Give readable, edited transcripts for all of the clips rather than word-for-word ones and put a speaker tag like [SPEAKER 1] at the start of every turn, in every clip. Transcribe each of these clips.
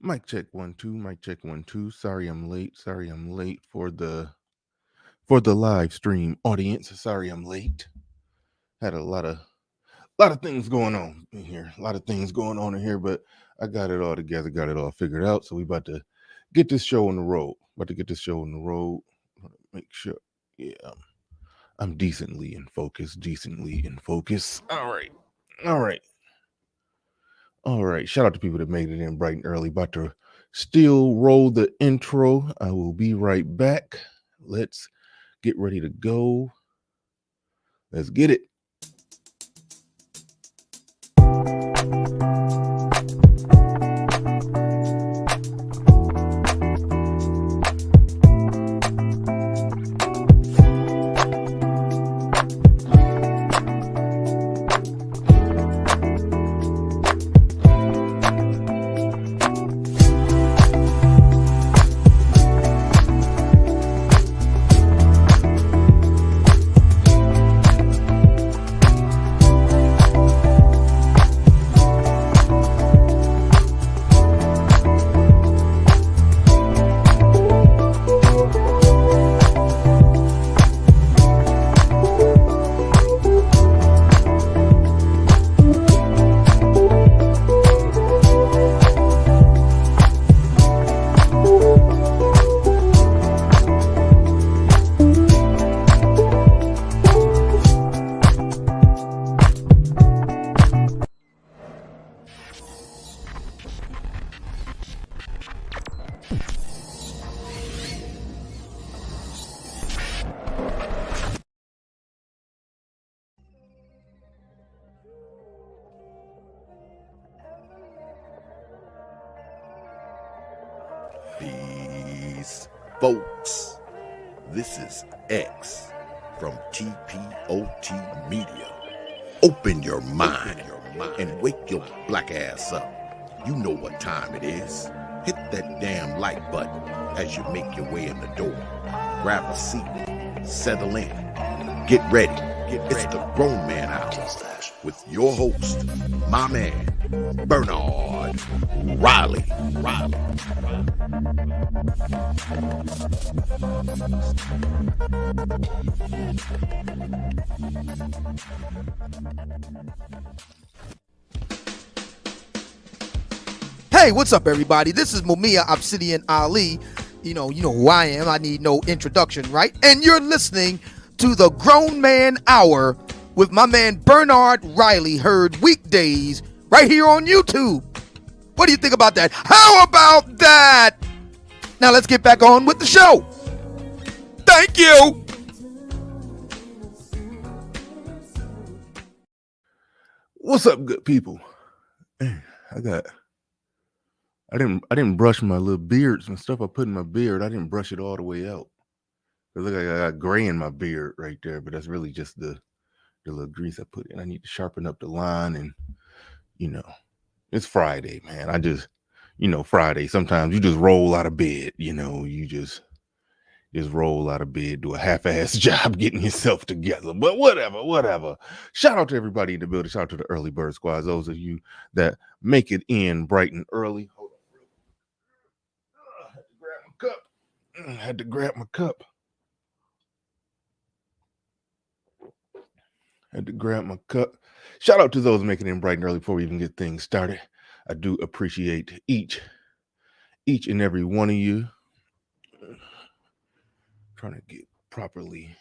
[SPEAKER 1] Mic check 1 2. Mic check 1 2. Sorry I'm late. Sorry I'm late for the live stream audience. Sorry I'm late. Had a lot of things going on in here. A lot of things going on in here, but I got it all together. Got it all figured out. So we about to get this show on the road. About to get this show on the road. Make sure. Yeah, I'm decently in focus. Decently in focus. All right. All right. All right. Shout out to people that made it in bright and early. About to still roll the intro. I will be right back. Let's get ready to go. Let's get it.
[SPEAKER 2] Peace, folks. This is X from TPOT Media. Open your mind and wake your black ass up. You know what time it is. Hit that damn like button as you make your way in the door. Grab a seat, settle in, get ready. It's the Grown Man Hour with your host, my man, Bernard Riley.
[SPEAKER 3] Hey, what's up, everybody? This is Mumia Obsidian Ali. You know who I am. I need no introduction, right? And you're listening to the Grown Man Hour with my man Bernard Riley, heard weekdays right here on YouTube. What do you think about that? How about that? Now let's get back on with the show. Thank you.
[SPEAKER 1] What's up, good people? I didn't brush my little beards and stuff I put in my beard. I didn't brush it all the way out. Look, I got gray in my beard right there, but that's really just the little grease I put in. I need to sharpen up the line, and it's Friday, man. I just, Friday. Sometimes you just roll out of bed. You just roll out of bed, do a half-ass job getting yourself together. But whatever. Shout out to everybody in the building. Shout out to the early bird squads. Those of you that make it in bright and early. Hold on, had to grab my cup. Shout out to those making it in bright and early before we even get things started. I do appreciate each and every one of you. Trying to get properly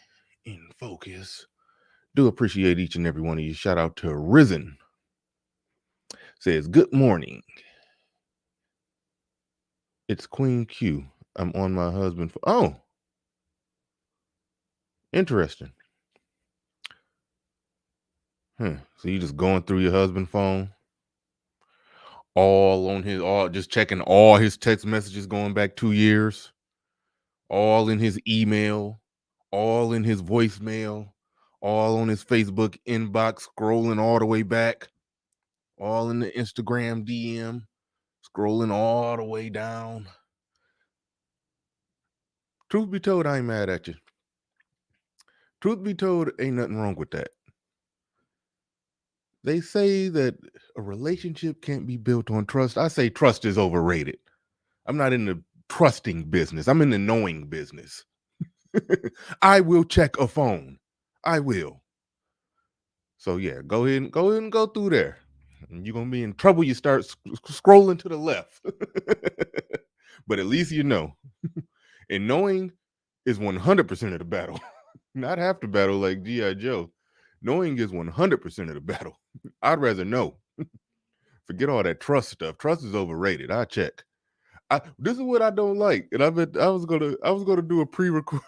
[SPEAKER 1] in focus. Do appreciate each and every one of you. Shout out to Risen. Says, good morning. It's Queen Q. I'm on my husband. Oh, interesting. So you just going through your husband's phone? Just checking all his text messages going back 2 years? All in his email, all in his voicemail, all on his Facebook inbox, scrolling all the way back, all in the Instagram DM, scrolling all the way down. Truth be told, I ain't mad at you. Truth be told, ain't nothing wrong with that. They say that a relationship can't be built on trust. I say trust is overrated. I'm not in the trusting business. I'm in the knowing business. I will check a phone. I will. So yeah, go ahead and go through there. And you're gonna be in trouble. You start scrolling to the left. But at least you know. And knowing is 100% of the battle. Not half the battle like G.I. Joe. Knowing is 100% of the battle. I'd rather know. Forget all that trust stuff. Trust is overrated. I check. This is what I don't like, and I was gonna do a pre-record.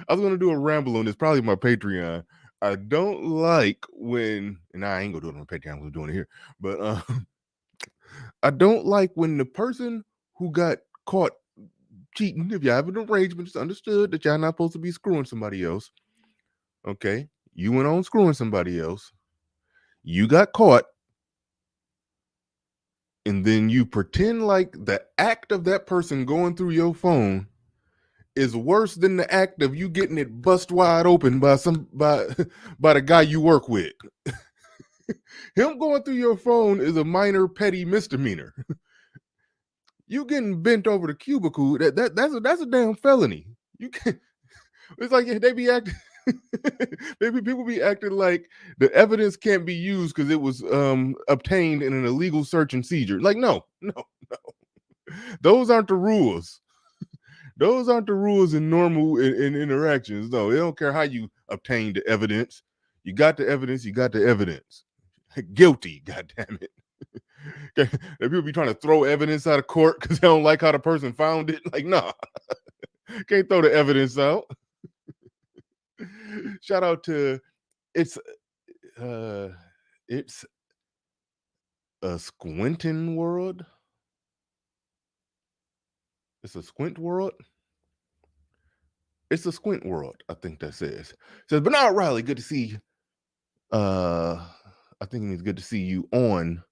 [SPEAKER 1] I was gonna do a ramble on this, probably my Patreon. I don't like when, and I ain't gonna do it on my Patreon. I'm doing it here, but I don't like when the person who got caught cheating. If you have an arrangement, it's understood that y'all not supposed to be screwing somebody else. Okay, you went on screwing somebody else. You got caught, and then you pretend like the act of that person going through your phone is worse than the act of you getting it bust wide open by by the guy you work with. Him going through your phone is a minor petty misdemeanor. You getting bent over the cubicle, that's a damn felony. You can It's like they be acting maybe people be acting like the evidence can't be used because it was obtained in an illegal search and seizure. Like, no. Those aren't the rules. Those aren't the rules in normal in interactions. No, they don't care how you obtain the evidence. You got the evidence. You got the evidence. Guilty. God damn it. People be trying to throw evidence out of court because they don't like how the person found it. Like, nah, can't throw the evidence out. Shout out to it's a squinting world. It's a squint world. It's a squint world, I think that says. It says, Bernard Riley, good to see you. I think it means good to see you on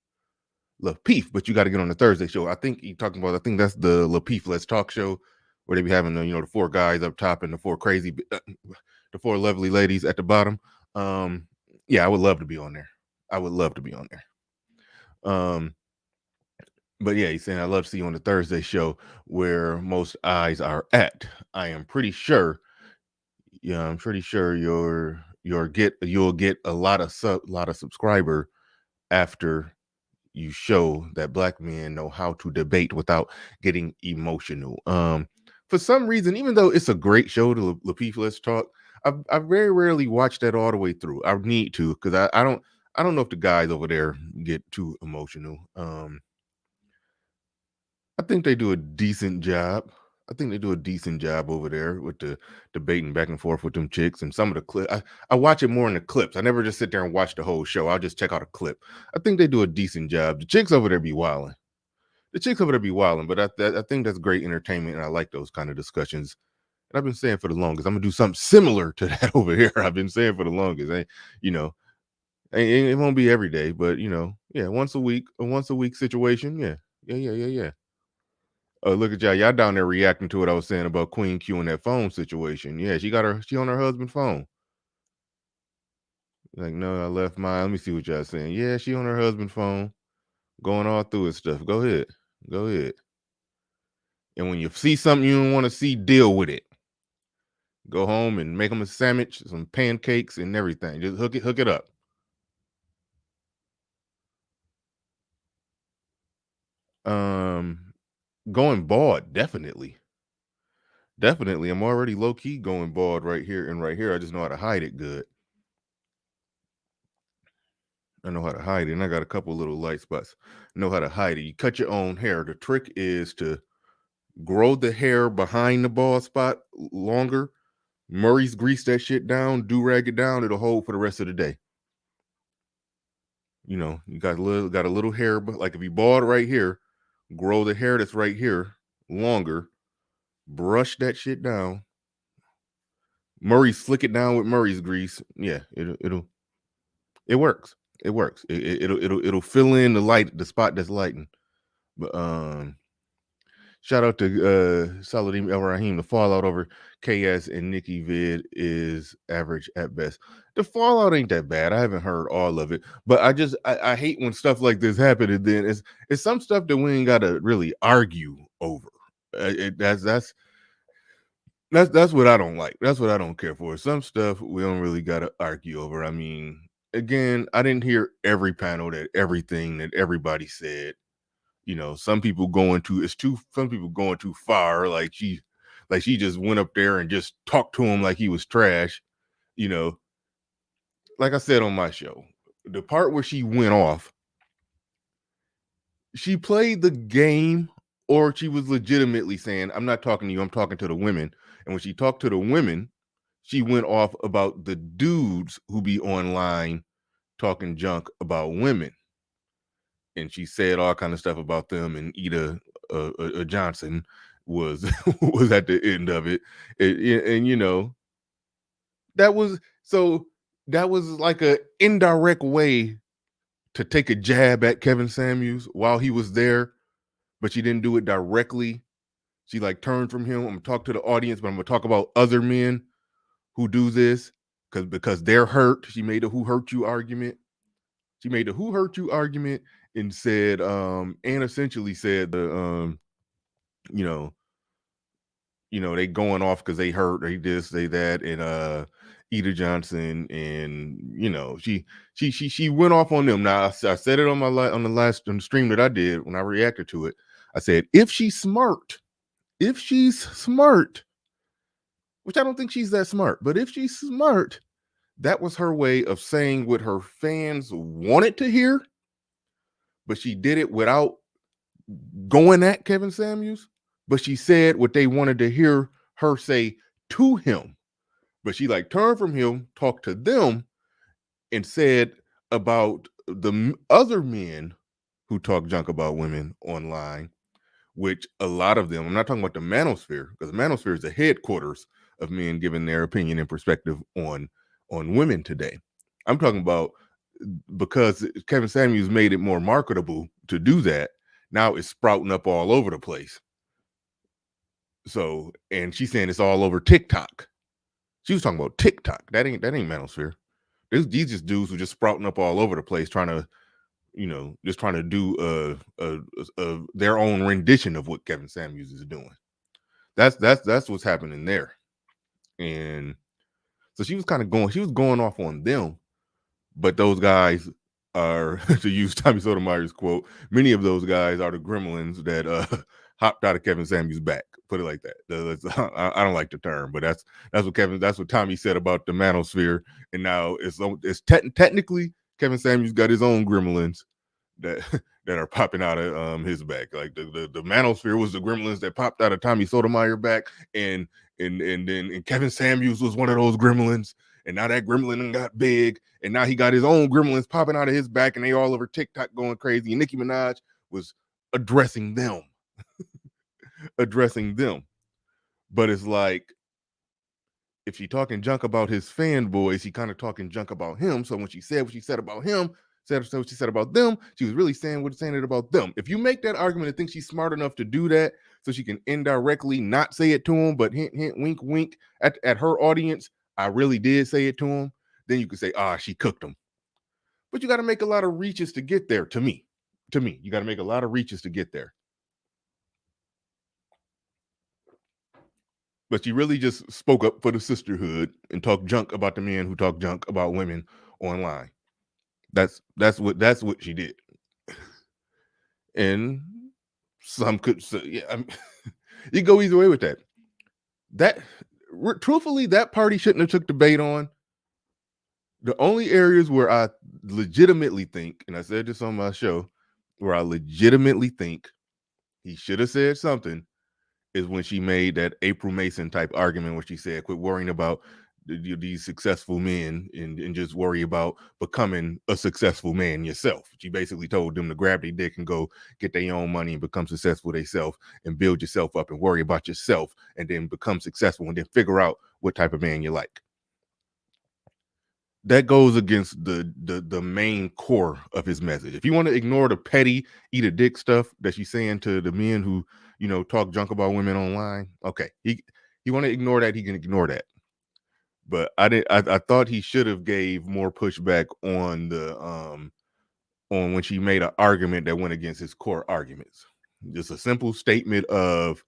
[SPEAKER 1] Lapeef, but you got to get on the Thursday show. I think he talking about, I think that's the Lapeef Let's Talk show where they be having the, the four guys up top and the four the four lovely ladies at the bottom. Yeah, I would love to be on there. I would love to be on there. But yeah, he's saying I love to see you on the Thursday show where most eyes are at. I am pretty sure. Yeah, I'm pretty sure you'll get a lot of subscriber after you show that black men know how to debate without getting emotional. For some reason, even though it's a great show, to Lapeef Let's Talk, I very rarely watch that all the way through. I need to because I don't know if the guys over there get too emotional. I think they do a decent job. I think they do a decent job over there with the debating back and forth with them chicks and some of the clips. I watch it more in the clips. I never just sit there and watch the whole show. I'll just check out a clip. I think they do a decent job. The chicks over there be wilding. But I think that's great entertainment, and I like those kind of discussions. And I've been saying for the longest, I'm gonna do something similar to that over here. I've been saying for the longest. It won't be every day, but yeah, once a week situation. Yeah. Oh, look at y'all down there reacting to what I was saying about Queen Q and that phone situation. Yeah, she on her husband's phone. Like, no, I left mine. Let me see what y'all saying. Yeah, she on her husband's phone, going all through his stuff. Go ahead. And when you see something you don't want to see, deal with it. Go home and make them a sandwich, some pancakes and everything. Just hook it up. Going bald, definitely. I'm already low key going bald right here and right here. I just know how to hide it good. I know how to hide it, and I got a couple little light spots. Know how to hide it. You cut your own hair. The trick is to grow the hair behind the bald spot longer. Murray's grease that shit down, do-rag it down. It'll hold for the rest of the day. You got a little hair, but like if you bald right here, grow the hair that's right here longer. Brush that shit down. Slick it down with Murray's grease. Yeah, it works. It works. It'll fill in the spot that's lightened. But shout out to Saladim El Rahim. The fallout over KS and Nicki vid is average at best. The fallout ain't that bad. I haven't heard all of it, but I hate when stuff like this happens. And then it's some stuff that we ain't gotta really argue over. That's what I don't like. That's what I don't care for. Some stuff we don't really gotta argue over. I mean, again, I didn't hear every panel that everything that everybody said. Some people going too some people going too far. Like she just went up there and just talked to him like he was trash. You know, like I said on my show, the part where she went off, she played the game, or she was legitimately saying, I'm not talking to you, I'm talking to the women. And when she talked to the women, she went off about the dudes who be online talking junk about women. And she said all kind of stuff about them, and Ida Johnson was was at the end of it. And that was so that was like a indirect way to take a jab at Kevin Samuels while he was there, but she didn't do it directly. She like turned from him. I'm gonna talk to the audience, but I'm gonna talk about other men who do this because they're hurt. She made a "who hurt you" argument. She made the "who hurt you" argument and said, and essentially said you know, they going off because they hurt, they this, they that, and Ida Johnson, and she went off on them. Now I said it on the last stream that I did when I reacted to it. I said if she's smart, which I don't think she's that smart, but if she's smart, that was her way of saying what her fans wanted to hear, but she did it without going at Kevin Samuels. But she said what they wanted to hear her say to him. But she like turned from him, talked to them, and said about the other men who talk junk about women online, which a lot of them, I'm not talking about the Manosphere, because the Manosphere is the headquarters of men giving their opinion and perspective on women today. I'm talking about because Kevin Samuels made it more marketable to do that. Now it's sprouting up all over the place. So, and she's saying it's all over TikTok. She was talking about TikTok. That ain't Manosphere. These just dudes who just sprouting up all over the place, trying to, just trying to do their own rendition of what Kevin Samuels is doing. That's what's happening there. And so she was going off on them, but those guys are, to use Tommy Sotomayor's quote, many of those guys are the gremlins that hopped out of Kevin Samuels' back. Put it like that. I don't like the term, but that's what Tommy said about the Manosphere. And now it's technically Kevin Samuels got his own gremlins that are popping out of his back. Like the Manosphere was the gremlins that popped out of Tommy Sotomayor back, and Kevin Samuels was one of those gremlins. And now that gremlin got big, and now he got his own gremlins popping out of his back, and they all over TikTok going crazy. And Nicki Minaj was addressing them. But it's like, if she talking junk about his fanboys, she kind of talking junk about him. So when she said what she said about him, said what she said about them, she was really saying it about them. If you make that argument and think she's smart enough to do that, so she can indirectly not say it to him, but hint, hint, wink, wink at her audience, I really did say it to him, then you could say, she cooked him. But you got to make a lot of reaches to get there. To me, you got to make a lot of reaches to get there. But she really just spoke up for the sisterhood and talked junk about the men who talk junk about women online. That's what she did. And some could say, yeah, you go either way with that. That truthfully, that party shouldn't have took the bait on. The only areas where I legitimately think, and I said this on my show, where I legitimately think he should have said something, is when she made that April Mason type argument where she said, quit worrying about these successful men and just worry about becoming a successful man yourself. She basically told them to grab their dick and go get their own money and become successful themselves and build yourself up and worry about yourself and then become successful and then figure out what type of man you like. That goes against the main core of his message. If you want to ignore the petty eat a dick stuff that she's saying to the men who, talk junk about women online, okay. He want to ignore that, he can ignore that. But I thought he should have gave more pushback on the on when she made an argument that went against his core arguments. Just a simple statement of,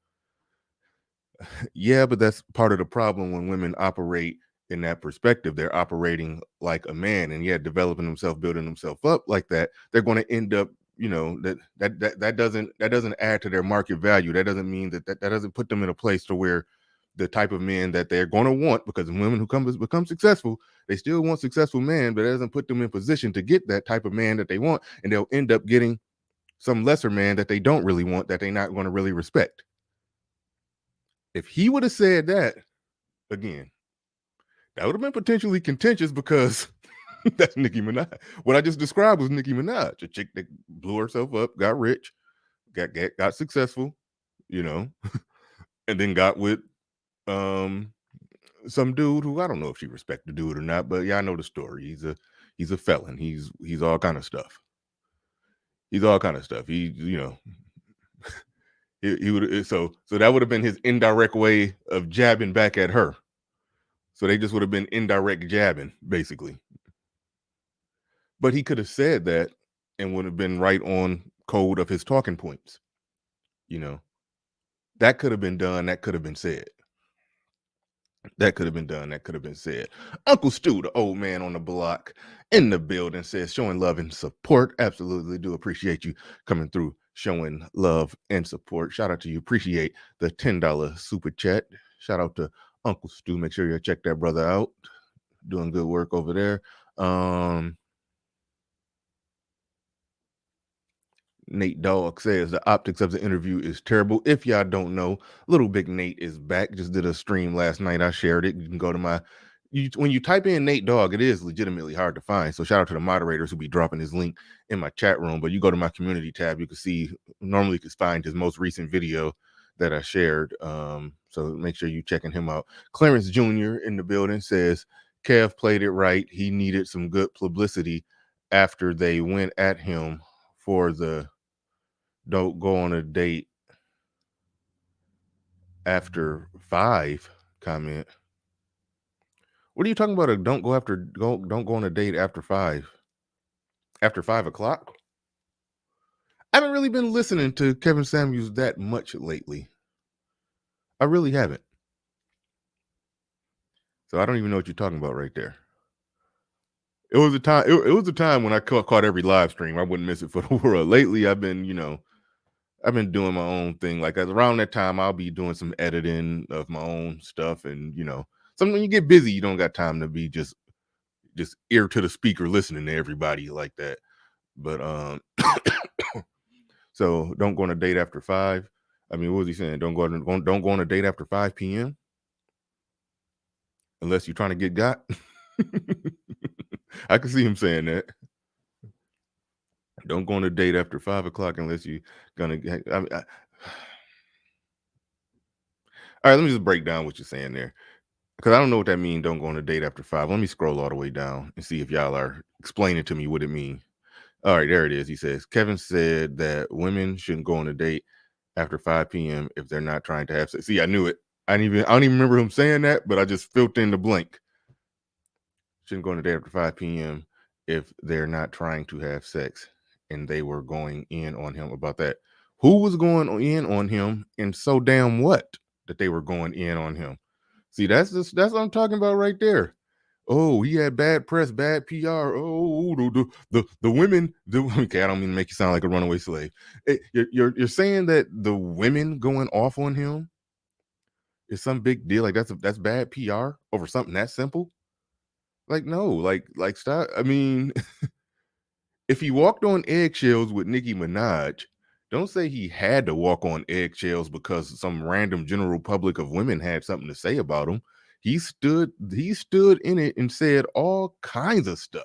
[SPEAKER 1] yeah, but that's part of the problem when women operate in that perspective. They're operating like a man, and yet developing themselves, building themselves up like that. They're going to end up, that doesn't add to their market value. That doesn't mean that doesn't put them in a place to where the type of men that they're going to want, because women who become successful, they still want successful men, but it doesn't put them in position to get that type of man that they want, and they'll end up getting some lesser man that they don't really want, that they're not going to really respect. If he would have said that, again, that would have been potentially contentious, because that's Nicki Minaj. What I just described was Nicki Minaj, a chick that blew herself up, got rich, got successful, you know, and then got with some dude who, I don't know if she respect the dude or not, but yeah, I know the story. He's a felon. He's all kind of stuff. He's all kind of stuff. He would, so that would have been his indirect way of jabbing back at her. So they just would have been indirect jabbing, basically. But he could have said that and would have been right on code of his talking points. That could have been done. That could have been said. That could have been done. That could have been said. Uncle Stu, the old man on the block, in the building, says, showing love and support. Absolutely do appreciate you coming through, showing love and support. Shout out to you. Appreciate the $10 super chat. Shout out to Uncle Stu. Make sure you check that brother out. Doing good work over there. Nate Dogg says the optics of the interview is terrible. If y'all don't know, Little Big Nate is back. Just did a stream last night. I shared it. You can go to when you type in Nate Dogg, it is legitimately hard to find. So shout out to the moderators who be dropping his link in my chat room. But you go to my community tab, you can see, normally you can find his most recent video that I shared. So make sure you checking him out. Clarence Jr. in the building says Kev played it right. He needed some good publicity after they went at him for the don't go on a date after 5 comment. What are you talking about? Don't go on a date after 5. After 5 o'clock? I haven't really been listening to Kevin Samuels that much lately. I really haven't. So I don't even know what you're talking about right there. It was a time. It was a time when I caught every live stream. I wouldn't miss it for the world. Lately, I've been doing my own thing. Like around that time, I'll be doing some editing of my own stuff, and sometimes when you get busy, you don't got time to be just ear to the speaker listening to everybody like that. But so don't go on a date after 5. I mean, what was he saying? Don't go on a date after 5 p.m. unless you're trying to get got. I can see him saying that. Don't go on a date after 5 o'clock unless you're gonna. All right, let me just break down what you're saying there, because I don't know what that means. Don't go on a date after 5. Let me scroll all the way down and see if y'all are explaining to me what it means. All right, there it is. He says Kevin said that women shouldn't go on a date after 5 p.m. if they're not trying to have sex. See, I knew it. I don't even remember him saying that, but I just filled in the blank. Shouldn't go on a date after 5 p.m. if they're not trying to have sex. And they were going in on him about that. Who was going in on him, and so damn what that they were going in on him? See, that's what I'm talking about right there. Oh, he had bad press, bad PR. Oh, the women. Okay, I don't mean to make you sound like a runaway slave. You're saying that the women going off on him is some big deal? Like that's bad PR over something that simple? Like no, like stop. I mean. If he walked on eggshells with Nicki Minaj, don't say he had to walk on eggshells because some random general public of women had something to say about him. He stood in it and said all kinds of stuff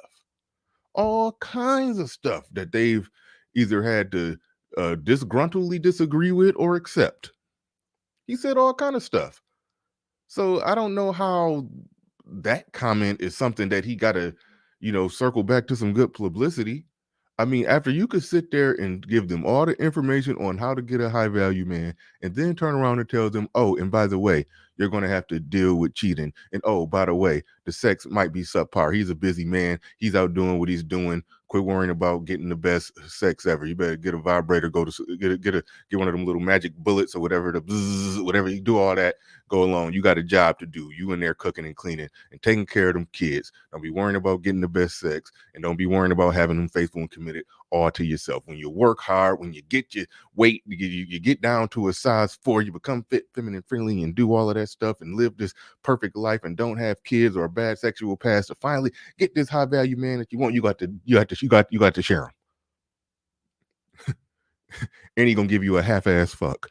[SPEAKER 1] that they've either had to disgruntledly disagree with or accept. He said all kind of stuff. So I don't know how that comment is something that he got to, circle back to some good publicity. I mean, after you could sit there and give them all the information on how to get a high value man, and then turn around and tell them, oh, and by the way, you're going to have to deal with cheating. And oh, by the way, the sex might be subpar. He's a busy man. He's out doing what he's doing. Quit worrying about getting the best sex ever. You better get a vibrator, go to get one of them little magic bullets or whatever, the bzzz, whatever you do, all that. Go along. You got a job to do. You in there cooking and cleaning and taking care of them kids. Don't be worrying about getting the best sex, and don't be worrying about having them faithful and committed all to yourself. When you work hard, when you get your weight, you get down to a size 4, you become fit, feminine, friendly, and do all of that stuff and live this perfect life and don't have kids or a bad sexual past to finally get this high value man that you want. You got to share him. And he gonna give you a half-ass fuck.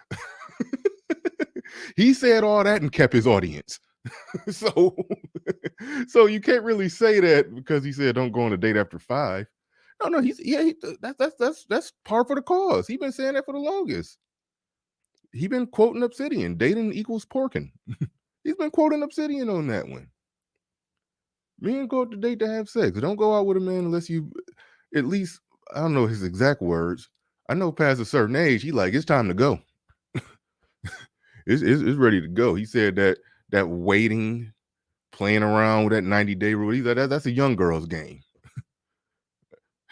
[SPEAKER 1] He said all that and kept his audience. so so you can't really say that because he said don't go on a date after 5. No, that's par for the cause. He's been saying that for the longest. He's been quoting Obsidian, dating equals porking. He's been quoting Obsidian on that one. Men go out to date to have sex. Don't go out with a man unless you, at least, I don't know his exact words. I know past a certain age, he like, it's time to go. It's ready to go. He said that waiting, playing around with that 90-day rule, he's like, that's a young girl's game.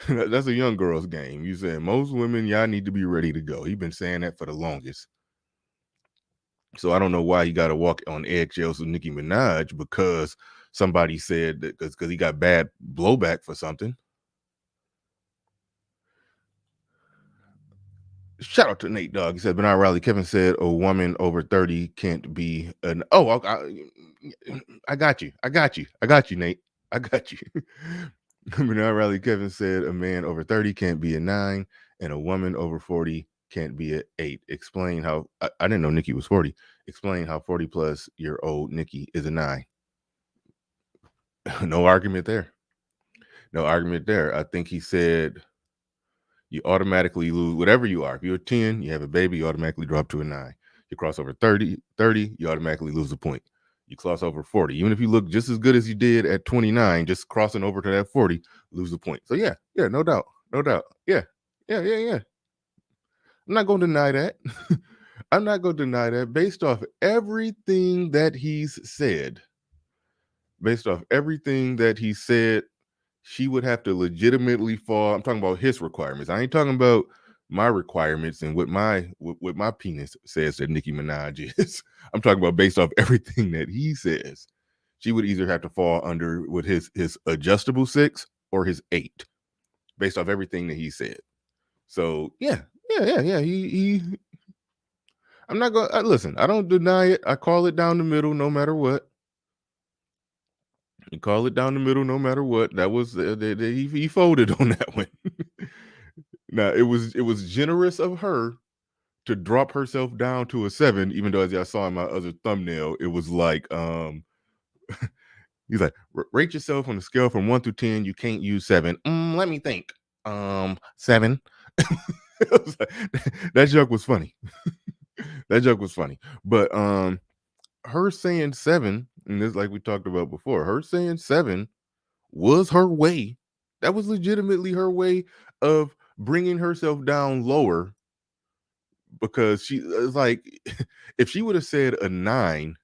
[SPEAKER 1] That's a young girl's game. You said most women, y'all need to be ready to go. He's been saying that for the longest. So I don't know why he got to walk on eggshells with Nicki Minaj because somebody said that because he got bad blowback for something. Shout out to Nate Dogg. He said, Bernard Riley, Kevin said a woman over 30 can't be an. Oh, I got you. Nate. I got you. Bernard Riley, Kevin said a man over 30 can't be a 9 and a woman over 40 can't be an 8. Explain how. I didn't know Nicki was 40. Explain how 40-plus-year-old Nicki is a 9. No argument there. I think he said you automatically lose whatever you are. If you're a 10, you have a baby, you automatically drop to a 9. You cross over 30, you automatically lose a point. You cross over 40. Even if you look just as good as you did at 29, just crossing over to that 40, lose a point. So yeah, no doubt. Yeah. I'm not going to deny that. I'm not going to deny that based off everything that he's said. She would have to legitimately fall. I'm talking about his requirements. I ain't talking about my requirements and what my penis says that Nicki Minaj is. I'm talking about based off everything that he says. She would either have to fall under with his adjustable 6 or his 8, based off everything that he said. So yeah. He I'm not going to listen. I don't deny it. I call it down the middle, no matter what. You call it down the middle, no matter what. That was he folded on that one. Now it was generous of her to drop herself down to a 7, even though as I saw in my other thumbnail, it was like he's like, rate yourself on a scale from 1 through 10. You can't use 7. Let me think. 7. That joke was funny. But her saying 7, and this like we talked about before, her saying 7 was her way. That was legitimately her way of bringing herself down lower, because she is like, if she would have said a 9,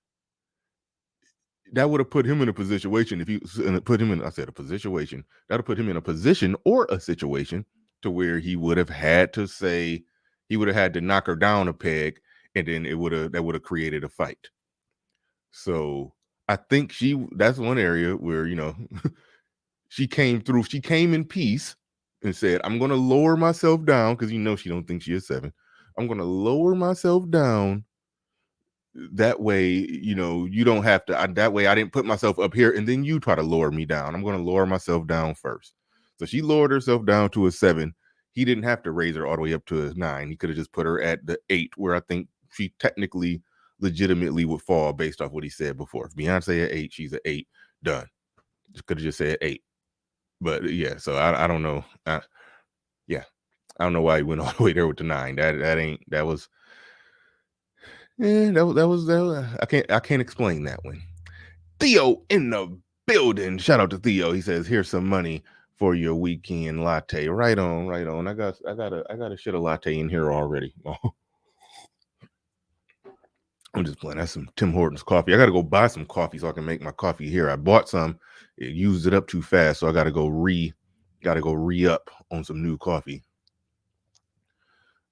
[SPEAKER 1] that would have put him in a position. If he put him in, I said a position, that would put him in a position or a situation to where he would have had to say, he would have had to knock her down a peg, and then that would have created a fight. So I think that's one area where, she came through. She came in peace and said, I'm going to lower myself down, because she don't think she is 7. I'm going to lower myself down. That way, you don't have to. That way, I didn't put myself up here and then you try to lower me down. I'm going to lower myself down first. So she lowered herself down to a 7. He didn't have to raise her all the way up to a 9. He could have just put her at the 8, where I think she technically, legitimately would fall based off what he said before. If Beyonce at 8, she's at 8. Done. Could have just said 8. But yeah, so I don't know. I don't know why he went all the way there with the 9. That was I can't explain that one. Theo in the building. Shout out to Theo. He says, here's some money for your weekend latte. Right on. I got a shit a latte in here already. I'm just playing. That's some Tim Hortons coffee. I got to go buy some coffee so I can make my coffee here. I bought some, it used it up too fast, so I got to go re up on some new coffee.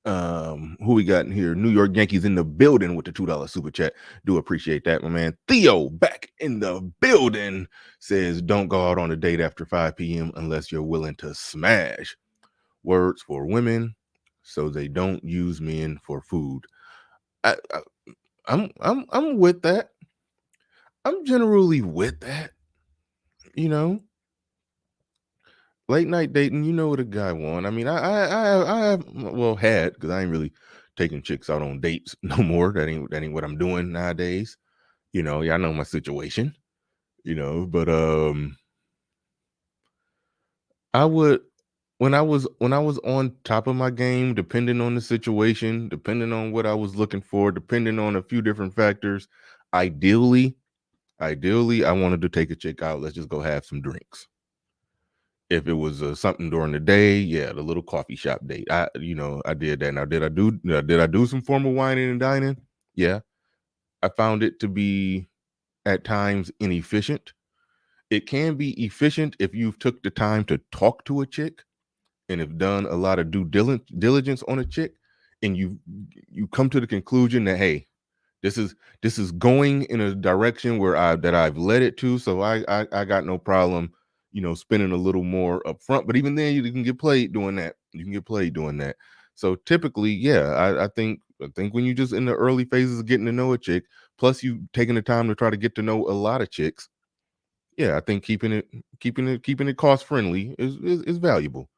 [SPEAKER 1] Who we got in here? New York Yankees in the building with the $2 super chat. Do appreciate that, my man. Theo back in the building says, "Don't go out on a date after 5 p.m. unless you're willing to smash. Words for women, so they don't use men for food." I'm with that. I'm generally with that. You know, late night dating. You know what a guy want. I mean, I have well had because I ain't really taking chicks out on dates no more. That ain't what I'm doing nowadays. Yeah, I know my situation. But I would when I was on top of my game, depending on the situation, depending on what I was looking for, depending on a few different factors. Ideally, ideally, I wanted to take a chick out. Let's just go have some drinks. If it was something during the day, yeah, the little coffee shop date. I did that. Now, did I do some formal whining and dining? Yeah, I found it to be at times inefficient. It can be efficient if you've took the time to talk to a chick and have done a lot of due diligence on a chick, and you come to the conclusion that, hey, this is going in a direction where I've led it to, so I got no problem, spending a little more up front. But even then, you can get played doing that. You can get played doing that. So typically, yeah, I think when you just in the early phases of getting to know a chick, plus you taking the time to try to get to know a lot of chicks, yeah, I think keeping it cost friendly is valuable.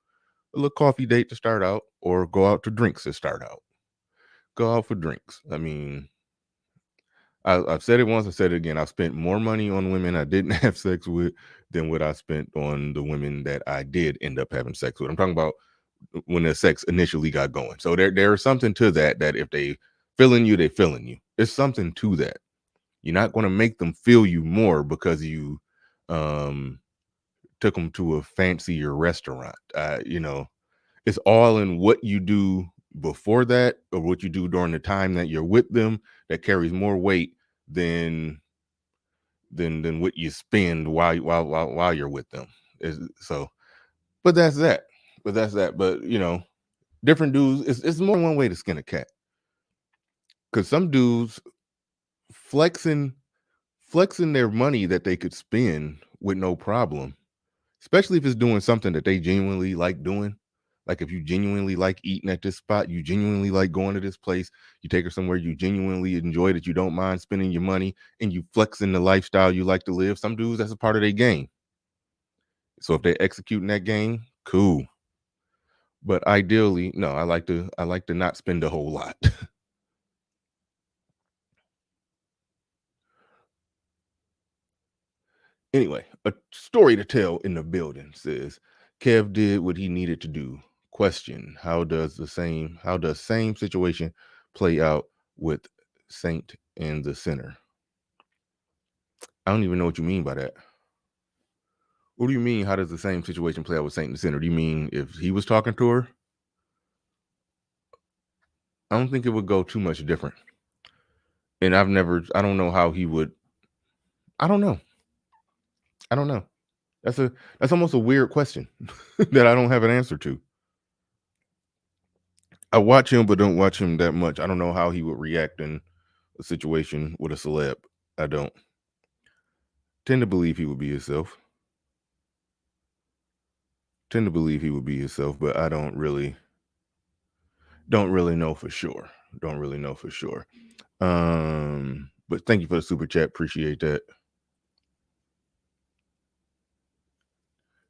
[SPEAKER 1] A little coffee date to start out, or go out to drinks to start out. Go out for drinks. I mean, I've said it once, I said it again. I've spent more money on women I didn't have sex with than what I spent on the women that I did end up having sex with. I'm talking about when the sex initially got going. So there is something to that. That if they feeling you, they feeling you. There's something to that. You're not going to make them feel you more because you um took them to a fancier restaurant. It's all in what you do before that, or what you do during the time that you're with them, that carries more weight than than what you spend while you're with them. So, but that's that. But different dudes. It's more than one way to skin a cat. Because some dudes flexing flexing their money that they could spend with no problem, especially if it's doing something that they genuinely like doing. Like if you genuinely like eating at this spot, you genuinely like going to this place, you take her somewhere you genuinely enjoy, that you don't mind spending your money, and you flexing the lifestyle you like to live. Some dudes, that's a part of their game. So if they're executing that game, cool. But ideally, no, I like to not spend a whole lot. Anyway, a story to tell in the building says Kev did what he needed to do. Question: How does same situation play out with Saint in the center? I don't even know what you mean by that. What do you mean? How does the same situation play out with Saint in the center? Do you mean if he was talking to her? I don't think it would go too much different. And I don't know how he would. I don't know. I don't know. That's almost a weird question that I don't have an answer to. I watch him, but don't watch him that much. I don't know how he would react in a situation with a celeb. I don't tend to believe he would be himself. But I don't really know for sure. Don't really know for sure. But thank you for the super chat. Appreciate that.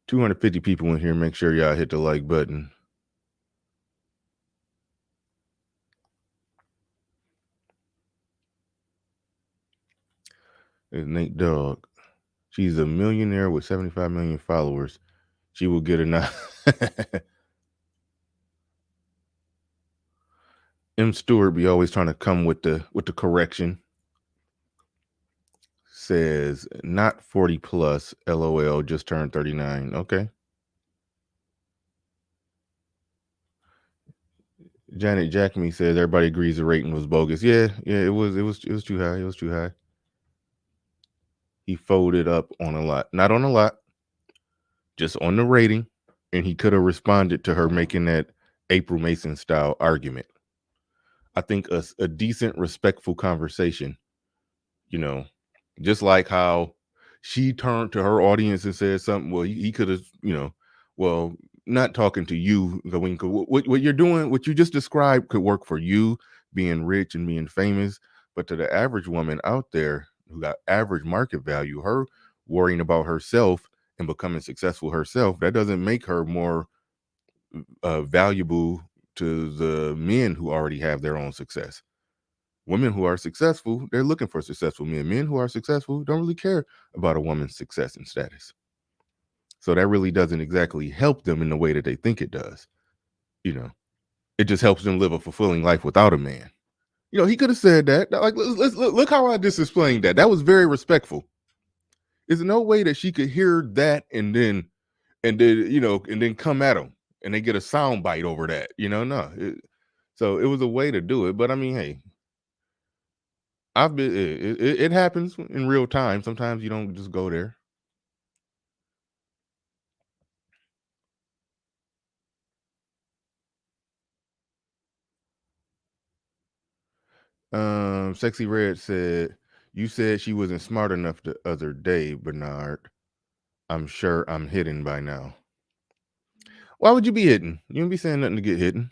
[SPEAKER 1] 250 people in here. Make sure y'all hit the like button. It's Nate Dogg. She's a millionaire with 75 million followers. She will get a M. Stewart be always trying to come with the correction. Says not 40 plus. LOL. Just turned 39. Okay. Janet Jackme says everybody agrees the rating was bogus. Yeah, it was too high. It was too high. He folded up on a lot. Not on a lot, just on the rating. And he could have responded to her making that April Mason style argument. I think a decent, respectful conversation, you know, just like how she turned to her audience and said something. Well, he could have, well, not talking to you. Going, what you're doing, what you just described, could work for you, being rich and being famous. But to the average woman out there who got average market value, her worrying about herself and becoming successful herself, that doesn't make her more valuable to the men who already have their own success. Women who are successful, they're looking for successful men. Men who are successful don't really care about a woman's success and status. So that really doesn't exactly help them in the way that they think it does. It just helps them live a fulfilling life without a man. He could have said that. Like, let's look how I just explained that. That was very respectful. There's no way that she could hear that and then come at him and they get a sound bite over that. No. So it was a way to do it. But I mean, hey, I've been. It happens in real time. Sometimes you don't just go there. Sexy Red said, "You said she wasn't smart enough the other day, Bernard. I'm sure I'm hidden by now. Why would you be hidden? You don't be saying nothing to get hidden.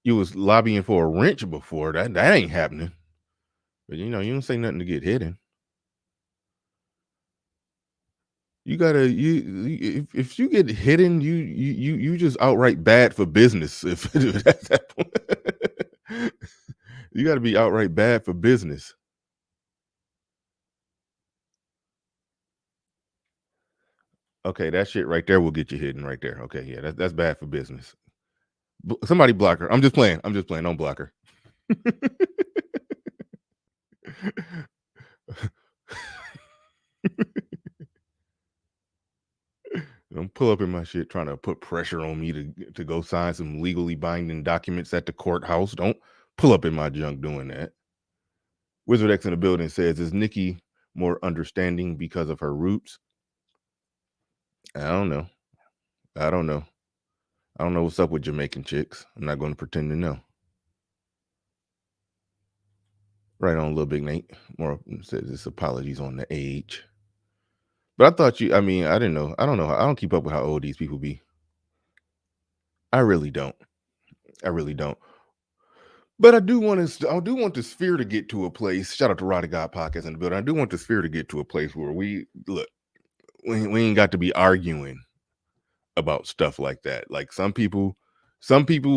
[SPEAKER 1] You was lobbying for a wrench before. That ain't happening. But you don't say nothing to get hidden. You gotta if you get hidden, you just outright bad for business. If that's that point, you got to be outright bad for business." Okay, that shit right there will get you hidden right there. Okay, yeah, that's bad for business. Somebody block her. I'm just playing. Don't block her. Don't pull up in my shit trying to put pressure on me to go sign some legally binding documents at the courthouse. Don't pull up in my junk doing that. Wizard X in the building says, "Is Nicki more understanding because of her roots?" I don't know. I don't know. I don't know what's up with Jamaican chicks. I'm not going to pretend to know. Right on, Little Big Nate. More says his apologies on the age. But I thought I didn't know. I don't know. I don't keep up with how old these people be. I really don't. I really don't. But I do want the sphere to get to a place. Shout out to Roddy God Podcast in the building. I do want the sphere to get to a place where we ain't got to be arguing about stuff like that. Like some people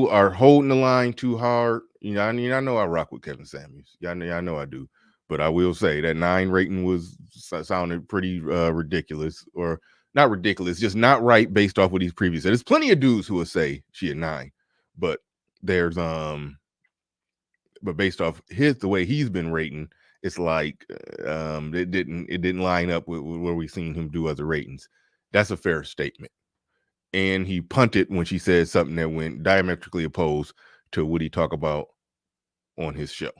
[SPEAKER 1] are holding the line too hard. I know I rock with Kevin Samuels. Y'all know I do. But I will say that 9 rating sounded pretty ridiculous, or not ridiculous, just not right based off what he's previously said. There's plenty of dudes who will say she a 9, but there's but based off the way he's been rating, it's like it didn't line up with where we've seen him do other ratings. That's a fair statement. And he punted when she said something that went diametrically opposed to what he talked about on his show.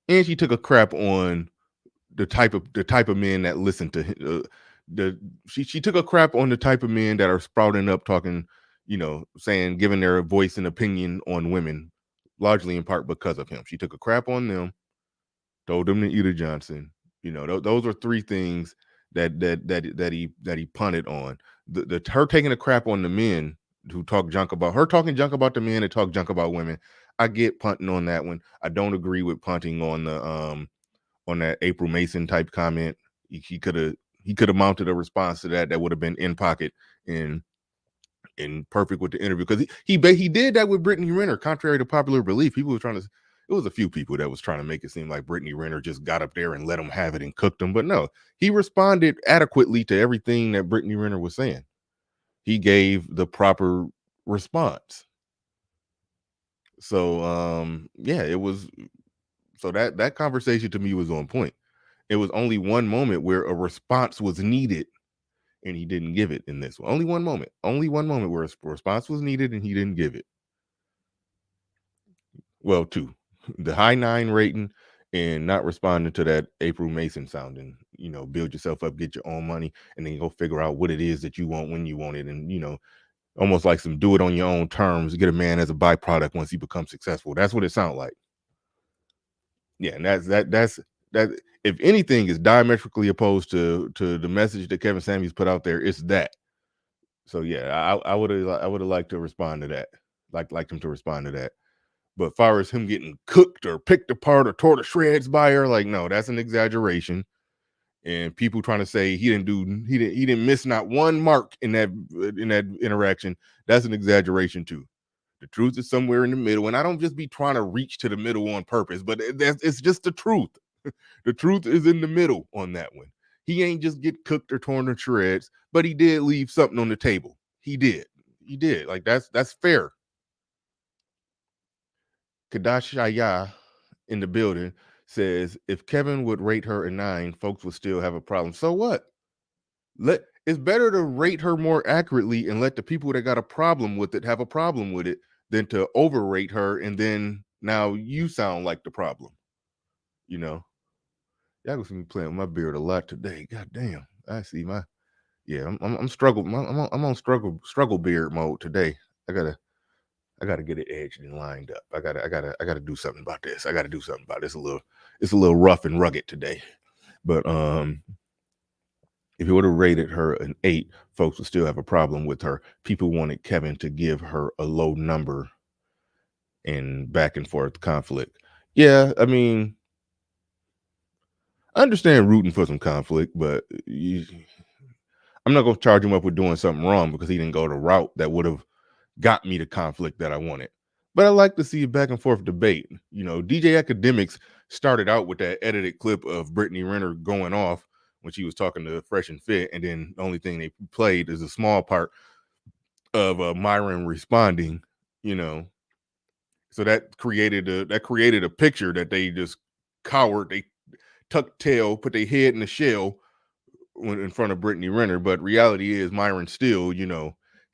[SPEAKER 1] And she took a crap on the type of men that listen to him. She took a crap on the type of men that are sprouting up talking, saying, giving their voice and opinion on women, largely in part because of him. She took a crap on them, told them to eat a Johnson. Those are 3 things that he punted on. Her taking a crap on the men who talk junk about her, talking junk about the men that talk junk about women. I get punting on that one. I don't agree with punting on the on that April Mason type comment. He could have mounted a response to that would have been in pocket and perfect with the interview, because he did that with Brittany Renner, contrary to popular belief. People were trying to. It was a few people that was trying to make it seem like Brittany Renner just got up there and let him have it and cooked him, but no, he responded adequately to everything that Brittany Renner was saying. He gave the proper response. So yeah, it was. So that conversation to me was on point. It was only one moment where a response was needed, and he didn't give it in this one. Only one moment where a response was needed, and he didn't give it. Well, two, the high 9 rating and not responding to that April Mason sounding, build yourself up, get your own money, and then go figure out what it is that you want when you want it. And, almost like some do it on your own terms, get a man as a byproduct once he becomes successful. That's what it sounds like. Yeah, and that if anything is diametrically opposed to the message that Kevin Samuels put out there, it's that. So yeah, I would have liked to respond to that. Like him to respond to that. But far as him getting cooked or picked apart or tore to shreds by her, like, no, that's an exaggeration. And people trying to say he didn't miss not one mark in that interaction, that's an exaggeration too. The truth is somewhere in the middle, and I don't just be trying to reach to the middle on purpose, but it's just the truth. The truth is in the middle on that one. He ain't just get cooked or torn to shreds, but he did leave something on the table. He did. Like that's fair. Kadashaya in the building says if Kevin would rate her a 9, folks would still have a problem. So what? It's better to rate her more accurately and let the people that got a problem with it have a problem with it than to overrate her and then now you sound like the problem. Y'all gonna see me playing with my beard a lot today. God damn. I see my I'm struggle. I'm on struggle beard mode today. I gotta get it edged and lined up. I gotta do something about this. I gotta do something about this. It's a little rough and rugged today. But if you would have rated her an 8, folks would still have a problem with her. People wanted Kevin to give her a low number and back and forth conflict. Yeah, I mean, I understand rooting for some conflict, but I'm not going to charge him up with doing something wrong because he didn't go the route that would have got me the conflict that I wanted. But I like to see a back and forth debate. DJ Academics started out with that edited clip of Brittany Renner going off when she was talking to Fresh and Fit, and then the only thing they played is a small part of Myron responding. So that created a picture that they just cowered. They tucked tail, put their head in the shell in front of Brittany Renner. But reality is Myron still,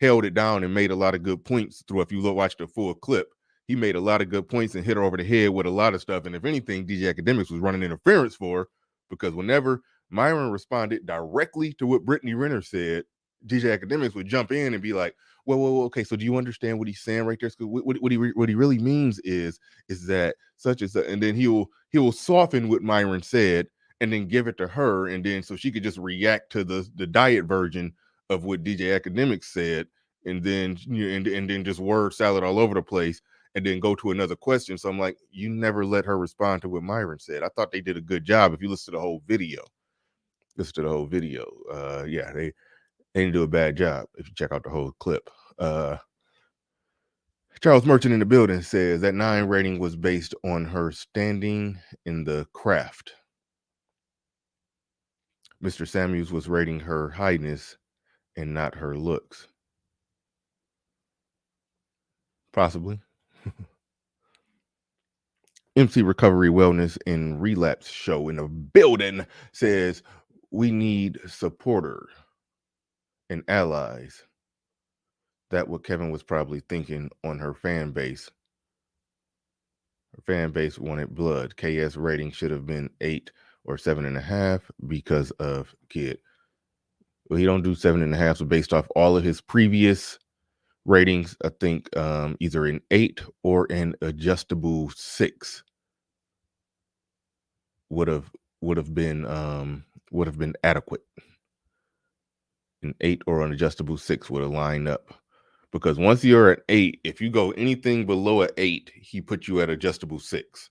[SPEAKER 1] held it down and made a lot of good points through. If you watch the full clip, he made a lot of good points and hit her over the head with a lot of stuff. And if anything, DJ Academics was running interference for her because whenever Myron responded directly to what Brittany Renner said, DJ Academics would jump in and be like, well, okay, so do you understand what he's saying right there? What he really means is that such as and then he will soften what Myron said and then give it to her, and then so she could just react to the diet version of what DJ Academics said, and then and then just word salad all over the place, and then go to another question. So I'm like, you never let her respond to what Myron said. I thought they did a good job. If you listen to the whole video, yeah, they didn't do a bad job. If you check out the whole clip. Charles Merchant in the building says that 9 rating was based on her standing in the craft. Mr. Samuels was rating her highness and not her looks. Possibly. MC Recovery Wellness and Relapse Show in the building says we need supporter and allies. That what Kevin was probably thinking on her fan base. Her fan base wanted blood. KS rating should have been 8 or 7.5 because of kid. Well, he don't do 7.5, so based off all of his previous ratings, I think either an 8 or an adjustable 6 would have been adequate. An 8 or an adjustable 6 would have lined up, because once you're at 8, if you go anything below an 8, he put you at adjustable 6,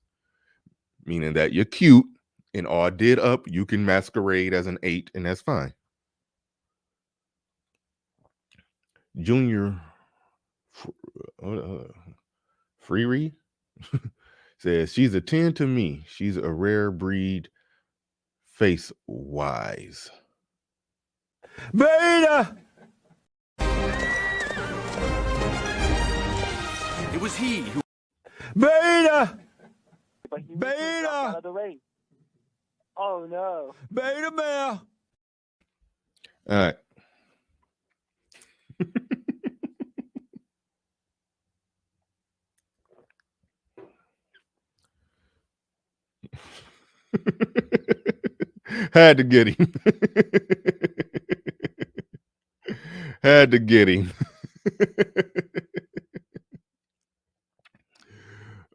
[SPEAKER 1] meaning that you're cute and all did up, you can masquerade as an 8, and that's fine. Junior Freery says she's a 10 to me. She's a rare breed, face wise.
[SPEAKER 4] Beta!
[SPEAKER 5] It was he who.
[SPEAKER 4] Beta!
[SPEAKER 6] But he
[SPEAKER 4] Beta!
[SPEAKER 6] out of the race. Oh no.
[SPEAKER 4] Beta male!
[SPEAKER 1] All right. Had to get him. Had to get him.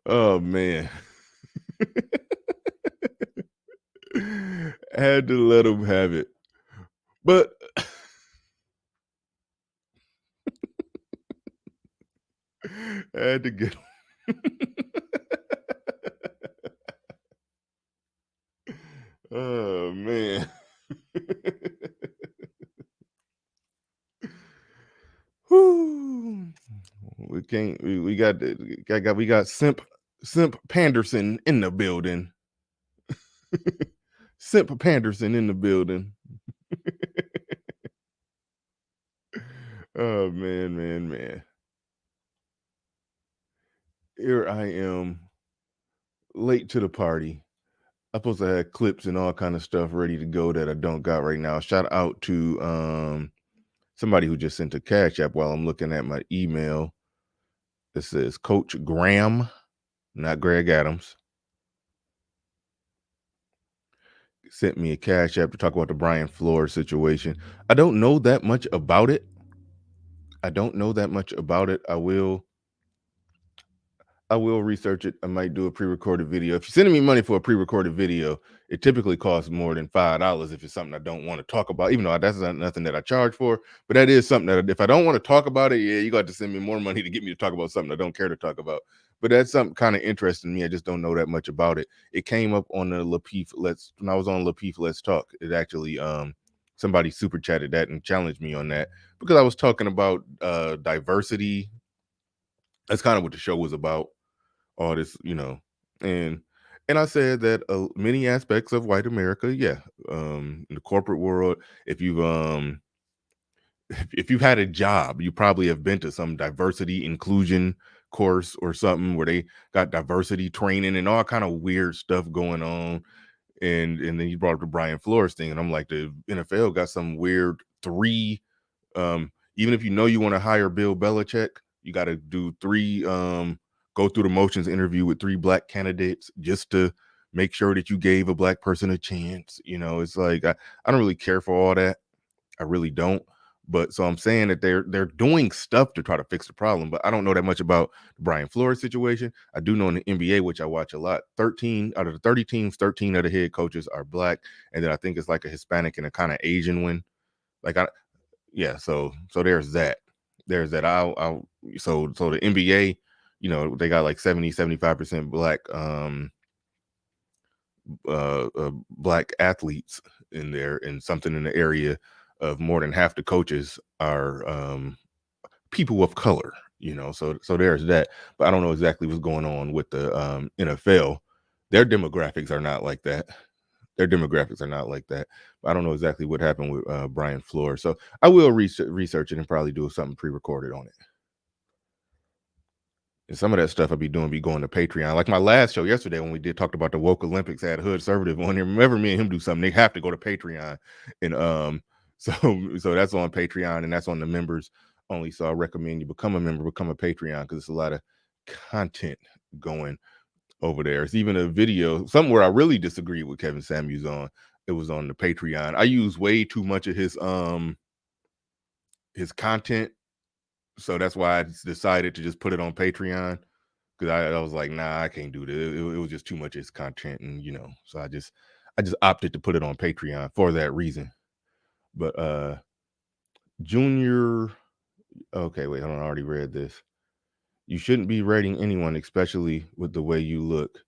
[SPEAKER 1] Oh man. Had to let him have it. But had to get him. Oh man. Whew. We can't we got Simp Panderson in the building. Simp Panderson in the building. Oh man. Here I am, late to the party. I'm supposed to have clips and all kind of stuff ready to go that I don't got right now. Shout out to somebody who just sent a cash app while I'm looking at my email. It says Coach Graham, not Greg Adams, sent me a cash app to talk about the Brian Flores situation. I don't know that much about it. I will research it. I might do a pre-recorded video. If you're sending me money for a pre-recorded video, it typically costs more than $5 if it's something I don't want to talk about, even though that's not nothing that I charge for. But that is something that if I don't want to talk about it, yeah, you got to send me more money to get me to talk about something I don't care to talk about. But that's something kind of interesting to me. I just don't know that much about it. It came up on the Lapeef when I was on Lapeef Let's Talk. It actually somebody super chatted that and challenged me on that because I was talking about diversity. That's kind of what the show was about. All this, and I said that many aspects of white America, yeah, in the corporate world, if you've if you've had a job, you probably have been to some diversity inclusion course or something where they got diversity training and all kind of weird stuff going on. And then you brought up the Brian Flores thing, and I'm like, the NFL got some weird three. Even if you know you want to hire Bill Belichick, you got to do three. Go through the motions interview with 3 black candidates just to make sure that you gave a black person a chance. It's like I don't really care for all that. I really don't. But so I'm saying that they're doing stuff to try to fix the problem, but I don't know that much about the Brian Flores situation. I do know in the NBA, which I watch a lot, 13 out of the 30 teams, 13 of the head coaches are black, and then I think it's like a Hispanic and a kind of Asian one. So there's that. So the NBA, they got like 75% black black athletes in there, and something in the area of more than half the coaches are people of color, so there's that. But I don't know exactly what's going on with the NFL. Their demographics are not like that. But I don't know exactly what happened with Brian Flores. So I will research it and probably do something pre-recorded on it. And some of that stuff I'll be going to Patreon. Like my last show yesterday when we talked about the woke Olympics, I had Hood Conservative on here. Remember me and him do something, they have to go to Patreon. And so that's on Patreon and that's on the members only. So I recommend you become a member, become a Patreon, because it's a lot of content going over there. It's even a video, something where I really disagree with Kevin Samuels on. It was on the Patreon. I use way too much of his content. So that's why I decided to just put it on Patreon, because I was like, nah, I can't do this. It was just too much of his content, and so I just opted to put it on Patreon for that reason. But Junior, okay, wait, hold on, I already read this. You shouldn't be rating anyone, especially with the way you look.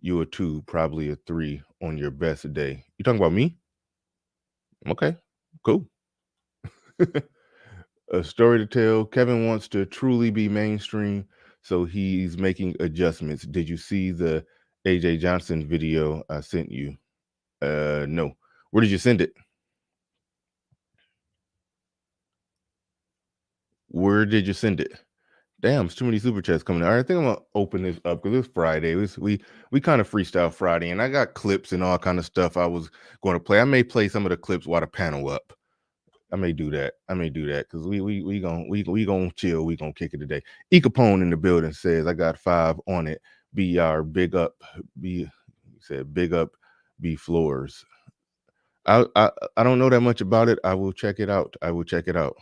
[SPEAKER 1] You a 2, probably a 3 on your best day. You talking about me? Okay, cool. A story to tell. Kevin wants to truly be mainstream, so he's making adjustments. Did you see the AJ Johnson video I sent you? No. Where did you send it? Where did you send it? Damn, it's too many super chats coming. All right, I think I'm gonna open this up because it's Friday. We kind of freestyle Friday, and I got clips and all kind of stuff I was going to play. I may play some of the clips while the panel up. I may do that because we gonna chill. We gonna kick it today. E Capone in the building says I got 5 on it. BR, big up. B said big up be floors. I don't know that much about it. I will check it out. I will check it out.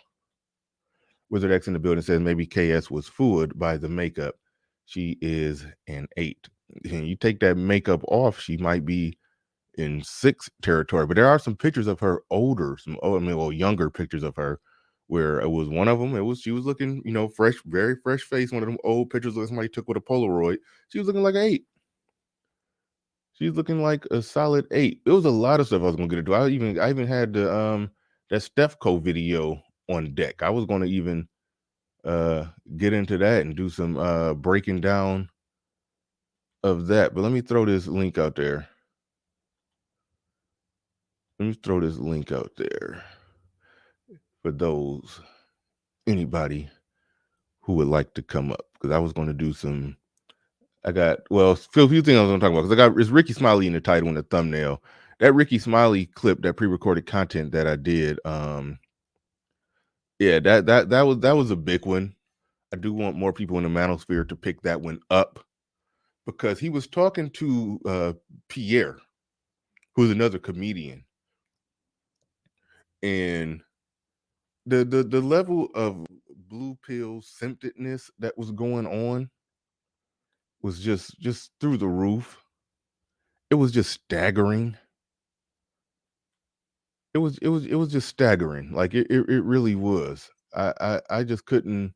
[SPEAKER 1] Wizard X in the building says maybe KS was fooled by the makeup. She is an 8. And you take that makeup off, she might be in 6 territory. But there are some pictures of her older, younger pictures of her, where it was one of them. She was looking, fresh, very fresh face. One of them old pictures that somebody took with a Polaroid. She was looking like an 8. She's looking like a solid 8. It was a lot of stuff I was gonna get into. I even had the that Stephco video on deck. I was gonna even get into that and do some breaking down of that. But let me throw this link out there. For those anybody who would like to come up, because I was going to do some. I got a few things I was going to talk about, because it's Ricky Smiley in the title and the thumbnail. That Ricky Smiley clip, that pre-recorded content that I did, yeah, that was a big one. I do want more people in the Manosphere to pick that one up, because he was talking to Pierre, who's another comedian, and the level of blue pill symptedness that was going on was just through the roof. It was just staggering. It was just staggering. Like it really was. I just couldn't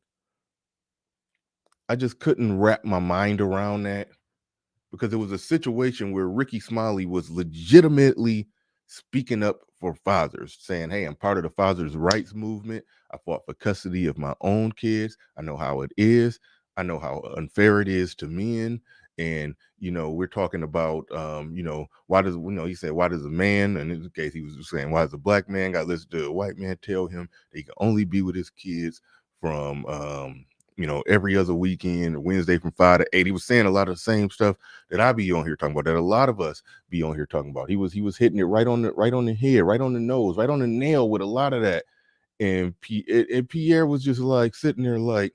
[SPEAKER 1] wrap my mind around that, because it was a situation where Ricky Smiley was legitimately speaking up for fathers, saying, hey, I'm part of the fathers' rights movement. I fought for custody of my own kids. I know how it is. I know how unfair it is to men. And, we're talking about, why does, he said, why does a man, and in this case, he was saying, why does a black man got to listen to a white man tell him that he can only be with his kids from, every other weekend, Wednesday from 5 to 8. He was saying a lot of the same stuff that I be on here talking about, that a lot of us be on here talking about. He was hitting it right on the head, right on the nose, right on the nail with a lot of that. And Pierre was just like sitting there like,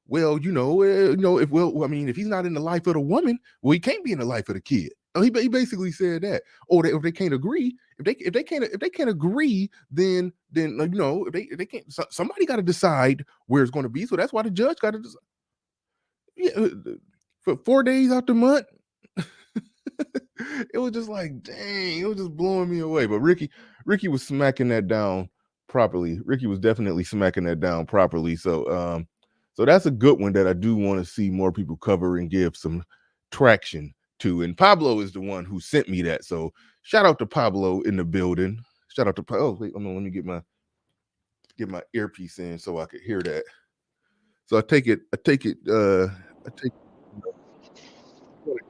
[SPEAKER 1] well, if he's not in the life of the woman, well, he can't be in the life of the kid. He basically said that. Or if they can't agree, if they can't agree, then if they can't, somebody got to decide where it's going to be. So that's why the judge got to decide. Yeah, for 4 days out the month. It was just like, dang, it was just blowing me away. But Ricky was smacking that down properly. Ricky was definitely smacking that down properly. So so that's a good one that I do want to see more people cover and give some traction to. And Pablo is the one who sent me that. So shout out to Pablo in the building. Shout out to Pablo. Oh, wait, let me get my earpiece in so I could hear that. So I take it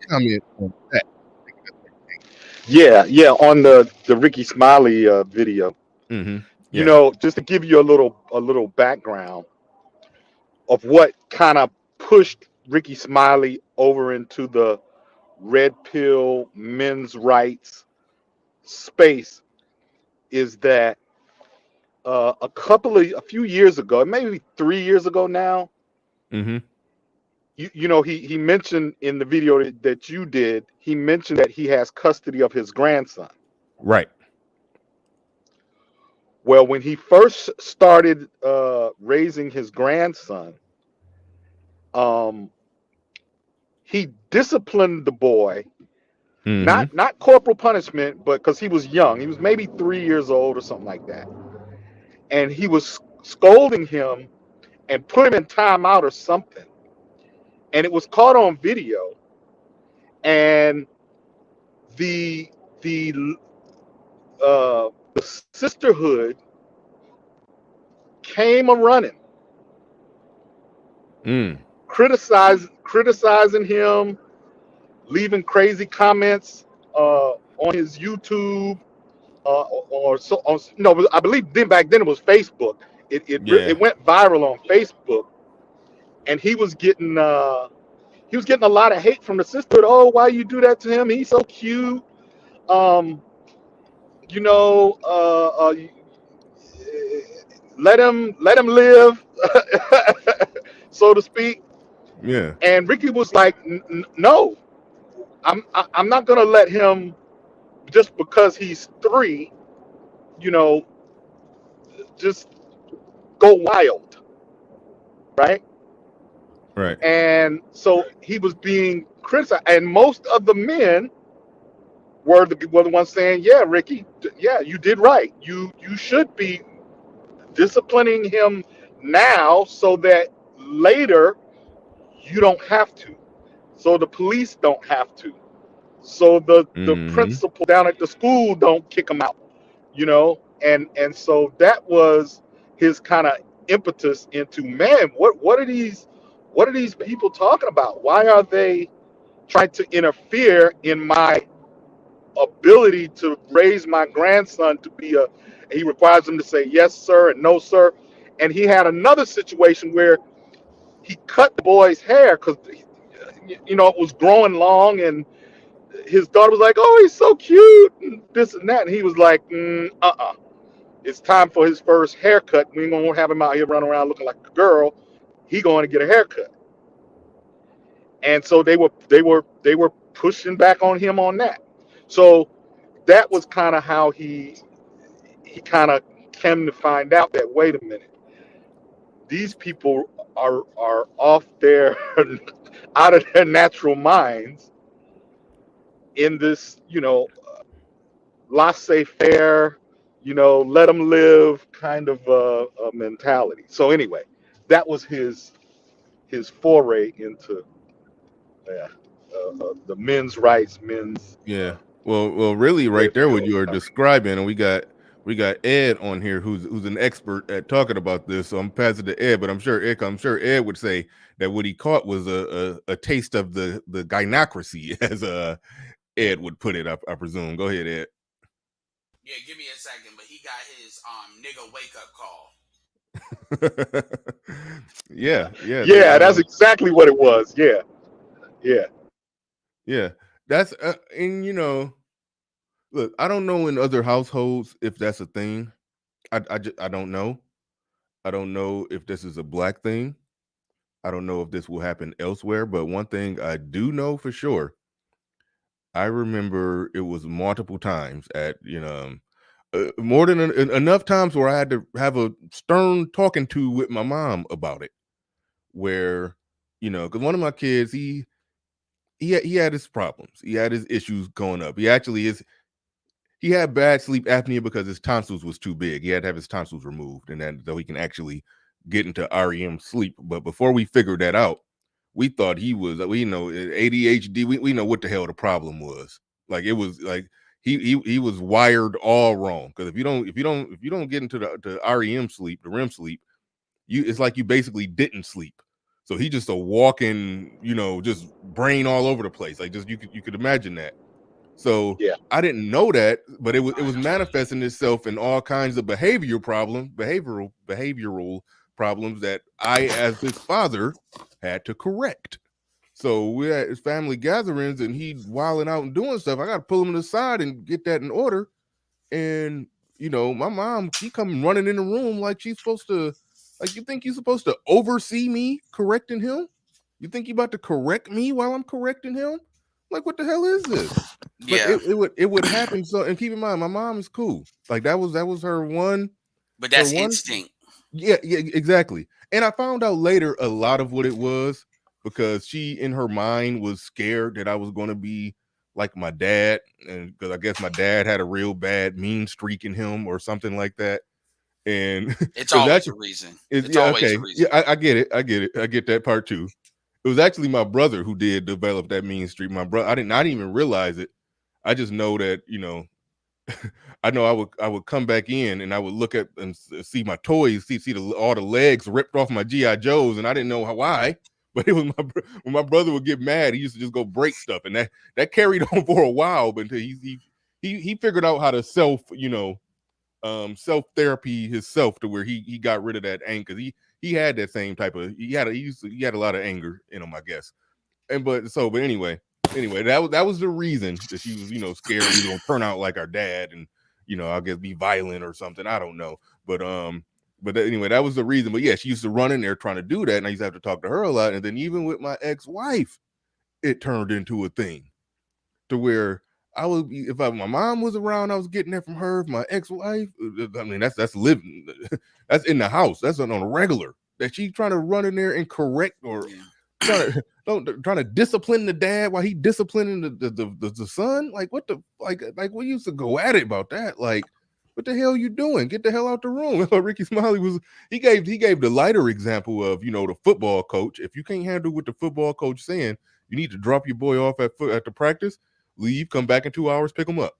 [SPEAKER 1] comment on that.
[SPEAKER 5] Yeah, on the Ricky Smiley video.
[SPEAKER 1] Mm-hmm.
[SPEAKER 5] Just to give you a little background of what kind of pushed Ricky Smiley over into the red pill men's rights space is that a few years ago, maybe 3 years ago now,
[SPEAKER 1] Mm-hmm.
[SPEAKER 5] he mentioned in the video that you did, he mentioned that he has custody of his grandson.
[SPEAKER 1] Right.
[SPEAKER 5] Well, when he first started raising his grandson, he disciplined the boy,
[SPEAKER 1] Mm-hmm.
[SPEAKER 5] not corporal punishment, but because he was young, he was maybe 3 years old or something like that, and he was scolding him and put him in timeout or something, and it was caught on video, and the sisterhood came a running, criticizing him, leaving crazy comments on his YouTube, or so. No, I believe back then it was Facebook. It went viral on Facebook, and he was getting a lot of hate from the sisterhood. Oh, why you do that to him? He's so cute. Um, you know, let him live, so to speak.
[SPEAKER 1] Yeah.
[SPEAKER 5] And Ricky was like, no, I'm not gonna let him just because he's 3, you know, just go wild, right?
[SPEAKER 1] Right.
[SPEAKER 5] And so he was being criticized, and most of the men were the ones saying, "Yeah, Ricky, yeah, you did right. You should be disciplining him now so that later you don't have to, so the police don't have to, so the
[SPEAKER 1] Mm-hmm.
[SPEAKER 5] principal down at the school don't kick him out, you know." And so that was his kind of impetus into, man, what are these people talking about? Why are they trying to interfere in my ability to raise my grandson to be a, he requires him to say yes sir and no sir. And he had another situation where he cut the boy's hair because it was growing long, and his daughter was like, "Oh, he's so cute," and this and that, and he was like, it's time for his first haircut. We ain't gonna have him out here running around looking like a girl. He going to get a haircut. And so they were pushing back on him on that. So that was kind of how he kind of came to find out that, wait a minute, these people are off their out of their natural minds in this, laissez-faire, let them live kind of a mentality. So anyway, that was his foray into the men's rights, men's
[SPEAKER 1] Yeah. Well, really, right there, what you are describing, and we got Ed on here, who's an expert at talking about this. So I'm passing to Ed, but I'm sure Ed would say that what he caught was a taste of the gynocracy, as Ed would put it. I presume. Go ahead, Ed.
[SPEAKER 7] Yeah, give me a second, but he got his nigga wake up call.
[SPEAKER 1] Yeah.
[SPEAKER 5] Yeah, that's exactly what it was. Yeah, yeah.
[SPEAKER 1] Yeah. That's and look, I don't know in other households if that's a thing. I don't know. I don't know if this is a black thing. I don't know if this will happen elsewhere, but one thing I do know for sure, I remember it was multiple times at more than enough times where I had to have a stern talking to with my mom about it. Where because one of my kids, he had his problems, he had his issues going up. He had bad sleep apnea because his tonsils was too big. He had to have his tonsils removed, and then so he can actually get into REM sleep. But before we figured that out, we thought he was, we know ADHD. We know what the hell the problem was. Like it was like he was wired all wrong. Because if you don't get into the REM sleep, the REM sleep, it's like you basically didn't sleep. So he just a walking, just brain all over the place. Like just you could imagine that. So
[SPEAKER 5] Yeah.
[SPEAKER 1] I didn't know that, but it was manifesting itself in all kinds of behavioral problems that I, as his father, had to correct. So we're at his family gatherings and he wilding out and doing stuff. I got to pull him to the side and get that in order. And my mom, she come running in the room like she's supposed to, like, you think you're supposed to oversee me correcting him? You think you about to correct me while I'm correcting him? Like, what the hell is this? But
[SPEAKER 7] Yeah,
[SPEAKER 1] it would happen. So, and keep in mind, my mom is cool. Like that was her one,
[SPEAKER 7] but
[SPEAKER 1] her
[SPEAKER 7] that's
[SPEAKER 1] one.
[SPEAKER 7] instinct.
[SPEAKER 1] Yeah, exactly. And I found out later a lot of what it was because she, in her mind, was scared that I was going to be like my dad, and because I guess my dad had a real bad mean streak in him or something like that. And
[SPEAKER 7] It's
[SPEAKER 1] it was
[SPEAKER 7] always a
[SPEAKER 1] actually,
[SPEAKER 7] reason.
[SPEAKER 1] it's
[SPEAKER 7] It's
[SPEAKER 1] yeah,
[SPEAKER 7] always a
[SPEAKER 1] okay, yeah,
[SPEAKER 7] reason.
[SPEAKER 1] I get it, I get that part too. It was actually my brother who did develop that mean streak. My brother, I didn't even realize it. I just know that I know I would come back in and I would look at and see my toys, see all the legs ripped off my GI Joes, and I didn't know why. But it was when my brother would get mad, he used to just go break stuff, and that carried on for a while. But until he figured out how to self therapy himself to where he got rid of that anger. He had that same type of he had a lot of anger in him, I guess. But anyway, that was the reason that she was scared we were gonna turn out like our dad and I guess be violent or something. I don't know, but anyway, that was the reason. But yeah, she used to run in there trying to do that, and I used to have to talk to her a lot. And then even with my ex-wife, it turned into a thing to where I would be, if my mom was around, I was getting that from her. If my ex-wife, I mean, that's living, that's in the house. That's on a regular. That she's trying to run in there and correct or
[SPEAKER 7] Yeah.
[SPEAKER 1] trying to discipline the dad while he disciplining the son. Like what the like we used to go at it about that. Like what the hell you doing? Get the hell out the room. Ricky Smiley was he gave the lighter example of the football coach. If you can't handle what the football coach saying, you need to drop your boy off at the practice, leave, come back in 2 hours, pick him up.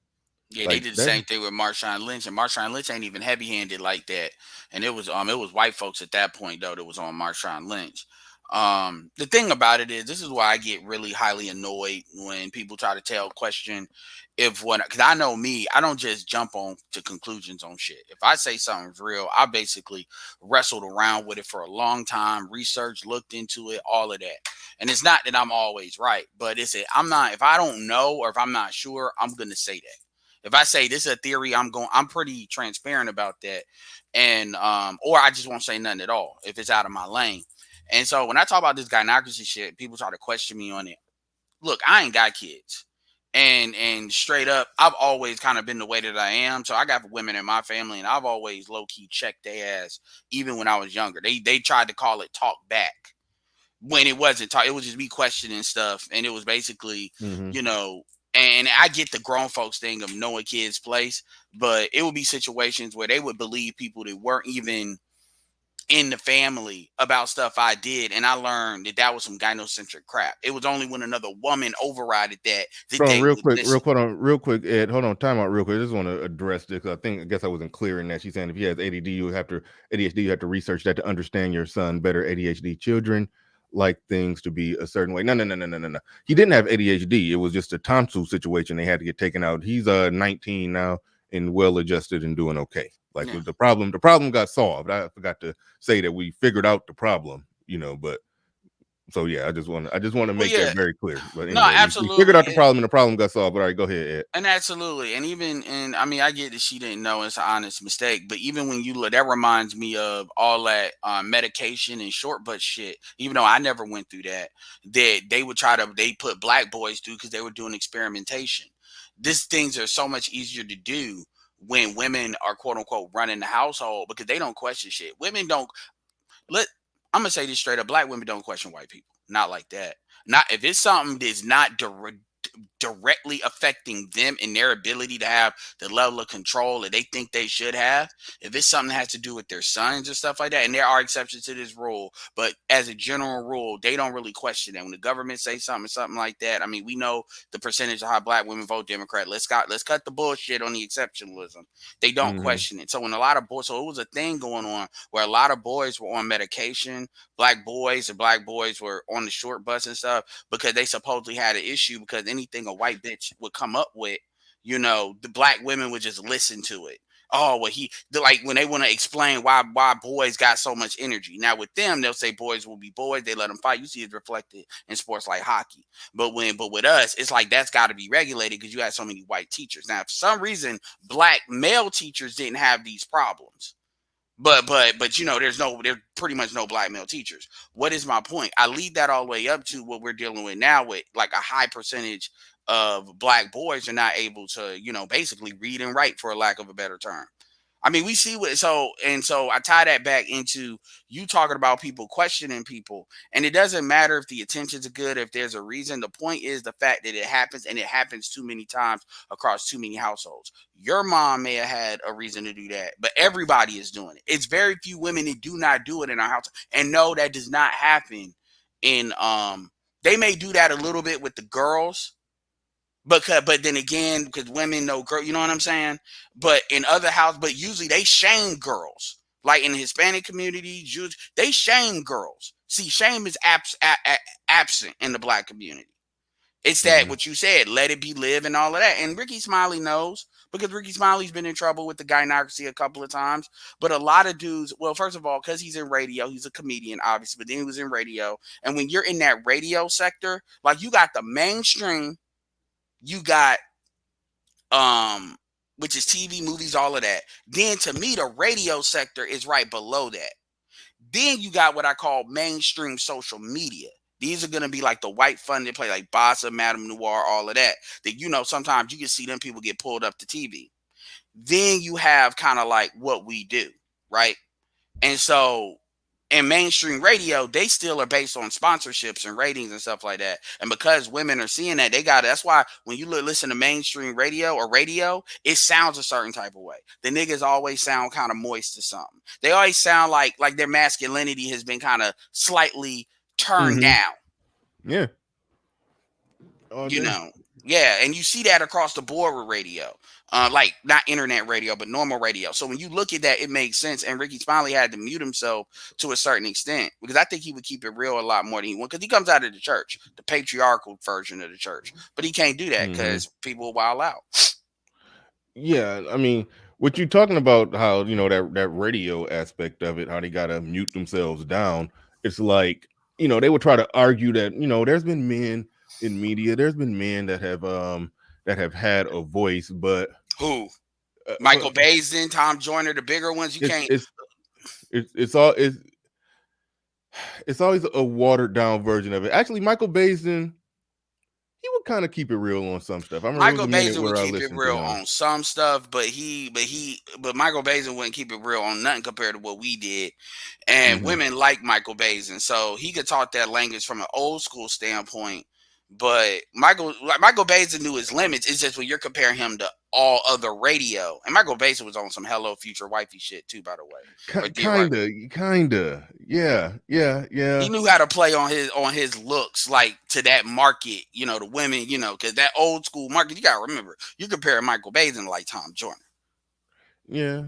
[SPEAKER 7] Yeah, they
[SPEAKER 1] Like
[SPEAKER 7] did the
[SPEAKER 1] that.
[SPEAKER 7] same thing with Marshawn Lynch, and Marshawn Lynch ain't even heavy handed like that. And it was white folks at that point though that was on Marshawn Lynch. The thing about it is, this is why I get really highly annoyed when people try to question if what, because I know me, I don't just jump on to conclusions on shit. If I say something's real, I basically wrestled around with it for a long time, researched, looked into it, all of that. And it's not that I'm always right, but I'm not, if I don't know or if I'm not sure, I'm gonna say that. If I say this is a theory, I'm pretty transparent about that. And or I just won't say nothing at all if it's out of my lane. And so when I talk about this gynocracy shit, people try to question me on it. Look, I ain't got kids. And straight up, I've always kind of been the way that I am. So I got women in my family, and I've always low key checked their ass, even when I was younger. They tried to call it talk back when it wasn't talk. It was just me questioning stuff, and it was basically,
[SPEAKER 1] Mm-hmm.
[SPEAKER 7] And I get the grown folks thing of knowing kids' place, but it would be situations where they would believe people that weren't even in the family about stuff I did, and I learned that was some gynocentric crap. It was only when another woman overrided that
[SPEAKER 1] Hold on,
[SPEAKER 7] they
[SPEAKER 1] real
[SPEAKER 7] would
[SPEAKER 1] quick,
[SPEAKER 7] listen.
[SPEAKER 1] real quick, Ed. Hold on, time out, real quick. I just want to address this. I guess I wasn't clear in that. She's saying if he has ADD, you have to ADHD, you have to research that to understand your son better. ADHD children like things to be a certain way. No. He didn't have ADHD. It was just a tonsil situation. They had to get taken out. He's 19 now and well adjusted and doing okay. Like
[SPEAKER 7] Yeah.
[SPEAKER 1] the problem got solved. I forgot to say that we figured out the problem. But. So yeah, I just want to
[SPEAKER 7] Well,
[SPEAKER 1] make that
[SPEAKER 7] yeah,
[SPEAKER 1] very clear. But
[SPEAKER 7] no,
[SPEAKER 1] anyway, we figured out
[SPEAKER 7] absolutely.
[SPEAKER 1] the problem and the problem got solved. All right, go ahead, Ed.
[SPEAKER 7] And absolutely. And I mean, I get that she didn't know, it's an honest mistake. But even when you look, that reminds me of all that medication and short butt shit, even though I never went through that, they would they put black boys through because they were doing experimentation. These things are so much easier to do when women are quote unquote running the household because they don't question shit. Women don't let, I'm gonna say this straight up, black women don't question white people. Not like that. Not if it's something that's not directly affecting them and their ability to have the level of control that they think they should have. If it's something that has to do with their sons and stuff like that, and there are exceptions to this rule, but as a general rule, they don't really question it. When the government say something like that, I mean, we know the percentage of how black women vote Democrat. Let's cut the bullshit on the exceptionalism. They don't
[SPEAKER 1] Mm-hmm.
[SPEAKER 7] question it. So when a lot of boys, so it was a thing going on where a lot of boys were on medication, black boys were on the short bus and stuff because they supposedly had an issue because anything a white bitch would come up with, the black women would just listen to it. Oh, well, like when they want to explain why boys got so much energy. Now with them, they'll say boys will be boys. They let them fight. You see it reflected in sports like hockey. But with us, it's like that's got to be regulated because you have so many white teachers. Now, for some reason, black male teachers didn't have these problems. But there's pretty much no black male teachers. What is my point? I lead that all the way up to what we're dealing with now with like a high percentage of black boys are not able to, basically read and write for a lack of a better term. I mean, we see so I tie that back into you talking about people questioning people. And it doesn't matter if the intentions are good, if there's a reason. The point is the fact that it happens and it happens too many times across too many households. Your mom may have had a reason to do that, but everybody is doing it. It's very few women that do not do it in our house. And no, that does not happen in they may do that a little bit with the girls. But then again, because women know girl, you know what I'm saying? But in other houses, but usually they shame girls. Like in the Hispanic community, Jews, they shame girls. See, shame is absent in the black community. It's that
[SPEAKER 1] Mm-hmm.
[SPEAKER 7] what you said, let it be live and all of that. And Ricky Smiley knows because Ricky Smiley's been in trouble with the gynocracy a couple of times. But a lot of dudes, well, first of all, because he's in radio, he's a comedian, obviously, but then he was in radio. And when you're in that radio sector, like you got the mainstream, you got which is TV, movies, all of that. Then to me, the radio sector is right below that. Then you got what I call mainstream social media. These are gonna be like the white fun they play, like Bossa, Madame Noir, all of that. That sometimes you can see them people get pulled up to TV. Then you have kind of like what we do, right? And so in mainstream radio, they still are based on sponsorships and ratings and stuff like that. And because women are seeing that, that's why when you listen to mainstream radio, it sounds a certain type of way. The niggas always sound kind of moist or something. They always sound like their masculinity has been kind of slightly turned down.
[SPEAKER 1] Yeah. All day.
[SPEAKER 7] Yeah, and you see that across the board with radio, like not internet radio, but normal radio. So when you look at that, it makes sense. And Ricky Smiley had to mute himself to a certain extent because I think he would keep it real a lot more than he would, because he comes out of the church, the patriarchal version of the church. But he can't do that because people will wild out.
[SPEAKER 1] Yeah, I mean, what you talking about? How that radio aspect of it? How they gotta mute themselves down? It's like they would try to argue that there's been men in media, there's been men that have had a voice, but
[SPEAKER 7] who Michael Bazin, Tom Joyner, the bigger ones, you can't.
[SPEAKER 1] It's always a watered down version of it. Actually, Michael Bazin, he would kind of keep it real on some stuff. I remember
[SPEAKER 7] Michael Bazin would keep it real on some stuff, but Michael Bazin wouldn't keep it real on nothing compared to what we did. And women like Michael Bazin, so he could talk that language from an old school standpoint. But Michael Bazin knew his limits. It's just when you're comparing him to all other radio, and Michael Bazin was on some Hello Future Wifey shit too, by the way.
[SPEAKER 1] Kinda, yeah.
[SPEAKER 7] He knew how to play on his looks, like to that market, the women, because that old school market. You gotta remember, you compare Michael Bazin to like Tom Joyner.
[SPEAKER 1] Yeah.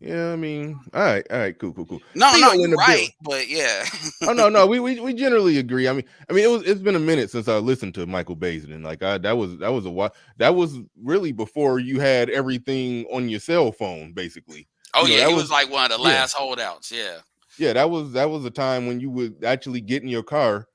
[SPEAKER 1] I mean, all right, cool.
[SPEAKER 7] No, you're right, but yeah.
[SPEAKER 1] Oh no, we generally agree. I mean, it's been a minute since I listened to Michael Bazin, and that was really before you had everything on your cell phone, basically.
[SPEAKER 7] Oh yeah, he was like one of the last holdouts. Yeah.
[SPEAKER 1] Yeah, that was a time when you would actually get in your car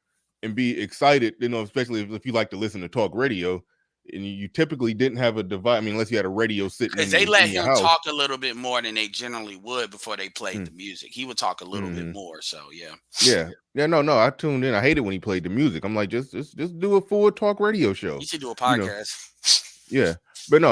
[SPEAKER 1] and be excited, especially if you like to listen to talk radio. And you typically didn't have a device. I mean, unless you had a radio sitting.
[SPEAKER 7] Because they let him talk a little bit more than they generally would before they played the music. He would talk a little bit more. So yeah.
[SPEAKER 1] No. I tuned in. I hated when he played the music. I'm like, just do a full talk radio show.
[SPEAKER 7] You should do a podcast.
[SPEAKER 1] Yeah, but no,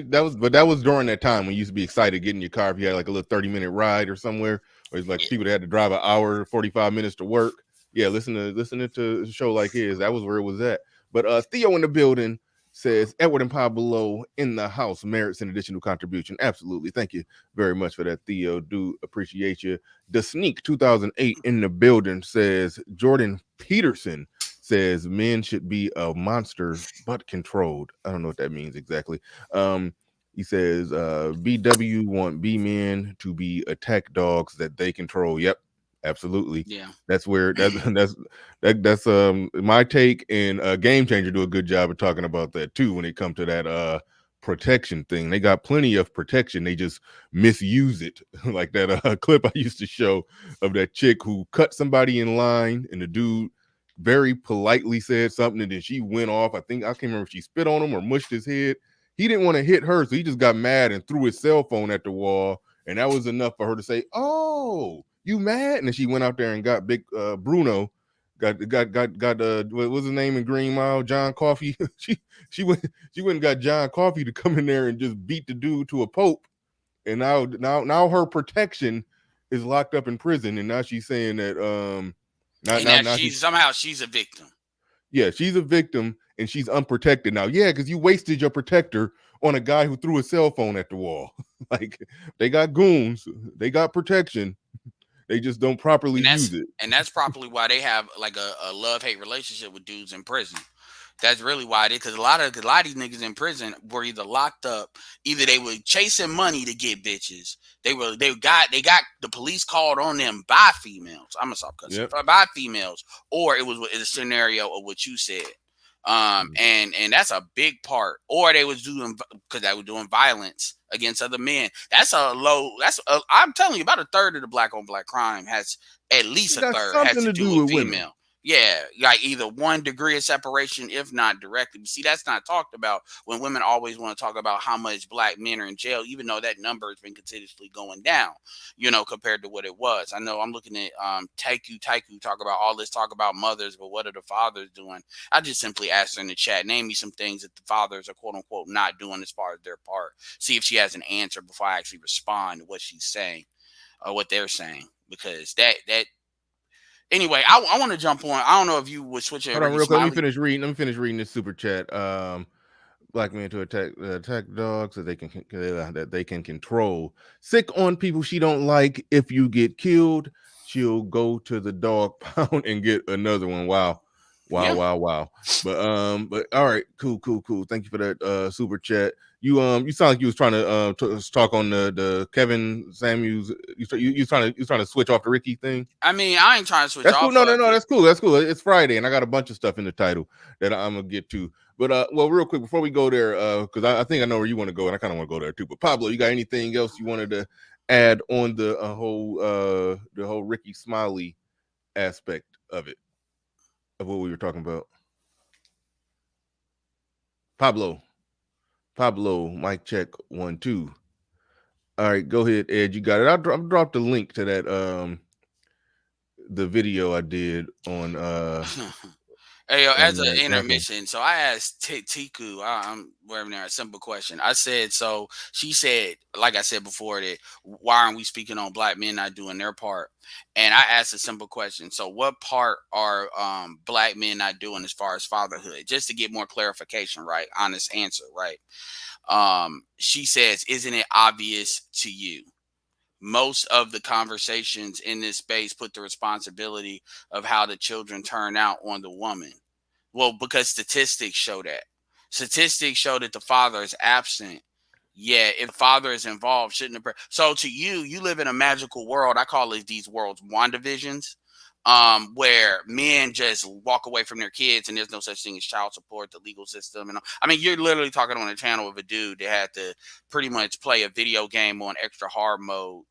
[SPEAKER 1] that was during that time when you used to be excited getting your car if you had like a little 30-minute ride or somewhere, or it's like people that had to drive an hour, 45 minutes to work. Yeah, listening to a show like his, that was where it was at. But Theo in the building says, Edward and Pablo in the house merits an additional contribution. Absolutely. Thank you very much for that, Theo. Do appreciate you. The Sneak 2008 in the building says, Jordan Peterson says men should be a monster but controlled. I don't know what that means exactly. He says BW want B men to be attack dogs that they control. Yep. Absolutely.
[SPEAKER 7] Yeah.
[SPEAKER 1] That's where that's my take, and Game Changer do a good job of talking about that too when it comes to that protection thing. They got plenty of protection, they just misuse it. Like that clip I used to show of that chick who cut somebody in line, and the dude very politely said something, and then she went off. I can't remember if she spit on him or mushed his head. He didn't want to hit her, so he just got mad and threw his cell phone at the wall, and that was enough for her to say, "Oh, you mad?" And then she went out there and got big Bruno, got what was his name in Green Mile, John Coffey. she went and got John Coffey to come in there and just beat the dude to a pulp. And now her protection is locked up in prison, and now she's saying that
[SPEAKER 7] she's a victim.
[SPEAKER 1] Yeah, she's a victim and she's unprotected now. Yeah, because you wasted your protector on a guy who threw a cell phone at the wall. Like, they got goons, they got protection. They just don't properly use it.
[SPEAKER 7] And that's probably why they have like a love-hate relationship with dudes in prison. That's really why because a lot of these niggas in prison were either locked up, either they were chasing money to get bitches. They got the police called on them by females. I'm gonna stop cussing. By females, or it was a scenario of what you said. And that's a big part. Or they was doing because they were doing violence against other men. I'm telling you, about a third of the black on black crime has at least a third has to do with female. Yeah, like either 1 degree of separation, if not directly. But see, that's not talked about when women always want to talk about how much black men are in jail, even though that number has been continuously going down, compared to what it was. I know I'm looking at Taiku talk about all this talk about mothers, but what are the fathers doing? I just simply asked her in the chat, name me some things that the fathers are quote unquote not doing as far as their part. See if she has an answer before I actually respond to what she's saying or what they're saying. Because that anyway, I want to jump on. I don't know if you would switch it.
[SPEAKER 1] Hold on,
[SPEAKER 7] Ricky
[SPEAKER 1] real quick. Let me
[SPEAKER 7] Smiley.
[SPEAKER 1] finish reading. Let me finish reading this super chat. Black men to attack dogs so that they can control. Sick on people she don't like. If you get killed, she'll go to the dog pound and get another one. Wow.
[SPEAKER 7] Yeah.
[SPEAKER 1] Wow. But all right, cool. Thank you for that super chat. You sound like you was trying to talk on the Kevin Samuels. You trying to switch off the Ricky thing.
[SPEAKER 7] I mean, I ain't trying to switch
[SPEAKER 1] That's
[SPEAKER 7] off.
[SPEAKER 1] cool. No, that's cool. It's Friday, and I got a bunch of stuff in the title that I'm gonna get to. But well, real quick before we go there, because I think I know where you want to go, and I kind of want to go there too. But Pablo, you got anything else you wanted to add on the whole Ricky Smiley aspect of it, of what we were talking about? Pablo, mic check 1 2. All right, go ahead, Ed. You got it. I'll drop the link to that the video I did on
[SPEAKER 7] Hey, yo, as an intermission, so I asked Tiku, I'm wearing there a simple question. I said, so she said, like I said before, that why aren't we speaking on black men not doing their part? And I asked a simple question. So what part are black men not doing as far as fatherhood? Just to get more clarification, right? Honest answer, right? She says, isn't it obvious to you? Most of the conversations in this space put the responsibility of how the children turn out on the woman. Well, because statistics show that. Statistics show that the father is absent. Yeah, if father is involved, shouldn't the so to you live in a magical world. I call it these worlds WandaVisions, where men just walk away from their kids and there's no such thing as child support, the legal system. And I mean, you're literally talking on a channel with a dude that had to pretty much play a video game on extra hard mode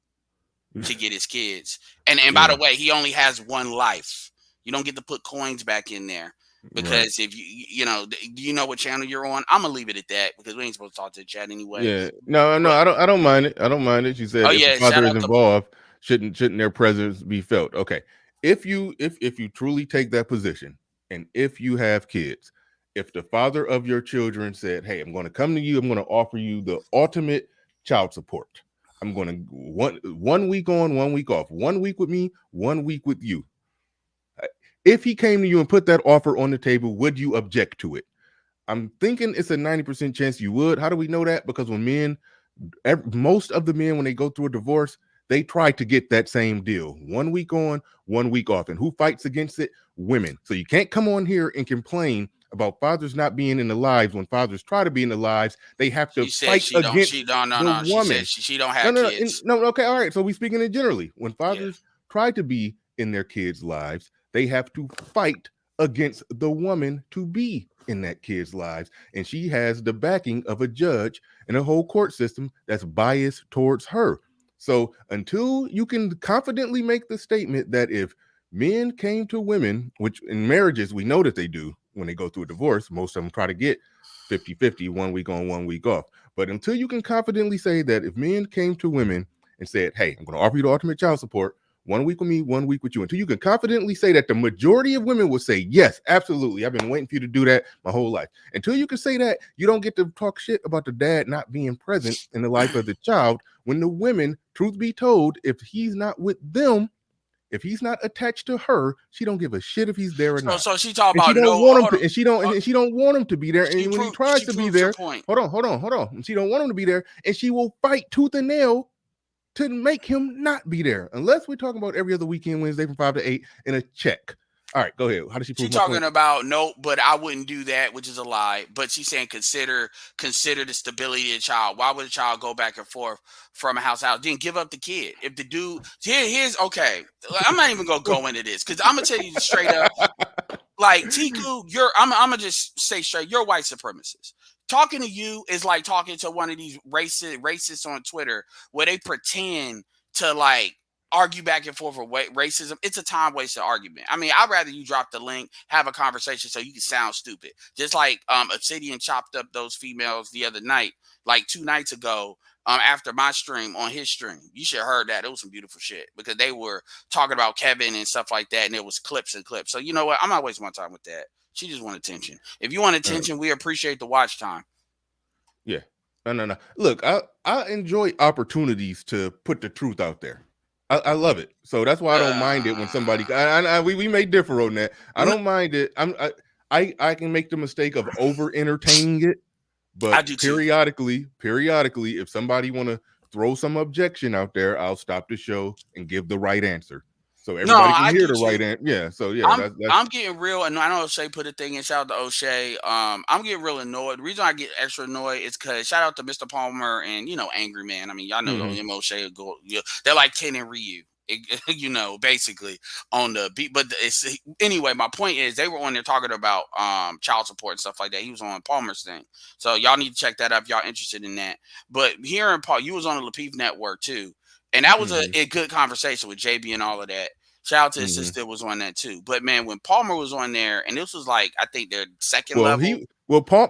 [SPEAKER 7] to get his kids. And by the way, he only has one life. You don't get to put coins back in there. Because if do you know what channel you're on? I'm gonna leave it at that because we ain't supposed to talk to the chat anyway.
[SPEAKER 1] Yeah, no, I don't mind it. I don't mind it. She said, if the father is involved, shouldn't their presence be felt? Okay, if you truly take that position, and if you have kids, if the father of your children said, "Hey, I'm going to come to you. I'm going to offer you the ultimate child support. I'm going to 1 week on, 1 week off, 1 week with me, 1 week with you." If he came to you and put that offer on the table, would you object to it? I'm thinking it's a 90% chance you would. How do we know that? Because when most of the men, when they go through a divorce, they try to get that same deal. 1 week on, 1 week off. And who fights against it? Women. So you can't come on here and complain about fathers not being in the lives when fathers try to be in the lives. They have to fight against the woman.
[SPEAKER 7] She don't have kids.
[SPEAKER 1] No, okay, all right. So we speaking it generally. When fathers try to be in their kids' lives, they have to fight against the woman to be in that kid's lives. And she has the backing of a judge and a whole court system that's biased towards her. So until you can confidently make the statement that if men came to women, which in marriages, we know that they do when they go through a divorce, most of them try to get 50-50, 1 week on, 1 week off. But until you can confidently say that if men came to women and said, "Hey, I'm going to offer you the ultimate child support, 1 week with me, 1 week with you," until you can confidently say that, the majority of women will say, "Yes, absolutely. I've been waiting for you to do that my whole life." Until you can say that, you don't get to talk shit about the dad not being present in the life of the child, when the women, truth be told, if he's not with them, if he's not attached to her, she don't give a shit if he's there or not.
[SPEAKER 7] So she talking about
[SPEAKER 1] she don't want him to be there. And when he tries to be there, hold on. She don't want him to be there, and she will fight tooth and nail to make him not be there, unless we're talking about every other weekend, Wednesday from 5 to 8 in a check. All right, go ahead. How does she prove?
[SPEAKER 7] She's talking about no, but I wouldn't do that, which is a lie. But she's saying consider the stability of the child. Why would a child go back and forth from a house to house? Then give up the kid. If the dude here's okay. I'm not even gonna go into this because I'm gonna tell you straight up. Like Tiku, I'm gonna just say straight, you're a white supremacist. Talking to you is like talking to one of these racists on Twitter where they pretend to like argue back and forth with racism. It's a time wasted argument. I mean, I'd rather you drop the link, have a conversation so you can sound stupid. Just like Obsidian chopped up those females the other night, like 2 nights ago, after my stream on his stream. You should have heard that. It was some beautiful shit because they were talking about Kevin and stuff like that, and it was clips and clips. So you know what? I'm not wasting my time with that. She just want attention. If you want attention, we appreciate the watch time.
[SPEAKER 1] Yeah. No. Look, I enjoy opportunities to put the truth out there. I love it. So that's why I don't mind it when somebody. We may differ on that. I don't mind it. I can make the mistake of over entertaining it, but
[SPEAKER 7] I do too.
[SPEAKER 1] periodically, if somebody want to throw some objection out there, I'll stop the show and give the right answer. So everybody can hear the right answer. Yeah. So yeah,
[SPEAKER 7] I'm getting real, and I know O'Shea put a thing in. Shout out to O'Shea. I'm getting real annoyed. The reason I get extra annoyed is because shout out to Mr. Palmer and Angry Man. I mean, y'all know him, O'Shea go. They're like Ken and Ryu. Basically on the beat. But anyway, my point is they were on there talking about child support and stuff like that. He was on Palmer's thing, so y'all need to check that out if y'all interested in that. But hearing Paul, you was on the Lapeef Network too. And that was a good conversation with JB and all of that. Shout out to his sister was on that too. But man, when Palmer was on there, and this was like I think their second level.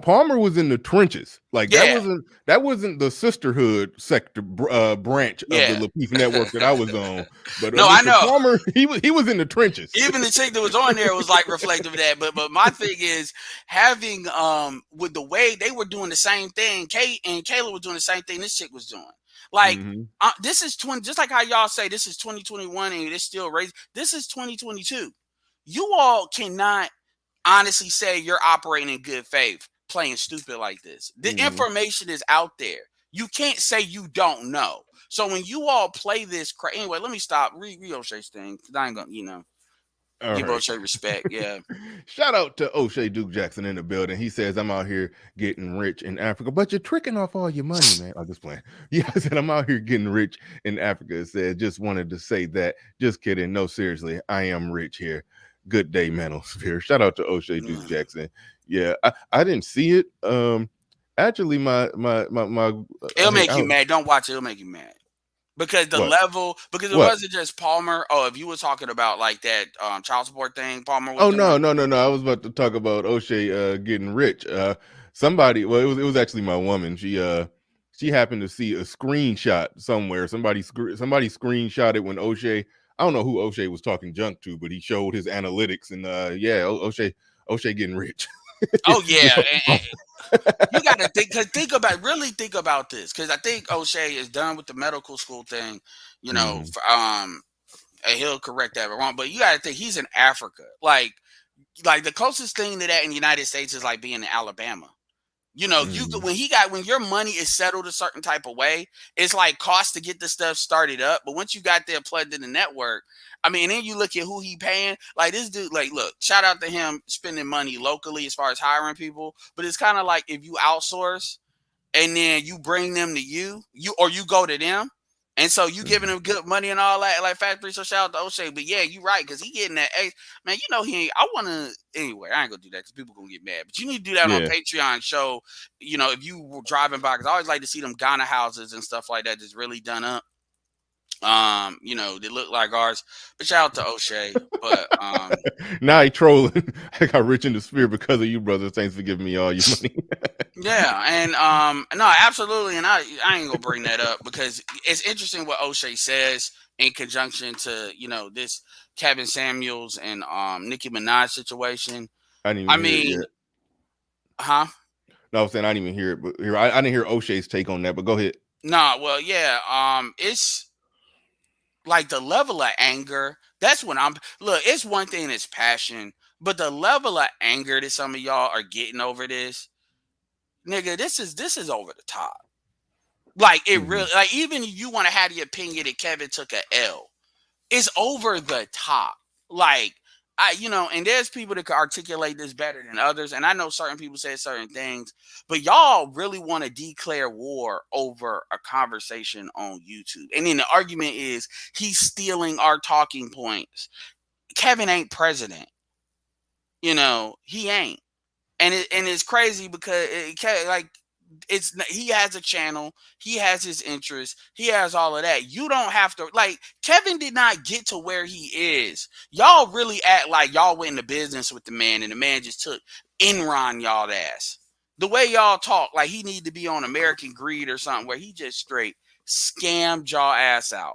[SPEAKER 1] Palmer was in the trenches. Like that wasn't the sisterhood sector branch of the Lapeef Network that I was on. But
[SPEAKER 7] no, I know
[SPEAKER 1] Palmer, he was in the trenches.
[SPEAKER 7] Even the chick that was on there was like reflective of that. But my thing is having with the way they were doing the same thing, Kate and Kayla were doing the same thing this chick was doing. Like this is just like how y'all say this is 2021 and it's still raised. This is 2022. You all cannot honestly say you're operating in good faith, playing stupid like this. The information is out there. You can't say you don't know. So when you all play this, anyway, let me stop. Read O'Shea's thing. I ain't gonna, give O'Shea respect. Yeah.
[SPEAKER 1] Shout out to O'Shea Duke Jackson in the building. He says, I'm out here getting rich in Africa, but you're tricking off all your money, man. I'm just playing. Yeah, I said, I'm out here getting rich in Africa. It said, just wanted to say that. Just kidding. No, seriously, I am rich here. Good day, Manosphere. Shout out to O'Shea Duke Jackson. Yeah, I didn't see it. Actually, my
[SPEAKER 7] it'll make you mad. Don't watch it. It'll make you mad. Because the level, because it wasn't just Palmer. Oh, if you were talking about like that child support thing, Palmer was
[SPEAKER 1] no. I was about to talk about O'Shea getting rich. Somebody, it was actually my woman. She happened to see a screenshot somewhere. Somebody screenshot it when O'Shea, I don't know who O'Shea was talking junk to, but he showed his analytics and O'Shea getting rich.
[SPEAKER 7] Oh yeah. You got to think about this, because I think O'Shea is done with the medical school thing, and he'll correct that if I'm wrong, but you got to think he's in Africa. Like the closest thing to that in the United States is like being in Alabama. When your money is settled a certain type of way, it's like cost to get the stuff started up. But once you got there plugged in the network, I mean, and then you look at who he paying. Like this dude, like, look, shout out to him spending money locally as far as hiring people. But it's kind of like if you outsource and then you bring them to you go to them. And so you giving him good money and all that, like factory. So shout out to O'Shea. But yeah, you right, because he getting that. Man, he ain't. I want to. Anyway, I ain't going to do that because people going to get mad. But you need to do that on Patreon show. If you were driving by, because I always like to see them Ghana houses and stuff like that that's really done up. They look like ours. But shout out to O'Shea. But
[SPEAKER 1] now he trolling. I got rich in the spirit because of you, brother. Thanks for giving me all your money.
[SPEAKER 7] Yeah, and no, absolutely, and I ain't gonna bring that up because it's interesting what O'Shea says in conjunction to this Kevin Samuels and Nicki Minaj situation.
[SPEAKER 1] I didn't even hear it yet. No, I was saying I didn't even hear it, but I didn't hear O'Shea's take on that. But go ahead.
[SPEAKER 7] Nah, well, yeah, it's like the level of anger. That's when it's one thing that's passion, but the level of anger that some of y'all are getting over this. Nigga, this is over the top. Like it really, like even if you want to have the opinion that Kevin took a L, it's over the top. Like and there's people that can articulate this better than others, and I know certain people say certain things, but y'all really want to declare war over a conversation on YouTube, and then the argument is he's stealing our talking points. Kevin ain't president, he ain't. And it's crazy because he has a channel, he has his interests, he has all of that. You don't have to, like, Kevin did not get to where he is. Y'all really act like y'all went into business with the man and the man just took Enron y'all ass. The way y'all talk, like he need to be on American Greed or something, where he just straight scammed y'all ass out.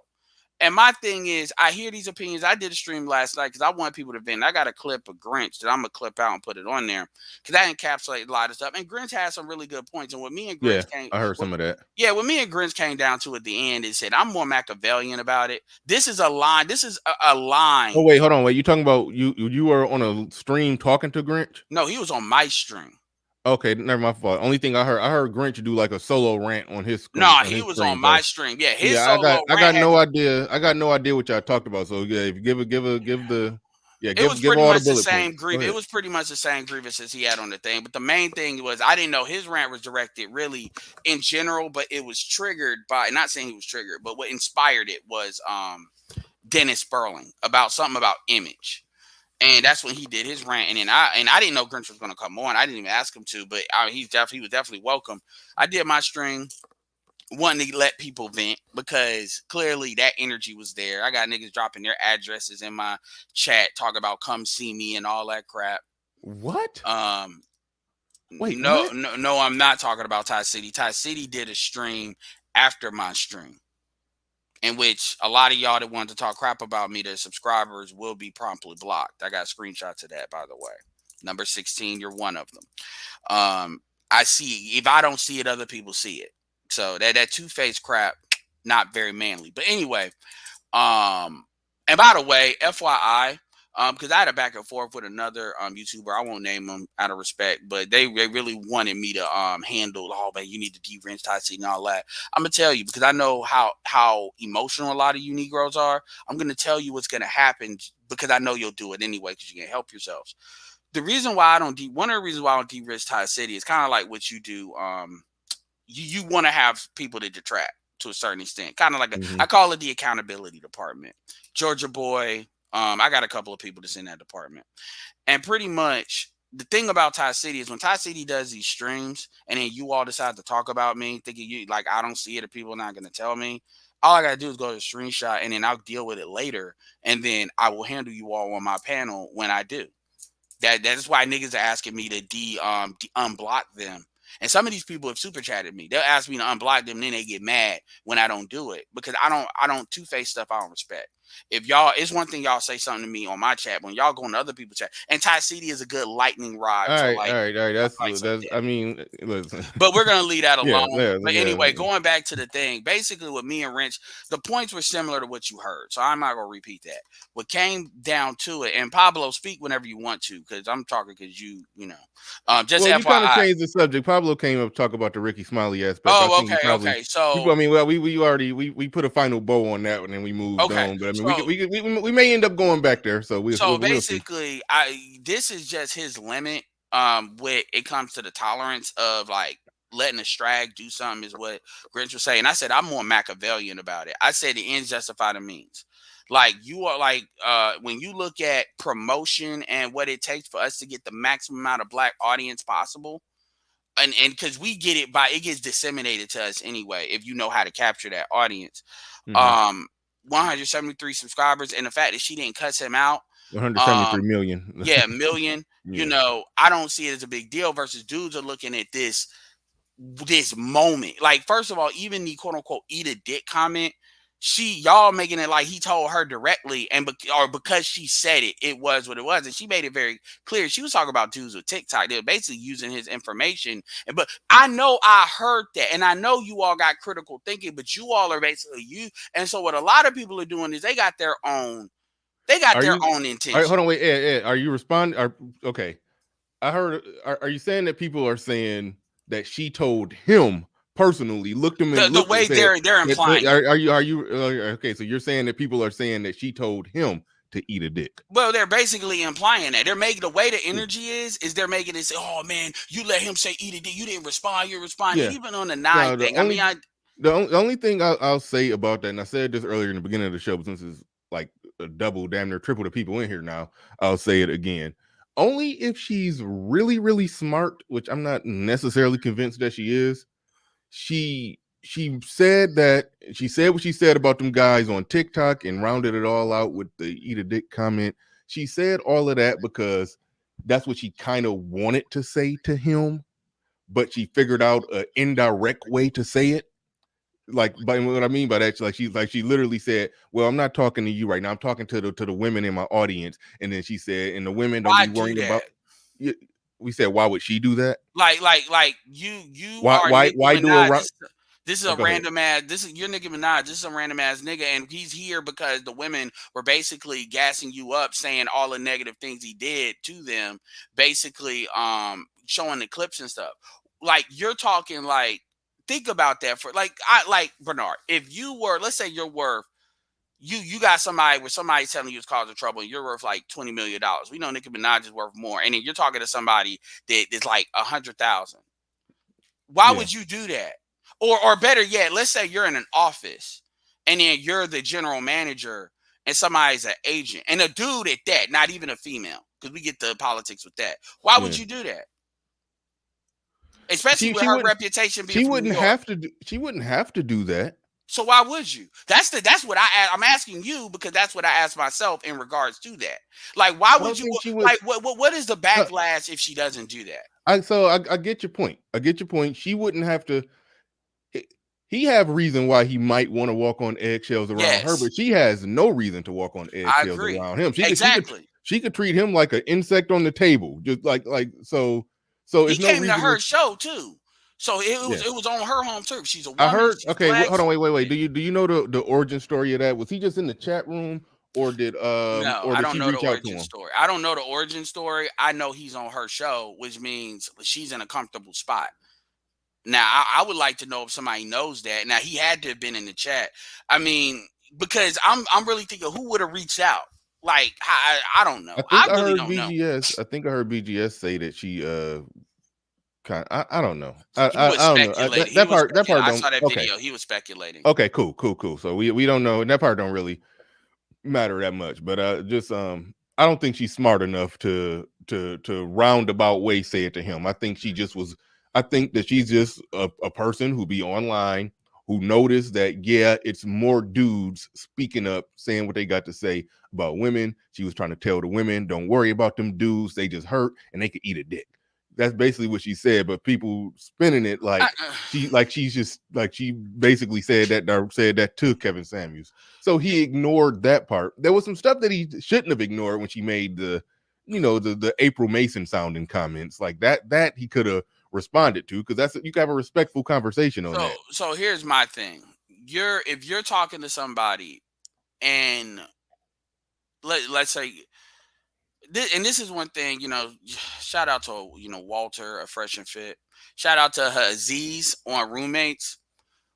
[SPEAKER 7] And my thing is, I hear these opinions. I did a stream last night because I want people to vent. I got a clip of Grinch that I'm gonna clip out and put it on there because that encapsulates a lot of stuff. And Grinch has some really good points. And what me and Grinch
[SPEAKER 1] I heard some of that.
[SPEAKER 7] Yeah, when me and Grinch came down to at the end, it said I'm more Machiavellian about it. This is a line. This is a line.
[SPEAKER 1] Oh wait, hold on. Wait, you talking about you were on a stream talking to Grinch?
[SPEAKER 7] No, he was on my stream.
[SPEAKER 1] Okay, never my fault. Only thing I heard Grinch do like a solo rant on his screen.
[SPEAKER 7] No, he was on my stream. Yeah, his solo
[SPEAKER 1] I got no idea. I got no idea what y'all talked about. So yeah, if you give the
[SPEAKER 7] it was pretty
[SPEAKER 1] all
[SPEAKER 7] much
[SPEAKER 1] the
[SPEAKER 7] the same
[SPEAKER 1] grievance.
[SPEAKER 7] It was pretty much the same grievances he had on the thing. But the main thing was I didn't know his rant was directed really in general, but it was triggered by, not saying he was triggered, but what inspired it was Dennis Sperling about something about image. And that's when he did his rant. And then I didn't know Grinch was going to come on. I didn't even ask him to, but he was definitely welcome. I did my stream wanting to let people vent because clearly that energy was there. I got niggas dropping their addresses in my chat, talking about come see me and all that crap.
[SPEAKER 1] What?
[SPEAKER 7] Wait, no, I'm not talking about Ty City. Ty City did a stream after my stream, in which a lot of y'all that wanted to talk crap about me, their subscribers will be promptly blocked. I got screenshots of that, by the way. Number 16, you're one of them. I see, if I don't see it, other people see it. So that two-faced crap, not very manly. But anyway, and by the way, FYI, because I had a back and forth with another YouTuber. I won't name them out of respect, but they really wanted me to handle, oh man, you need to de-rinse Ty City and all that. I'm gonna tell you, because I know how emotional a lot of you Negroes are. I'm gonna tell you what's gonna happen because I know you'll do it anyway because you can't help yourselves. The reason why one of the reasons why I don't de-rinse Ty City is kind of like what you do. You want to have people to detract to a certain extent, kind of like I call it the accountability department. Georgia Boy. I got a couple of people that's in that department. And pretty much the thing about Ty City is when Ty City does these streams and then you all decide to talk about me, thinking you like I don't see it or people are not going to tell me, all I got to do is go to the screenshot and then I'll deal with it later. And then I will handle you all on my panel when I do. That is why niggas are asking me to unblock them. And some of these people have super chatted me. They'll ask me to unblock them, and then they get mad when I don't do it because I don't two-face stuff I don't respect. If y'all, it's one thing y'all say something to me on my chat, when y'all go into other people's chat, and Ty City is a good lightning rod.
[SPEAKER 1] All right. That's I mean, listen.
[SPEAKER 7] But we're gonna leave that alone. But anyway,
[SPEAKER 1] yeah.
[SPEAKER 7] going back to the thing, basically with me and Wrench, the points were similar to what you heard, so I'm not gonna repeat that. What came down to it, and Pablo, speak whenever you want to, because I'm talking because you know, just
[SPEAKER 1] well,
[SPEAKER 7] FYI.
[SPEAKER 1] you kind of changed the subject. Pablo came up to talk about the Ricky Smiley aspect.
[SPEAKER 7] Oh, okay. So
[SPEAKER 1] I mean, well, we already put a final bow on that one, and we moved on. But I mean, we may end up going back there. So
[SPEAKER 7] basically, this is just his limit. When it comes to the tolerance of like letting a strag do something is what Grinch was saying. I said I'm more Machiavellian about it. I said the ends justify the means. Like you are like when you look at promotion and what it takes for us to get the maximum amount of black audience possible. And because we get it it gets disseminated to us anyway, if you know how to capture that audience. 173 subscribers, and the fact that she didn't cuss him out.
[SPEAKER 1] 173 million.
[SPEAKER 7] Yeah, million. Yeah. You know, I don't see it as a big deal versus dudes are looking at this moment. Like, first of all, even the quote unquote eat a dick comment, y'all making it like he told her directly, or because she said it, it was what it was. And she made it very clear. She was talking about dudes with TikTok. They were basically using his information. But I know I heard that. And I know you all got critical thinking, but you all are basically you. And so what a lot of people are doing is they got their own intention.
[SPEAKER 1] All right, hold on, wait, Ed, are you responding? Okay. I heard, are you saying that people are saying that she told him personally, looked him in
[SPEAKER 7] the way they're implying?
[SPEAKER 1] Are you okay? So you're saying that people are saying that she told him to eat a dick?
[SPEAKER 7] Well, they're basically implying that. They're making the way the energy is they're making it say, "Oh man, you let him say eat a dick. You didn't respond. You responded." Yeah. Even on the nine thing.
[SPEAKER 1] The only thing I'll say about that, and I said this earlier in the beginning of the show, but since it's like a double, damn near triple the people in here now, I'll say it again. only if she's really, really smart, which I'm not necessarily convinced that she is. She said what she said about them guys on TikTok and rounded it all out with the eat a dick comment. She said all of that because that's what she kind of wanted to say to him, but she figured out an indirect way to say it. Like, by what I mean by that, she literally said, "Well, I'm not talking to you right now. I'm talking to the women in my audience." And then she said, "And the women, don't
[SPEAKER 7] Why
[SPEAKER 1] be
[SPEAKER 7] do
[SPEAKER 1] worrying about."
[SPEAKER 7] that?
[SPEAKER 1] Yeah, we said, "Why would she do that?
[SPEAKER 7] Like you
[SPEAKER 1] Why
[SPEAKER 7] are
[SPEAKER 1] why
[SPEAKER 7] Nicki
[SPEAKER 1] why do a
[SPEAKER 7] Minaj.
[SPEAKER 1] round?"
[SPEAKER 7] This is
[SPEAKER 1] Oh,
[SPEAKER 7] a
[SPEAKER 1] go ahead.
[SPEAKER 7] random ass. This is you're Nicki Minaj. This is a random ass nigga, and he's here because the women were basically gassing you up, saying all the negative things he did to them, basically showing the clips and stuff. Like you're talking like think about that for like I like Bernard. If you were, let's say you're worth you got somebody where somebody's telling you it's causing trouble and you're worth like $20 million. We know Nicki Minaj is worth more, and then you're talking to somebody that is like 100,000. Why
[SPEAKER 1] Yeah,
[SPEAKER 7] would you do that? Or better yet, let's say you're in an office and then you're the general manager and somebody's an agent and a dude at that, not even a female, because we get the politics with that. Why would
[SPEAKER 1] yeah.
[SPEAKER 7] you do that? Especially
[SPEAKER 1] She
[SPEAKER 7] with
[SPEAKER 1] she
[SPEAKER 7] her
[SPEAKER 1] wouldn't
[SPEAKER 7] reputation being from New York.
[SPEAKER 1] she wouldn't have to do that.
[SPEAKER 7] So why would you? That's what I'm asking you because that's what I asked myself in regards to that. Like, why
[SPEAKER 1] I
[SPEAKER 7] would
[SPEAKER 1] don't
[SPEAKER 7] you?
[SPEAKER 1] think she would.
[SPEAKER 7] Like, what is the
[SPEAKER 1] Uh,
[SPEAKER 7] backlash if she doesn't do that?
[SPEAKER 1] I get your point. I get your point. She wouldn't have to. he he have reason why he might want to walk on eggshells around her,
[SPEAKER 7] Yes,
[SPEAKER 1] but she has no reason to walk on
[SPEAKER 7] I
[SPEAKER 1] eggshells
[SPEAKER 7] agree.
[SPEAKER 1] around him.
[SPEAKER 7] Exactly.
[SPEAKER 1] She could treat him like an insect on the table, just so
[SPEAKER 7] He
[SPEAKER 1] it's no
[SPEAKER 7] came to
[SPEAKER 1] reason
[SPEAKER 7] her
[SPEAKER 1] to.
[SPEAKER 7] show too, so
[SPEAKER 1] Yeah,
[SPEAKER 7] it was on her home turf. She's a
[SPEAKER 1] I
[SPEAKER 7] woman.
[SPEAKER 1] heard.
[SPEAKER 7] She's
[SPEAKER 1] Okay,
[SPEAKER 7] black.
[SPEAKER 1] hold on, wait. Do you know the origin story of that? Was he just in the chat room,
[SPEAKER 7] No,
[SPEAKER 1] or
[SPEAKER 7] I
[SPEAKER 1] did
[SPEAKER 7] don't
[SPEAKER 1] she
[SPEAKER 7] know the
[SPEAKER 1] reach out to
[SPEAKER 7] origin
[SPEAKER 1] him?
[SPEAKER 7] story. I don't know the origin story. I know he's on her show, which means she's in a comfortable spot. Now, I would like to know if somebody knows that. Now, he had to have been in the chat. I mean, because I'm really thinking who would have reached out. Like, I don't know. I really don't know.
[SPEAKER 1] I think I heard BGS say that she I don't know.
[SPEAKER 7] He was
[SPEAKER 1] I don't know.
[SPEAKER 7] speculating. He was
[SPEAKER 1] That
[SPEAKER 7] speculating.
[SPEAKER 1] part
[SPEAKER 7] I
[SPEAKER 1] don't.
[SPEAKER 7] saw that
[SPEAKER 1] Okay.
[SPEAKER 7] video. He was speculating.
[SPEAKER 1] Okay. Cool. So we don't know. And that part don't really matter that much. But just I don't think she's smart enough to roundabout way say it to him. I think she just was. I think that she's just a person who be online who noticed that it's more dudes speaking up, saying what they got to say about women. She was trying to tell the women, don't worry about them dudes. They just hurt and they could eat a dick. That's basically what she said. But people spinning it
[SPEAKER 7] I,
[SPEAKER 1] she basically said that to Kevin Samuels. So he ignored that part. There was some stuff that he shouldn't have ignored when she made the April Mason sounding comments like that he could have responded to, because you can have a respectful conversation on that.
[SPEAKER 7] so here's my thing. If you're talking to somebody and let's say and this is one thing, shout out to Walter, a fresh and fit. Shout out to Aziz on roommates.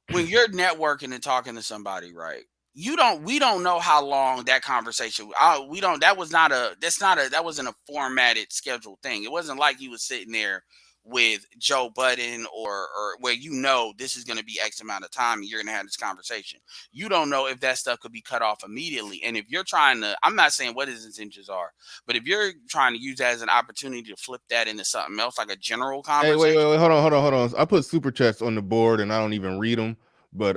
[SPEAKER 7] When you're networking and talking to somebody, right? We don't know how long that conversation. We don't. That wasn't a formatted scheduled thing. It wasn't like he was sitting there with Joe Budden or where this is going to be X amount of time and you're going to have this conversation. You don't know if that stuff could be cut off immediately. And if you're trying to, I'm not saying what his intentions are, but if you're trying to use that as an opportunity to flip that into something else, like a general
[SPEAKER 1] Hey,
[SPEAKER 7] conversation.
[SPEAKER 1] wait, hold on. I put super chats on the board and I don't even read them. But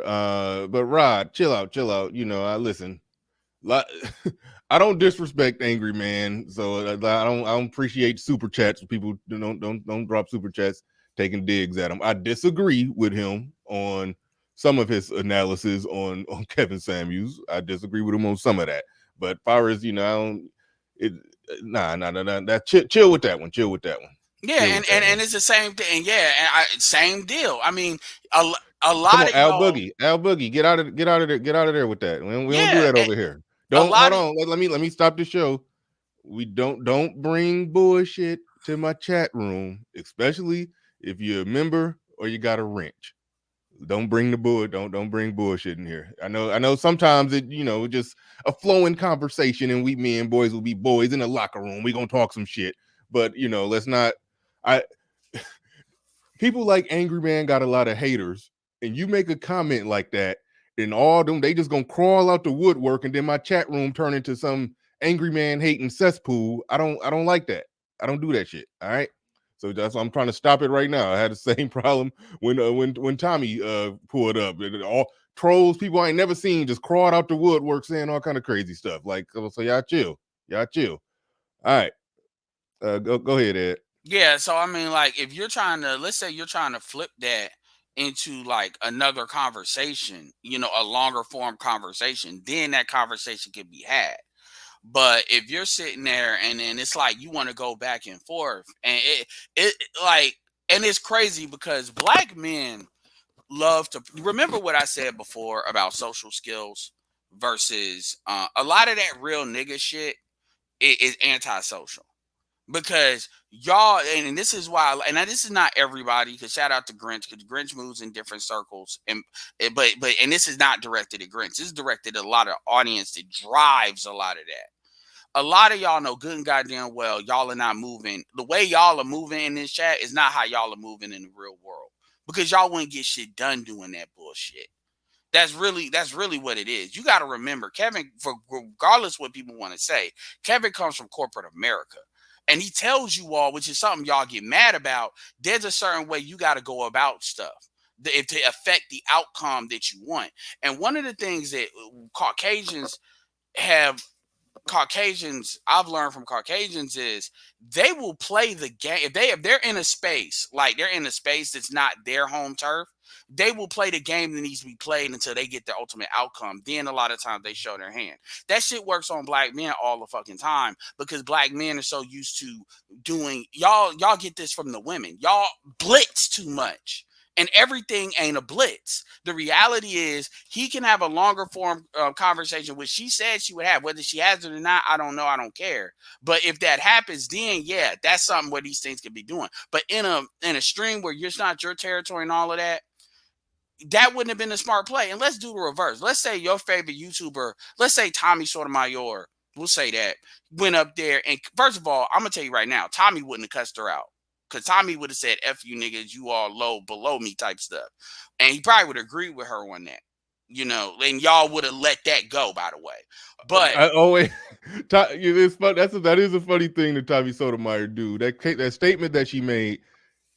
[SPEAKER 1] Rod, chill out. I listen. I don't disrespect Angry Man, so I don't appreciate super chats. People don't drop super chats taking digs at him. I disagree with him on some of his analysis on Kevin Samuels. I disagree with him on some of that. But as far as I don't. It nah. That chill with that one. Chill with that one.
[SPEAKER 7] Yeah,
[SPEAKER 1] Chill with that one.
[SPEAKER 7] and it's the same thing. Yeah, same deal. I mean, a
[SPEAKER 1] Come
[SPEAKER 7] lot
[SPEAKER 1] on,
[SPEAKER 7] of y'all.
[SPEAKER 1] Al Boogie, get out of there with that. We don't do
[SPEAKER 7] Yeah,
[SPEAKER 1] that over here.
[SPEAKER 7] a
[SPEAKER 1] Don't hold
[SPEAKER 7] lot of
[SPEAKER 1] on. Let me stop the show. We don't bring bullshit to my chat room, especially if you're a member or you got a wrench. Don't bring the bull. Don't bring bullshit in here. I know. Sometimes just a flowing conversation, and me and boys will be boys in the locker room. We gonna talk some shit, but let's not. I People like Angry Man got a lot of haters, and you make a comment like that, and all them they just gonna crawl out the woodwork, and then my chat room turn into some Angry Man hating cesspool. I don't like that. I don't do that shit. All right. So that's why I'm trying to stop it right now. I had the same problem when Tommy pulled up. All trolls, people I ain't never seen, just crawled out the woodwork saying all kind of crazy stuff. Like, so y'all chill. Y'all chill. All right. Go ahead, Ed.
[SPEAKER 7] Yeah, so I mean, like, if you're trying to, let's say you're trying to flip that into like another conversation, a longer form conversation, then that conversation can be had. But if you're sitting there and then it's like you want to go back and forth, and it like, and it's crazy because black men love to remember what I said before about social skills versus a lot of that real nigga shit is antisocial because y'all, and this is why, and this is not everybody, because shout out to Grinch, because Grinch moves in different circles, but and this is not directed at Grinch. This is directed at a lot of audience that drives a lot of that. A lot of y'all know good and goddamn well y'all are not moving. The way y'all are moving in this chat is not how y'all are moving in the real world, because y'all wouldn't get shit done doing that bullshit. That's really what it is. You got to remember, Kevin, for regardless what people want to say, Kevin comes from corporate America. And he tells you all, which is something y'all get mad about, there's a certain way you got to go about stuff to affect the outcome that you want. And one of the things that have I've learned from Caucasians is they will play the game. If they're in a space, like they're in a space that's not their home turf, they will play the game that needs to be played until they get their ultimate outcome. Then a lot of times they show their hand. That shit works on black men all the fucking time because black men are so used to doing, y'all get this from the women. Y'all blitz too much. And everything ain't a blitz. The reality is he can have a longer form conversation, which she said she would have. Whether she has it or not, I don't know. I don't care. But if that happens, then yeah, that's something where these things could be doing. But in a stream where it's not your territory and all of that, that wouldn't have been a smart play. And let's do the reverse. Let's say your favorite YouTuber, let's say Tommy Sotomayor, we'll say that, went up there. And first of all, I'm going to tell you right now, Tommy wouldn't have cussed her out. Because Tommy would have said, F you niggas, you all low, below me type stuff. And he probably would agree with her on that. And y'all would have let that go, by the way. But
[SPEAKER 1] I always, it's fun. That is a funny thing that Tommy Sotomayor do. That statement that she made,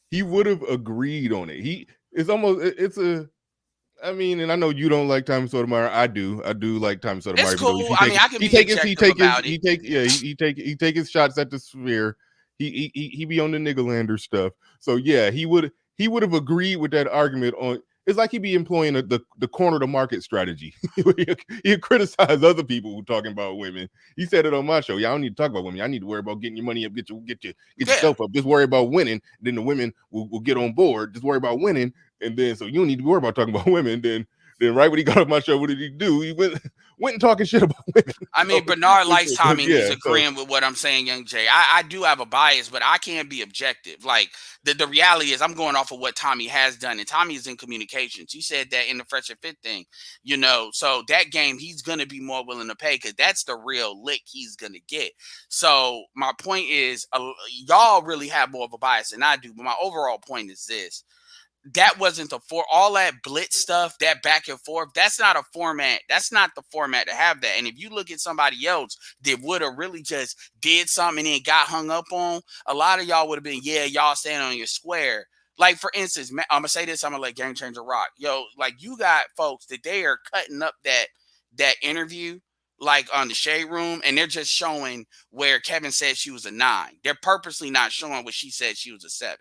[SPEAKER 1] he would have agreed on it. I mean, and I know you don't like Tommy Sotomayor. I do like Tommy Sotomayor.
[SPEAKER 7] It's cool. I mean, I can be objective about it.
[SPEAKER 1] He take his shots at the sphere. He be on the Niggerlander stuff. So yeah, he would have agreed with that argument on. It's like he be employing the corner the market strategy. He criticize other people who talking about women. He said it on my show. Y'all don't need to talk about women. I need to worry about getting your money up, get yourself up. Just worry about winning. Then the women will get on board. Just worry about winning, and then so you don't need to worry about talking about women. Then right when he got on my show, what did he do? He went and talking shit about women.
[SPEAKER 7] I mean, Bernard likes Tommy and he's agreeing with what I'm saying, Young Jay. I do have a bias, but I can't be objective. Like, the reality is I'm going off of what Tommy has done, and Tommy is in communications. He said that in the Fresh and Fit thing, so that game he's going to be more willing to pay because that's the real lick he's going to get. So my point is y'all really have more of a bias than I do, but my overall point is this. That wasn't all that blitz stuff, that back and forth. That's not a format. That's not the format to have that. And if you look at somebody else that would have really just did something and then got hung up on, a lot of y'all would have been, yeah, y'all stand on your square. Like, for instance, I'm going to say this, I'm going to let Game Changer rock. Yo, like, you got folks that they are cutting up that interview, like on the Shade Room, and they're just showing where Kevin said she was a 9. They're purposely not showing what she said she was a 7.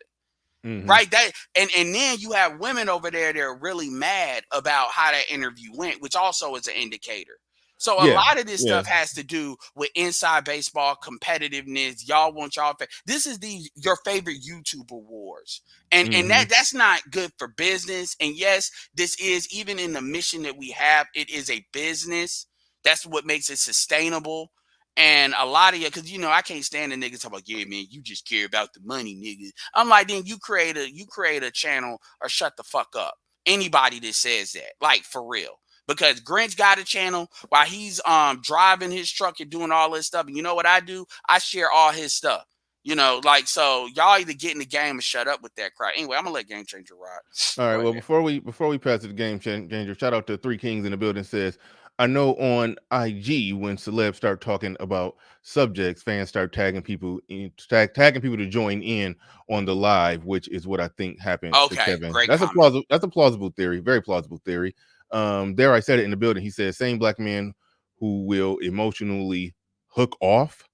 [SPEAKER 7] Mm-hmm. Right. That and then you have women over there that are really mad about how that interview went, which also is an indicator. So a lot of this stuff has to do with inside baseball competitiveness. Y'all want y'all. This is your favorite YouTuber wars, and that's not good for business. And yes, this is, even in the mission that we have, it is a business. That's what makes it sustainable. And a lot of you, because I can't stand the niggas talk about, yeah, man, you just care about the money, nigga. I'm like, then you create a channel or shut the fuck up. Anybody that says that, like, for real. Because Grinch got a channel while he's driving his truck and doing all this stuff. And you know what I do? I share all his stuff. You know, like, so y'all either get in the game or shut up with that crap. Anyway, I'm gonna let Game Changer ride.
[SPEAKER 1] All right.
[SPEAKER 7] Go
[SPEAKER 1] Well,
[SPEAKER 7] ahead.
[SPEAKER 1] before we pass it to Game Changer, shout out to Three Kings in the building. Says, I know on IG when celebs start talking about subjects, fans start tagging people tagging people to join in on the live, which is what I think happened to
[SPEAKER 7] Okay,
[SPEAKER 1] Kevin.
[SPEAKER 7] great comment.
[SPEAKER 1] That's a plausible theory, very plausible theory. There I said it in the building. He said, same black man who will emotionally hook off.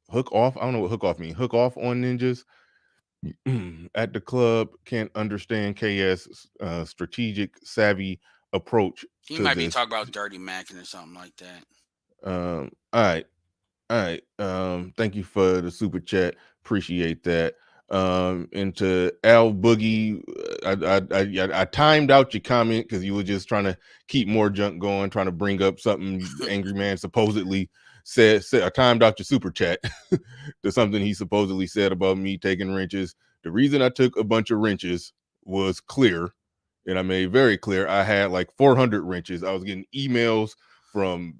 [SPEAKER 1] Hook off. I don't know what hook off means. Hook off on ninjas at the club can't understand KS strategic savvy approach
[SPEAKER 7] He
[SPEAKER 1] to
[SPEAKER 7] might be
[SPEAKER 1] this.
[SPEAKER 7] talking about Dirty Mackin or something like that.
[SPEAKER 1] All right. All right. Thank you for the super chat. Appreciate that. And to Al Boogie, I timed out your comment because you were just trying to keep more junk going, trying to bring up something Angry Man supposedly said. I timed out your super chat to something he supposedly said about me taking wrenches. The reason I took a bunch of wrenches was clear, and I made very clear I had like 400 wrenches. I was getting emails from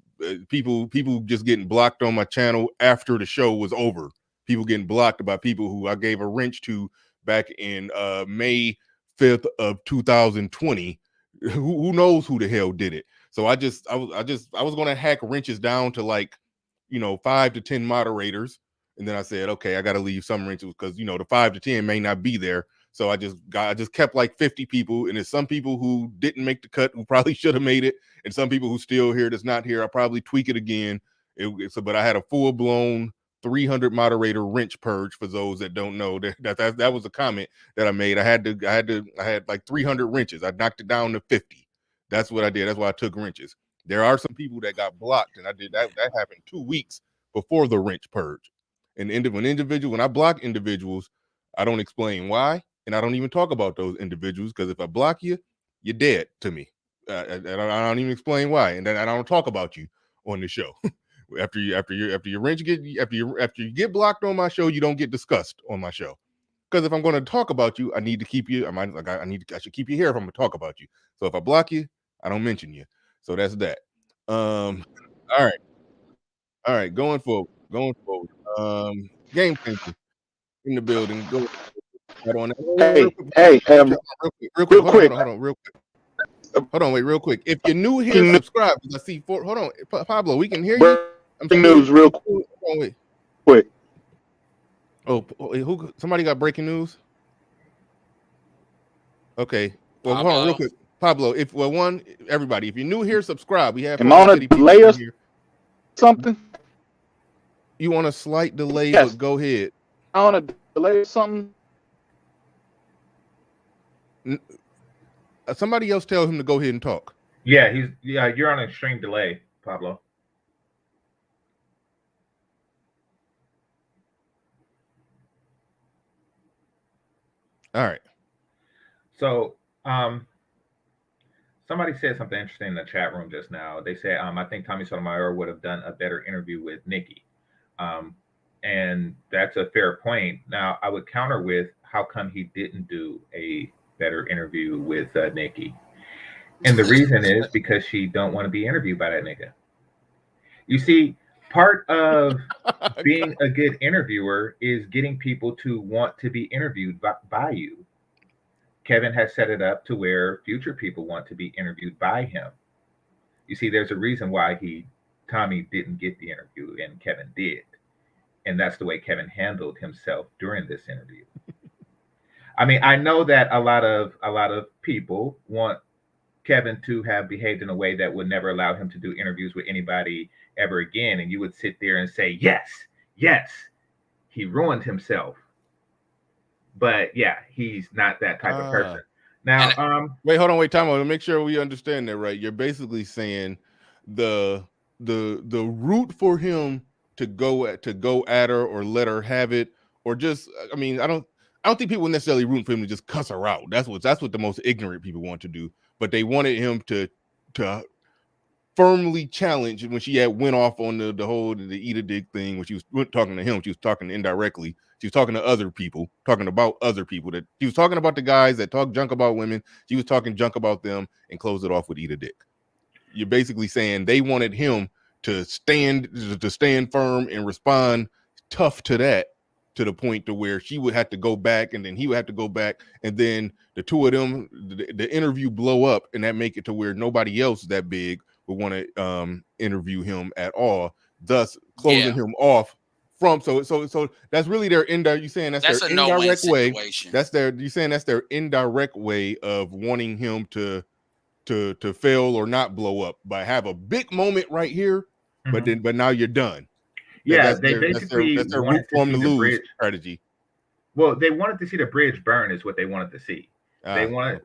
[SPEAKER 1] people just getting blocked on my channel after the show was over. People getting blocked by people who I gave a wrench to back in May 5th of 2020. Who knows who the hell did it? So I was going to hack wrenches down to like, 5 to 10 moderators, and then I said, okay, I got to leave some wrenches because the 5 to 10 may not be there. So I just kept like 50 people, and there's some people who didn't make the cut who probably should have made it, and some people who still here that's not here. I'll probably tweak it again. But I had a full blown 300 moderator wrench purge. For those that don't know, that was a comment that I made. I had like 300 wrenches. I knocked it down to 50. That's what I did. That's why I took wrenches. There are some people that got blocked, and I did that. That happened 2 weeks before the wrench purge. And when I block individuals, I don't explain why, and I don't even talk about those individuals, because if I block you, you're dead to me. I don't even explain why, and then I don't talk about you on the show. after you get blocked on my show, you don't get discussed on my show. Because if I'm going to talk about you, I need to keep you. I should keep you here if I'm going to talk about you. So if I block you, I don't mention you. So that's that. All right. Going forward. Game changer in the building. Go right on.
[SPEAKER 5] Hey,
[SPEAKER 1] Real quick.
[SPEAKER 5] real quick.
[SPEAKER 1] Hold on, real quick. Hold on, wait, real quick. If you're new here,
[SPEAKER 5] Breaking
[SPEAKER 1] subscribe. I see four. Hold on, Pablo, we can hear you. I'm
[SPEAKER 5] news, real
[SPEAKER 1] hold on, wait.
[SPEAKER 5] quick.
[SPEAKER 1] Who? Somebody got breaking news? Okay. Well, hold on, real quick, Pablo. Everybody, if you're new here, subscribe. We have
[SPEAKER 5] Am I on a delay or
[SPEAKER 1] here.
[SPEAKER 5] something?
[SPEAKER 1] You want a slight delay,
[SPEAKER 5] Yes.
[SPEAKER 1] but go ahead.
[SPEAKER 5] On a delay or something?
[SPEAKER 1] Somebody else tell him to go ahead and talk.
[SPEAKER 8] Yeah, you're on an extreme delay, Pablo.
[SPEAKER 1] All right.
[SPEAKER 8] So, somebody said something interesting in the chat room just now. They said, I think Tommy Sotomayor would have done a better interview with Nicki. And that's a fair point. Now, I would counter with, how come he didn't do a better interview with Nicki? And the reason is because she don't want to be interviewed by that nigga. You see, part of being a good interviewer is getting people to want to be interviewed by you. Kevin has set it up to where future people want to be interviewed by him. You see, there's a reason why Tommy didn't get the interview and Kevin did. And that's the way Kevin handled himself during this interview. I mean, I know that a lot of people want Kevin to have behaved in a way that would never allow him to do interviews with anybody ever again. And you would sit there and say, yes, he ruined himself. But yeah, he's not that type of person. Now,
[SPEAKER 1] wait, hold on, wait, Tom, to make sure we understand that right. You're basically saying the route for him to go at her or let her have it, or just, I mean, I don't think people necessarily root for him to just cuss her out. That's what the most ignorant people want to do. But they wanted him to firmly challenge when she went off on the whole eat a dick thing. When she was talking to him, she was talking indirectly. She was talking to other people, talking about other people. That she was talking about the guys that talk junk about women. She was talking junk about them and close it off with eat a dick. You're basically saying they wanted him to stand firm and respond tough to that, to the point to where she would have to go back, and then he would have to go back, and then the two of them, the interview blow up, and that make it to where nobody else that big would want to interview him at all, thus closing him off from. So that's really their indirect. You saying that's their
[SPEAKER 7] a no-win
[SPEAKER 1] indirect way.
[SPEAKER 7] situation.
[SPEAKER 1] You saying that's their indirect way of wanting him to fail or not blow up, by have a big moment right here, but now you're done.
[SPEAKER 8] Yeah,
[SPEAKER 1] that's their root form to lose strategy.
[SPEAKER 8] Well, they wanted to see the bridge burn, is what they wanted to see. They wanted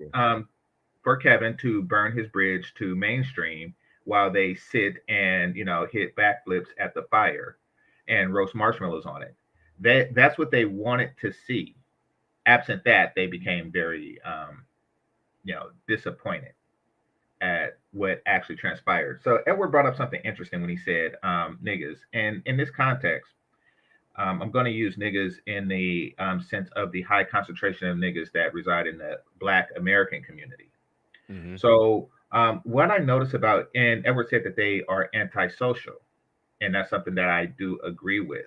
[SPEAKER 8] for Kevin to burn his bridge to mainstream while they sit and hit backflips at the fire and roast marshmallows on it. That's what they wanted to see. Absent that, they became very disappointed at what actually transpired. So Edward brought up something interesting when he said niggas. And in this context, I'm going to use niggas in the sense of the high concentration of niggas that reside in the Black American community. Mm-hmm. So what I notice about, and Edward said that they are antisocial, and that's something that I do agree with.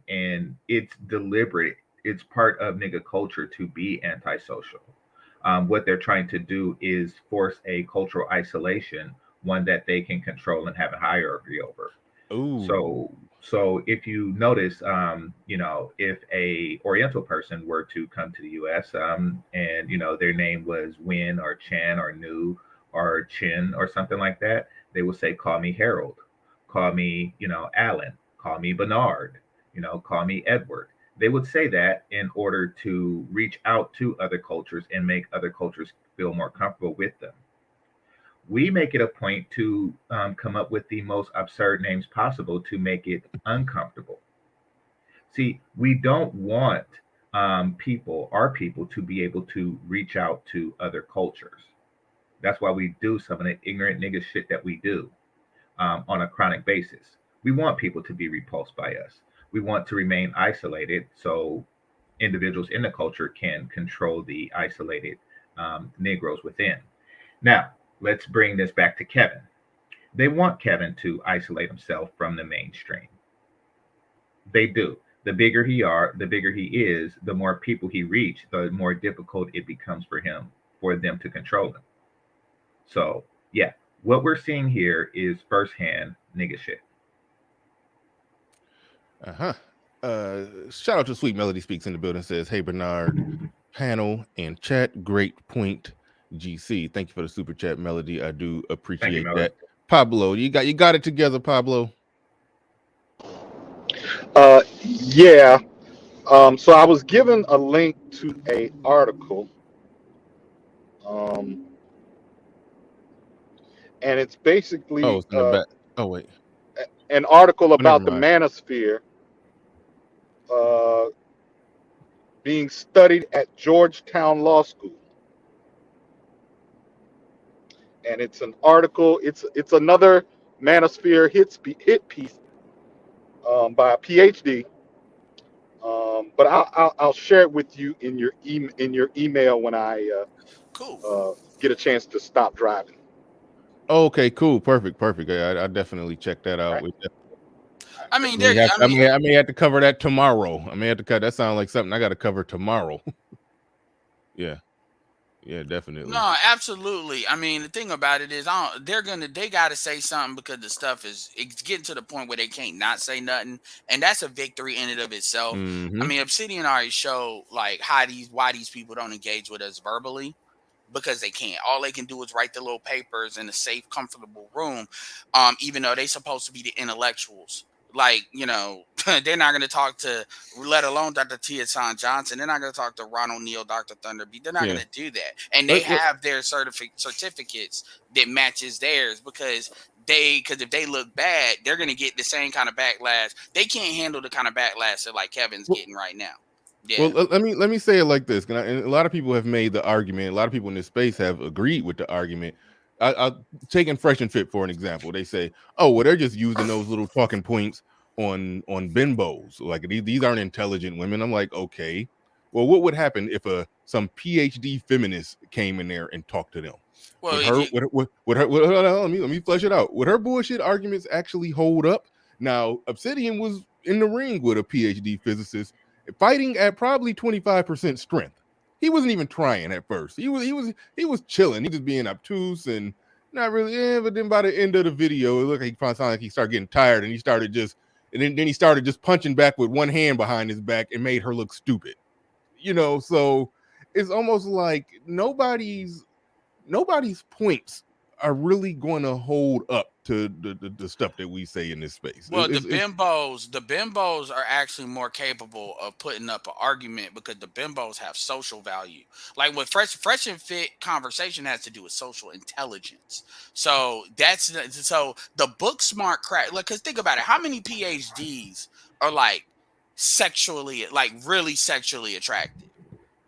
[SPEAKER 8] And it's deliberate. It's part of nigga culture to be antisocial. What they're trying to do is force a cultural isolation, one that they can control and have a hierarchy over. Ooh. So if you notice, if a Oriental person were to come to the U.S. And their name was Win or Chan or Nu or Chin or something like that, they will say, "Call me Harold, call me Alan, call me Bernard, call me Edward." They would say that in order to reach out to other cultures and make other cultures feel more comfortable with them. We make it a point to come up with the most absurd names possible to make it uncomfortable. See, we don't want our people, to be able to reach out to other cultures. That's why we do some of the ignorant nigga shit that we do on a chronic basis. We want people to be repulsed by us. We want to remain isolated so individuals in the culture can control the isolated Negroes within. Now, let's bring this back to Kevin. They want Kevin to isolate himself from the mainstream. They do. The bigger he is, the more people he reaches, the more difficult it becomes for them to control him. So, yeah, what we're seeing here is firsthand nigga shit.
[SPEAKER 1] Shout out to Sweet Melody Speaks in the building, says, "Hey Bernard, panel and chat, great point, GC." Thank you for the super chat, Melody. I do appreciate that. Pablo, you got it together, Pablo.
[SPEAKER 5] Yeah. So I was given a link to a article. And it's basically
[SPEAKER 1] it's in the back. Oh wait.
[SPEAKER 5] An article about the Manosphere being studied at Georgetown Law School. And it's an article, it's another Manosphere hit piece by a PhD. But I'll share it with you in your email when I get a chance to stop driving.
[SPEAKER 1] Okay, cool, perfect. I definitely check that out.
[SPEAKER 5] Right.
[SPEAKER 1] I may have to cover that tomorrow. That sounds like something I got to cover tomorrow. Yeah, definitely.
[SPEAKER 7] No, absolutely. I mean, the thing about it is, they got to say something, because the stuff it's getting to the point where they can't not say nothing, and that's a victory in and of itself. Mm-hmm. I mean, Obsidian already showed like why these people don't engage with us verbally, because they can't. All they can do is write the little papers in a safe, comfortable room, even though they're supposed to be the intellectuals. Like, they're not going to talk to, let alone Dr. Tia-San Johnson. They're not going to talk to Ronald Neal, Dr. Thunderbeat. They're not going to do that. And they have their certificates that matches theirs, because if they look bad, they're going to get the same kind of backlash. They can't handle the kind of backlash that like Kevin's getting right now. Yeah.
[SPEAKER 1] Well, let me say it like this. And a lot of people have made the argument. A lot of people in this space have agreed with the argument. I'll taking Fresh and Fit for an example. They say, "Oh, well, they're just using those little talking points on bimbos. Like these aren't intelligent women." I'm like, okay, well, what would happen if some PhD feminist came in there and talked to them? Well, let me flesh it out. Would her bullshit arguments actually hold up? Now, Obsidian was in the ring with a PhD physicist, fighting at probably 25% strength. He wasn't even trying at first. He was chilling. He was being obtuse and not really. But then by the end of the video, it looked like he sounded like he started getting tired, and he started just he started just punching back with one hand behind his back and made her look stupid. So it's almost like nobody's points are really going to hold up to the stuff that we say in this space.
[SPEAKER 7] Well, the bimbos are actually more capable of putting up an argument because the bimbos have social value. Like with fresh and fit conversation has to do with social intelligence. So the book smart crack. Like, cause think about it. How many PhDs are like really sexually attractive?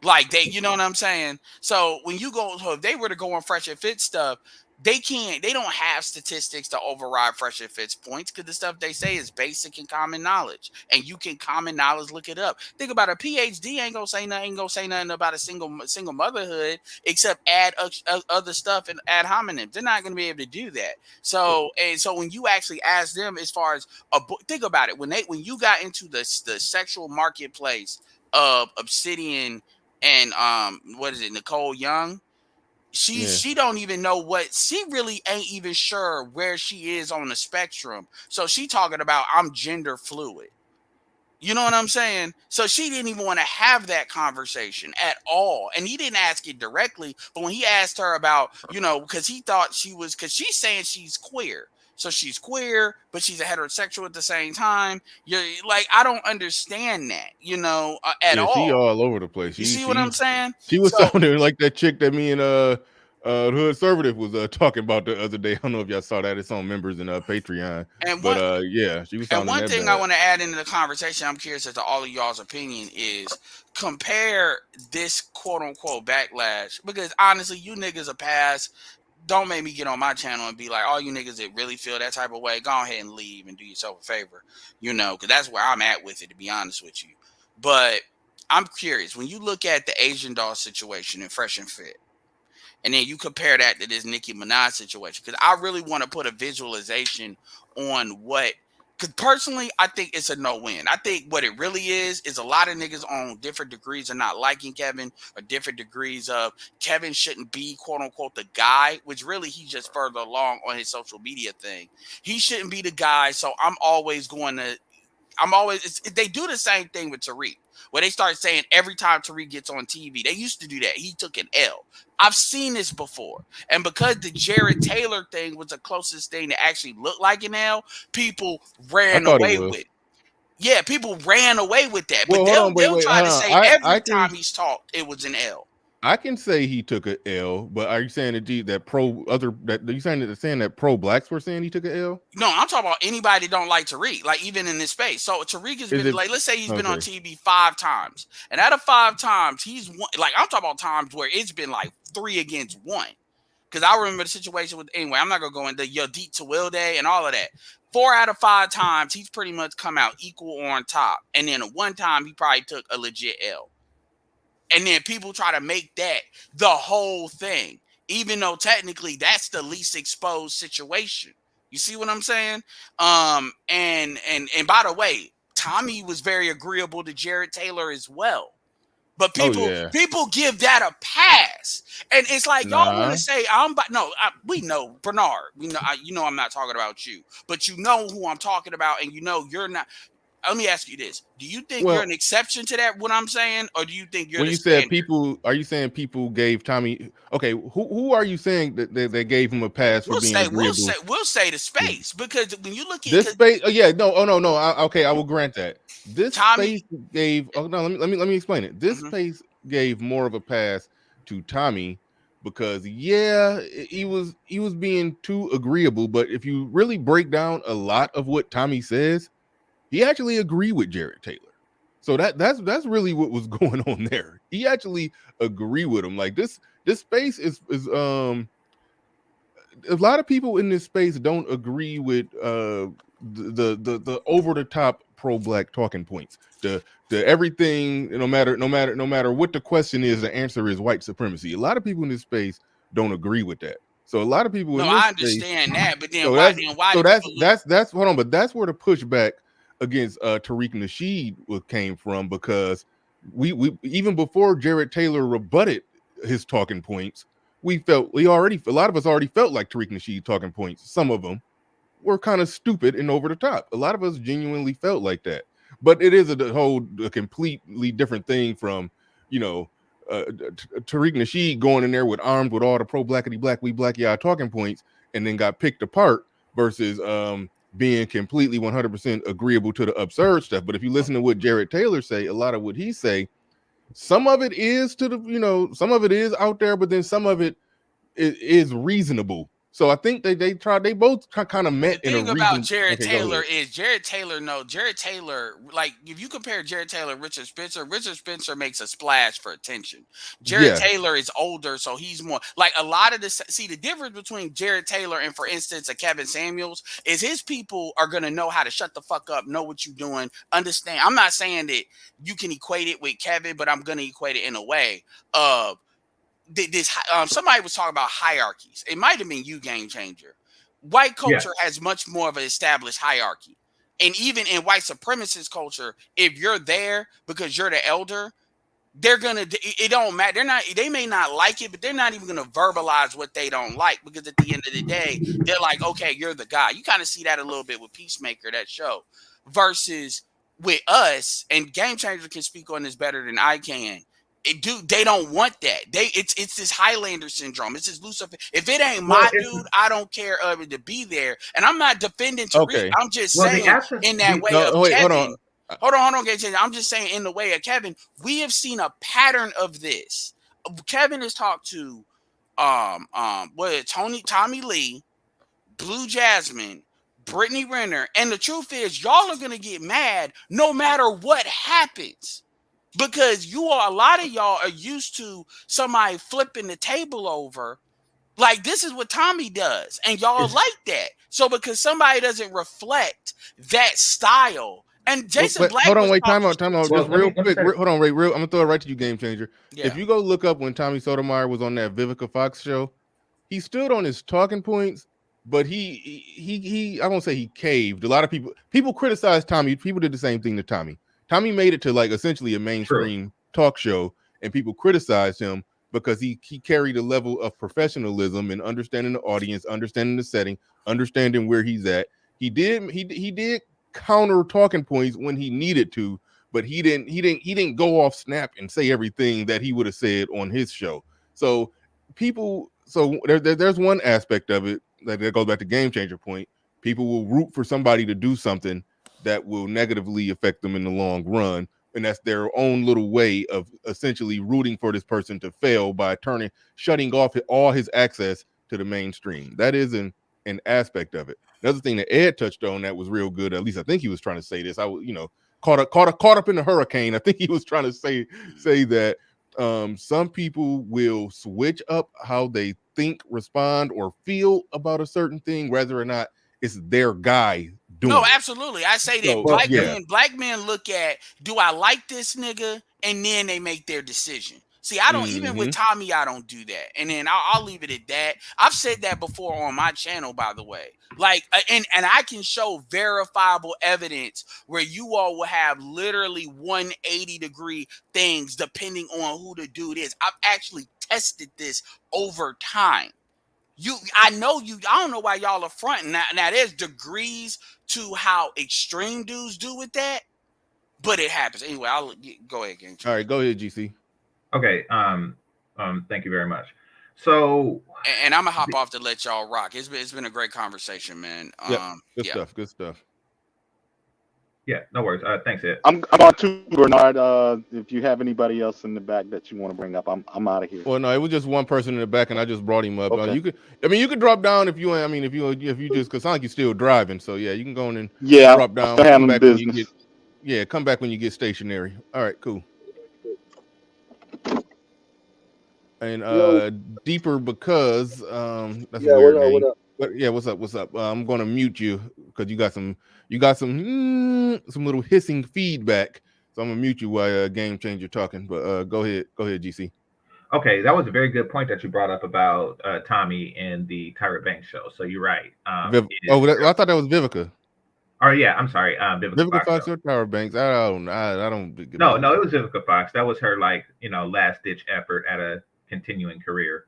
[SPEAKER 7] Like they, you know what I'm saying? So if they were to go on fresh and fit stuff, they don't have statistics to override fresh and fit's points because the stuff they say is basic and common knowledge. And you can common knowledge look it up. Think about a PhD ain't gonna say nothing about a single motherhood except add other stuff and ad hominem. They're not gonna be able to do that. So when you actually ask them as far as a book, think about it. When you got into the sexual marketplace of Obsidian and Nicole Young, she don't even know she really ain't even sure where she is on the spectrum. So she talking about I'm gender fluid. You know what I'm saying? So she didn't even want to have that conversation at all. And he didn't ask it directly, but when he asked her about, because he thought because she's saying she's queer. So she's queer, but she's a heterosexual at the same time. You're like, I don't understand that, at all.
[SPEAKER 1] She all over the place.
[SPEAKER 7] You see what I'm saying?
[SPEAKER 1] She was sounding like that chick that me and the Hood Conservative was talking about the other day. I don't know if y'all saw that. It's on members in Patreon. She was sounding.
[SPEAKER 7] And one
[SPEAKER 1] that
[SPEAKER 7] thing
[SPEAKER 1] bad.
[SPEAKER 7] I want to add into the conversation, I'm curious as to all of y'all's opinion, is compare this quote unquote backlash, because honestly, you niggas are past. Don't make me get on my channel and be like, all you niggas that really feel that type of way, go ahead and leave and do yourself a favor, because that's where I'm at with it, to be honest with you. But I'm curious, when you look at the Asian doll situation in Fresh and Fit, and then you compare that to this Nicki Minaj situation, because I really want to put a visualization on because personally, I think it's a no-win. I think what it really is a lot of niggas on different degrees of not liking Kevin, or different degrees of Kevin shouldn't be, quote-unquote, the guy, which really he's just further along on his social media thing. He shouldn't be the guy, so they do the same thing with Tariq, where they start saying every time Tariq gets on TV, they used to do that. He took an L. I've seen this before. And because the Jared Taylor thing was the closest thing that actually looked like an L, people ran away with it. Yeah, people ran away with that. But they'll try to say every time he's talked, it was an L.
[SPEAKER 1] I can say he took an L, but are you saying that pro blacks were saying he took an L?
[SPEAKER 7] No, I'm talking about anybody that don't like Tariq, like even in this space. So Tariq has been let's say he's been on TV 5 times, and out of 5 times, he's won. Like, I'm talking about times where it's been like 3 against 1. Because I remember the situation with, anyway, I'm not gonna go into Yadit Tawilde and all of that. 4 out of 5 times, he's pretty much come out equal or on top, and then one time he probably took a legit L. And then people try to make that the whole thing, even though technically that's the least exposed situation. You see what I'm saying? And by the way, Tommy was very agreeable to Jared Taylor as well. But people give that a pass, and it's like y'all want to say we know Bernard. We know I'm not talking about you, but you know who I'm talking about, and you're not. Let me ask you this: do you think you're an exception to that? What I'm saying, or do you think you're?
[SPEAKER 1] When you said people, are you saying people gave Tommy? Okay, who are you saying that they gave him a pass for being agreeable?
[SPEAKER 7] We'll say the space, because when you look at
[SPEAKER 1] this space, no. I will grant that this space gave. Oh no, let me explain it. This space gave more of a pass to Tommy because he was being too agreeable. But if you really break down a lot of what Tommy says, he actually agreed with Jared Taylor. So that's really what was going on there. He actually agreed with him. Like this space is a lot of people in this space don't agree with the over the top pro black talking points. The everything, no matter what the question is, the answer is white supremacy. A lot of people in this space don't agree with that. So a lot of people in this
[SPEAKER 7] I understand
[SPEAKER 1] space,
[SPEAKER 7] that, but then
[SPEAKER 1] hold on, but that's where the pushback against Tariq Nasheed came from, because we even before Jared Taylor rebutted his talking points, a lot of us already felt like Tariq Nasheed talking points. Some of them were kind of stupid and over the top. A lot of us genuinely felt like that. But it is a completely different thing from, Tariq Nasheed going in there armed with all the pro blackity black, we black y'all talking points, and then got picked apart versus being completely 100% agreeable to the absurd stuff. But if you listen to what Jared Taylor say, a lot of what he say, some of it is some of it is out there, but then some of it is reasonable. So I think they both kind of met
[SPEAKER 7] The
[SPEAKER 1] in a
[SPEAKER 7] thing about
[SPEAKER 1] reason.
[SPEAKER 7] Jared
[SPEAKER 1] Okay, go
[SPEAKER 7] Taylor
[SPEAKER 1] ahead.
[SPEAKER 7] is Jared Taylor, like if you compare Jared Taylor and Richard Spencer makes a splash for attention. Jared
[SPEAKER 1] Yeah.
[SPEAKER 7] Taylor is older, so he's more like a lot of the difference between Jared Taylor and, for instance, a Kevin Samuels is his people are gonna know how to shut the fuck up, know what you're doing, understand. I'm not saying that you can equate it with Kevin, but I'm gonna equate it in a way of somebody was talking about hierarchies. It might have been you, Game Changer. White culture has much more of an established hierarchy. And even in white supremacist culture, if you're there because you're the elder, it don't matter. They may not like it, but they're not even gonna verbalize what they don't like, because at the end of the day, they're like, okay, you're the guy. You kind of see that a little bit with Peacemaker, that show, versus with us, and Game Changer can speak on this better than I can. They don't want that. It's this Highlander syndrome. It's this Lucifer. If it ain't my dude, I don't care of it to be there. And I'm not defending Tariq.
[SPEAKER 1] Okay.
[SPEAKER 7] I'm just saying in that way of Kevin. Hold on, Game Changer. I'm just saying in the way of Kevin, we have seen a pattern of this. Kevin has talked to Tommy Lee, Blue Jasmine, Brittany Renner, and the truth is, y'all are gonna get mad no matter what happens. Because a lot of y'all are used to somebody flipping the table over. Like, this is what Tommy does, and y'all like that. So because somebody doesn't reflect that style, and Jason Black.
[SPEAKER 1] Hold on, wait, time out. Just real quick. Hold on, Ray. I'm gonna throw it right to you, Game Changer.
[SPEAKER 7] Yeah.
[SPEAKER 1] If you go look up when Tommy Sotomayor was on that Vivica Fox show, he stood on his talking points, but he I won't say he caved. A lot of people criticized Tommy. People did the same thing to Tommy. Tommy made it to like essentially a mainstream talk show, and people criticized him because he carried a level of professionalism and understanding the audience, understanding the setting, understanding where he's at. He did counter talking points when he needed to, but he didn't go off snap and say everything that he would have said on his show. So there's one aspect of it that goes back to Game Changer point. People will root for somebody to do something that will negatively affect them in the long run, and that's their own little way of essentially rooting for this person to fail by shutting off all his access to the mainstream. That is an aspect of it. Another thing that Ed touched on that was real good, at least I think he was trying to say this. I was, caught up in the hurricane. I think he was trying to say that some people will switch up how they think, respond, or feel about a certain thing, whether or not it's their guy doing
[SPEAKER 7] No,
[SPEAKER 1] it.
[SPEAKER 7] absolutely. I say that black men look at, do I like this nigga? And then they make their decision. See, I don't, even with Tommy, I don't do that. And then I'll leave it at that. I've said that before on my channel, by the way. Like, and I can show verifiable evidence where you all will have literally 180-degree things depending on who the dude is. I've actually tested this over time. I don't know why y'all are fronting. Now there's degrees to how extreme dudes do with that, but it happens. Anyway, I'll go ahead, Game Changer.
[SPEAKER 1] All right, go ahead, GC.
[SPEAKER 8] Okay. Thank you very much. So,
[SPEAKER 7] and I'm gonna hop off to let y'all rock. It's been a great conversation, man.
[SPEAKER 1] Good stuff.
[SPEAKER 8] Yeah, no worries. Thanks, Ed.
[SPEAKER 5] I'm on too, Bernard. If you have anybody else in the back that you want to bring up, I'm out of here.
[SPEAKER 1] Well, no, it was just one person in the back, and I just brought him up.
[SPEAKER 5] Okay.
[SPEAKER 1] You could drop down if you. If you just, because sound like you're still driving. So yeah, you can go in and drop down.
[SPEAKER 5] Come back when you
[SPEAKER 1] get. Come back when you get stationary. All right, cool. And deeper because that's a weird name. But yeah, what's up? I'm gonna mute you because you got some little hissing feedback. So I'm gonna mute you while Game Changer talking. But go ahead, GC.
[SPEAKER 8] Okay, that was a very good point that you brought up about Tommy and the Tyra Banks show. So you're right.
[SPEAKER 1] I thought that was Vivica.
[SPEAKER 8] Oh yeah, I'm sorry, Vivica
[SPEAKER 1] Vivica
[SPEAKER 8] Fox.
[SPEAKER 1] Fox or Tyra Banks? I don't think
[SPEAKER 8] No,
[SPEAKER 1] about
[SPEAKER 8] no, it was Vivica Fox. That was her like last ditch effort at a continuing career.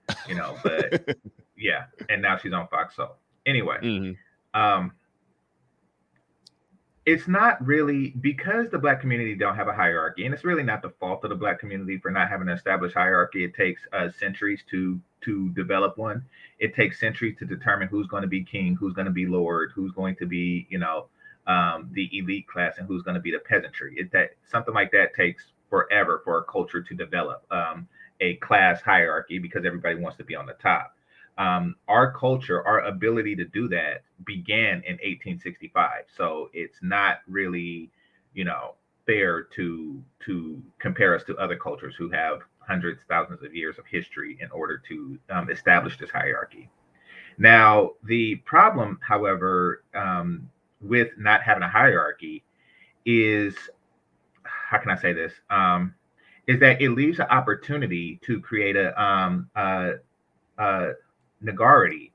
[SPEAKER 8] But
[SPEAKER 1] it.
[SPEAKER 8] yeah, and now she's on Fox. So anyway,
[SPEAKER 1] Hmm.
[SPEAKER 8] um, it's not really because the black community don't have a hierarchy, and it's really not the fault of the black community for not having an established hierarchy. It takes centuries to develop one. It takes centuries to determine who's going to be king, who's going to be lord, who's going to be the elite class, and who's going to be the peasantry. That something like that takes forever for a culture to develop a class hierarchy because everybody wants to be on the top. Our culture, our ability to do that began in 1865. So it's not really, fair to compare us to other cultures who have hundreds, thousands of years of history in order to establish this hierarchy. Now, the problem, however, with not having a hierarchy is, how can I say this? Is that it leaves an opportunity to create a negarity.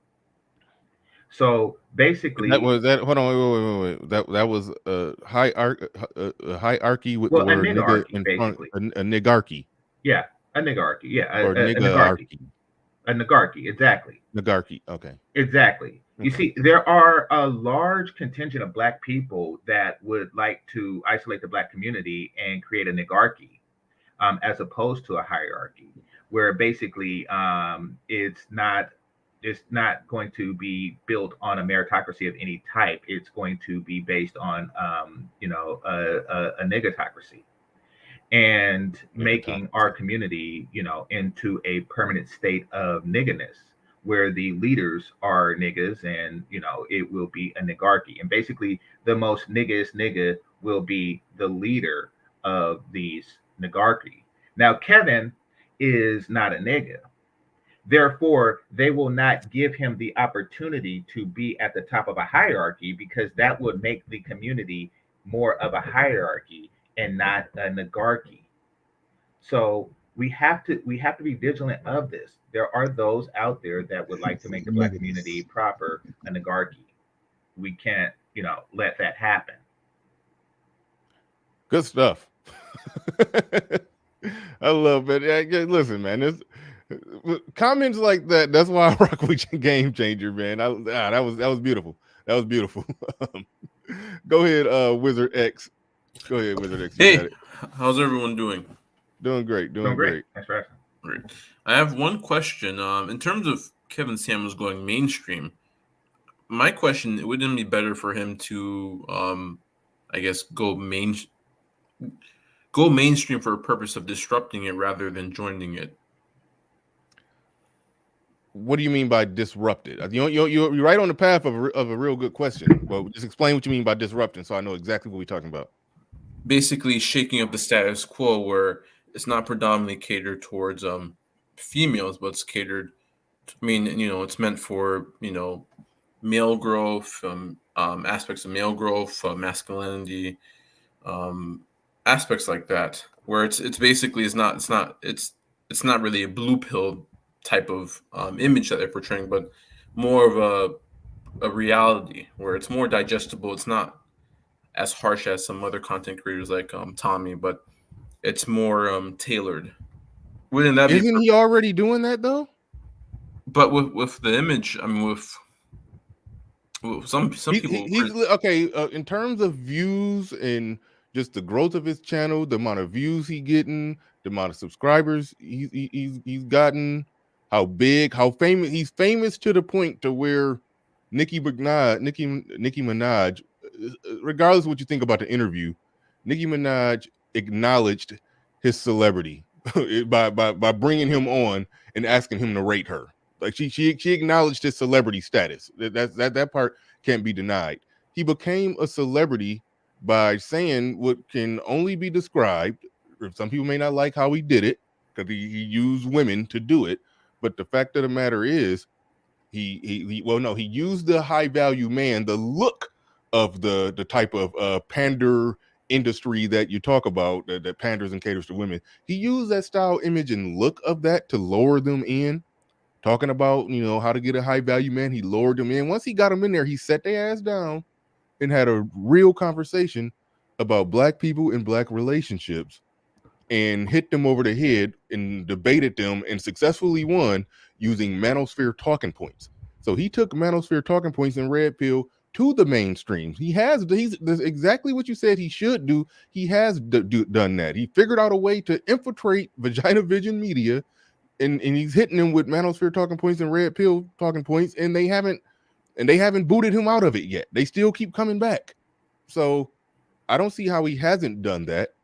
[SPEAKER 8] So
[SPEAKER 1] That
[SPEAKER 8] basically,
[SPEAKER 1] was that. Hold on, wait. That was a hierarchy with the
[SPEAKER 8] well, a
[SPEAKER 1] word nigga
[SPEAKER 8] nigarchy,
[SPEAKER 1] in front.
[SPEAKER 8] basically.
[SPEAKER 1] A nigarchy
[SPEAKER 8] Yeah, a nigarchy. Yeah,
[SPEAKER 1] or
[SPEAKER 8] a nigarchy.
[SPEAKER 1] niggarchy.
[SPEAKER 8] A nigarchy, exactly.
[SPEAKER 1] Nigarchy. Okay.
[SPEAKER 8] Exactly. You
[SPEAKER 1] Okay.
[SPEAKER 8] see, there are a large contingent of black people that would like to isolate the black community and create a nigarchy, as opposed to a hierarchy, where basically it's not going to be built on a meritocracy of any type. It's going to be based on a negatocracy and making our
[SPEAKER 1] Meritocracy.
[SPEAKER 8] community into a permanent state of nigginess where the leaders are niggas and it will be a nigarchy and basically the most niggest nigga will be the leader of these nigarchy. Now Kevin is not a nigga. Therefore, they will not give him the opportunity to be at the top of a hierarchy because that would make the community more of a hierarchy and not a nigarchy. So we have to be vigilant of this. There are those out there that would like to make the black community proper a nigarchy. We can't, let that happen.
[SPEAKER 1] Good stuff. I love it. Listen, man. Comments like that. That's why I rock with Game Changer, man. That was beautiful. That was beautiful. Um, Go ahead, Wizard X. Go ahead, Wizard X. You got
[SPEAKER 9] Hey,
[SPEAKER 1] it.
[SPEAKER 9] how's everyone doing?
[SPEAKER 1] Doing great.
[SPEAKER 8] Doing
[SPEAKER 1] Doing
[SPEAKER 8] great.
[SPEAKER 1] great.
[SPEAKER 8] Thanks for asking.
[SPEAKER 9] Great. I have one question. In terms of Kevin Samuels going mainstream, my question: it wouldn't it be better for him to, I guess, go mainstream for a purpose of disrupting it rather than joining it?
[SPEAKER 1] What do you mean by disrupted? You're right on the path of a real good question. Well, just explain what you mean by disrupting, so I know exactly what we're talking about.
[SPEAKER 9] Basically, shaking up the status quo where it's not predominantly catered towards females, but it's catered. I mean, it's meant for male growth, aspects of male growth, masculinity, um, aspects like that, where it's basically it's not really a blue pill type of image that they're portraying, but more of a reality where it's more digestible. It's not as harsh as some other content creators like Tommy, but it's more tailored. Wouldn't that be?
[SPEAKER 1] Isn't he already doing that though?
[SPEAKER 9] But with the image, I mean, with some people.
[SPEAKER 1] He's okay in terms of views and just the growth of his channel, the amount of views he getting, the amount of subscribers he's gotten, how big, how famous he's famous to the point to where Nicki Minaj, regardless of what you think about the interview, Nicki Minaj acknowledged his celebrity by bringing him on and asking him to rate her. Like she acknowledged his celebrity status. That part can't be denied. He became a celebrity by saying what can only be described. Some people may not like how he did it because he used women to do it. But the fact of the matter is, he used the high value man, the look of the type of pander industry that you talk about that panders and caters to women. He used that style, image, and look of that to lower them in. Talking about how to get a high value man, he lowered them in. Once he got them in there, he set their ass down and had a real conversation about black people and black relationships and hit them over the head and debated them and successfully won using Manosphere talking points. So he took Manosphere talking points and Red Pill to the mainstream. He's exactly what you said he should do. He has done that. He figured out a way to infiltrate Vagina Vision Media, and he's hitting them with Manosphere talking points and Red Pill talking points, and they haven't booted him out of it yet. They still keep coming back. So I don't see how he hasn't done that.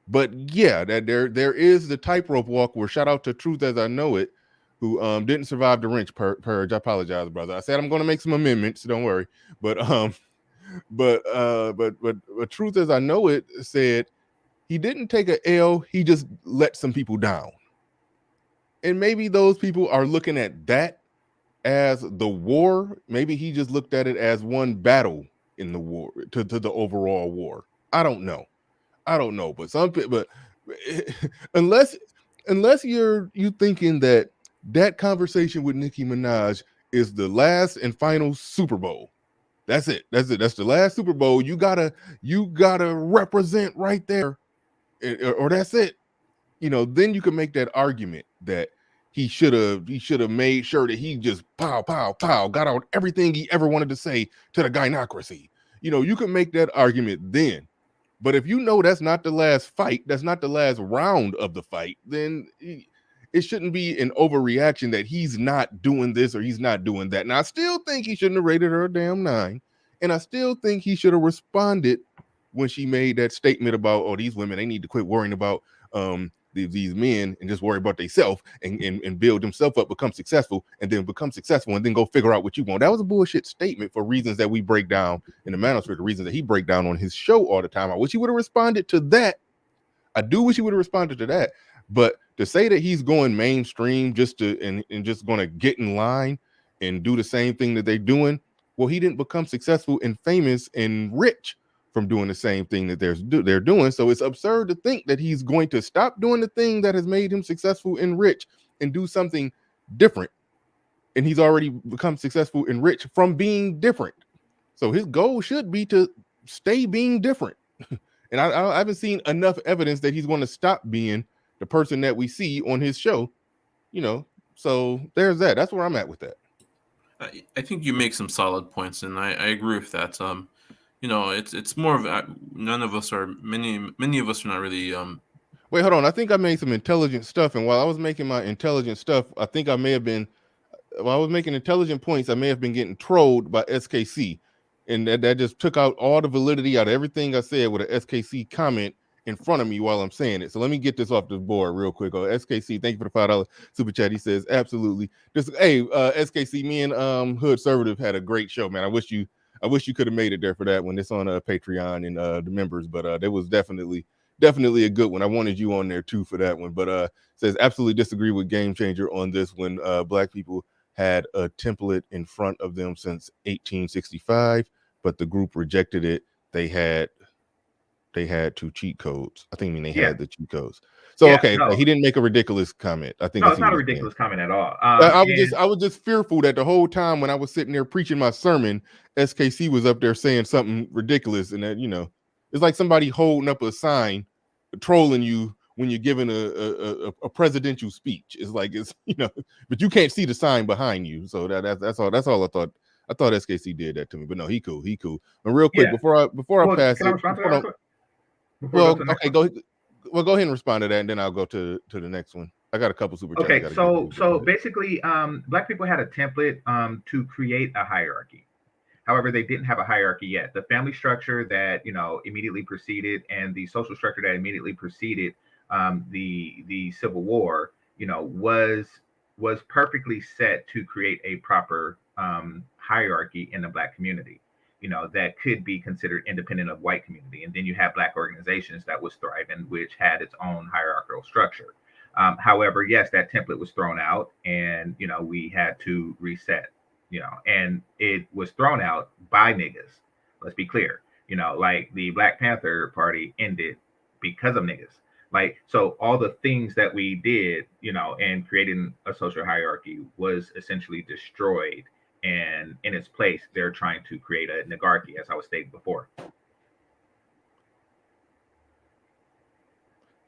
[SPEAKER 1] But yeah, that there is the tightrope walk where shout out to Truth as I Know It, who didn't survive the wrench purge. I apologize, brother. I said I'm going to make some amendments. So don't worry. But Truth as I Know It said he didn't take a L. He just let some people down. And maybe those people are looking at that as the war. Maybe he just looked at it as one battle in the war to the overall war. I don't know. But unless you thinking that conversation with Nicki Minaj is the last and final Super Bowl. That's it. That's the last Super Bowl. You gotta represent right there, or that's it. Then you can make that argument that he should have made sure that he just pow got out everything he ever wanted to say to the gynocracy. You can make that argument then. But if you know that's not the last fight, that's not the last round of the fight, then it shouldn't be an overreaction that he's not doing this or he's not doing that. And I still think he shouldn't have rated her a damn 9. And I still think he should have responded when she made that statement about, oh, these women, they need to quit worrying about these men and just worry about themselves and build themselves up, become successful, and then go figure out what you want. That was a bullshit statement for reasons that we break down in the Manosphere, the reasons that he break down on his show all the time. I wish he would have responded to that. I do wish he would have responded to that. But to say that he's going mainstream just to and just going to get in line and do the same thing that they're doing, well, he didn't become successful and famous and rich from doing the same thing that they're doing. So it's absurd to think that he's going to stop doing the thing that has made him successful and rich and do something different. And he's already become successful and rich from being different. So his goal should be to stay being different. And I haven't seen enough evidence that he's going to stop being the person that we see on his show, So there's that. That's where I'm at with that.
[SPEAKER 9] I think you make some solid points, and I agree with that. It's more of many of us are not really.
[SPEAKER 1] Wait, hold on. I think I made some intelligent stuff, and while I was making my intelligent stuff, I think I may have been, while I was making intelligent points, I may have been getting trolled by SKC, and that just took out all the validity out of everything I said with an SKC comment in front of me while I'm saying it. So let me get this off the board real quick. Oh, SKC, thank you for the $5 super chat. He says, absolutely. SKC, me and Hood Servative had a great show, man. I wish you could have made it there for that one. It's on Patreon and the members, but there was definitely a good one. I wanted you on there too for that one. But says absolutely disagree with Game Changer on this when black people had a template in front of them since 1865, but the group rejected it. They had 2 cheat codes. I think they had the cheat codes. So he didn't make a ridiculous comment. I think
[SPEAKER 8] it's not a ridiculous comment at all.
[SPEAKER 1] I was just fearful that the whole time when I was sitting there preaching my sermon, SKC was up there saying something ridiculous, and that it's like somebody holding up a sign, trolling you when you're giving a presidential speech. It's like but you can't see the sign behind you. So that's all I thought. I thought SKC did that to me, but no, he cool. And real quick before I pass it. Well, okay, go ahead and respond to that, and then I'll go to the next one. I got a couple super chats.
[SPEAKER 8] Okay, so basically, black people had a template to create a hierarchy. However, they didn't have a hierarchy yet. The family structure that immediately preceded, and the social structure that immediately preceded the Civil War, was perfectly set to create a proper hierarchy in the black community. That could be considered independent of white community. And then you have black organizations that was thriving, which had its own hierarchical structure. However, yes, that template was thrown out, and, we had to reset, and it was thrown out by niggas. Let's be clear, like the Black Panther Party ended because of niggas. Like, so all the things that we did, in creating a social hierarchy was essentially destroyed and in its place, they're trying to create a oligarchy, as I was stating before.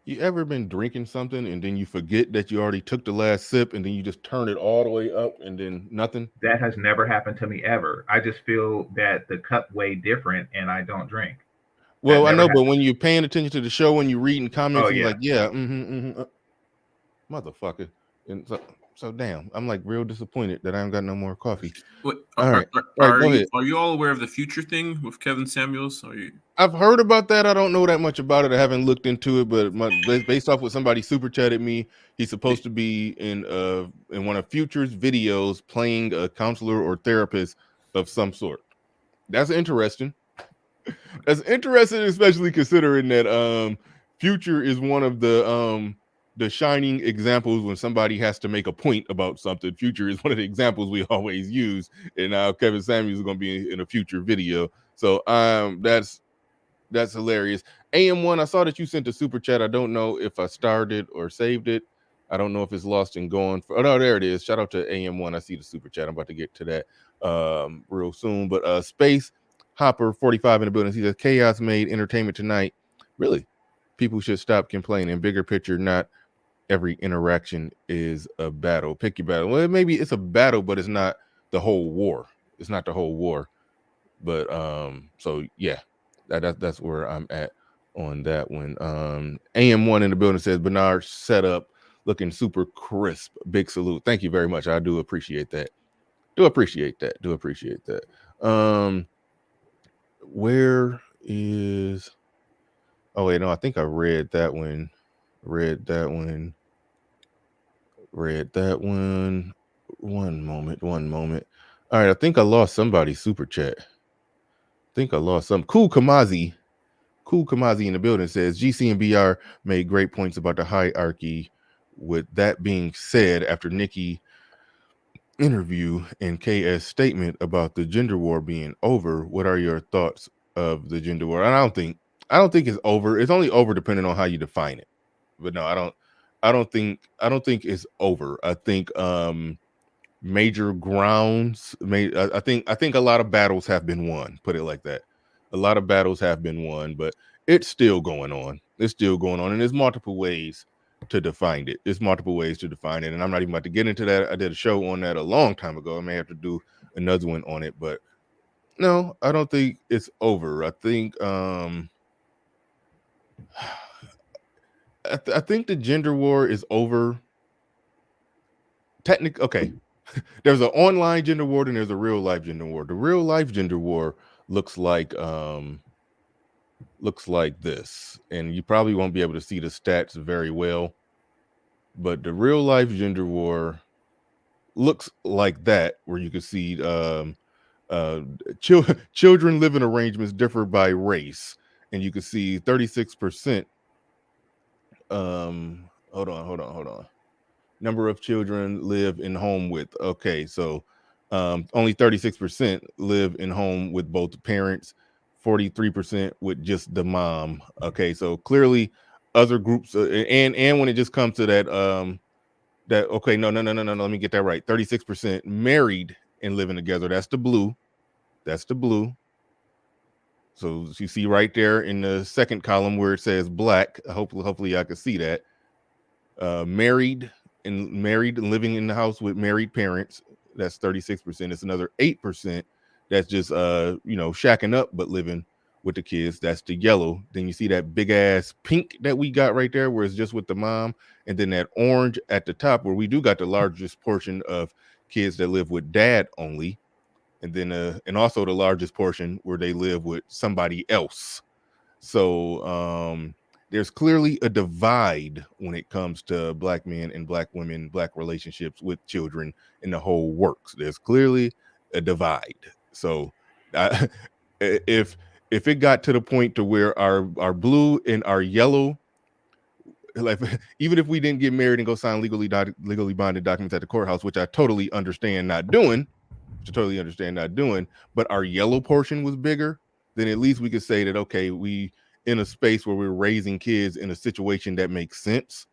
[SPEAKER 1] You ever been drinking something and then you forget that you already took the last sip and then you just turn it all the way up and then nothing?
[SPEAKER 8] That has never happened to me ever. I just feel that the cup way different, and I don't drink. That
[SPEAKER 1] Well, I
[SPEAKER 8] never
[SPEAKER 1] know, but
[SPEAKER 8] happened.
[SPEAKER 1] when you're paying attention to the show and you're reading
[SPEAKER 8] Oh
[SPEAKER 1] comments and you're
[SPEAKER 8] yeah.
[SPEAKER 1] like, yeah, motherfucker. And so damn, I'm like real disappointed that I ain't got no more coffee.
[SPEAKER 9] Wait,
[SPEAKER 1] All right. All right, go ahead.
[SPEAKER 9] are you all aware of the future thing with Kevin Samuels? Are you?
[SPEAKER 1] I've heard about that. I don't know that much about it. I haven't looked into it, but based off what somebody super chatted me, he's supposed to be in one of Future's videos playing a counselor or therapist of some sort. That's interesting. That's interesting, especially considering that Future is one of the shining examples when somebody has to make a point about something. Future is one of the examples we always use, and now Kevin Samuels is going to be in a Future video. So that's hilarious. AM1, I saw that you sent a super chat. I don't know if I started or saved it. I don't know if it's lost and gone. Oh, no, there it is. Shout out to AM1. I see the super chat. I'm about to get to that real soon. But Space Hopper 45 in the building. He says, chaos made entertainment tonight. Really? People should stop complaining. Bigger picture, not every interaction is a battle. Pick your battle. Well, maybe it's a battle, but it's not the whole war. It's not the whole war. But so yeah. That's where I'm at on that one. AM1 in the building says Bernard set up looking super crisp. Big salute. Thank you very much. I do appreciate that. Do appreciate that. Where is oh wait, no, I think I read that one. One moment. All right, I think I lost somebody's super chat. Think I lost some. Cool Kamazi in the building says GC and BR made great points about the hierarchy. With that being said, after Nicki interview and KS statement about the gender war being over, what are your thoughts of the gender war? And I don't think it's over. It's only over depending on how you define it. But no, I don't think it's over. I think major grounds I think a lot of battles have been won, put it like that. A lot of battles have been won, but it's still going on, and there's multiple ways to define it. And I'm not even about to get into that. I did a show on that a long time ago. I may have to do another one on it, but no, I don't think it's over. I think I think the gender war is over. Okay. There's an online gender war and there's a real life gender war. The real life gender war looks like this, and you probably won't be able to see the stats very well, but the real life gender war looks like that, where you can see children living arrangements differ by race, and you can see 36%. Hold on. Number of children live in home with. Okay, so only 36% live in home with both parents, 43% with just the mom. Okay, so clearly other groups, and when it just comes to that, okay, no, let me get that right. 36% married and living together. That's the blue. So you see right there in the second column where it says black. Hopefully I can see that. Married and living in the house with married parents, that's 36%. It's another 8% that's just shacking up but living with the kids. That's the yellow. Then you see that big ass pink that we got right there where it's just with the mom, and then that orange at the top where we do got the largest portion of kids that live with dad only, and then and also the largest portion where they live with somebody else. So there's clearly a divide when it comes to black men and black women, black relationships with children, and the whole works. There's clearly a divide. So if it got to the point to where our blue and our yellow, like even if we didn't get married and go sign legally binding documents at the courthouse, which I totally understand not doing, but our yellow portion was bigger, then at least we could say that, okay, we in a space where we're raising kids in a situation that makes sense.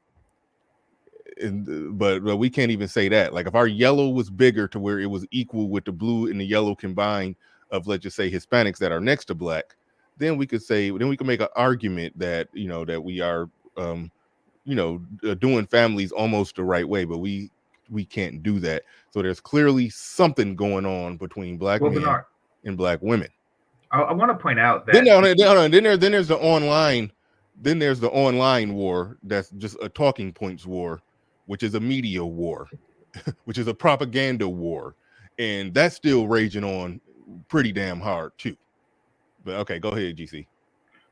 [SPEAKER 1] but we can't even say that. Like if our yellow was bigger to where it was equal with the blue and the yellow combined of, let's just say, Hispanics that are next to black, then we could make an argument that that we are doing families almost the right way, but we can't do that. So there's clearly something going on between black men
[SPEAKER 8] Bernard,
[SPEAKER 1] and black women.
[SPEAKER 8] I want to point out that
[SPEAKER 1] then there's the online. Then there's the online war. That's just a talking points war, which is a media war, which is a propaganda war, and that's still raging on pretty damn hard too. But okay, go ahead, GC.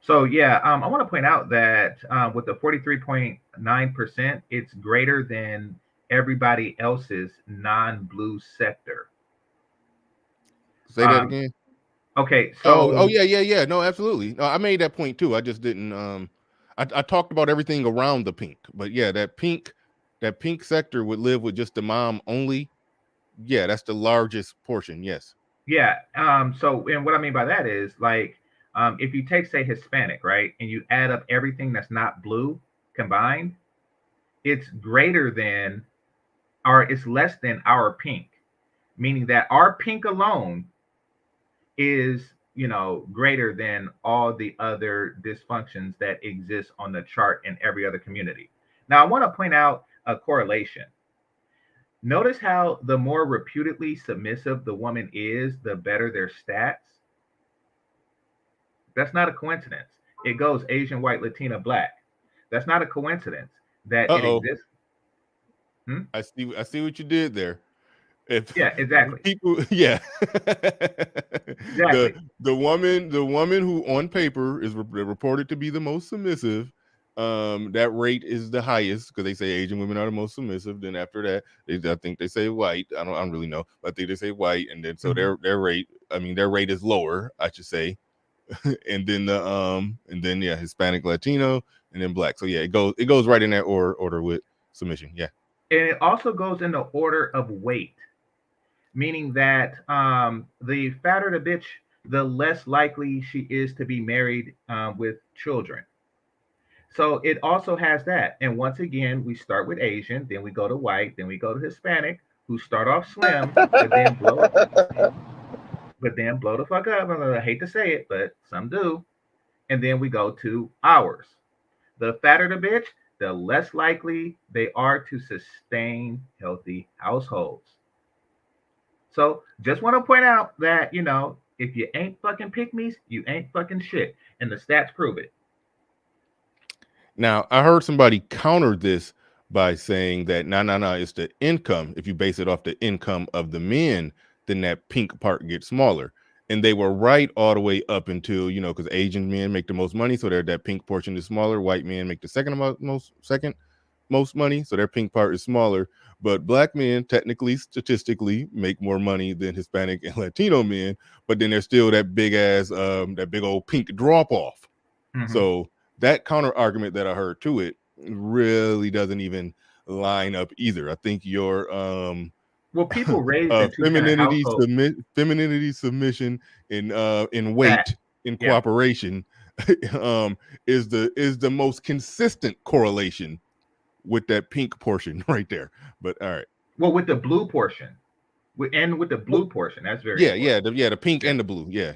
[SPEAKER 8] So yeah, I want to point out that with the 43.9%, it's greater than everybody else's non-blue sector.
[SPEAKER 1] Say that again.
[SPEAKER 8] Okay, so
[SPEAKER 1] yeah. No, absolutely. No, I made that point too. I just didn't. I talked about everything around the pink, but yeah, that pink sector would live with just the mom only. Yeah, that's the largest portion. Yes.
[SPEAKER 8] Yeah. So, and what I mean by that is like, if you take, say, Hispanic, right, and you add up everything that's not blue combined, it's greater than, or it's less than our pink, meaning that our pink alone is, greater than all the other dysfunctions that exist on the chart in every other community. Now, I want to point out a correlation. Notice how the more reputedly submissive the woman is, the better their stats. That's not a coincidence. It goes Asian, white, Latina, black. That's not a coincidence that it exists.
[SPEAKER 1] I see what you did there.
[SPEAKER 8] Yeah, exactly.
[SPEAKER 1] People, yeah.
[SPEAKER 8] Exactly.
[SPEAKER 1] The woman who on paper is reported to be the most submissive, that rate is the highest because they say Asian women are the most submissive. Then after that, I think they say white. I don't really know, but I think they say white, and then so their rate is lower, I should say. and then Hispanic, Latino, and then black. So yeah, it goes right in that order with submission. Yeah.
[SPEAKER 8] And it also goes in the order of weight, meaning that the fatter the bitch, the less likely she is to be married with children. So it also has that. And once again, we start with Asian, then we go to white, then we go to Hispanic, who start off slim, but then blow the fuck up. I hate to say it, but some do. And then we go to ours. The fatter the bitch, the less likely they are to sustain healthy households. So just want to point out that, if you ain't fucking pick-me's, you ain't fucking shit. And the stats prove it.
[SPEAKER 1] Now, I heard somebody counter this by saying that, no, it's the income. If you base it off the income of the men, then that pink part gets smaller. And they were right all the way up until, because Asian men make the most money, so that pink portion is smaller. White men make the second most money, so their pink part is smaller. But black men, technically, statistically, make more money than Hispanic and Latino men. But then there's still that big old pink drop off. Mm-hmm. So that counter argument that I heard to it really doesn't even line up either. I think your
[SPEAKER 8] people raise
[SPEAKER 1] femininity, submission in weight, in cooperation, is the most consistent correlation with that pink portion right there. But all right.
[SPEAKER 8] Well, with the blue portion, with the blue portion, that's very
[SPEAKER 1] the pink and the blue. Yeah.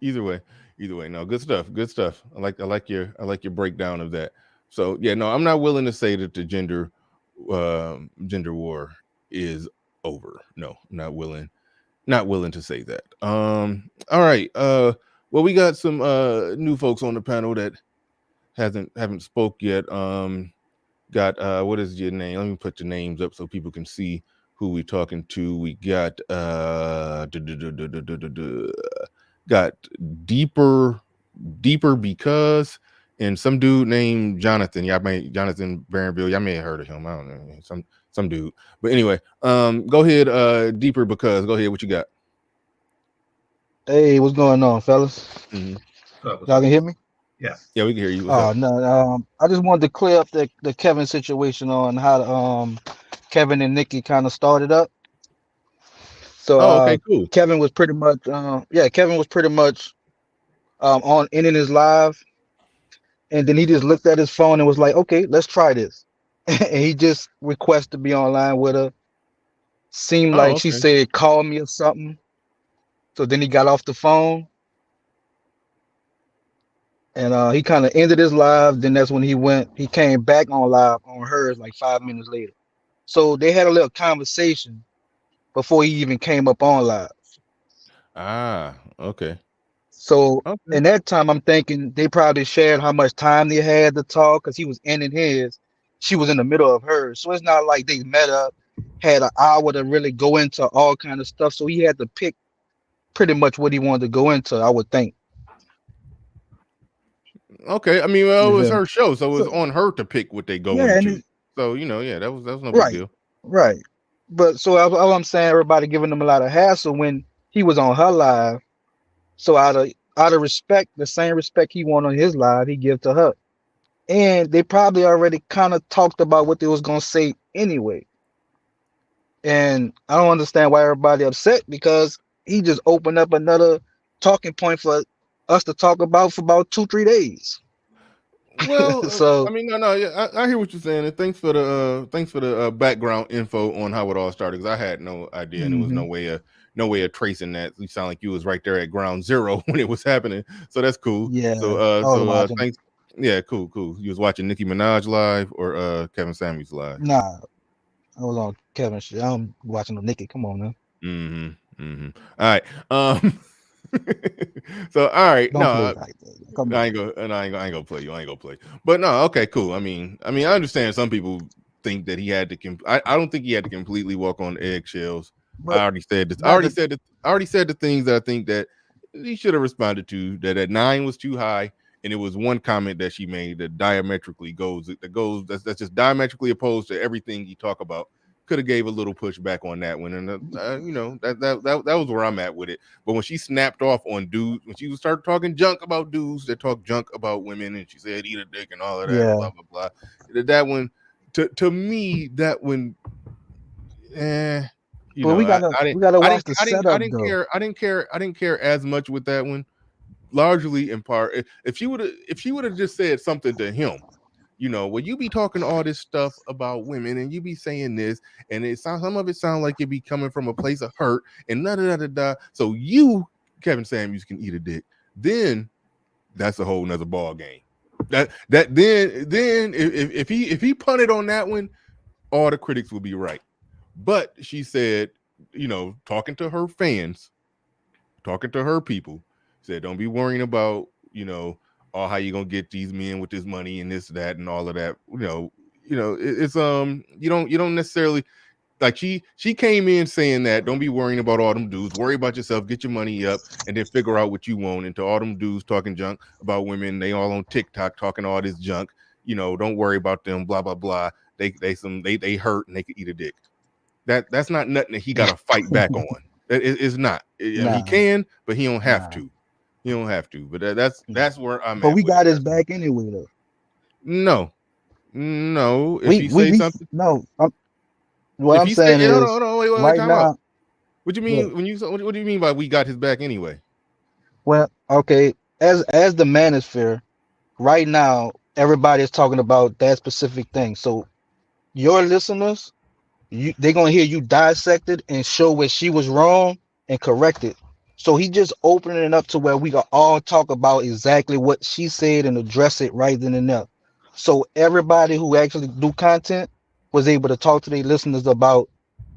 [SPEAKER 1] Either way. No, good stuff. I like your breakdown of that. So yeah, no, I'm not willing to say that the gender war is over. No, I'm not willing to say that. All right. Well, we got some new folks on the panel that haven't spoke yet. Got what is your name? Let me put the names up so people can see who we're talking to. We got got deeper because, and some dude named Jonathan. Jonathan Barronville. Y'all may have heard of him. I don't know. Some dude. But anyway, go ahead. Deeper because. Go ahead. What you got?
[SPEAKER 10] Hey, what's going on, fellas?
[SPEAKER 1] Mm-hmm.
[SPEAKER 10] Y'all can hear me?
[SPEAKER 8] Yeah,
[SPEAKER 1] we can hear you.
[SPEAKER 10] No. I just wanted to clear up the Kevin situation on how Kevin and Nicki kind of started up. So
[SPEAKER 1] okay, cool.
[SPEAKER 10] Kevin was pretty much on ending his live, and then he just looked at his phone and was like, okay, let's try this. and he just requested to be online with her. Seemed
[SPEAKER 1] Oh,
[SPEAKER 10] like she
[SPEAKER 1] okay.
[SPEAKER 10] said, call me or something. So then he got off the phone and he kind of ended his live. Then that's when he came back on live on hers like 5 minutes later. So they had a little conversation before he even came up on live.
[SPEAKER 1] Ah, okay.
[SPEAKER 10] So
[SPEAKER 1] Okay.
[SPEAKER 10] in that time, I'm thinking they probably shared how much time they had to talk because he was ending his, she was in the middle of hers. So it's not like they met up, had an hour to really go into all kind of stuff. So he had to pick pretty much what he wanted to go into, I would think.
[SPEAKER 1] Okay. I mean, well,
[SPEAKER 10] You
[SPEAKER 1] it was
[SPEAKER 10] feel me?
[SPEAKER 1] her show, so it was
[SPEAKER 10] So
[SPEAKER 1] on her to pick what they go
[SPEAKER 10] yeah, and
[SPEAKER 1] into. So, yeah, that was no big
[SPEAKER 10] right,
[SPEAKER 1] deal.
[SPEAKER 10] right. But so all I'm saying, everybody giving him a lot of hassle when he was on her live. So out of respect, the same respect he want on his live, he give to her. And they probably already kind of talked about what they was gonna say anyway. And I don't understand why everybody upset because he just opened up another talking point for us to talk about for about 2-3 days.
[SPEAKER 1] Well, I
[SPEAKER 10] So
[SPEAKER 1] mean, no, yeah, I hear what you're saying, and thanks for the background info on how it all started. Because I had no idea, and there was
[SPEAKER 10] mhm.
[SPEAKER 1] no way of tracing that. You sound like you was right there at ground zero when it was happening. So that's cool.
[SPEAKER 10] Yeah, I was watching.
[SPEAKER 1] Thanks. Yeah, cool, cool. You was watching Nicki Minaj live or Kevin Samuels live?
[SPEAKER 10] Nah, I was on Kevin shit. I'm watching the Nicki. Come on now.
[SPEAKER 1] Mm-hmm. Mm-hmm. All right. So all right.
[SPEAKER 10] Don't play
[SPEAKER 1] No,
[SPEAKER 10] like that. Come
[SPEAKER 1] I
[SPEAKER 10] on.
[SPEAKER 1] ain't gonna, and I ain't gonna play you. I ain't gonna play. But no, okay, cool. I understand some people think that he had to. I don't think he had to completely walk on eggshells. I
[SPEAKER 10] But
[SPEAKER 1] already said this.
[SPEAKER 10] not the
[SPEAKER 1] I already said the things that I think that he should have responded to. That at 9 was too high, and it was one comment that she made that diametrically goes that's just diametrically opposed to everything he talk about. Could have gave a little pushback on that one, and that was where I'm at with it. But when she snapped off on dudes, when she started talking junk about dudes that talk junk about women, and she said eat a dick and all of that,
[SPEAKER 10] yeah.
[SPEAKER 1] blah blah blah. That one, to me, that one, eh,
[SPEAKER 10] But we gotta we gotta watch the setup though.
[SPEAKER 1] I didn't care as much with that one. Largely in part, if she would have just said something to him, well, you be talking all this stuff about women and you be saying this, and some of it sound like it be coming from a place of hurt and da da da da. So you, Kevin Samuels, can eat a dick. Then that's a whole nother ball game. Then if he punted on that one, all the critics will be right. But she said, talking to her fans, talking to her people, said, don't be worrying about, how you gonna get these men with this money and this, that, and all of that. It's you don't necessarily like she came in saying that don't be worrying about all them dudes, worry about yourself, get your money up, and then figure out what you want. And to all them dudes talking junk about women, they all on TikTok talking all this junk, don't worry about them, blah blah blah. They hurt and they could eat a dick. That's not nothing that he got to fight back on. It's not. He
[SPEAKER 10] Nah,
[SPEAKER 1] can, but he don't have
[SPEAKER 10] nah.
[SPEAKER 1] to. He don't have to. But
[SPEAKER 10] Yeah.
[SPEAKER 1] that's where I'm
[SPEAKER 10] But
[SPEAKER 1] at
[SPEAKER 10] we
[SPEAKER 1] with it.
[SPEAKER 10] got his back anyway though.
[SPEAKER 1] No, no. If
[SPEAKER 10] We
[SPEAKER 1] he
[SPEAKER 10] we
[SPEAKER 1] say
[SPEAKER 10] we
[SPEAKER 1] something,
[SPEAKER 10] no. What
[SPEAKER 1] if
[SPEAKER 10] I'm
[SPEAKER 1] he say,
[SPEAKER 10] saying
[SPEAKER 1] hold on,
[SPEAKER 10] is
[SPEAKER 1] wait,
[SPEAKER 10] right
[SPEAKER 1] time out.
[SPEAKER 10] now.
[SPEAKER 1] What you
[SPEAKER 10] What?
[SPEAKER 1] mean when what do you mean by we got his back anyway?
[SPEAKER 10] Well, okay. As the manosphere, right now, everybody is talking about that specific thing. So your listeners, they're gonna hear you dissected and show where she was wrong and correct it. So he just opening it up to where we can all talk about exactly what she said and address it right then and there. So everybody who actually do content was able to talk to their listeners about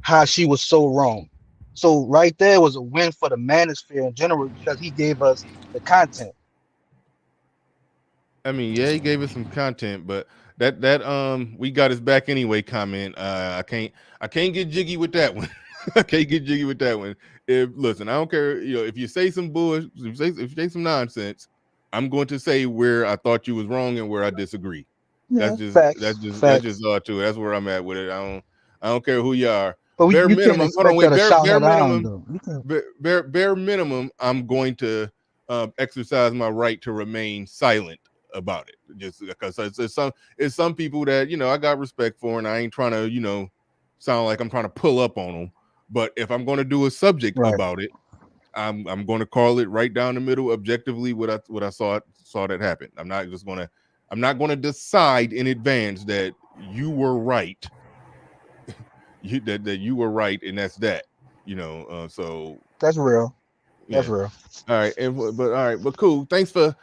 [SPEAKER 10] how she was so wrong. So right there was a win for the manosphere in general because he gave us the content.
[SPEAKER 1] I mean, yeah, he gave us some content, but that we got his back anyway comment. I can't get jiggy with that one. I can't get jiggy with that one. If listen, I don't care. If you say some bullshit, if you say some nonsense, I'm going to say where I thought you was wrong and where I disagree.
[SPEAKER 10] Yeah, facts,
[SPEAKER 1] That's
[SPEAKER 10] facts.
[SPEAKER 1] just all to it. That's where I'm at with it. I don't care who you are.
[SPEAKER 10] But
[SPEAKER 1] Bare
[SPEAKER 10] you can't
[SPEAKER 1] minimum. Hold on,
[SPEAKER 10] expect her
[SPEAKER 1] wait.
[SPEAKER 10] to shout
[SPEAKER 1] Bare
[SPEAKER 10] her down
[SPEAKER 1] minimum.
[SPEAKER 10] though. You can't.
[SPEAKER 1] Bare minimum. I'm going to exercise my right to remain silent about it, just because it's some people that I got respect for, and I ain't trying to sound like I'm trying to pull up on them. But if I'm going to do a subject
[SPEAKER 10] Right.
[SPEAKER 1] about it, I'm going to call it right down the middle, objectively what I saw that happen. I'm not just going to. I'm not going to decide in advance that you were right. that you were right, and that's that. So
[SPEAKER 10] That's real. That's
[SPEAKER 1] yeah.
[SPEAKER 10] real.
[SPEAKER 1] All right, but all right, but cool. Thanks for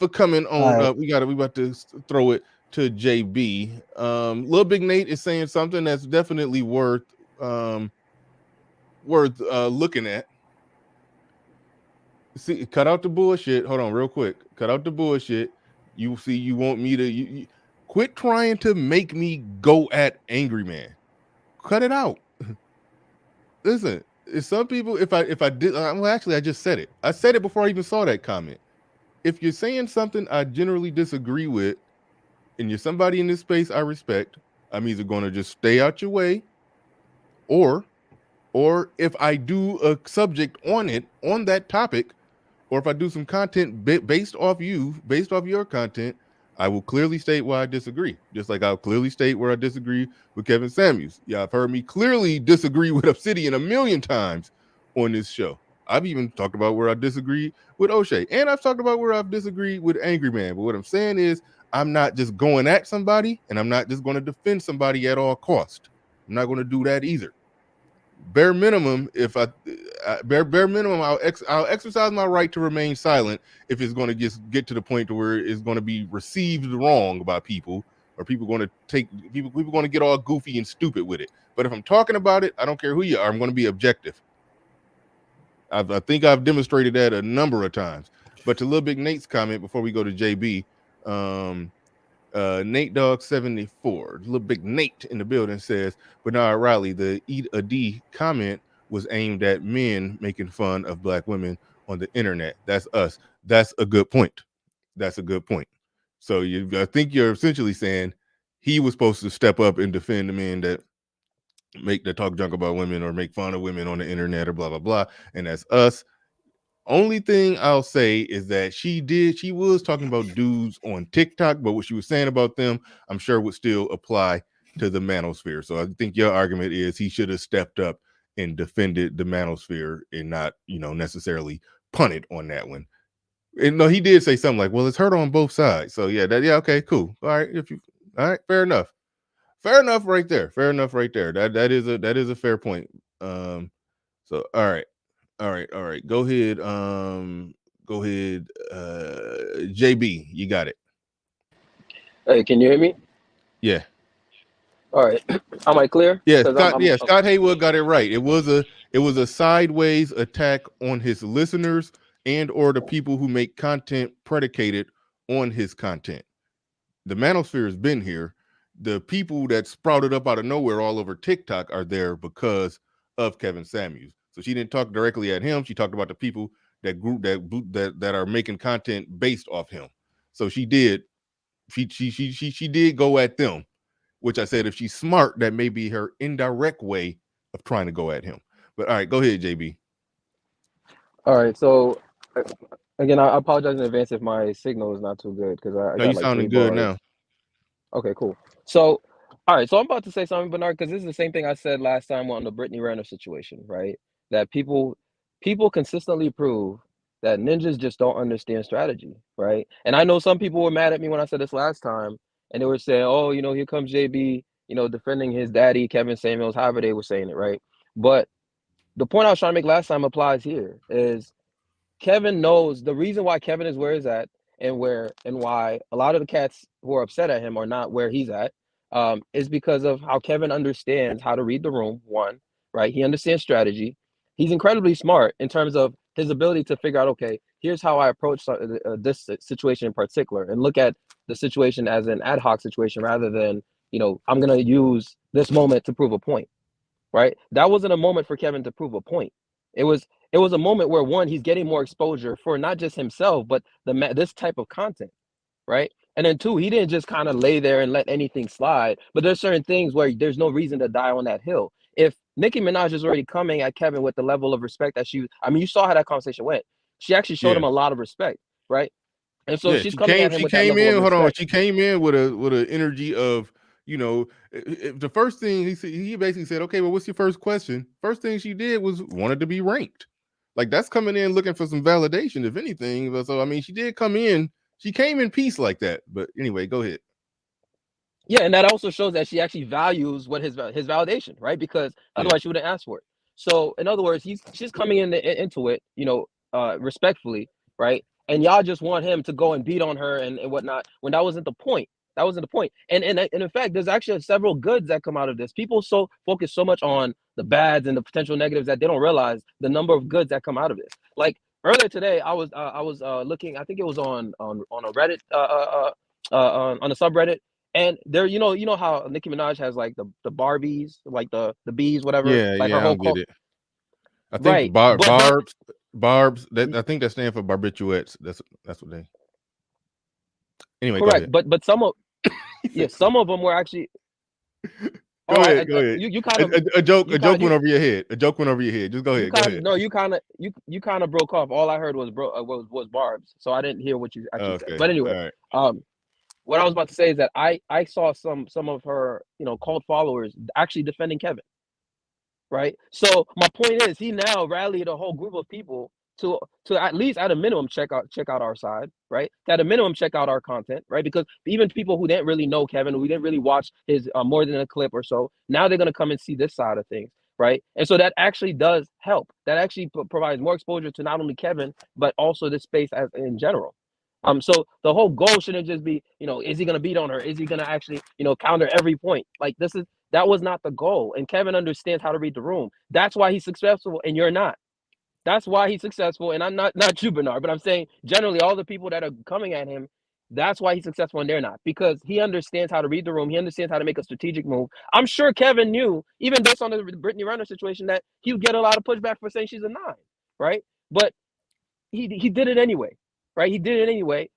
[SPEAKER 1] coming
[SPEAKER 10] All
[SPEAKER 1] on.
[SPEAKER 10] right.
[SPEAKER 1] We about to throw it to JB. Little Big Nate is saying something that's definitely worth looking at. See, cut out the bullshit. Hold on, real quick. Cut out the bullshit. You see, you want me to you quit trying to make me go at Angry Man. Cut it out. Listen, if some people, if I did, well, actually, I just said it. I said it before I even saw that comment. If you're saying something I generally disagree with, and you're somebody in this space I respect, I'm either going to just stay out your way, or if I do a subject on that topic, or if I do some content based off your content, I will clearly state why I disagree. Just like I'll clearly state where I disagree with Kevin Samuels. Yeah, I've heard me clearly disagree with Obsidian a million times on this show. I've even talked about where I disagree with O'Shea, and I've talked about where I've disagreed with Angry Man. But what I'm saying is, I'm not just going at somebody, and I'm not just going to defend somebody at all cost. I'm not going to do that either. Bare minimum, if bare minimum, I'll exercise my right to remain silent if it's going to just get to the point to where it's going to be received wrong by people, or people going to get all goofy and stupid with it. But if I'm talking about it, I don't care who you are. I'm going to be objective. I think I've demonstrated that a number of times. But to Little Big Nate's comment before we go to JB, Nate Dog 74, Little Big Nate in the building says, Bernard Riley, the Eat a D comment was aimed at men making fun of black women on the internet. That's us. That's a good point. So I think you're essentially saying he was supposed to step up and defend the men that talk junk about women or make fun of women on the internet or blah blah blah, and that's us. Only thing I'll say is that she was talking about dudes on TikTok, but what she was saying about them, I'm sure would still apply to the Manosphere. So I think your argument is he should have stepped up and defended the Manosphere and not, necessarily punted on that one. And no, he did say something like, well, it's hurt on both sides. So yeah, okay, cool. All right, fair enough. Fair enough right there. That is a fair point. So all right. Go ahead. JB, you got it.
[SPEAKER 11] Hey, can you hear me?
[SPEAKER 1] Yeah.
[SPEAKER 11] All right. Am I clear?
[SPEAKER 1] Yeah,
[SPEAKER 11] 'Cause
[SPEAKER 1] Scott Haywood got it right. It was a sideways attack on his listeners and or the people who make content predicated on his content. The Manosphere has been here. The people that sprouted up out of nowhere all over TikTok are there because of Kevin Samuels. So she didn't talk directly at him. She talked about the people that are making content based off him. So she did go at them, which I said if she's smart, that may be her indirect way of trying to go at him. But all right, go ahead, JB.
[SPEAKER 11] All right. So again, I apologize in advance if my signal is not too good because I
[SPEAKER 1] No, you
[SPEAKER 11] got like three
[SPEAKER 1] sounding good
[SPEAKER 11] bars.
[SPEAKER 1] now.
[SPEAKER 11] Okay, cool. So, all right. So I'm about to say something, Bernard, because this is the same thing I said last time on the Brittany Renner situation, right? That people consistently prove that ninjas just don't understand strategy, right? And I know some people were mad at me when I said this last time, and they were saying, "Oh, here comes JB, defending his daddy, Kevin Samuels," however they were saying it, right? But the point I was trying to make last time applies here is Kevin knows the reason why Kevin is where he's at and why a lot of the cats who are upset at him are not where he's at, is because of how Kevin understands how to read the room. One, right? He understands strategy. He's incredibly smart in terms of his ability to figure out, okay, here's how I approach this situation in particular, and look at the situation as an ad hoc situation rather than, I'm going to use this moment to prove a point, right? That wasn't a moment for Kevin to prove a point. It was a moment where, one, he's getting more exposure for not just himself, but this type of content, right? And then two, he didn't just kind of lay there and let anything slide. But there's certain things where there's no reason to die on that hill. If Nicki Minaj is already coming at Kevin with the level of respect that you saw how that conversation went. She actually showed him a lot of respect, right? And so she's coming at him with that level of respect.
[SPEAKER 1] Hold on. She came in with an energy of, the first thing he basically said, okay, well, what's your first question? First thing she did was wanted to be ranked. Like, that's coming in looking for some validation, if anything. So, I mean, she did come in. she came in peace like that. But anyway, go ahead.
[SPEAKER 11] Yeah, and that also shows that she actually values what his validation, right? Because otherwise she wouldn't ask for it. So in other words, she's coming into it, respectfully, right? And y'all just want him to go and beat on her and whatnot when that wasn't the point. That wasn't the point. And in fact, there's actually several goods that come out of this. People so focus so much on the bads and the potential negatives that they don't realize the number of goods that come out of this. Like earlier today, I was looking. I think it was on a Reddit, on a subreddit. And there, you know how Nicki Minaj has like the Barbies, like the bees, whatever,
[SPEAKER 1] Yeah,
[SPEAKER 11] like her
[SPEAKER 1] I
[SPEAKER 11] whole
[SPEAKER 1] don't get it. I think
[SPEAKER 11] right. But
[SPEAKER 1] barbs. I think that stands for barbiturates. That's what they. Anyway,
[SPEAKER 11] correct.
[SPEAKER 1] go ahead.
[SPEAKER 11] But some of some of them were actually.
[SPEAKER 1] Go ahead.
[SPEAKER 11] You kind of
[SPEAKER 1] a joke went over your head. A joke went over your head. Just go ahead. Go ahead.
[SPEAKER 11] No, you kind of broke off. All I heard was was barbs, so I didn't hear what you actually said. But anyway,
[SPEAKER 1] all right.
[SPEAKER 11] What I was about to say is that I saw some of her cult followers actually defending Kevin. Right. So my point is, he now rallied a whole group of people to at least at a minimum check out our side, right? To at a minimum check out our content, right? Because even people who didn't really know Kevin, who didn't really watch his more than a clip or so, now they're gonna come and see this side of things, right? And so that actually does help. That actually provides more exposure to not only Kevin but also this space as in general. So the whole goal shouldn't just be, is he gonna beat on her? Is he gonna actually, counter every point? Like that was not the goal. And Kevin understands how to read the room. That's why he's successful and you're not. That's why he's successful. And I'm not you, Bernard, but I'm saying generally all the people that are coming at him, that's why he's successful and they're not. Because he understands how to read the room. He understands how to make a strategic move. I'm sure Kevin knew, even based on the Brittany Renner situation, that he would get a lot of pushback for saying she's a 9, right? But he did it anyway. Right, he did it anyway.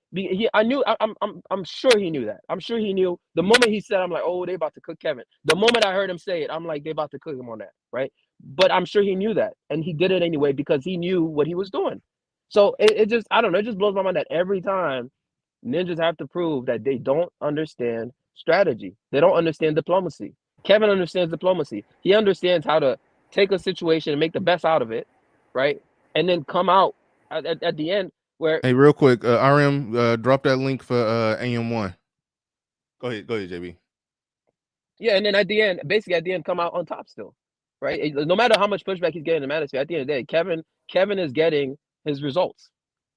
[SPEAKER 11] I'm sure he knew that. I'm sure he knew the moment he said, I'm like, oh, they about to cook Kevin. The moment I heard him say it, I'm like, they about to cook him on that, right? But I'm sure he knew that, and he did it anyway because he knew what he was doing. So it just, I don't know, it just blows my mind that every time ninjas have to prove that they don't understand strategy, they don't understand diplomacy. Kevin understands diplomacy. He understands how to take a situation and make the best out of it, right? And then come out at the end.
[SPEAKER 1] Hey, real quick, RM, drop that link for AM1. Go ahead, JB.
[SPEAKER 11] Yeah, and then at the end, come out on top still, right? No matter how much pushback he's getting in the Manosphere, at the end of the day, Kevin is getting his results.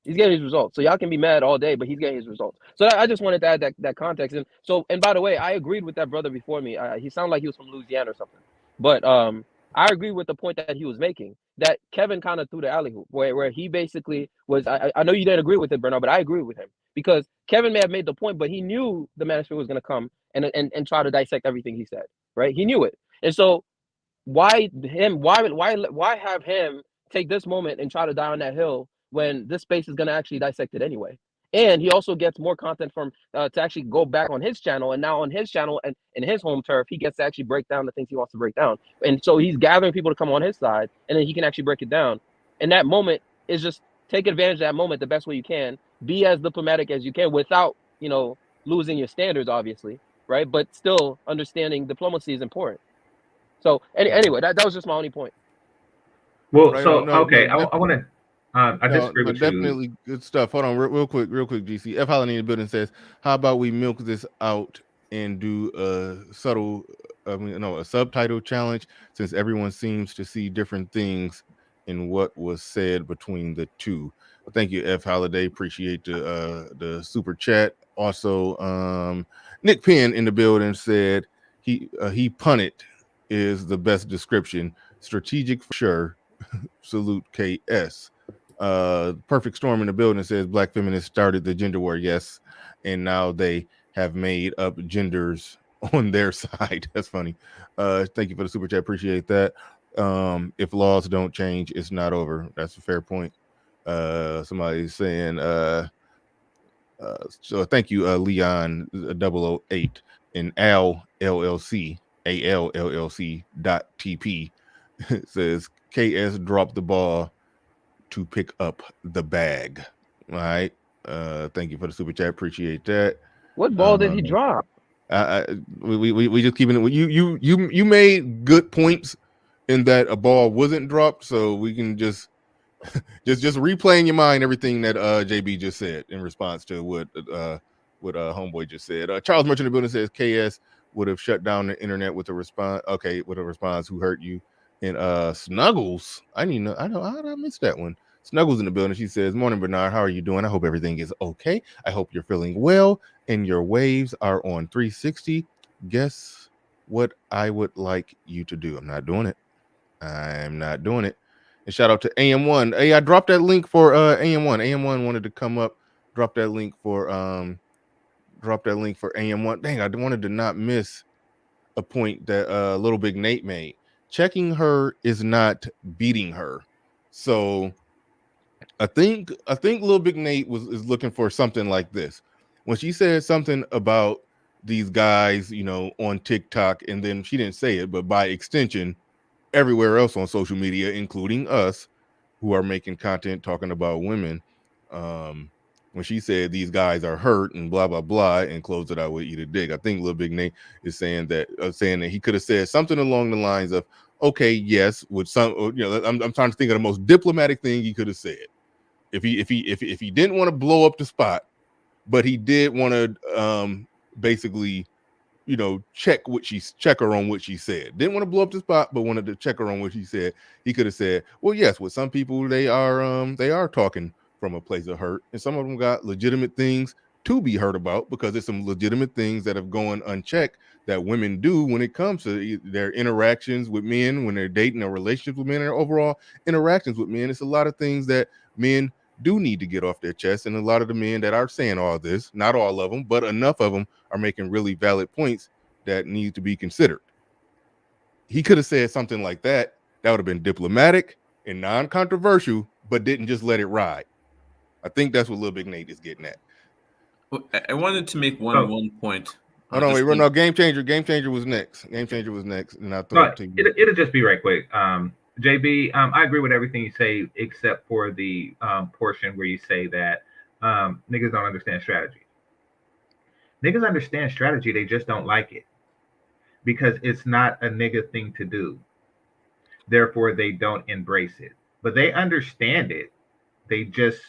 [SPEAKER 11] He's getting his results. So y'all can be mad all day, but he's getting his results. So I just wanted to add that context. And by the way, I agreed with that brother before me. He sounded like he was from Louisiana or something. But I agree with the point that he was making, that Kevin kind of threw the alley hoop, where he basically was. I know you didn't agree with it, Bernard, but I agree with him because Kevin may have made the point, but he knew the Manosphere was going to come and try to dissect everything he said. Right? He knew it, and so why have him take this moment and try to die on that hill when this space is going to actually dissect it anyway? And he also gets more content from to actually go back on his channel, and now on his channel and in his home turf, he gets to actually break down the things he wants to break down. And so he's gathering people to come on his side, and then he can actually break it down. And that moment is just take advantage of that moment the best way you can. Be as diplomatic as you can without losing your standards, obviously, right? But still understanding diplomacy is important. So anyway, that was just my only point.
[SPEAKER 8] Well, right, so okay, I want to. I disagree with
[SPEAKER 1] definitely
[SPEAKER 8] you.
[SPEAKER 1] Good stuff. Hold on, real quick, GC. F. Holland in the building says, "How about we milk this out and do a subtitle challenge, since everyone seems to see different things in what was said between the two." Well, thank you, F. Holiday. Appreciate the super chat. Also, Nick Penn in the building said he punted is the best description. Strategic for sure. Salute KS. Perfect Storm in the building says Black feminists started the gender war. Yes, and now they have made up genders on their side. That's funny. Thank you for the super chat. Appreciate that. If laws don't change, it's not over. That's a fair point. Somebody's saying so thank you, Leon 008 and Al LLC ALLC.TP says KS dropped the ball to pick up the bag. All right. Thank you for the super chat. Appreciate that.
[SPEAKER 11] What ball did he drop?
[SPEAKER 1] We just keeping it. You made good points in that a ball wasn't dropped, so we can just just replay in your mind everything that JB just said in response to what homeboy just said. Charles Merchant in the building says KS would have shut down the internet with a response. Okay, with a response, who hurt you? And Snuggles, I know I missed that one. Snuggles in the building. She says, "Morning, Bernard. How are you doing? I hope everything is okay. I hope you're feeling well and your waves are on 360. Guess what I would like you to do? I'm not doing it. I'm not doing it." And shout out to AM1. Hey, I dropped that link for AM1. AM1 wanted to come up. Drop that link for AM1. Dang, I wanted to not miss a point that Little Big Nate made. Checking her is not beating her. So I think Little Big Nate is looking for something like this. When she said something about these guys, on TikTok, and then she didn't say it, but by extension, everywhere else on social media, including us, who are making content talking about women. When she said these guys are hurt and blah blah blah, and closed it out with "eat a dick," I think Lil Big Nate is saying that he could have said something along the lines of, "Okay, yes," with some, I'm trying to think of the most diplomatic thing he could have said. If he didn't want to blow up the spot, but he did want to basically check her on what she said. Didn't want to blow up the spot, but wanted to check her on what she said. He could have said, "Well, yes, with some people they are talking from a place of hurt, and some of them got legitimate things to be hurt about, because there's some legitimate things that have gone unchecked that women do when it comes to their interactions with men, when they're dating or relationships with men, and their overall interactions with men. It's a lot of things that men do need to get off their chest, and a lot of the men that are saying all this, not all of them, but enough of them, are making really valid points that need to be considered." He could have said something like that. That would have been diplomatic and non-controversial, but didn't just let it ride. I think that's what Lil Big Nate is getting at.
[SPEAKER 9] Well, I wanted to make one point.
[SPEAKER 1] Hold on, wait, no, Game Changer was next. Game Changer was next, and I'll throw it to you.
[SPEAKER 8] It'll just be right quick. JB, I agree with everything you say, except for the portion where you say that niggas don't understand strategy. Niggas understand strategy, they just don't like it, because it's not a nigga thing to do. Therefore, they don't embrace it. But they understand it. They just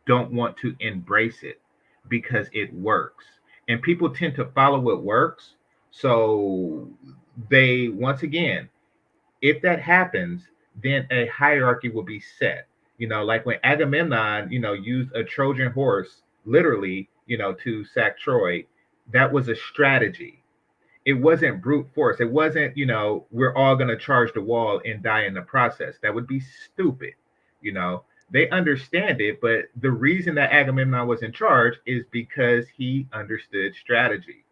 [SPEAKER 8] don't want to embrace it because it works. And people tend to follow what works. So they, once again, if that happens, then a hierarchy will be set. Like when Agamemnon, used a Trojan horse, literally, to sack Troy, that was a strategy. It wasn't brute force. It wasn't, we're all going to charge the wall and die in the process. That would be stupid. They understand it, but the reason that Agamemnon was in charge is because he understood strategy.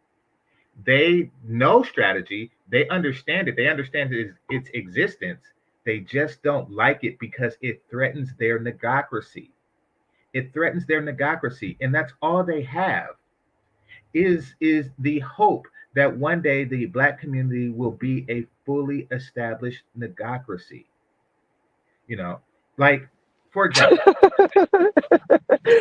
[SPEAKER 8] They know strategy. They understand it. They understand its existence. They just don't like it because it threatens their negocracy. It threatens their negocracy, and that's all they have. Is the hope that one day the Black community will be a fully established negocracy. Like, for example,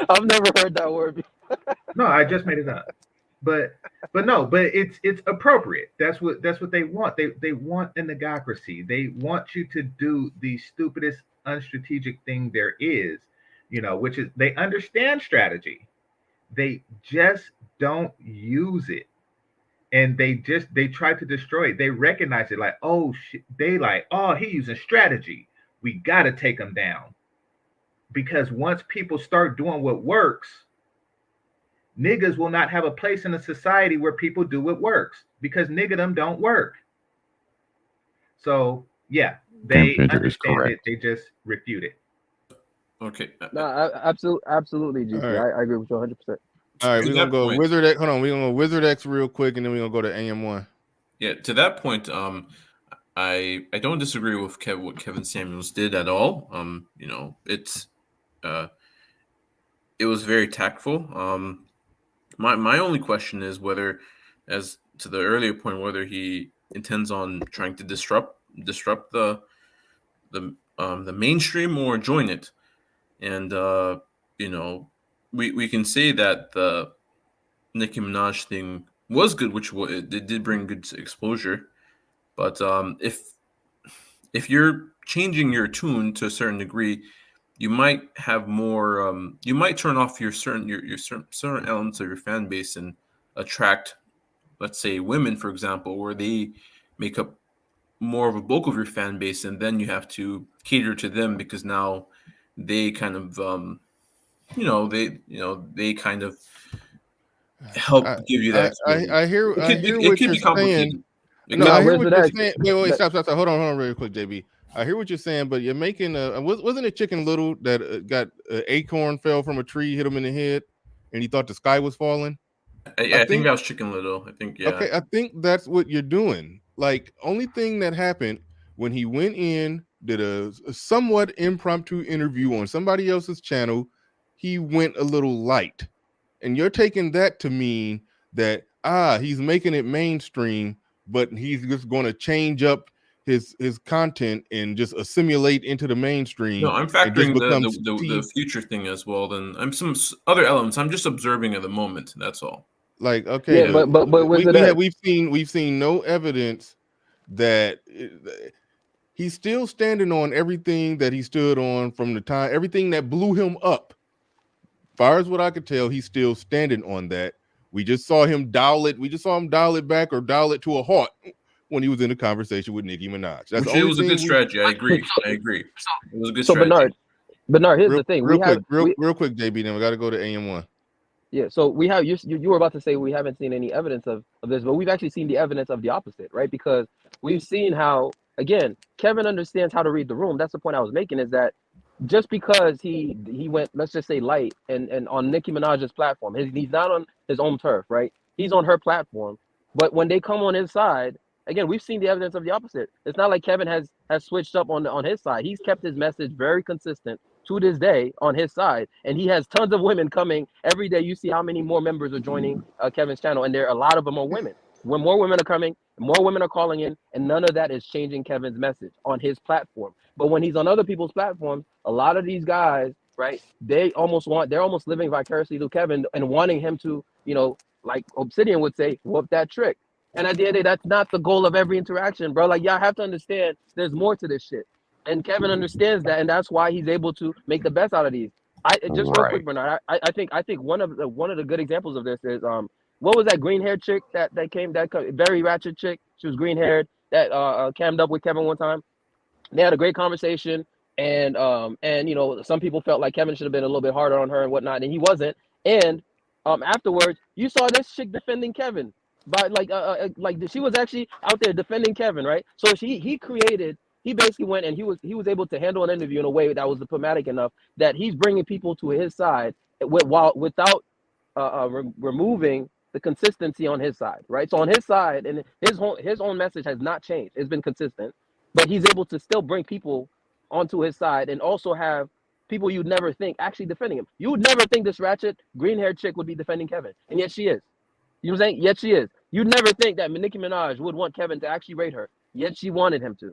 [SPEAKER 11] I've never heard that word before.
[SPEAKER 8] No, I just made it up. But it's appropriate. That's what they want. They want a negocracy. They want you to do the stupidest unstrategic thing there is, which is they understand strategy. They just don't use it. And they try to destroy it. They recognize it like, oh shit, he using strategy. We gotta take him down. Because once people start doing what works, niggas will not have a place in a society where people do what works, because niggadom don't work. So yeah, they understand it. They just refute it.
[SPEAKER 9] Okay.
[SPEAKER 11] No, absolutely, GP.
[SPEAKER 1] Right.
[SPEAKER 11] I agree with you 100%.
[SPEAKER 1] All right, we're gonna go Wizard X. Hold on, we're gonna go Wizard X real quick, and then we're gonna go to AM1.
[SPEAKER 9] Yeah, to that point, I don't disagree with what Kevin Samuels did at all. It was very tactful. My only question is whether, as to the earlier point, whether he intends on trying to disrupt the mainstream or join it. And we can say that the Nicki Minaj thing was good, which it did bring good exposure. But if you're changing your tune to a certain degree, you might have more. You might turn off your certain elements of your fan base and attract, let's say, women, for example, where they make up more of a bulk of your fan base, and then you have to cater to them because now they kind of they kind of help give you that exposure.
[SPEAKER 1] I hear
[SPEAKER 9] It
[SPEAKER 1] what
[SPEAKER 9] could
[SPEAKER 1] you're
[SPEAKER 9] be
[SPEAKER 1] saying.
[SPEAKER 9] complicated.
[SPEAKER 1] No, I hear
[SPEAKER 11] here's
[SPEAKER 1] what
[SPEAKER 11] the
[SPEAKER 1] you're
[SPEAKER 11] next.
[SPEAKER 1] saying. Wait, stop. Hold on, real quick, JB. I hear what you're saying, but you're making wasn't it Chicken Little that got acorn fell from a tree, hit him in the head, and he thought the sky was falling?
[SPEAKER 9] I think that was Chicken Little. I think, yeah.
[SPEAKER 1] Okay, I think that's what you're doing. Like, only thing that happened when he went in, did a somewhat impromptu interview on somebody else's channel, he went a little light. And you're taking that to mean that he's making it mainstream, but he's just going to change up his content and just assimilate into the mainstream.
[SPEAKER 9] No, I'm
[SPEAKER 1] and just
[SPEAKER 9] factoring
[SPEAKER 1] become
[SPEAKER 9] the future thing as well. Then I'm some other elements. I'm just observing at the moment. That's all.
[SPEAKER 1] Like, okay,
[SPEAKER 11] Yeah, but where's it at?
[SPEAKER 1] we've seen no evidence that he's still standing on everything that he stood on from the time, everything that blew him up. Far as what I could tell, he's still standing on that. We just saw him dial it. We just saw him dial it back or dial it to a halt when he was in a conversation with Nicki Minaj. That's the
[SPEAKER 9] Which it
[SPEAKER 1] only
[SPEAKER 9] was a
[SPEAKER 1] thing.
[SPEAKER 9] good strategy. I agree. It was a good
[SPEAKER 11] So
[SPEAKER 9] strategy.
[SPEAKER 11] Bernard, here's the thing.
[SPEAKER 1] Real quick, JB. Then we got to go to AM1.
[SPEAKER 11] Yeah, so we have you were about to say we haven't seen any evidence of this, but we've actually seen the evidence of the opposite, right? Because we've seen how, again, Kevin understands how to read the room. That's the point I was making, is that just because he went, let's just say, light and on Nicki Minaj's platform, he's not on his own turf, right? He's on her platform. But when they come on his side, again, we've seen the evidence of the opposite. It's not like Kevin has switched up on his side. He's kept his message very consistent to this day on his side, and he has tons of women coming every day. You see how many more members are joining Kevin's channel, and a lot of them are women. When more women are coming, more women are calling in, and none of that is changing Kevin's message on his platform. But when he's on other people's platforms, a lot of these guys, right, they're almost living vicariously through Kevin and wanting him to, like Obsidian would say, whoop that trick. And at the end of the day, that's not the goal of every interaction, bro. Like, y'all have to understand there's more to this shit. And Kevin understands that, and that's why he's able to make the best out of these. Just real quick, Bernard. I think one of the good examples of this is what was that green haired chick that came, that very ratchet chick? She was green haired that cammed up with Kevin one time. They had a great conversation, and some people felt like Kevin should have been a little bit harder on her and whatnot, and he wasn't. And afterwards, you saw this chick defending Kevin, but like she was actually out there defending Kevin, right? So he basically went and he was able to handle an interview in a way that was diplomatic enough that he's bringing people to his side without removing the consistency on his side, right? So on his side, and his own message has not changed. It's been consistent, but he's able to still bring people onto his side and also have people you'd never think actually defending him. You would never think this ratchet green-haired chick would be defending Kevin, and yet she is. You know what I'm saying? Yet she is. You'd never think that Nicki Minaj would want Kevin to actually rate her, yet she wanted him to.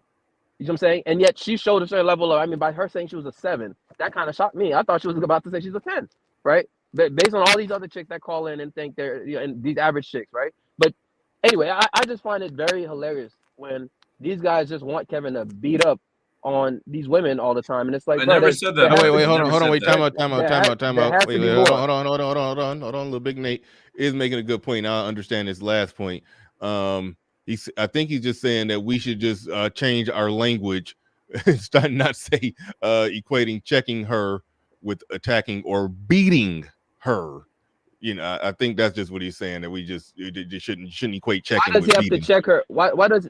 [SPEAKER 11] You know what I'm saying? And yet she showed a certain level of, by her saying she was a 7, that kind of shocked me. I thought she was about to say she's a 10, right? But based on all these other chicks that call in and think they're, and these average chicks, right? But anyway, I just find it very hilarious when these guys just want Kevin to beat up on these women all the time, and it's like,
[SPEAKER 9] I
[SPEAKER 11] bro,
[SPEAKER 9] never said that.
[SPEAKER 1] Wait, hold on. Wait, time out.
[SPEAKER 11] There has to be more.
[SPEAKER 1] Hold on. Little Big Nate is making a good point. I understand his last point. I think he's just saying that we should just change our language, not say equating checking her with attacking or beating her. I think that's just what he's saying, that we just shouldn't equate checking.
[SPEAKER 11] Why does he have
[SPEAKER 1] beating.
[SPEAKER 11] to check her? Why does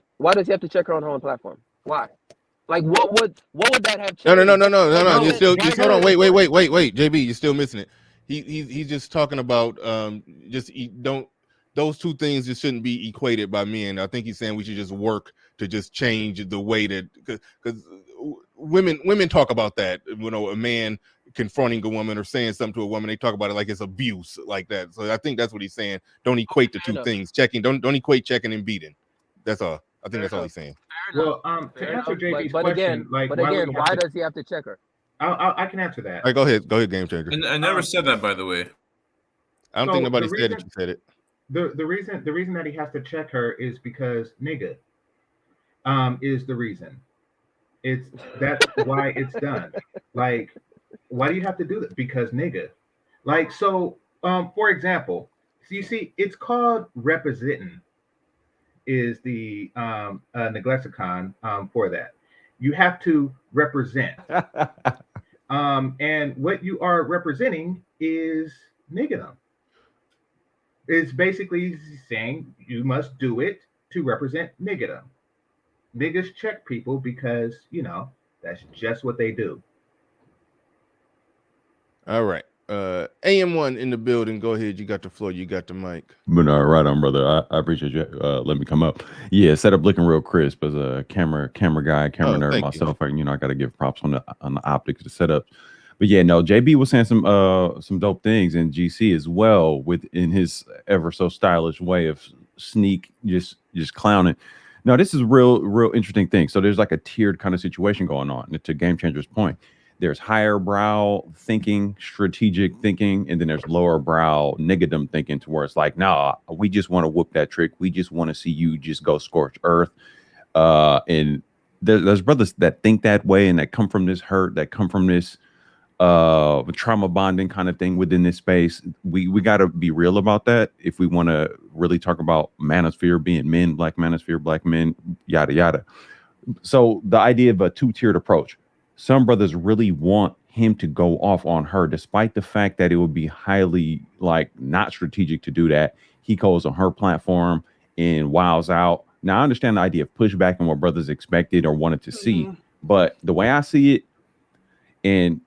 [SPEAKER 11] he have to check her on her own platform? Why? Like, what would that have changed?
[SPEAKER 1] No. You still hold on. Wait. JB, you're still missing it. He's just talking about those two things just shouldn't be equated by men. I think he's saying we should just work to just change the way that, because women talk about that. A man confronting a woman or saying something to a woman, they talk about it like it's abuse, like that. So I think that's what he's saying. Don't equate the two things. Checking, don't equate checking and beating. That's all. I think that's all he's saying.
[SPEAKER 8] Well, to answer JB's question,
[SPEAKER 11] why does he have to check her?
[SPEAKER 8] I can answer that.
[SPEAKER 1] All right, go ahead, Game Changer.
[SPEAKER 9] And I never said that, by the way.
[SPEAKER 1] I don't think nobody said that you said it.
[SPEAKER 8] The reason that he has to check her is because nigga is the reason. That's why it's done. Like, Why do you have to do that? Because nigga. Like, so, for example, so you see, it's called representing is the neglexicon for that. You have to represent. And what you are representing is niggerdom. It's basically saying you must do it to represent niggerdom. Niggas check people because, that's just what they do.
[SPEAKER 1] All right. AM1 in the building. Go ahead. You got the floor. You got the mic.
[SPEAKER 12] But right on, brother. I appreciate you. Let me come up. Yeah, setup looking real crisp as a camera guy, camera nerd myself. I got to give props on the optics, the setup. But yeah, no, JB was saying some dope things, and GC as well, in his ever so stylish way of sneak, just clowning. No, this is real interesting thing. So there's like a tiered kind of situation going on. To Game Changer's point, there's higher brow thinking, strategic thinking, and then there's lower brow niggerdom thinking, to where it's like, nah, we just want to whoop that trick. We just want to see you just go scorch earth. And there's brothers that think that way and that come from this hurt, that come from this trauma bonding kind of thing within this space. We got to be real about that if we want to really talk about manosphere being men, black manosphere, black men, yada yada. So the idea of a two-tiered approach. Some brothers really want him to go off on her, despite the fact that it would be highly not strategic to do that. He goes on her platform and wows out. Now I understand the idea of pushback and what brothers expected or wanted to see, but the way I see it, and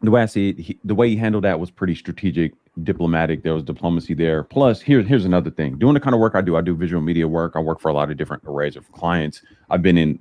[SPEAKER 12] the way he handled that was pretty strategic, diplomatic. There was diplomacy there. Plus, here's another thing. Doing the kind of work I do visual media work. I work for a lot of different arrays of clients. I've been in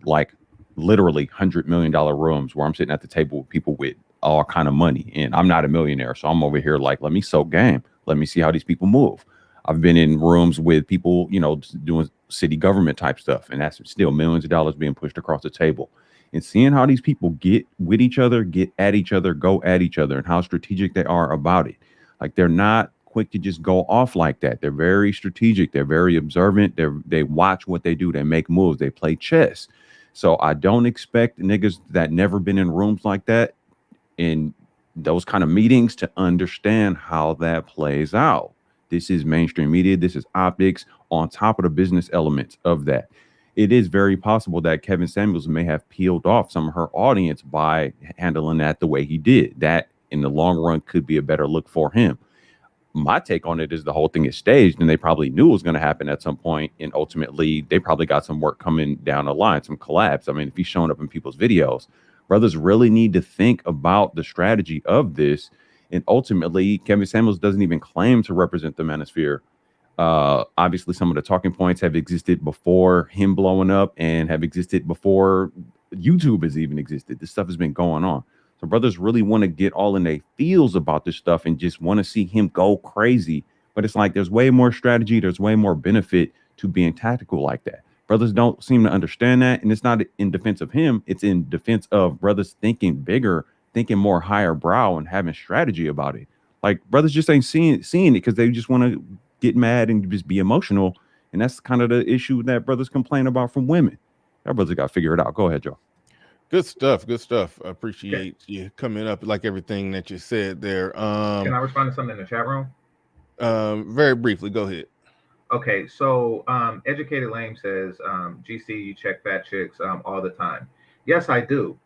[SPEAKER 12] literally $100 million rooms where I'm sitting at the table with people with all kind of money, and I'm not a millionaire, so I'm over here let me soak game, let me see how these people move. I've been in rooms with people, doing city government type stuff, and that's still millions of dollars being pushed across the table, and seeing how these people get with each other, get at each other, go at each other, and how strategic they are about it. They're not quick to just go off like that. They're very strategic. They're very observant. They watch what they do. They make moves. They play chess. So I don't expect niggas that never been in rooms like that, in those kind of meetings, to understand how that plays out. This is mainstream media. This is optics on top of the business elements of that. It is very possible that Kevin Samuels may have peeled off some of her audience by handling that the way he did. That in the long run could be a better look for him. My take on it is the whole thing is staged, and they probably knew it was going to happen at some point, and ultimately they probably got some work coming down the line, some collabs. I mean, if he's showing up in people's videos, brothers really need to think about the strategy of this. And ultimately, Kevin Samuels doesn't even claim to represent the manosphere. Obviously, some of the talking points have existed before him blowing up and have existed before YouTube has even existed. This stuff has been going on. So brothers really want to get all in their feels about this stuff and just want to see him go crazy. But it's there's way more strategy. There's way more benefit to being tactical like that. Brothers don't seem to understand that. And it's not in defense of him. It's in defense of brothers thinking bigger, thinking more higher brow, and having strategy about it. Brothers just ain't seeing it because they just want to get mad and just be emotional. And that's kind of the issue that brothers complain about from women. That brothers got to figure it out. Go ahead, Joe.
[SPEAKER 1] Good stuff. I appreciate you coming up, everything that you said there.
[SPEAKER 8] Can I respond to something in the chat room?
[SPEAKER 1] Very briefly, go ahead.
[SPEAKER 8] Okay, so Educated Lame says, GC, you check fat chicks all the time. Yes, I do.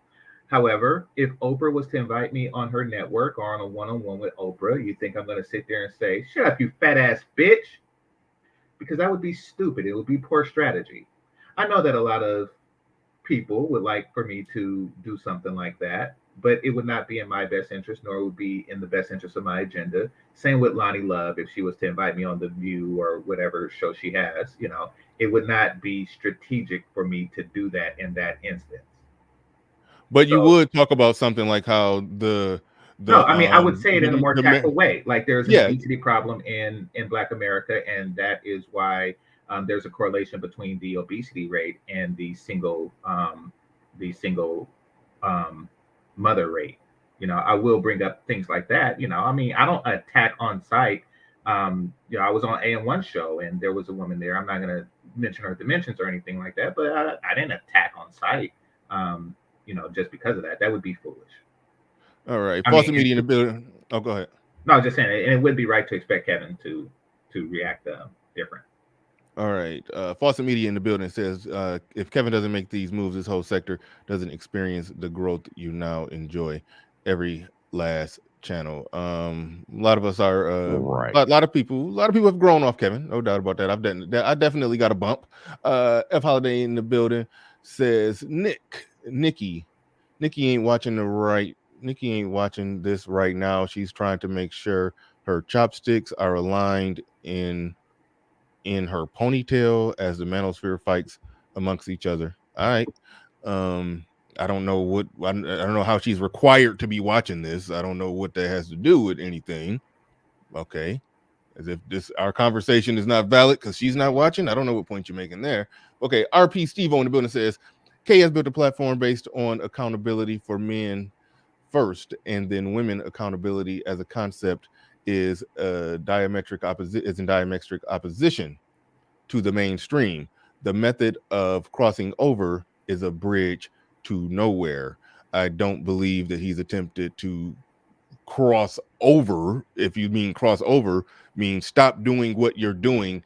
[SPEAKER 8] However, if Oprah was to invite me on her network or on a one-on-one with Oprah, you think I'm going to sit there and say, shut up, you fat ass bitch? Because that would be stupid. It would be poor strategy. I know that a lot of people would like for me to do something like that, but it would not be in my best interest, nor would be in the best interest of my agenda. Same with Lonnie Love. If she was to invite me on The View or whatever show she has, it would not be strategic for me to do that in that instance.
[SPEAKER 1] But you would talk about something like how
[SPEAKER 8] no, I mean, I would say it in a more tactful way. There's an obesity problem in Black America, and that is why there's a correlation between the obesity rate and the single mother rate. I will bring up things like that. I mean, I don't attack on site. I was on AM1 show and there was a woman there. I'm not going to mention her dimensions or anything like that, but I didn't attack on site. Just because of that. That would be foolish.
[SPEAKER 1] All right.
[SPEAKER 8] I
[SPEAKER 1] False
[SPEAKER 8] mean,
[SPEAKER 1] media in the building. Oh, go ahead.
[SPEAKER 8] No, I was just saying, and it would be right to expect Kevin to react different.
[SPEAKER 1] All right. False media in the building says if Kevin doesn't make these moves, this whole sector doesn't experience the growth you now enjoy. Every last channel. A lot of us are.
[SPEAKER 12] Right.
[SPEAKER 1] A lot of people have grown off Kevin. No doubt about that. I definitely got a bump. F Holiday in the building says Nicki ain't watching Nicki ain't watching this right now. She's trying to make sure her chopsticks are aligned in her ponytail as the Manosphere fights amongst each other. All right. I don't know I don't know how she's required to be watching this. I don't know what that has to do with anything. Okay. As if our conversation is not valid because she's not watching. I don't know what point you're making there. Okay. RP Steve on the building says K has built a platform based on accountability for men first, and then women accountability as a concept is in diametric opposition to the mainstream. The method of crossing over is a bridge to nowhere. I don't believe that he's attempted to cross over. If you mean cross over, means stop doing what you're doing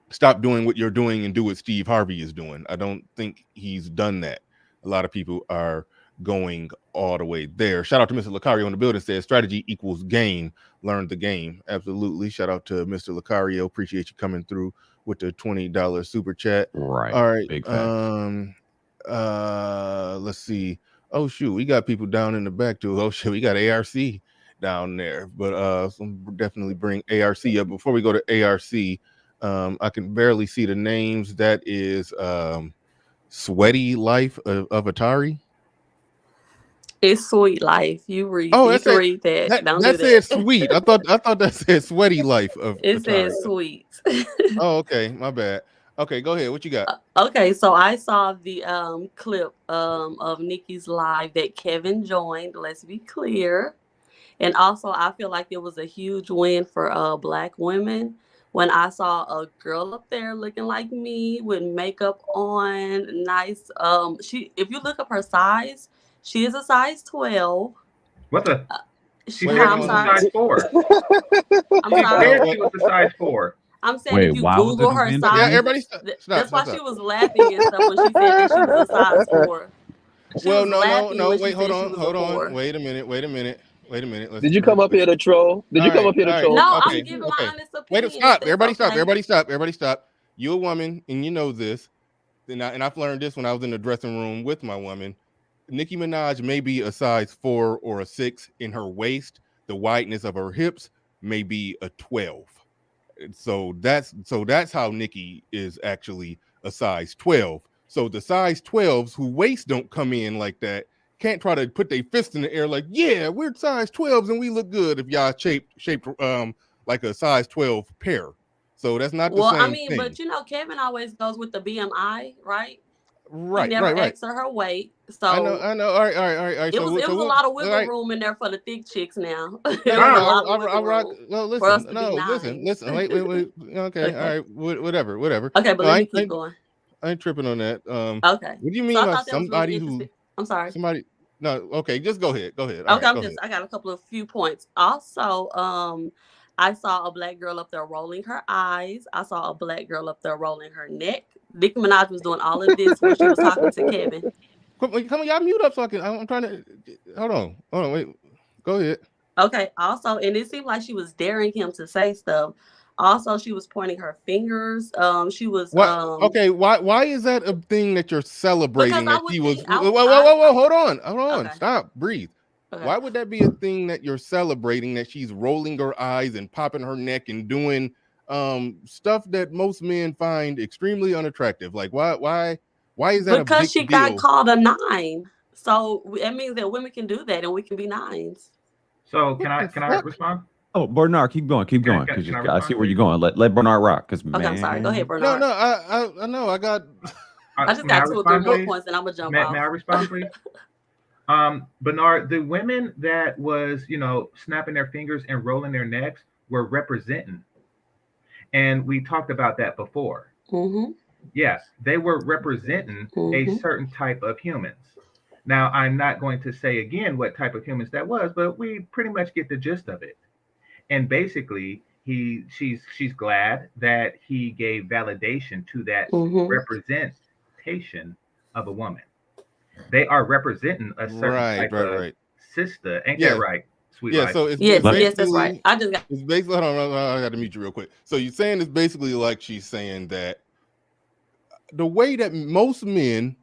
[SPEAKER 1] and do what Steve Harvey is doing. I don't think he's done that. A lot of people are going all the way there. Shout out to Mr. Lucario on the building, says strategy equals game. Learn the game. Absolutely. Shout out to Mr. Lucario. Appreciate you coming through with the $20 super chat.
[SPEAKER 12] Right.
[SPEAKER 1] All right.
[SPEAKER 12] Big facts.
[SPEAKER 1] Let's see. Oh shoot, we got people down in the back too. Oh shit, we got ARC down there. But so definitely bring ARC up. Before we go to ARC, I can barely see the names. That is Sweaty Life of Atari.
[SPEAKER 13] It's Sweet Life. You read.
[SPEAKER 1] Oh,
[SPEAKER 13] You can read that. Don't do
[SPEAKER 1] that said
[SPEAKER 13] that.
[SPEAKER 1] sweet. I thought that said Sweaty Life of
[SPEAKER 13] It
[SPEAKER 1] Atari.
[SPEAKER 13] says sweet.
[SPEAKER 1] Oh, okay, my bad. Okay, go ahead. What you got?
[SPEAKER 13] Okay, so I saw the clip of Nicki's live that Kevin joined. Let's be clear. And also, I feel like it was a huge win for Black women when I saw a girl up there looking like me with makeup on, nice. If you look up her size, she is a size 12.
[SPEAKER 8] What the? She said
[SPEAKER 13] I'm
[SPEAKER 8] she was
[SPEAKER 13] sorry.
[SPEAKER 8] a size 4.
[SPEAKER 13] I'm
[SPEAKER 8] She
[SPEAKER 13] sorry.
[SPEAKER 8] said she was a size 4.
[SPEAKER 13] I'm saying
[SPEAKER 12] Wait,
[SPEAKER 13] if you
[SPEAKER 12] why was
[SPEAKER 13] Google
[SPEAKER 12] it a
[SPEAKER 13] her
[SPEAKER 12] win?
[SPEAKER 13] size,
[SPEAKER 1] Yeah, everybody stop.
[SPEAKER 13] that's why she was laughing and stuff when she said that she was a size 4. She was laughing when she
[SPEAKER 1] Wait,
[SPEAKER 13] said she was
[SPEAKER 1] hold
[SPEAKER 13] a 4.
[SPEAKER 1] on. Wait a minute.
[SPEAKER 11] Did you come up here to troll? Did you come up here to troll?
[SPEAKER 13] No,
[SPEAKER 1] Okay,
[SPEAKER 13] I'm giving my honest opinion.
[SPEAKER 1] Stop.
[SPEAKER 13] That's
[SPEAKER 1] Everybody stop.
[SPEAKER 13] okay.
[SPEAKER 1] Everybody stop. You're a woman, and you know this. And I've learned this when I was in the dressing room with my woman. Nicki Minaj may be a size 4 or a 6 in her waist. The wideness of her hips may be a 12. So that's how Nicki is actually a size 12. So the size 12s who waist don't come in like that can't try to put their fist in the air like, yeah, we're size 12s and we look good if y'all shaped like a size 12 pair. So that's not the same thing.
[SPEAKER 13] But Kevin always goes with the BMI, right?
[SPEAKER 1] Right.
[SPEAKER 13] He never asks her weight. So
[SPEAKER 1] I know. All right.
[SPEAKER 13] It was a lot of wiggle room in there for the thick chicks now.
[SPEAKER 1] Listen. Wait. Okay. All right. Whatever.
[SPEAKER 13] Okay, but let me keep going.
[SPEAKER 1] I ain't tripping on that.
[SPEAKER 13] Okay.
[SPEAKER 1] What do you mean by somebody who?
[SPEAKER 13] I'm sorry.
[SPEAKER 1] Somebody. No. Okay. Just go ahead.
[SPEAKER 13] Okay. I got a few points. Also, I saw a Black girl up there rolling her eyes. I saw a Black girl up there rolling her neck. Nicki Minaj was doing all of this when she was talking to Kevin.
[SPEAKER 1] Come on, y'all mute up so I can. I'm trying to. Hold on. Wait. Go ahead.
[SPEAKER 13] Okay. Also, and it seemed like she was daring him to say stuff. Also, she was pointing her fingers. She was.
[SPEAKER 1] Okay. Why is that a thing that you're celebrating? That he was. Whoa. Hold on.
[SPEAKER 13] Okay.
[SPEAKER 1] Stop. Breathe. Okay. Why would that be a thing that you're celebrating? That she's rolling her eyes and popping her neck and doing stuff that most men find extremely unattractive? Like why is that?
[SPEAKER 13] Because she got called a 9, so it means that women can do that and we can be 9s.
[SPEAKER 8] So can I respond?
[SPEAKER 12] Oh, Bernard, keep going, because I see where you're going. Let Bernard rock, because
[SPEAKER 13] okay, I'm sorry. Go ahead, Bernard.
[SPEAKER 1] No, I know. I
[SPEAKER 13] just got 2 or 3 more points, and I'm gonna jump off.
[SPEAKER 8] May I respond, please? Bernard, the women that was, snapping their fingers and rolling their necks were representing. And we talked about that before.
[SPEAKER 13] Mm-hmm.
[SPEAKER 8] Yes, they were representing a certain type of humans. Now, I'm not going to say again what type of humans that was, but we pretty much get the gist of it. And basically, she's glad that he gave validation to that
[SPEAKER 13] Mm-hmm.
[SPEAKER 8] representation of a woman. They are representing a certain
[SPEAKER 1] Right,
[SPEAKER 8] type
[SPEAKER 1] right,
[SPEAKER 8] of
[SPEAKER 1] right.
[SPEAKER 8] sister. Ain't that
[SPEAKER 1] Yeah,
[SPEAKER 8] right, sweet
[SPEAKER 1] yeah.
[SPEAKER 8] life?
[SPEAKER 1] So it's
[SPEAKER 13] Yes,
[SPEAKER 12] Let-
[SPEAKER 13] yes, that's right.
[SPEAKER 1] basically
[SPEAKER 13] I just got
[SPEAKER 1] hold on, I got to mute you real quick. So you're saying it's basically like she's saying that the way that most men,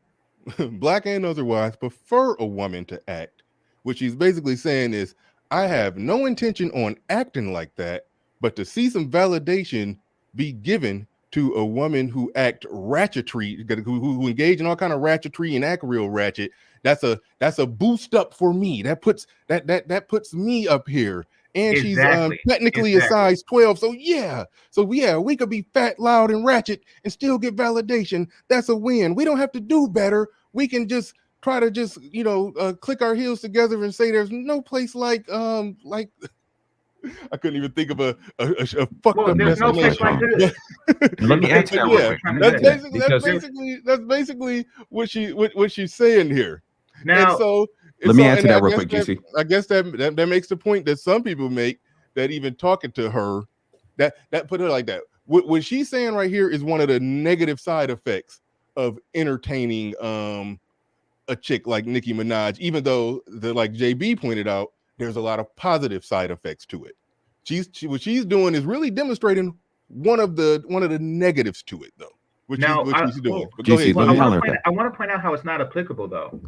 [SPEAKER 1] black and otherwise, prefer a woman to act, what she's basically saying is, I have no intention on acting like that, but to see some validation be given to a woman who act ratchetry, who engage in all kind of ratchetry and act real ratchet, that's a boost up for me. That puts me up here. And she's
[SPEAKER 8] Exactly.
[SPEAKER 1] technically a
[SPEAKER 8] Exactly.
[SPEAKER 1] size 12. So yeah, we could be fat, loud, and ratchet and still get validation. That's a win. We don't have to do better. We can just try to just click our heels together and say there's no place like I couldn't even think of a fucked
[SPEAKER 8] Well,
[SPEAKER 1] up
[SPEAKER 8] there's no place
[SPEAKER 1] destination.
[SPEAKER 8] like good.
[SPEAKER 12] Let me add to that real
[SPEAKER 1] Yeah,
[SPEAKER 12] quick. Let me
[SPEAKER 1] that's
[SPEAKER 12] add to that
[SPEAKER 1] basically
[SPEAKER 12] because
[SPEAKER 1] that's basically what she's saying here. And
[SPEAKER 8] Now,
[SPEAKER 1] so
[SPEAKER 12] let me add to
[SPEAKER 1] and
[SPEAKER 12] that real quick, GC.
[SPEAKER 1] I guess that makes the point that some people make, that even talking to her, that put it like that. What she's saying right here is one of the negative side effects of entertaining a chick like Nicki Minaj, even though like JB pointed out, there's a lot of positive side effects to it. What she's doing is really demonstrating one of the negatives to it, though. What she's doing. But go
[SPEAKER 12] GC,
[SPEAKER 1] ahead.
[SPEAKER 12] let
[SPEAKER 8] I
[SPEAKER 12] me
[SPEAKER 8] want
[SPEAKER 12] holler
[SPEAKER 8] to
[SPEAKER 12] at that.
[SPEAKER 8] point out how it's not applicable though.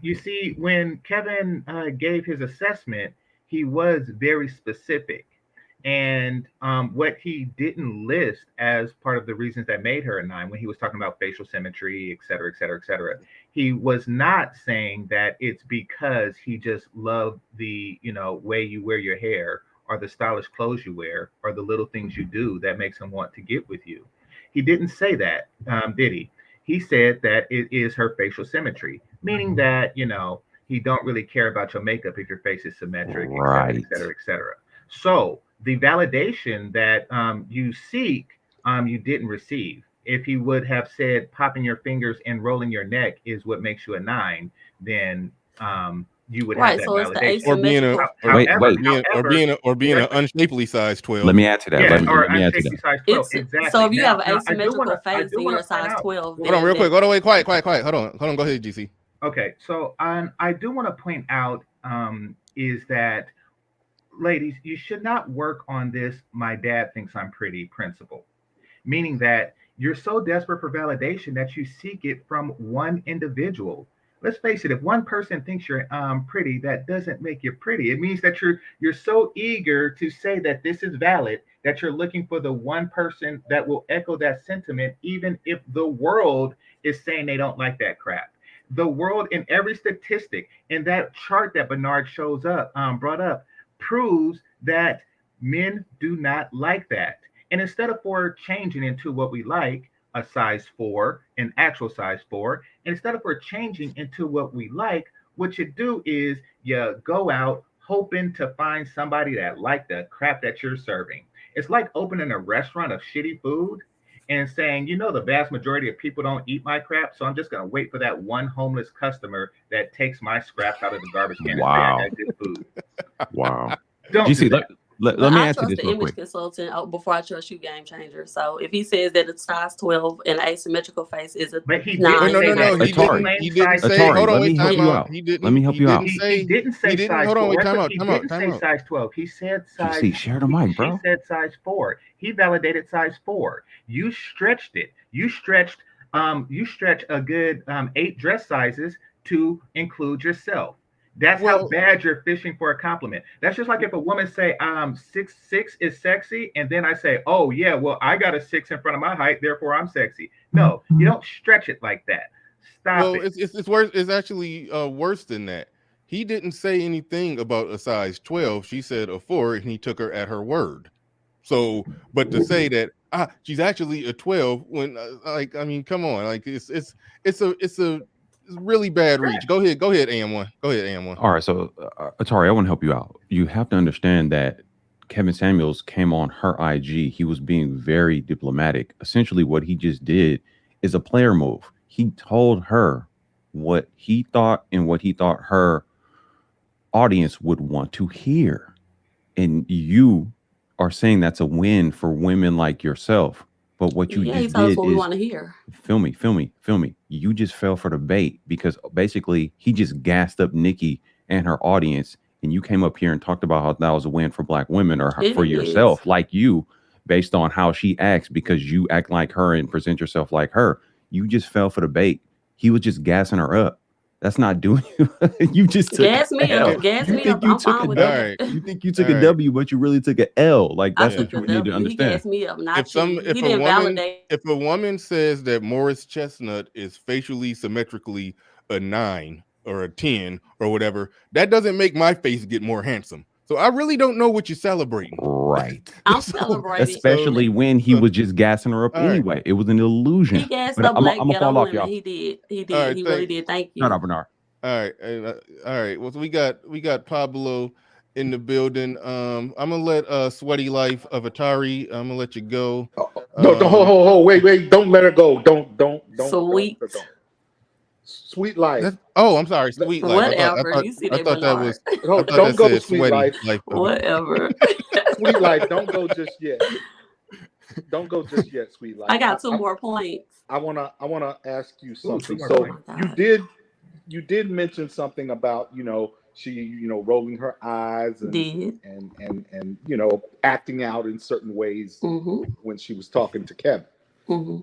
[SPEAKER 8] You see, when Kevin gave his assessment, he was very specific. And what he didn't list as part of the reasons that made her a 9, when he was talking about facial symmetry, et cetera, et cetera, et cetera, he was not saying that it's because he just loved the way you wear your hair, or the stylish clothes you wear, or the little things you do that makes him want to get with you. He didn't say that, did he? He said that it is her facial symmetry, meaning that he don't really care about your makeup if your face is symmetric, et cetera, et
[SPEAKER 12] Right.
[SPEAKER 8] cetera, et cetera. So the validation that you seek, you didn't receive. If he would have said popping your fingers and rolling your neck is what makes you a 9, then you would have
[SPEAKER 13] right.
[SPEAKER 8] that
[SPEAKER 13] So it's the
[SPEAKER 8] validation.
[SPEAKER 1] Or being a
[SPEAKER 12] Wait.
[SPEAKER 1] unshapely size 12.
[SPEAKER 12] Let me add to that.
[SPEAKER 8] Yeah, or
[SPEAKER 12] Let me add to
[SPEAKER 8] unshapely
[SPEAKER 12] that.
[SPEAKER 8] size 12.
[SPEAKER 13] it's
[SPEAKER 8] Exactly.
[SPEAKER 13] so if you have an
[SPEAKER 8] Now I do want
[SPEAKER 13] asymmetrical
[SPEAKER 8] to I
[SPEAKER 13] face
[SPEAKER 8] do
[SPEAKER 13] and
[SPEAKER 8] want
[SPEAKER 13] you're a
[SPEAKER 8] to point
[SPEAKER 13] size
[SPEAKER 8] out.
[SPEAKER 13] 12,
[SPEAKER 1] Hold on,
[SPEAKER 13] then
[SPEAKER 1] real
[SPEAKER 13] that
[SPEAKER 1] quick. Hold on, wait, quiet. Hold on. Go ahead, GC.
[SPEAKER 8] Okay, so I do want to point out is that, ladies, you should not work on this my dad thinks I'm pretty principle, meaning that you're so desperate for validation that you seek it from one individual. Let's face it, if one person thinks you're pretty, that doesn't make you pretty. It means that you're so eager to say that this is valid that you're looking for the one person that will echo that sentiment, even if the world is saying they don't like that crap. The world, in every statistic in that chart that Bernard shows up brought up, proves that men do not like that. And instead of for changing into what we like, a size 4, an actual size 4, instead of for changing into what we like, what you do is you go out hoping to find somebody that like the crap that you're serving. It's like opening a restaurant of shitty food and saying, the vast majority of people don't eat my crap, so I'm just going to wait for that one homeless customer that takes my scraps out of the garbage can and say I
[SPEAKER 12] Wow.
[SPEAKER 8] got good food.
[SPEAKER 12] Wow.
[SPEAKER 8] Don't do
[SPEAKER 12] GC,
[SPEAKER 8] that.
[SPEAKER 12] let
[SPEAKER 13] but
[SPEAKER 12] me
[SPEAKER 13] I
[SPEAKER 12] add to
[SPEAKER 13] trust
[SPEAKER 12] this
[SPEAKER 13] the
[SPEAKER 12] real
[SPEAKER 13] image
[SPEAKER 12] quick.
[SPEAKER 13] consultant before I trust you, game changer. So if he says that a size 12 and asymmetrical face is a
[SPEAKER 8] But he
[SPEAKER 1] Wait,
[SPEAKER 8] didn't
[SPEAKER 13] 9,
[SPEAKER 8] say
[SPEAKER 13] then
[SPEAKER 8] that.
[SPEAKER 1] no.
[SPEAKER 8] He
[SPEAKER 1] He
[SPEAKER 8] didn't
[SPEAKER 12] Atari.
[SPEAKER 1] didn't.
[SPEAKER 8] claim
[SPEAKER 1] He didn't
[SPEAKER 8] size
[SPEAKER 1] say.
[SPEAKER 8] 12.
[SPEAKER 1] Hold
[SPEAKER 12] Atari,
[SPEAKER 1] on,
[SPEAKER 12] let
[SPEAKER 1] wait.
[SPEAKER 12] me help
[SPEAKER 1] Time
[SPEAKER 12] you
[SPEAKER 1] out.
[SPEAKER 12] out. Let me help
[SPEAKER 1] He
[SPEAKER 12] you out.
[SPEAKER 1] didn't
[SPEAKER 8] He
[SPEAKER 1] say.
[SPEAKER 8] didn't say
[SPEAKER 1] He didn't.
[SPEAKER 8] size
[SPEAKER 1] Hold on,
[SPEAKER 8] 4.
[SPEAKER 1] wait.
[SPEAKER 8] That's
[SPEAKER 1] Time
[SPEAKER 8] what
[SPEAKER 1] out.
[SPEAKER 8] he
[SPEAKER 1] Time out.
[SPEAKER 8] didn't
[SPEAKER 1] Time
[SPEAKER 8] say
[SPEAKER 1] out.
[SPEAKER 8] size 12. He said size.
[SPEAKER 12] GC, share the mic,
[SPEAKER 8] He
[SPEAKER 12] bro.
[SPEAKER 8] said size 4. He validated size 4. You stretched it. You stretched. You stretch a good 8 dress sizes to include yourself. That's how
[SPEAKER 1] Well,
[SPEAKER 8] bad you're fishing for a compliment. That's just like if a woman say 6'6" is sexy, and then I say, oh yeah, well I got a 6 in front of my height, therefore I'm sexy. No, you don't stretch it like that. Stop
[SPEAKER 1] well,
[SPEAKER 8] it.
[SPEAKER 1] it's worse. It's actually worse than that. He didn't say anything about a size 12. She said a 4, and he took her at her word. So, but to say that she's actually a 12 when I mean, come on, like it's a really bad reach. Go ahead, AM1. Go ahead, AM1.
[SPEAKER 12] All right, so Atari, I want to help you out. You have to understand that Kevin Samuels came on her IG. He was being very diplomatic. Essentially, what he just did is a player move. He told her what he thought and what he thought her audience would want to hear. And you are saying that's a win for women like yourself. But what you
[SPEAKER 13] Yeah, he
[SPEAKER 12] just
[SPEAKER 13] told us
[SPEAKER 12] did
[SPEAKER 13] what we
[SPEAKER 12] is
[SPEAKER 13] want to hear.
[SPEAKER 12] feel me. You just fell for the bait because basically he just gassed up Nicki and her audience. And you came up here and talked about how that was a win for black women or
[SPEAKER 13] It
[SPEAKER 12] for
[SPEAKER 13] is.
[SPEAKER 12] yourself, like you, based on how she acts because you act like her and present yourself like her. You just fell for the bait. He was just gassing her up. That's not doing you. You just took
[SPEAKER 13] Gas me
[SPEAKER 12] a L.
[SPEAKER 13] up. Gas
[SPEAKER 12] You
[SPEAKER 13] me
[SPEAKER 12] think
[SPEAKER 13] up.
[SPEAKER 12] you
[SPEAKER 13] I'm
[SPEAKER 12] took a
[SPEAKER 13] fine with
[SPEAKER 12] W.
[SPEAKER 13] that.
[SPEAKER 12] You think you took a W, but you really took an L. Like
[SPEAKER 13] I
[SPEAKER 12] that's what
[SPEAKER 13] took
[SPEAKER 12] you
[SPEAKER 13] a
[SPEAKER 12] need to
[SPEAKER 13] W. He
[SPEAKER 12] understand.
[SPEAKER 13] gassed me up, not
[SPEAKER 1] If
[SPEAKER 13] you.
[SPEAKER 1] if
[SPEAKER 13] He
[SPEAKER 1] a
[SPEAKER 13] didn't
[SPEAKER 1] woman
[SPEAKER 13] validate.
[SPEAKER 1] if a woman says that Morris Chestnut is facially symmetrically a 9 or a 10 or whatever, that doesn't make my face get more handsome. So I really don't know what you're celebrating.
[SPEAKER 12] Right.
[SPEAKER 13] I'm celebrating.
[SPEAKER 12] Especially when he was just gassing her up
[SPEAKER 1] all right.
[SPEAKER 12] anyway. It was an illusion.
[SPEAKER 13] He gassed
[SPEAKER 12] But
[SPEAKER 13] up black
[SPEAKER 12] I'm gonna
[SPEAKER 13] ghetto
[SPEAKER 12] fall off,
[SPEAKER 13] women.
[SPEAKER 12] y'all.
[SPEAKER 13] He did. He did.
[SPEAKER 1] All right,
[SPEAKER 13] He really did. Thank you.
[SPEAKER 12] Shut up, Bernard.
[SPEAKER 1] All right, all right. Well, so we got Pablo in the building. I'm gonna let Sweaty Life of Atari. I'm gonna let you go.
[SPEAKER 5] No, don't hold, wait, don't let her go. Don't.
[SPEAKER 13] Sweet.
[SPEAKER 5] Sweet Life.
[SPEAKER 1] I'm sorry, Sweet Life.
[SPEAKER 13] Whatever. You see
[SPEAKER 1] I
[SPEAKER 13] that,
[SPEAKER 1] thought that
[SPEAKER 13] Bernard.
[SPEAKER 1] was.
[SPEAKER 5] No,
[SPEAKER 1] I thought
[SPEAKER 5] don't
[SPEAKER 1] that
[SPEAKER 5] go,
[SPEAKER 1] said
[SPEAKER 5] Sweet
[SPEAKER 1] Sweaty
[SPEAKER 5] Life.
[SPEAKER 1] Life.
[SPEAKER 13] Whatever.
[SPEAKER 5] Sweet Life, don't go just yet. Don't go just yet, Sweet Life.
[SPEAKER 13] I got two more points.
[SPEAKER 5] I wanna ask you something.
[SPEAKER 8] more
[SPEAKER 5] So
[SPEAKER 8] points.
[SPEAKER 5] you did mention something about she rolling her eyes and acting out in certain ways when she was talking to Kevin.
[SPEAKER 13] Mm-hmm.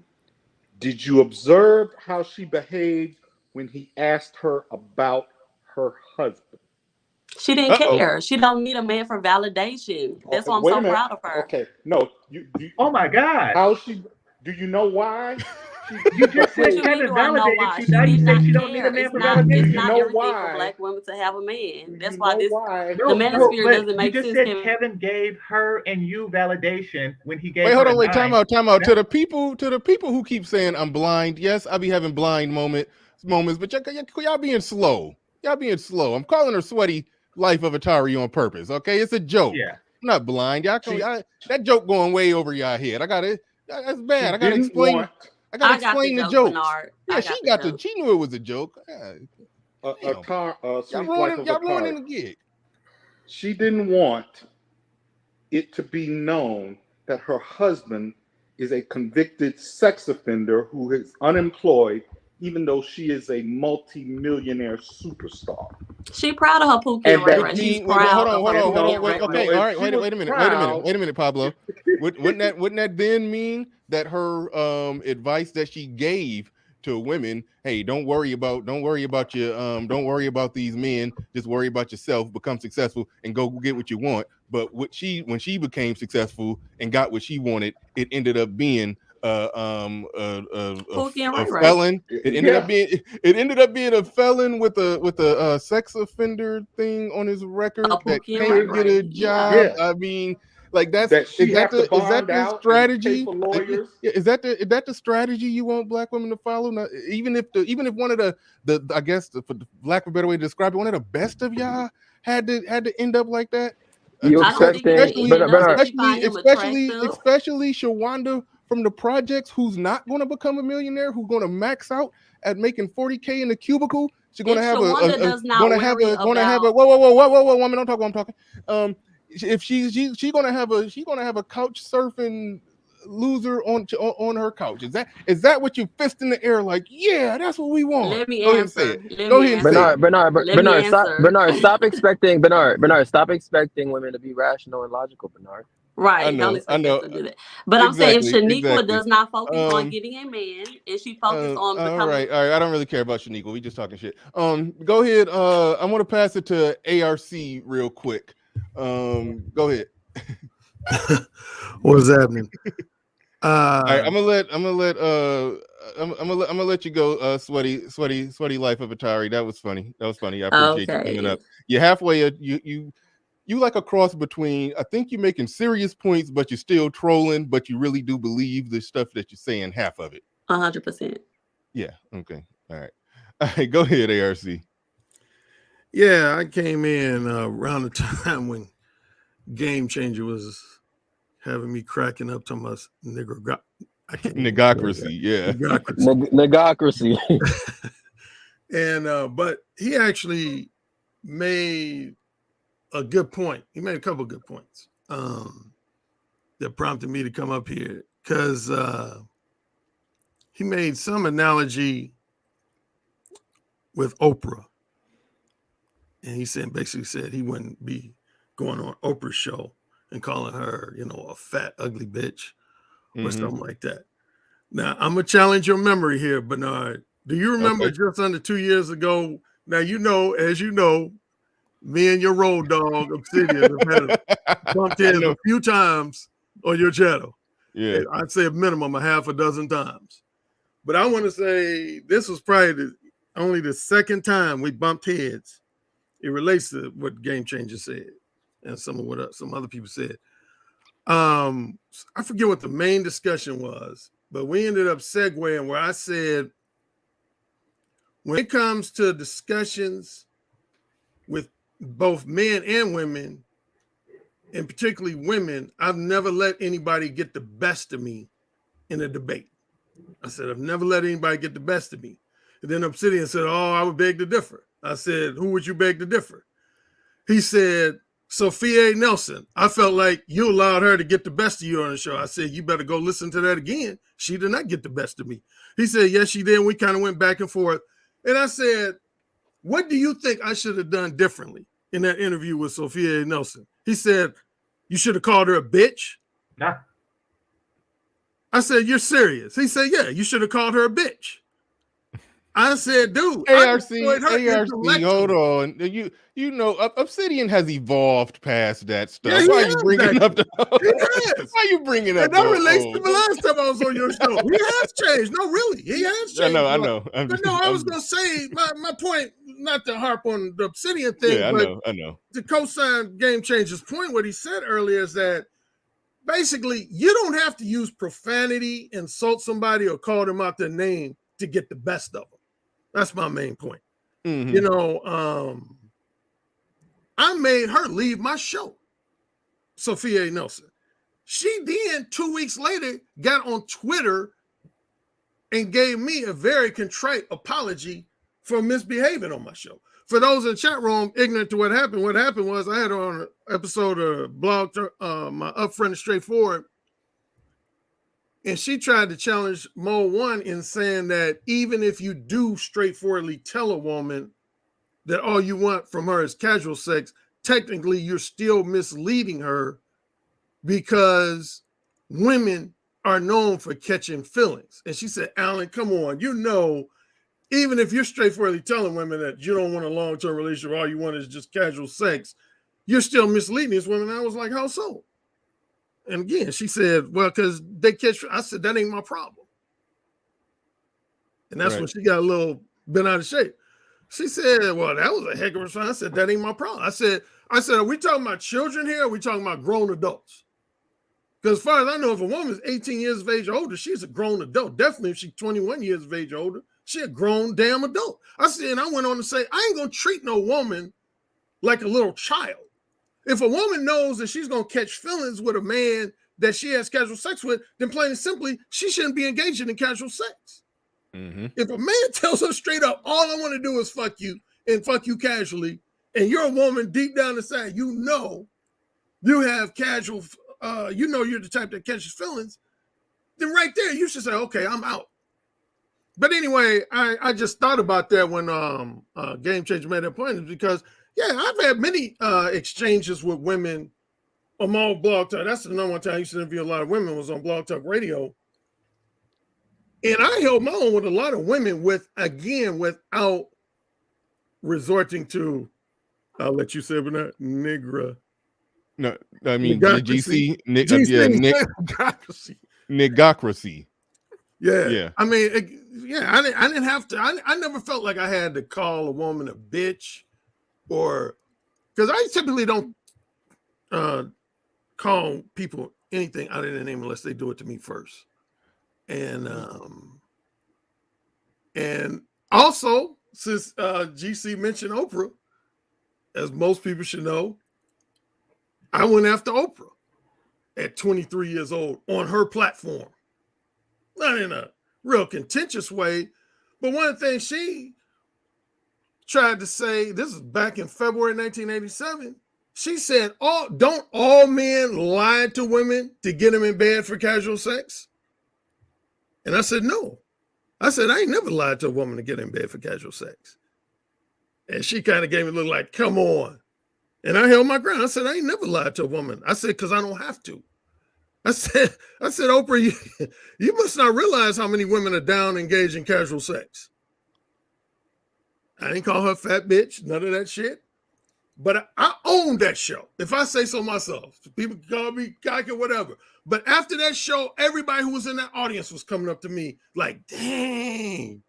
[SPEAKER 5] Did you observe how she behaved when he asked her about her husband?
[SPEAKER 13] She didn't care. She don't need a man for validation. That's why I'm so proud of her.
[SPEAKER 5] Okay, no, you.
[SPEAKER 8] Oh my God!
[SPEAKER 5] How she? Do you know why?
[SPEAKER 8] You just said
[SPEAKER 13] What you mean,
[SPEAKER 8] Kevin
[SPEAKER 13] do I know
[SPEAKER 8] validated
[SPEAKER 13] why?
[SPEAKER 8] you.
[SPEAKER 13] She
[SPEAKER 8] Now you
[SPEAKER 13] did
[SPEAKER 8] say
[SPEAKER 13] not
[SPEAKER 8] she don't need
[SPEAKER 13] care.
[SPEAKER 8] a man
[SPEAKER 13] It's
[SPEAKER 8] for
[SPEAKER 13] not
[SPEAKER 8] validation.
[SPEAKER 13] everything for black women to have a man. That's why this
[SPEAKER 5] why?
[SPEAKER 13] the Manosphere
[SPEAKER 8] but
[SPEAKER 13] doesn't
[SPEAKER 8] you
[SPEAKER 13] make
[SPEAKER 8] just
[SPEAKER 13] sense.
[SPEAKER 8] said Kevin gave her and you validation when he gave
[SPEAKER 1] Wait, hold
[SPEAKER 8] her
[SPEAKER 1] on, wait, time out.
[SPEAKER 8] That-
[SPEAKER 1] To the people who keep saying I'm blind, yes, I be having blind moments, but y'all being slow. Y'all being slow. I'm calling her Sweaty Life of Atari on purpose. Okay, it's a joke.
[SPEAKER 8] Yeah.
[SPEAKER 1] I'm not blind. That joke going way over y'all head. That's bad. I gotta explain. I gotta explain the joke. Yeah, she knew it was a joke. Y'all ruining the gig.
[SPEAKER 5] She didn't want it to be known that her husband is a convicted sex offender who is unemployed, even though she is a multi-millionaire superstar.
[SPEAKER 13] She proud of her Pookie and Ray Ray. She's proud of her Pookie and Ray Ray.
[SPEAKER 1] Okay, all right, wait a minute, Pablo. Wouldn't that then mean that her advice that she gave to women, hey, don't worry about these men, just worry about yourself, become successful, and go get what you want. But when she became successful and got what she wanted, it ended up being a felon. It ended up being a felon with a sex offender thing on his record that can't get a job.
[SPEAKER 5] Yeah.
[SPEAKER 1] I mean, like is that the strategy? Is that the strategy you want black women to follow? Now, even if one of the I guess for lack of a better way to describe it, one of the best of y'all had to end up like that. Especially Shawanda from the projects, who's not going to become a millionaire, who's going to max out at making $40K in the cubicle. She's going to have whoa, woman, don't talk while I'm talking. If she's going to have a couch surfing loser on her couch. Is that what you fist in the air like? Yeah, that's what we want.
[SPEAKER 13] Let me
[SPEAKER 1] Go
[SPEAKER 13] answer.
[SPEAKER 11] Bernard, stop expecting women to be rational and logical, Bernard.
[SPEAKER 13] Right. I know. To do that. But I'm saying if Shaniqua does not focus on getting a man and she focuses on becoming.
[SPEAKER 1] All right. I don't really care about Shaniqua. We just talking shit. Go ahead. I'm gonna pass it to ARC real quick. Go ahead.
[SPEAKER 14] What is happening?
[SPEAKER 1] All right, I'm gonna let you go, sweaty life of Atari. That was funny. I appreciate you coming up. You're halfway. You like a cross between, I think you're making serious points, but you're still trolling, but you really do believe the stuff that you're saying, half of it.
[SPEAKER 13] 100%.
[SPEAKER 1] Yeah. Okay. All right. Go ahead, ARC.
[SPEAKER 14] Yeah, I came in around the time when Game Changer was having me cracking up to my
[SPEAKER 1] nigocracy. Yeah.
[SPEAKER 11] Nigocracy.
[SPEAKER 14] And but he actually made a good point. He made a couple of good points that prompted me to come up here because he made some analogy with Oprah. And he basically said he wouldn't be going on Oprah's show and calling her, a fat, ugly bitch or something like that. Now, I'm going to challenge your memory here, Bernard. Do you remember just under 2 years ago? Now, as you know, me and your road dog, Obsidian, have had bumped heads a few times on your channel.
[SPEAKER 1] Yeah.
[SPEAKER 14] I'd say a minimum of half a dozen times. But I want to say this was probably only the second time we bumped heads. It relates to what Game Changer said and some of what some other people said. I forget what the main discussion was, but we ended up segueing where I said, when it comes to discussions with both men and women, and particularly women, I've never let anybody get the best of me in a debate. I said, I've never let anybody get the best of me. And then Obsidian said, oh, I would beg to differ. I said, who would you beg to differ? He said, Sophia Nelson. I felt like you allowed her to get the best of you on the show. I said, you better go listen to that again. She did not get the best of me. He said, yes, she did. We kind of went back and forth. And I said, what do you think I should have done differently in that interview with Sophia Nelson? He said, you should have called her a bitch.
[SPEAKER 8] Nah.
[SPEAKER 14] I said, you're serious? He said, yeah, you should have called her a bitch. I said, dude,
[SPEAKER 1] ARC, hold on. Obsidian has evolved past that stuff.
[SPEAKER 14] Yeah,
[SPEAKER 1] Why are you bringing up the?
[SPEAKER 14] Why
[SPEAKER 1] you bringing up?
[SPEAKER 14] And that relates to the last time I was on your show. He has changed. No, really, he has changed.
[SPEAKER 1] I know.
[SPEAKER 14] I was gonna say my point, not to harp on the Obsidian thing,
[SPEAKER 1] yeah,
[SPEAKER 14] but
[SPEAKER 1] I know.
[SPEAKER 14] To co-sign Game Changer's point, what he said earlier is that basically you don't have to use profanity, insult somebody, or call them out their name to get the best of them. That's my main point.
[SPEAKER 1] Mm-hmm.
[SPEAKER 14] I made her leave my show, Sophia Nelson. She then 2 weeks later got on Twitter and gave me a very contrite apology for misbehaving on my show. For those in the chat room ignorant to what happened was I had her on an episode of Blog, my Upfront and Straightforward, and she tried to challenge Mo One in saying that even if you do straightforwardly tell a woman that all you want from her is casual sex, technically you're still misleading her because women are known for catching feelings. And she said, Alan, come on, even if you're straightforwardly telling women that you don't want a long-term relationship, all you want is just casual sex, you're still misleading these women. I was like, how so? And again, she said, well, because they catch. I said, that ain't my problem. And that's when she got a little bent out of shape. She said, well, that was a heck of a response. I said, that ain't my problem. I said, are we talking about children here? Or are we talking about grown adults? Because as far as I know, if a woman's 18 years of age or older, she's a grown adult. Definitely if she's 21 years of age or older, she's a grown damn adult. I said, and I went on to say, I ain't going to treat no woman like a little child. If a woman knows that she's going to catch feelings with a man that she has casual sex with, then plain and simply, she shouldn't be engaging in casual sex.
[SPEAKER 1] Mm-hmm.
[SPEAKER 14] If a man tells her straight up, all I want to do is fuck you and fuck you casually, and you're a woman deep down inside, you have casual, you're the type that catches feelings, then right there, you should say, okay, I'm out. But anyway, I just thought about that when Game Changer made that point, because I've had many exchanges with women on my Blog Talk. That's the number one time I used to interview a lot of women was on Blog Talk Radio. And I held my own with a lot of women without resorting to, I'll let you say it, but Negra.
[SPEAKER 1] No, I mean, GC, Nigocracy.
[SPEAKER 14] Yeah. I mean, I didn't have to, I never felt like I had to call a woman a bitch or, because I typically don't call people anything out of their name unless they do it to me first. And also, since GC mentioned Oprah, as most people should know, I went after Oprah at 23 years old on her platform. Not in a real contentious way, but one of the things tried to say, this is back in February 1987. She said, don't all men lie to women to get them in bed for casual sex? And I said, no. I said, I ain't never lied to a woman to get in bed for casual sex. And she kind of gave me a little like, come on. And I held my ground. I said, I ain't never lied to a woman. I said, because I don't have to. I said, Oprah, you must not realize how many women are down engaged in casual sex. I didn't call her fat bitch, none of that shit. But I own that show, if I say so myself. People call me cocky, whatever. But after that show, everybody who was in that audience was coming up to me like, dang,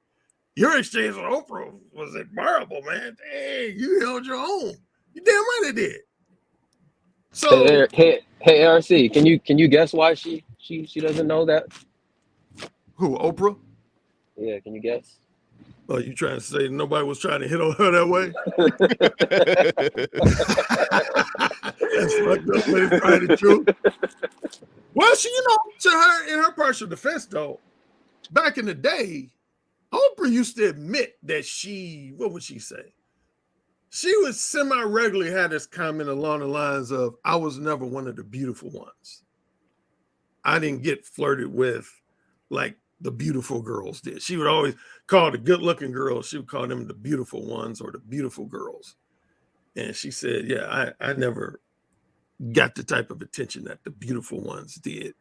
[SPEAKER 14] your exchange with Oprah was admirable, man. Dang, you held your own. You damn right it did. So
[SPEAKER 11] hey, ARC, can you guess why she doesn't know that?
[SPEAKER 14] Who, Oprah?
[SPEAKER 11] Yeah, can you guess?
[SPEAKER 14] Oh, you trying to say nobody was trying to hit on her that way? That's fucked up, but it's probably the truth. Well, to her, in her partial defense, though, back in the day, Oprah used to admit that what would she say? She would semi-regularly had this comment along the lines of, I was never one of the beautiful ones. I didn't get flirted with like the beautiful girls did. She would always call the good-looking girls, she would call them the beautiful ones or the beautiful girls. And she said, yeah, I never got the type of attention that the beautiful ones did.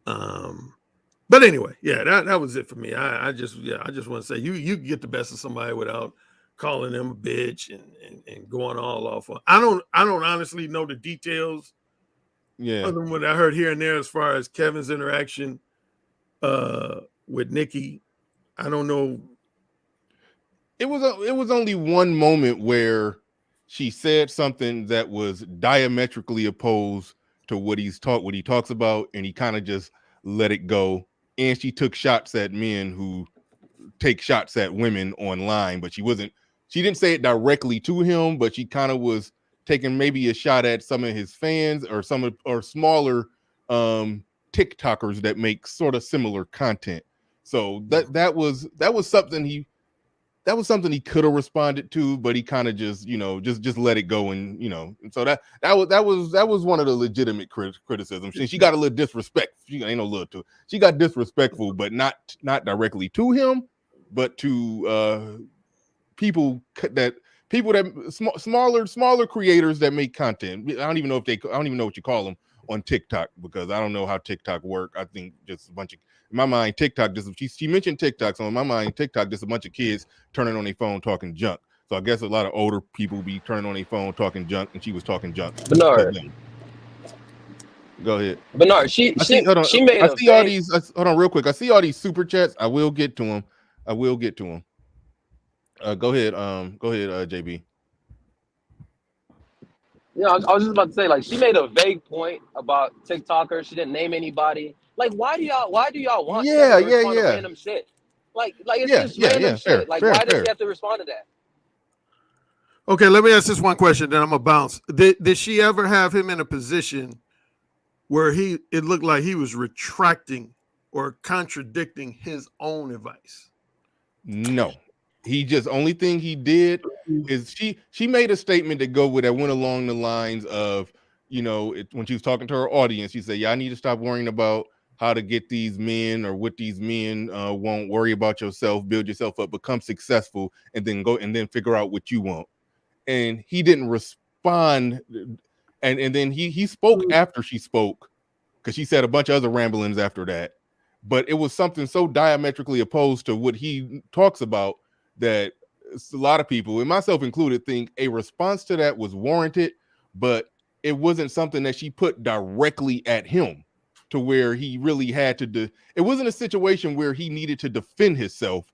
[SPEAKER 14] But anyway, yeah, that was it for me. I just want to say you get the best of somebody without calling them a bitch and going all off on. I don't honestly know the details.
[SPEAKER 1] Yeah.
[SPEAKER 14] Other than what I heard here and there as far as Kevin's interaction with Nicki. I don't know.
[SPEAKER 1] It was only one moment where she said something that was diametrically opposed to what he talks about, and he kind of just let it go. And she took shots at men who take shots at women online, but she didn't say it directly to him, but she kind of was taking maybe a shot at some of his fans or smaller TikTokers that make sort of similar content. So that was something he could have responded to, but he kind of just let it go, and and so that was one of the legitimate criticisms. She got a little disrespect. She ain't no little too. She got disrespectful, but not directly to him, but to people that smaller creators that make content. I don't even know what you call them on TikTok, because I don't know how TikTok work. I think just a bunch of, in my mind, TikTok, she mentioned TikTok, so in my mind, TikTok, just a bunch of kids turning on their phone talking junk. So I guess a lot of older people be turning on their phone talking junk, and she was talking junk.
[SPEAKER 11] Bernard,
[SPEAKER 1] go ahead.
[SPEAKER 11] Bernard, she made
[SPEAKER 1] all these. Hold on, real quick. I see all these super chats. I will get to them. Go ahead, JB.
[SPEAKER 11] Yeah, I was just about to say, like, she made a vague point about TikTokers. She didn't name anybody. Like, why do y'all want Kevin to respond to random shit? Like it's just random shit. Why does she have to respond to that?
[SPEAKER 14] Okay, let me ask this one question, then I'm gonna bounce. Did she ever have him in a position where it looked like he was retracting or contradicting his own advice?
[SPEAKER 1] No. Only thing he did is she made a statement that went along the lines of, when she was talking to her audience, she said, yeah, I need to stop worrying about how to get these men or what these men won't. Worry about yourself, build yourself up, become successful, and then figure out what you want. And he didn't respond. And then he spoke after she spoke, because she said a bunch of other ramblings after that. But it was something so diametrically opposed to what he talks about that a lot of people, and myself included, think a response to that was warranted, but it wasn't something that she put directly at him to where he really had to it wasn't a situation where he needed to defend himself.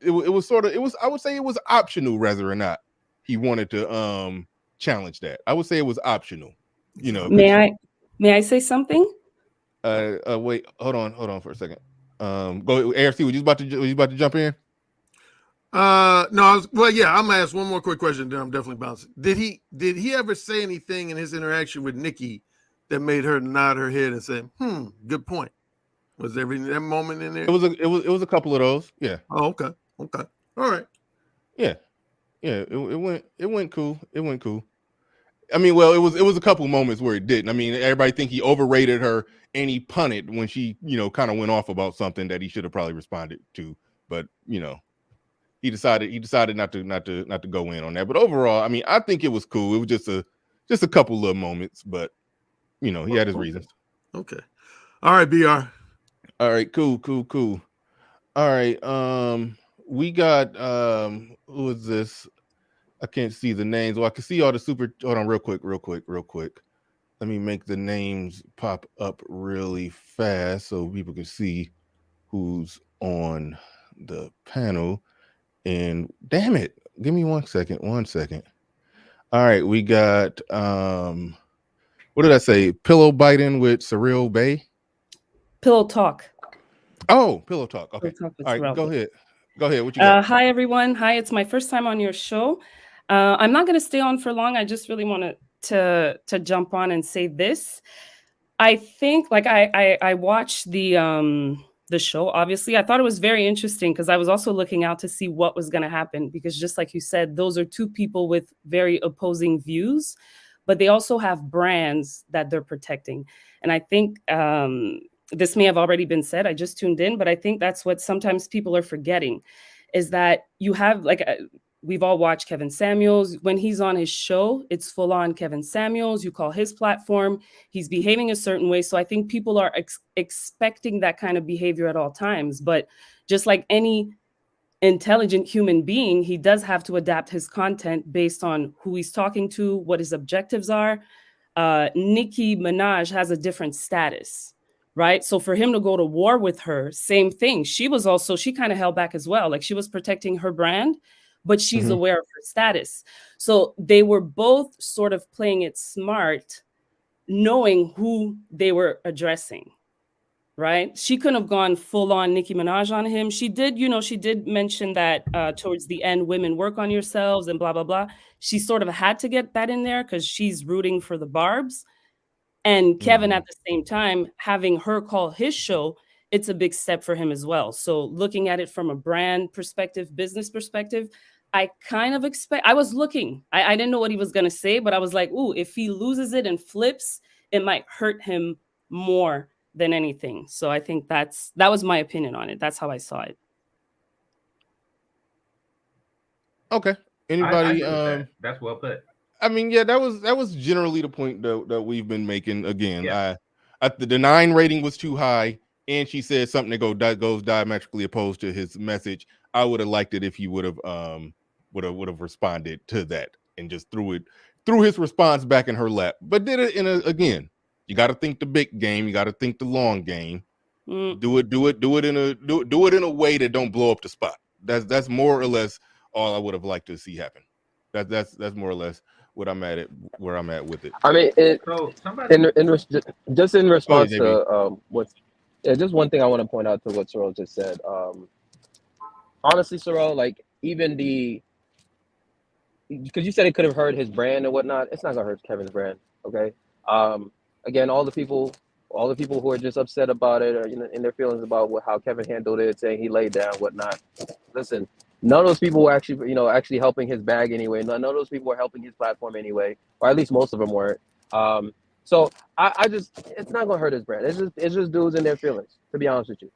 [SPEAKER 1] I would say it was optional whether or not he wanted to challenge that. I would say it was optional.
[SPEAKER 15] May I say something?
[SPEAKER 1] Wait, hold on for a second. Go ARC, were you about to jump in?
[SPEAKER 14] No, I'm gonna ask one more quick question, then I'm definitely bouncing. Did he ever say anything in his interaction with Nicki that made her nod her head and say, good point? Was there that moment in there?
[SPEAKER 1] It was a couple of those, yeah.
[SPEAKER 14] Oh, okay. All right.
[SPEAKER 1] Yeah. Yeah, it went cool. It went cool. I mean, well, it was a couple moments where it didn't. I mean, everybody think he overrated her and he punted when she, kind of went off about something that he should have probably responded to. But he decided not to go in on that. But overall, I mean, I think it was cool. It was just a couple little moments, but he had his reasons.
[SPEAKER 14] Okay. All right, BR.
[SPEAKER 1] All right, cool. All right, we got who is this? I can't see the names. Well, I can see all the super. Hold on, real quick. Let me make the names pop up really fast so people can see who's on the panel. And damn it, give me 1 second. All right, we got what did I say? Pillow biting with Surreal Bay.
[SPEAKER 15] Pillow talk.
[SPEAKER 1] Oh, pillow talk. Okay.
[SPEAKER 15] Pillow talk with
[SPEAKER 1] All right,
[SPEAKER 15] Surreal
[SPEAKER 1] go
[SPEAKER 15] Bay.
[SPEAKER 1] ahead. What you got?
[SPEAKER 15] Hi everyone. Hi, it's my first time on your show. I'm not going to stay on for long. I just really wanted to jump on and say this. I think, like, I watched the show. Obviously, I thought it was very interesting because I was also looking out to see what was going to happen, because just like you said, those are two people with very opposing views, but they also have brands that they're protecting. And I think this may have already been said. I just tuned in, but I think that's what sometimes people are forgetting, is that you have, like, we've all watched Kevin Samuels. When he's on his show, it's full on Kevin Samuels. You call his platform, he's behaving a certain way. So I think people are expecting that kind of behavior at all times. But just like any intelligent human being, he does have to adapt his content based on who he's talking to, what his objectives are. Nicki Minaj has a different status, right? So for him to go to war with her, same thing. She kind of held back as well. Like, she was protecting her brand, but she's aware of her status. So they were both sort of playing it smart, knowing who they were addressing, right? She couldn't have gone full on Nicki Minaj on him. She did mention that towards the end, women, work on yourselves and blah, blah, blah. She sort of had to get that in there because she's rooting for the Barbs. And Kevin, at the same time, having her call his show, it's a big step for him as well. So looking at it from a brand perspective, business perspective, I kind of I was looking, I didn't know what he was going to say, but I was like, ooh, if he loses it and flips, it might hurt him more than anything. So I think that was my opinion on it. That's how I saw it.
[SPEAKER 1] Okay. Anybody?
[SPEAKER 8] That's well put.
[SPEAKER 1] I mean, yeah, that was generally the point that we've been making. Again, the 9 rating was too high, and she said something that goes diametrically opposed to his message. I would have liked it if he would have responded to that and just threw his response back in her lap, but did it again. You got to think the big game. You got to think the long game. Do it in a way that don't blow up the spot. That's more or less all I would have liked to see happen. That's more or less where I'm at with it.
[SPEAKER 11] I mean, just in response to just one thing I want to point out to what Sorrel just said. Honestly, Sorrel, like, even because you said it could have hurt his brand and whatnot, it's not gonna hurt Kevin's brand. Okay. Again, all the people who are just upset about it, or in their feelings about how Kevin handled it, saying he laid down, whatnot. Listen, none of those people were actually helping his bag anyway. None of those people were helping his platform anyway, or at least most of them weren't. So it's not gonna hurt his brand. It's just dudes in their feelings, to be honest with you.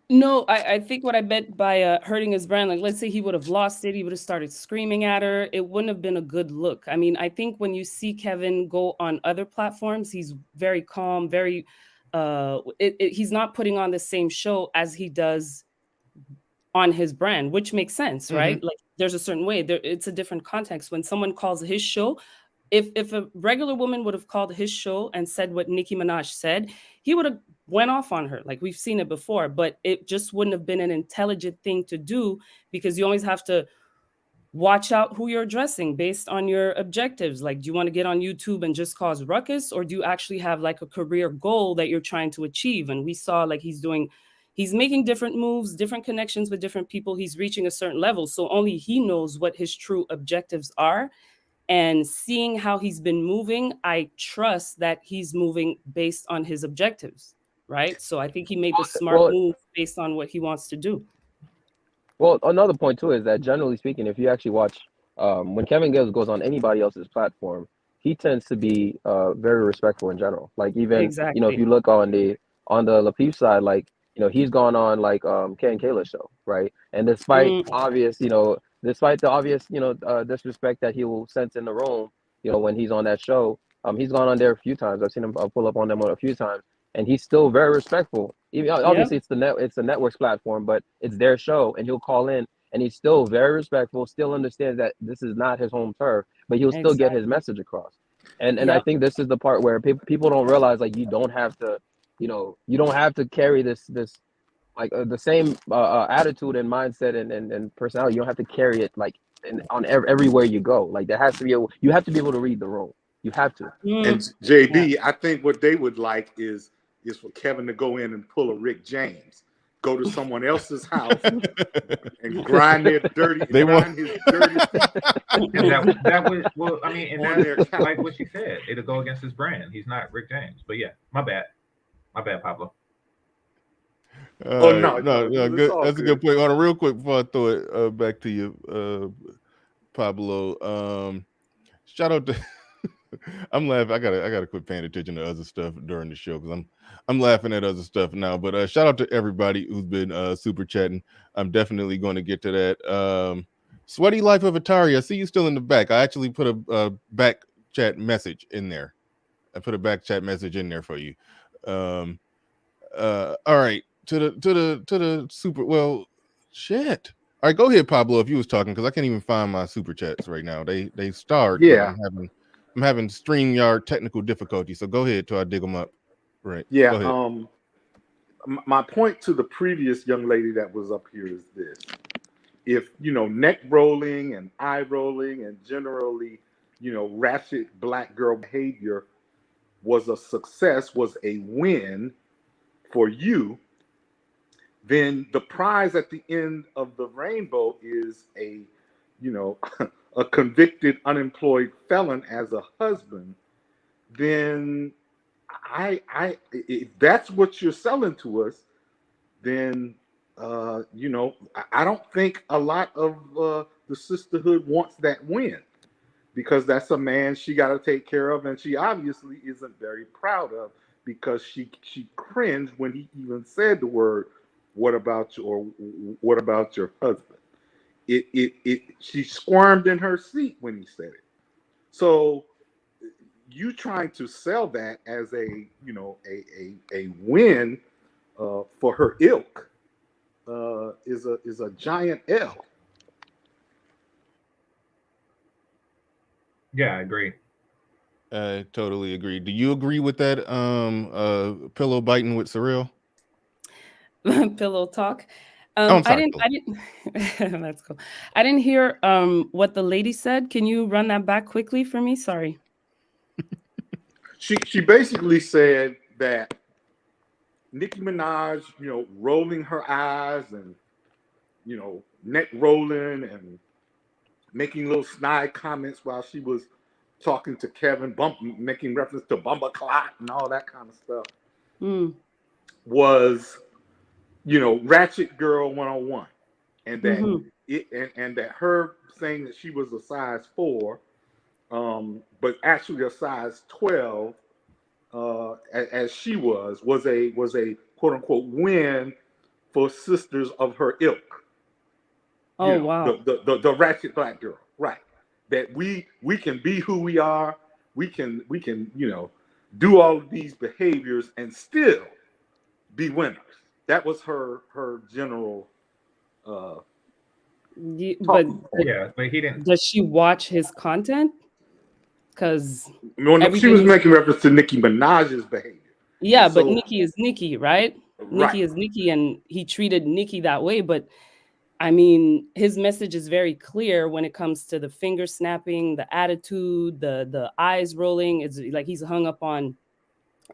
[SPEAKER 15] No, I think what I meant by hurting his brand, like, let's say he would have lost it, he would have started screaming at her. It wouldn't have been a good look. I mean, I think when you see Kevin go on other platforms, he's very calm, very, he's not putting on the same show as he does on his brand, which makes sense, right? Like, there's a certain way. It's a different context. When someone calls his show, if a regular woman would have called his show and said what Nicki Minaj said, he would have went off on her. Like, we've seen it before, but it just wouldn't have been an intelligent thing to do, because you always have to watch out who you're addressing based on your objectives. Like, do you want to get on YouTube and just cause ruckus, or do you actually have like a career goal that you're trying to achieve? And we saw, like, he's making different moves, different connections with different people. He's reaching a certain level. So only he knows what his true objectives are. And seeing how he's been moving, I trust that he's moving based on his objectives, right? So I think he made the smart move based on what he wants to do.
[SPEAKER 11] Well, another point too is that, generally speaking, if you actually watch when Kevin goes on anybody else's platform, he tends to be very respectful in general. Like even if you
[SPEAKER 15] Exactly.
[SPEAKER 11] look on the Lapeef side, like he's gone on like K and Kayla's show, right? And despite
[SPEAKER 15] Mm,
[SPEAKER 11] obvious, despite the obvious, disrespect that he will sense in the room, when he's on that show, he's gone on there a few times. I've seen him pull up on them a few times, and he's still very respectful. Even
[SPEAKER 15] yep.
[SPEAKER 11] obviously it's the network's platform, but it's their show, and he'll call in, and he's still very respectful. Still understands that this is not his home turf, but he'll still get his
[SPEAKER 15] Exactly.
[SPEAKER 11] message across. And I
[SPEAKER 15] Yep.
[SPEAKER 11] think this is the part where people don't realize, like, you don't have to, you don't have to carry this like the same attitude and mindset and personality. You don't have to carry it like on everywhere you go. Like there has to be you have to be able to read the room. You have to.
[SPEAKER 5] And
[SPEAKER 15] Mm, yeah.
[SPEAKER 5] JB, I think what they would like is for Kevin to go in and pull a Rick James, go to someone else's house and grind their dirty,
[SPEAKER 1] They want-
[SPEAKER 5] grind his dirty feet.
[SPEAKER 8] And that was, well, I mean, and
[SPEAKER 5] On their
[SPEAKER 8] that's
[SPEAKER 5] couch.
[SPEAKER 8] like what she said. It'll go against his brand. He's not Rick James. But yeah, my bad, Pablo.
[SPEAKER 5] No,
[SPEAKER 1] good. That's a good point. On a real quick before I throw it back to you, Pablo. Shout out to. I'm laughing. I gotta quit paying attention to other stuff during the show because I'm laughing at other stuff now. But shout out to everybody who's been super chatting. I'm definitely going to get to that. Sweaty Life of Atari. I see you still in the back. I actually put a back chat message in there. I put a back chat message in there for you. All right. To the super. Well, shit. All right, go ahead, Pablo. If you was talking, because I can't even find my super chats right now. They start.
[SPEAKER 5] Yeah.
[SPEAKER 1] But I'm having StreamYard technical difficulty. So go ahead till I dig them up. Right.
[SPEAKER 5] Yeah.
[SPEAKER 1] Go ahead.
[SPEAKER 5] My point to the previous young lady that was up here is this: if neck rolling and eye rolling and generally ratchet black girl behavior was a success, was a win for you, then the prize at the end of the rainbow is a a convicted unemployed felon as a husband. Then if that's what you're selling to us, then I don't think a lot of the sisterhood wants that win, because that's a man she got to take care of, and she obviously isn't very proud of, because she cringed when he even said the word "what about you" or "what about your husband." She squirmed in her seat when he said it. So you trying to sell that as a win for her ilk is a giant L.
[SPEAKER 8] Yeah, I agree.
[SPEAKER 1] I totally agree. Do you agree with that? Pillow biting with Surreal.
[SPEAKER 15] Pillow talk.
[SPEAKER 1] I'm sorry,
[SPEAKER 15] I didn't. That's cool. I didn't hear what the lady said. Can you run that back quickly for me? Sorry.
[SPEAKER 5] She basically said that Nicki Minaj, rolling her eyes and neck rolling and making little snide comments while she was talking to Kevin, making reference to Bumba Clot and all that kind of stuff, was ratchet girl 101, and that and that her saying that she was a size 4, but actually a size 12, as she was a quote unquote win for sisters of her ilk.
[SPEAKER 15] Oh, wow.
[SPEAKER 5] The ratchet black girl, right? That we can be who we are. We can do all of these behaviors and still be winners. That was her general.
[SPEAKER 15] But
[SPEAKER 8] he didn't.
[SPEAKER 15] Does she watch his content? Because
[SPEAKER 5] she was making reference to Nicki Minaj's behavior.
[SPEAKER 15] Yeah, but Nicki is Nicki, right?
[SPEAKER 5] Right.
[SPEAKER 15] Nicki is Nicki, and he treated Nicki that way. But I mean, his message is very clear when it comes to the finger snapping, the attitude, the eyes rolling. It's like he's hung up on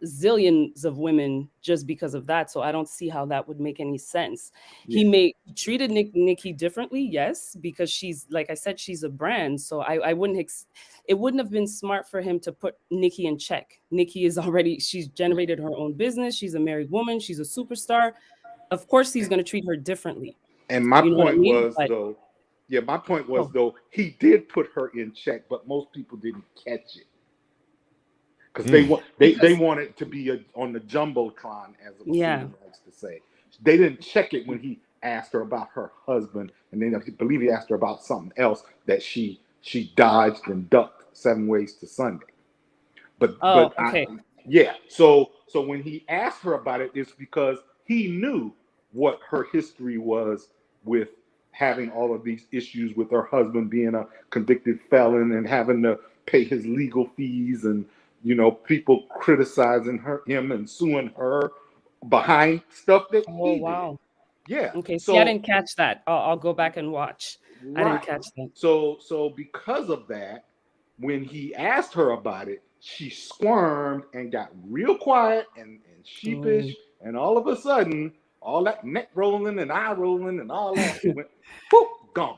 [SPEAKER 15] zillions of women just because of that. So I don't see how that would make any sense.
[SPEAKER 5] Yeah.
[SPEAKER 15] He treated Nicki differently, yes, because she's, like I said, she's a brand. So I wouldn't it wouldn't have been smart for him to put Nicki in check. Nicki is already, she's generated her own business. She's a married woman. She's a superstar. Of course, he's going to treat her differently.
[SPEAKER 5] And my point was, though, Yeah, my point was though he did put her in check, but most people didn't catch it because they wanted to be on the jumbotron, as a student likes to say. They didn't check it when he asked her about her husband, and then I believe he asked her about something else that she dodged and ducked 7 ways to Sunday. But so when he asked her about it, it's because he knew what her history was with having all of these issues with her husband being a convicted felon and having to pay his legal fees, and people criticizing him and suing her behind stuff that he did. Yeah.
[SPEAKER 15] Okay. See, I didn't catch that. I'll go back and watch.
[SPEAKER 5] Right.
[SPEAKER 15] I didn't catch that.
[SPEAKER 5] So because of that, when he asked her about it, she squirmed and got real quiet and sheepish, and all of a sudden, all that neck rolling and eye rolling and all that went whoop, gone.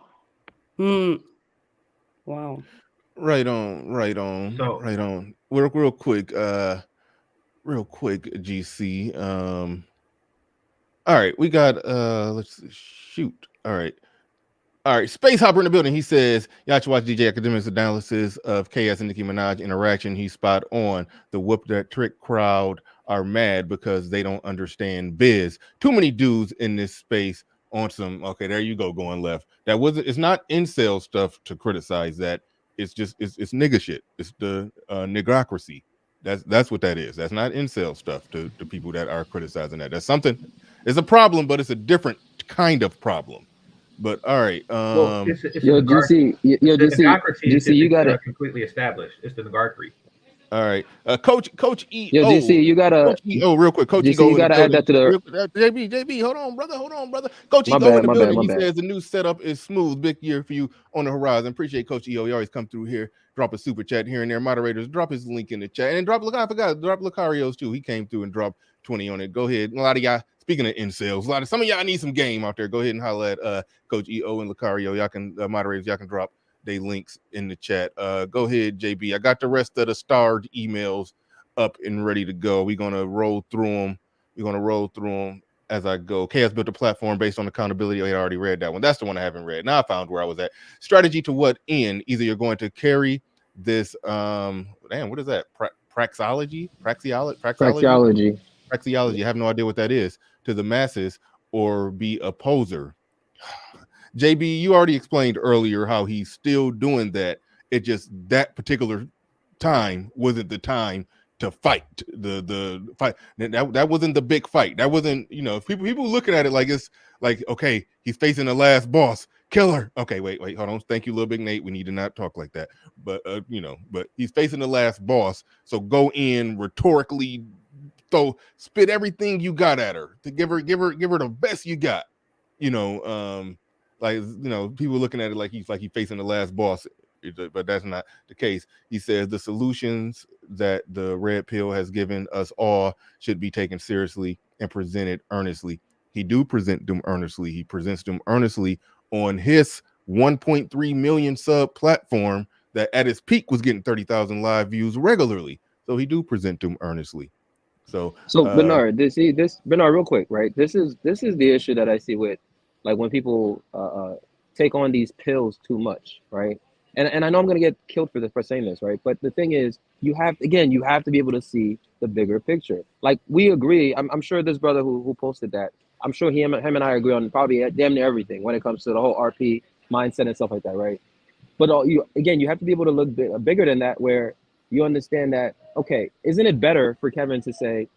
[SPEAKER 15] Wow.
[SPEAKER 1] Right on. Real quick, GC. All right, we got let's shoot. All right. Space Hopper in the building. He says, y'all should watch DJ Academic's analysis of KS and Nicki Minaj interaction. He's spot on. The whoop that trick crowd are mad because they don't understand biz. Too many dudes in this space on some, okay, there you go, going left. It's not incel stuff to criticize that. It's just, it's nigga shit. It's the niggocracy. That's what that is. That's not incel stuff to people that are criticizing that. That's something, it's a problem, but it's a different kind of problem. But all right.
[SPEAKER 8] GC,
[SPEAKER 11] you got it
[SPEAKER 8] completely established. It's the niggardry.
[SPEAKER 1] All right, Coach E.
[SPEAKER 11] Yo, GC, you gotta.
[SPEAKER 1] Coach E. Real quick, Coach
[SPEAKER 11] GC,
[SPEAKER 1] E. Go
[SPEAKER 11] you gotta add that to the.
[SPEAKER 1] JB, hold on, brother. Coach E. Go in the building. He says the new setup is smooth. Big year for you on the horizon. Appreciate Coach E. He always come through here, drop a super chat here and there. Moderators, drop his link in the chat and drop. I forgot, drop Lucario's too. He came through and dropped 20 on it. Go ahead. A lot of y'all. Speaking of incels, some of y'all need some game out there. Go ahead and holler at Coach EO and Lucario. Y'all can moderators. Y'all can drop they links in the chat. Go ahead, JB. I got the rest of the starred emails up and ready to go. We're gonna roll through them. As I go. Chaos built a platform based on accountability. I already read that one. That's the one I haven't read. Now I found where I was at. Strategy to what end? Either you're going to carry this. What is that? Praxeology. I have no idea what that is to the masses, or be a poser. JB, you already explained earlier how he's still doing that. It just that particular time wasn't the time to fight. The fight that wasn't the big fight. That wasn't, people looking at it like it's like, okay, he's facing the last boss. Killer. Okay, wait, hold on. Thank you, Little Big Nate. We need to not talk like that. But but he's facing the last boss. So go in rhetorically. So spit everything you got at her to give her the best you got. People looking at it like he's facing the last boss, but that's not the case. He says the solutions that the red pill has given us all should be taken seriously and presented earnestly. He do present them earnestly. He presents them earnestly on his 1.3 million sub platform that at its peak was getting 30,000 live views regularly. So he do present them earnestly. So
[SPEAKER 11] Bernard, Bernard, real quick, right? This is the issue that I see with when people take on these pills too much, right? And I know I'm gonna get killed for saying this, right? But the thing is, you have to be able to see the bigger picture. Like we agree, I'm sure this brother who posted that, I'm sure him and I agree on probably damn near everything when it comes to the whole RP mindset and stuff like that, right? But you have to be able to look bigger than that, where you understand that, okay, isn't it better for Kevin to say,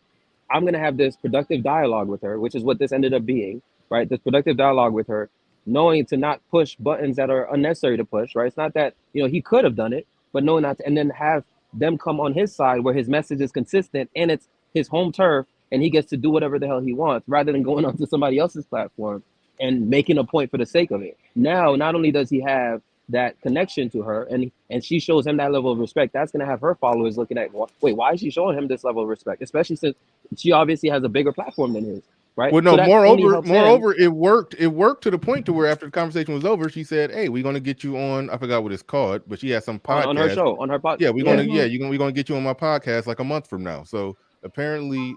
[SPEAKER 11] I'm going to have this productive dialogue with her, which is what this ended up being, right? This productive dialogue with her, knowing to not push buttons that are unnecessary to push, right? It's not that, he could have done it, but knowing not to, and then have them come on his side where his message is consistent and it's his home turf and he gets to do whatever the hell he wants rather than going onto somebody else's platform and making a point for the sake of it. Now, not only does he have that connection to her and she shows him that level of respect, that's going to have her followers looking at, wait, why is she showing him this level of respect, especially since she obviously has a bigger platform than his, right?
[SPEAKER 1] Well, no, so moreover it worked to the point to where after the conversation was over, she said, hey, we're going to get you on, I forgot what it's called, but she has some podcast
[SPEAKER 11] on her show, on her podcast.
[SPEAKER 1] Yeah, we're going to get you on my podcast like a month from now. So apparently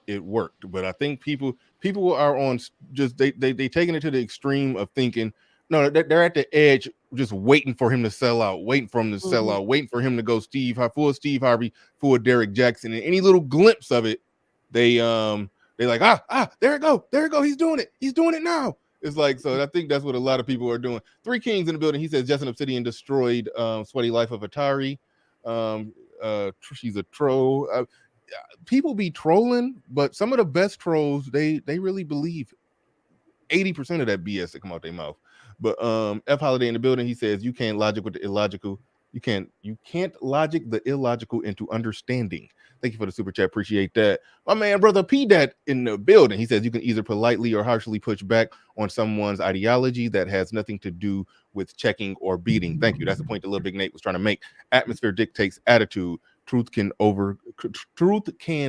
[SPEAKER 1] it worked. But I think people are on just they taking it to the extreme of thinking, No, they're at the edge, just waiting for him to sell out, waiting for him to sell
[SPEAKER 13] Mhm.
[SPEAKER 1] out, waiting for him to go full Steve Harvey, full Derek Jackson, and any little glimpse of it, they like there it go, he's doing it now. It's like, so I think that's what a lot of people are doing. Three Kings in the building. He says Justin Obsidian destroyed Sweaty Life of Atari. She's a troll. People be trolling, but some of the best trolls they really believe 80% of that BS that come out their mouth. But F Holiday in the building, he says you can't logic with the illogical. You can't logic the illogical into understanding. Thank you for the super chat. Appreciate that. My man, brother P Dat in the building. He says you can either politely or harshly push back on someone's ideology that has nothing to do with checking or beating. Thank you. That's the point that Little Big Nate was trying to make. Atmosphere dictates attitude. Truth can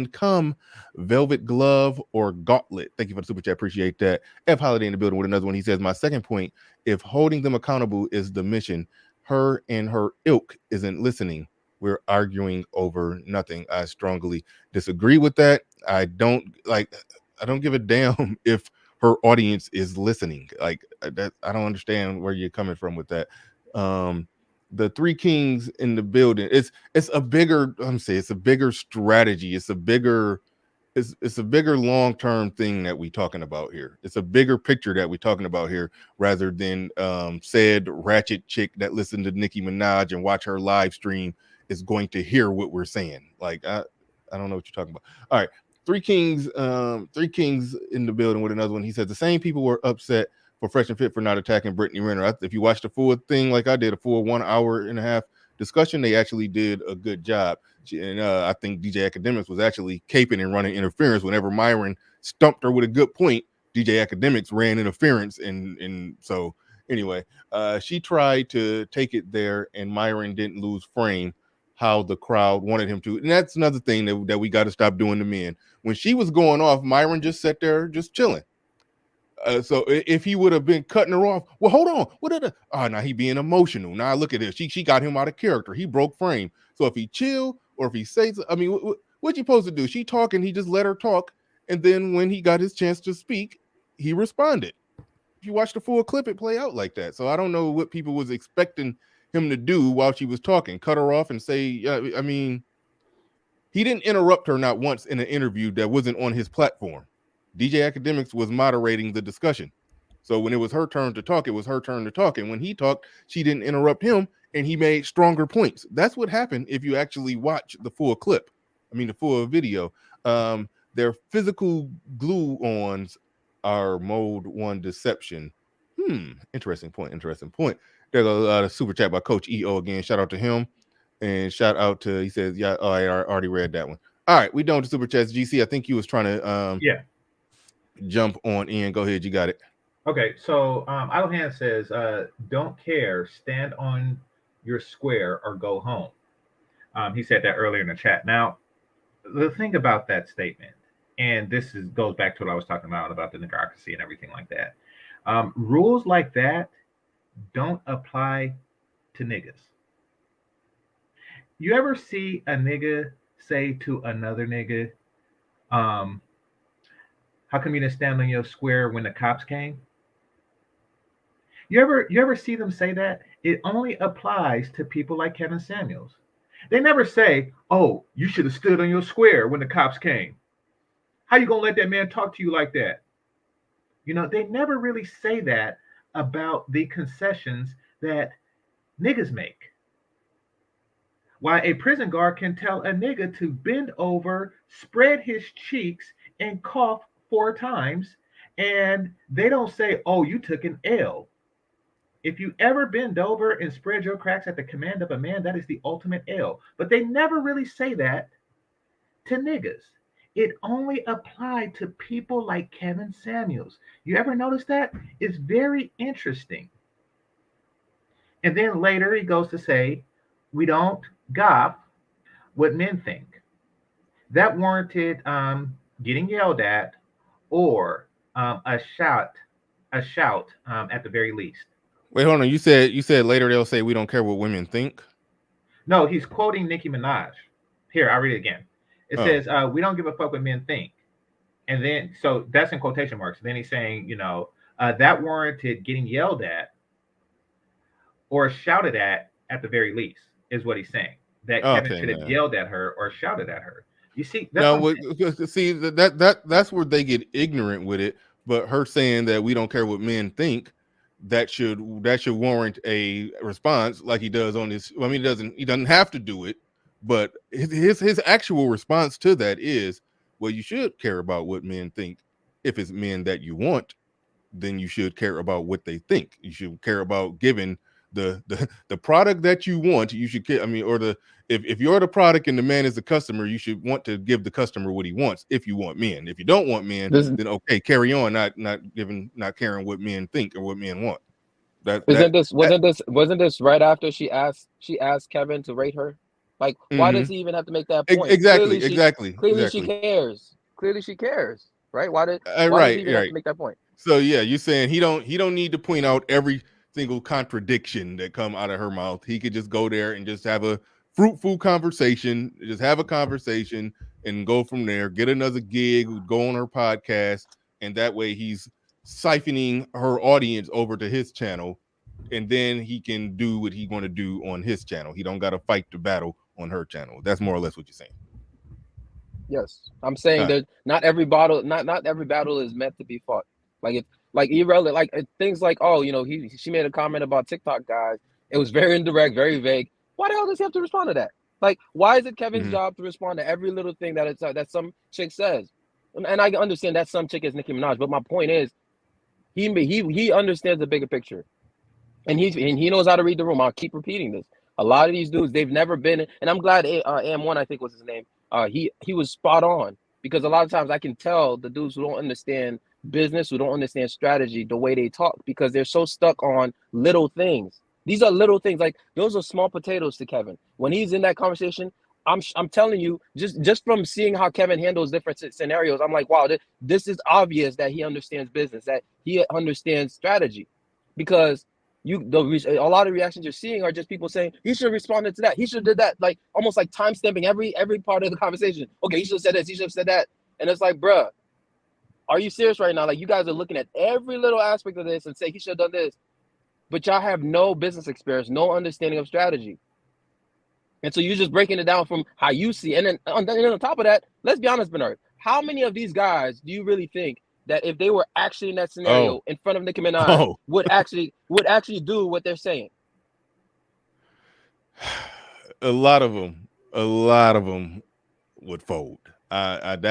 [SPEAKER 1] come velvet glove or gauntlet. Thank you for the super chat. Appreciate that. F Holiday in the building with another one. He says, my second point, if holding them accountable is the mission, her and her ilk isn't listening. We're arguing over nothing. I strongly disagree with that. I don't give a damn if her audience is listening. Like that, I don't understand where you're coming from with that. The Three Kings in the building. It's a bigger, it's a bigger strategy. It's a bigger long-term thing that we talking about here. It's a bigger picture that we talking about here, rather than said ratchet chick that listened to Nicki Minaj and watch her live stream is going to hear what we're saying. Like I don't know what you're talking about. All right. Three Kings in the building with another one. He said the same people were upset for Fresh and Fit for not attacking Brittany Renner. If you watch the full thing like I did, a full 1 hour and a half discussion, they actually did a good job. And I think DJ Academics was actually caping and running interference whenever Myron stumped her with a good point. DJ Academics ran interference, and so anyway, she tried to take it there, and Myron didn't lose frame how the crowd wanted him to. And that's another thing that we got to stop doing to men. When she was going off, Myron just sat there just chilling. So if he would have been cutting her off, well, hold on, what are the? Oh, now he being emotional. Now look at this. She got him out of character. He broke frame. So if he chill or if he says, I mean, what you supposed to do? She talking, he just let her talk, and then when he got his chance to speak, he responded. If you watch the full clip, it play out like that. So I don't know what people was expecting him to do while she was talking. Cut her off and say, yeah, I mean, he didn't interrupt her not once in an interview that wasn't on his platform. DJ Academics was moderating the discussion. So when it was her turn to talk, it was her turn to talk. And when he talked, she didn't interrupt him, and he made stronger points. That's what happened if you actually watch the full clip. I mean, the full video. Their physical glue-ons are mode 1 deception. Interesting point. There's a super chat by Coach EO again. Shout out to him. And shout out to, he says, yeah, oh, I already read that one. All right, we done with the super chats. GC, I think you was trying to jump on in. Go ahead, you got it.
[SPEAKER 8] Okay, so Idle Hand says, don't care, stand on your square or go home. He said that earlier in the chat. Now, the thing about that statement, and this goes back to what I was talking about the democracy and everything like that. Rules like that don't apply to niggas. You ever see a nigga say to another nigga, how come you didn't stand on your square when the cops came? You ever see them say that? It only applies to people like Kevin Samuels. They never say, oh, you should have stood on your square when the cops came. How you gonna let that man talk to you like that? You know, they never really say that about the concessions that niggas make. Why a prison guard can tell a nigga to bend over, spread his cheeks, and cough 4 times, and they don't say, oh, you took an L. If you ever bend over and spread your cracks at the command of a man, that is the ultimate L. But they never really say that to niggas. It only applied to people like Kevin Samuels. You ever notice that? It's very interesting. And then later he goes to say, we don't gop what men think. That warranted getting yelled at or a shout at the very least.
[SPEAKER 1] Wait, hold on. You said later they'll say we don't care what women think.
[SPEAKER 8] No, he's quoting Nicki Minaj. Here, I'll read it again. It says, we don't give a fuck what men think. And then, so that's in quotation marks. Then he's saying, that warranted getting yelled at or shouted at the very least, is what he's saying. That Kevin should have yelled at her or shouted at her. You see, that's
[SPEAKER 1] see that's where they get ignorant with it. But her saying that we don't care what men think, that should warrant a response like he does on his. I mean, he doesn't have to do it, but his actual response to that is, well, you should care about what men think. If it's men that you want, then you should care about what they think. You should care about giving the product that you want. You should care. I mean, or if you're the product and the man is the customer, you should want to give the customer what he wants. If you want men, if you don't want men, then okay, carry on. Not caring what men think or what men want.
[SPEAKER 11] Wasn't this right after she asked Kevin to rate her? Like, why does he even have to make that point?
[SPEAKER 1] Exactly.
[SPEAKER 11] Clearly she cares. Clearly she cares. Right? Why does he even have to make that point?
[SPEAKER 1] So yeah, you're saying he don't need to point out every single contradiction that come out of her mouth. He could just go there and just have a fruitful conversation, just have a conversation and go from there, get another gig, go on her podcast, and that way he's siphoning her audience over to his channel, and then he can do what he want to do on his channel. He don't got to fight the battle on her channel. That's more or less what you're saying.
[SPEAKER 11] Yes, I'm saying that not every battle is meant to be fought. Things like, oh, she made a comment about TikTok guys. It was very indirect, very vague. Why the hell does he have to respond to that? Like, why is it Kevin's job to respond to every little thing that some chick says? And I understand that some chick is Nicki Minaj, but my point is, he understands the bigger picture, and he knows how to read the room. I'll keep repeating this. A lot of these dudes, they've never been, and I'm glad AM1, I think was his name. He was spot on, because a lot of times I can tell the dudes who don't understand business, who don't understand strategy, the way they talk, because they're so stuck on little things. These are little things, like those are small potatoes to Kevin. When he's in that conversation, I'm telling you, just from seeing how Kevin handles different scenarios, I'm like, wow, this is obvious that he understands business, that he understands strategy, because a lot of reactions you're seeing are just people saying he should have responded to that, he should have did that, like almost like time stamping every part of the conversation. Okay, he should have said this, he should have said that, and it's like, bruh, are you serious right now? Like, you guys are looking at every little aspect of this and say he should have done this, but y'all have no business experience, no understanding of strategy. And so you're just breaking it down from how you see. And then on top of that, let's be honest, Bernard, how many of these guys do you really think that if they were actually in that scenario in front of Nicki Minaj would actually do what they're saying?
[SPEAKER 1] A lot of them would fold. I'm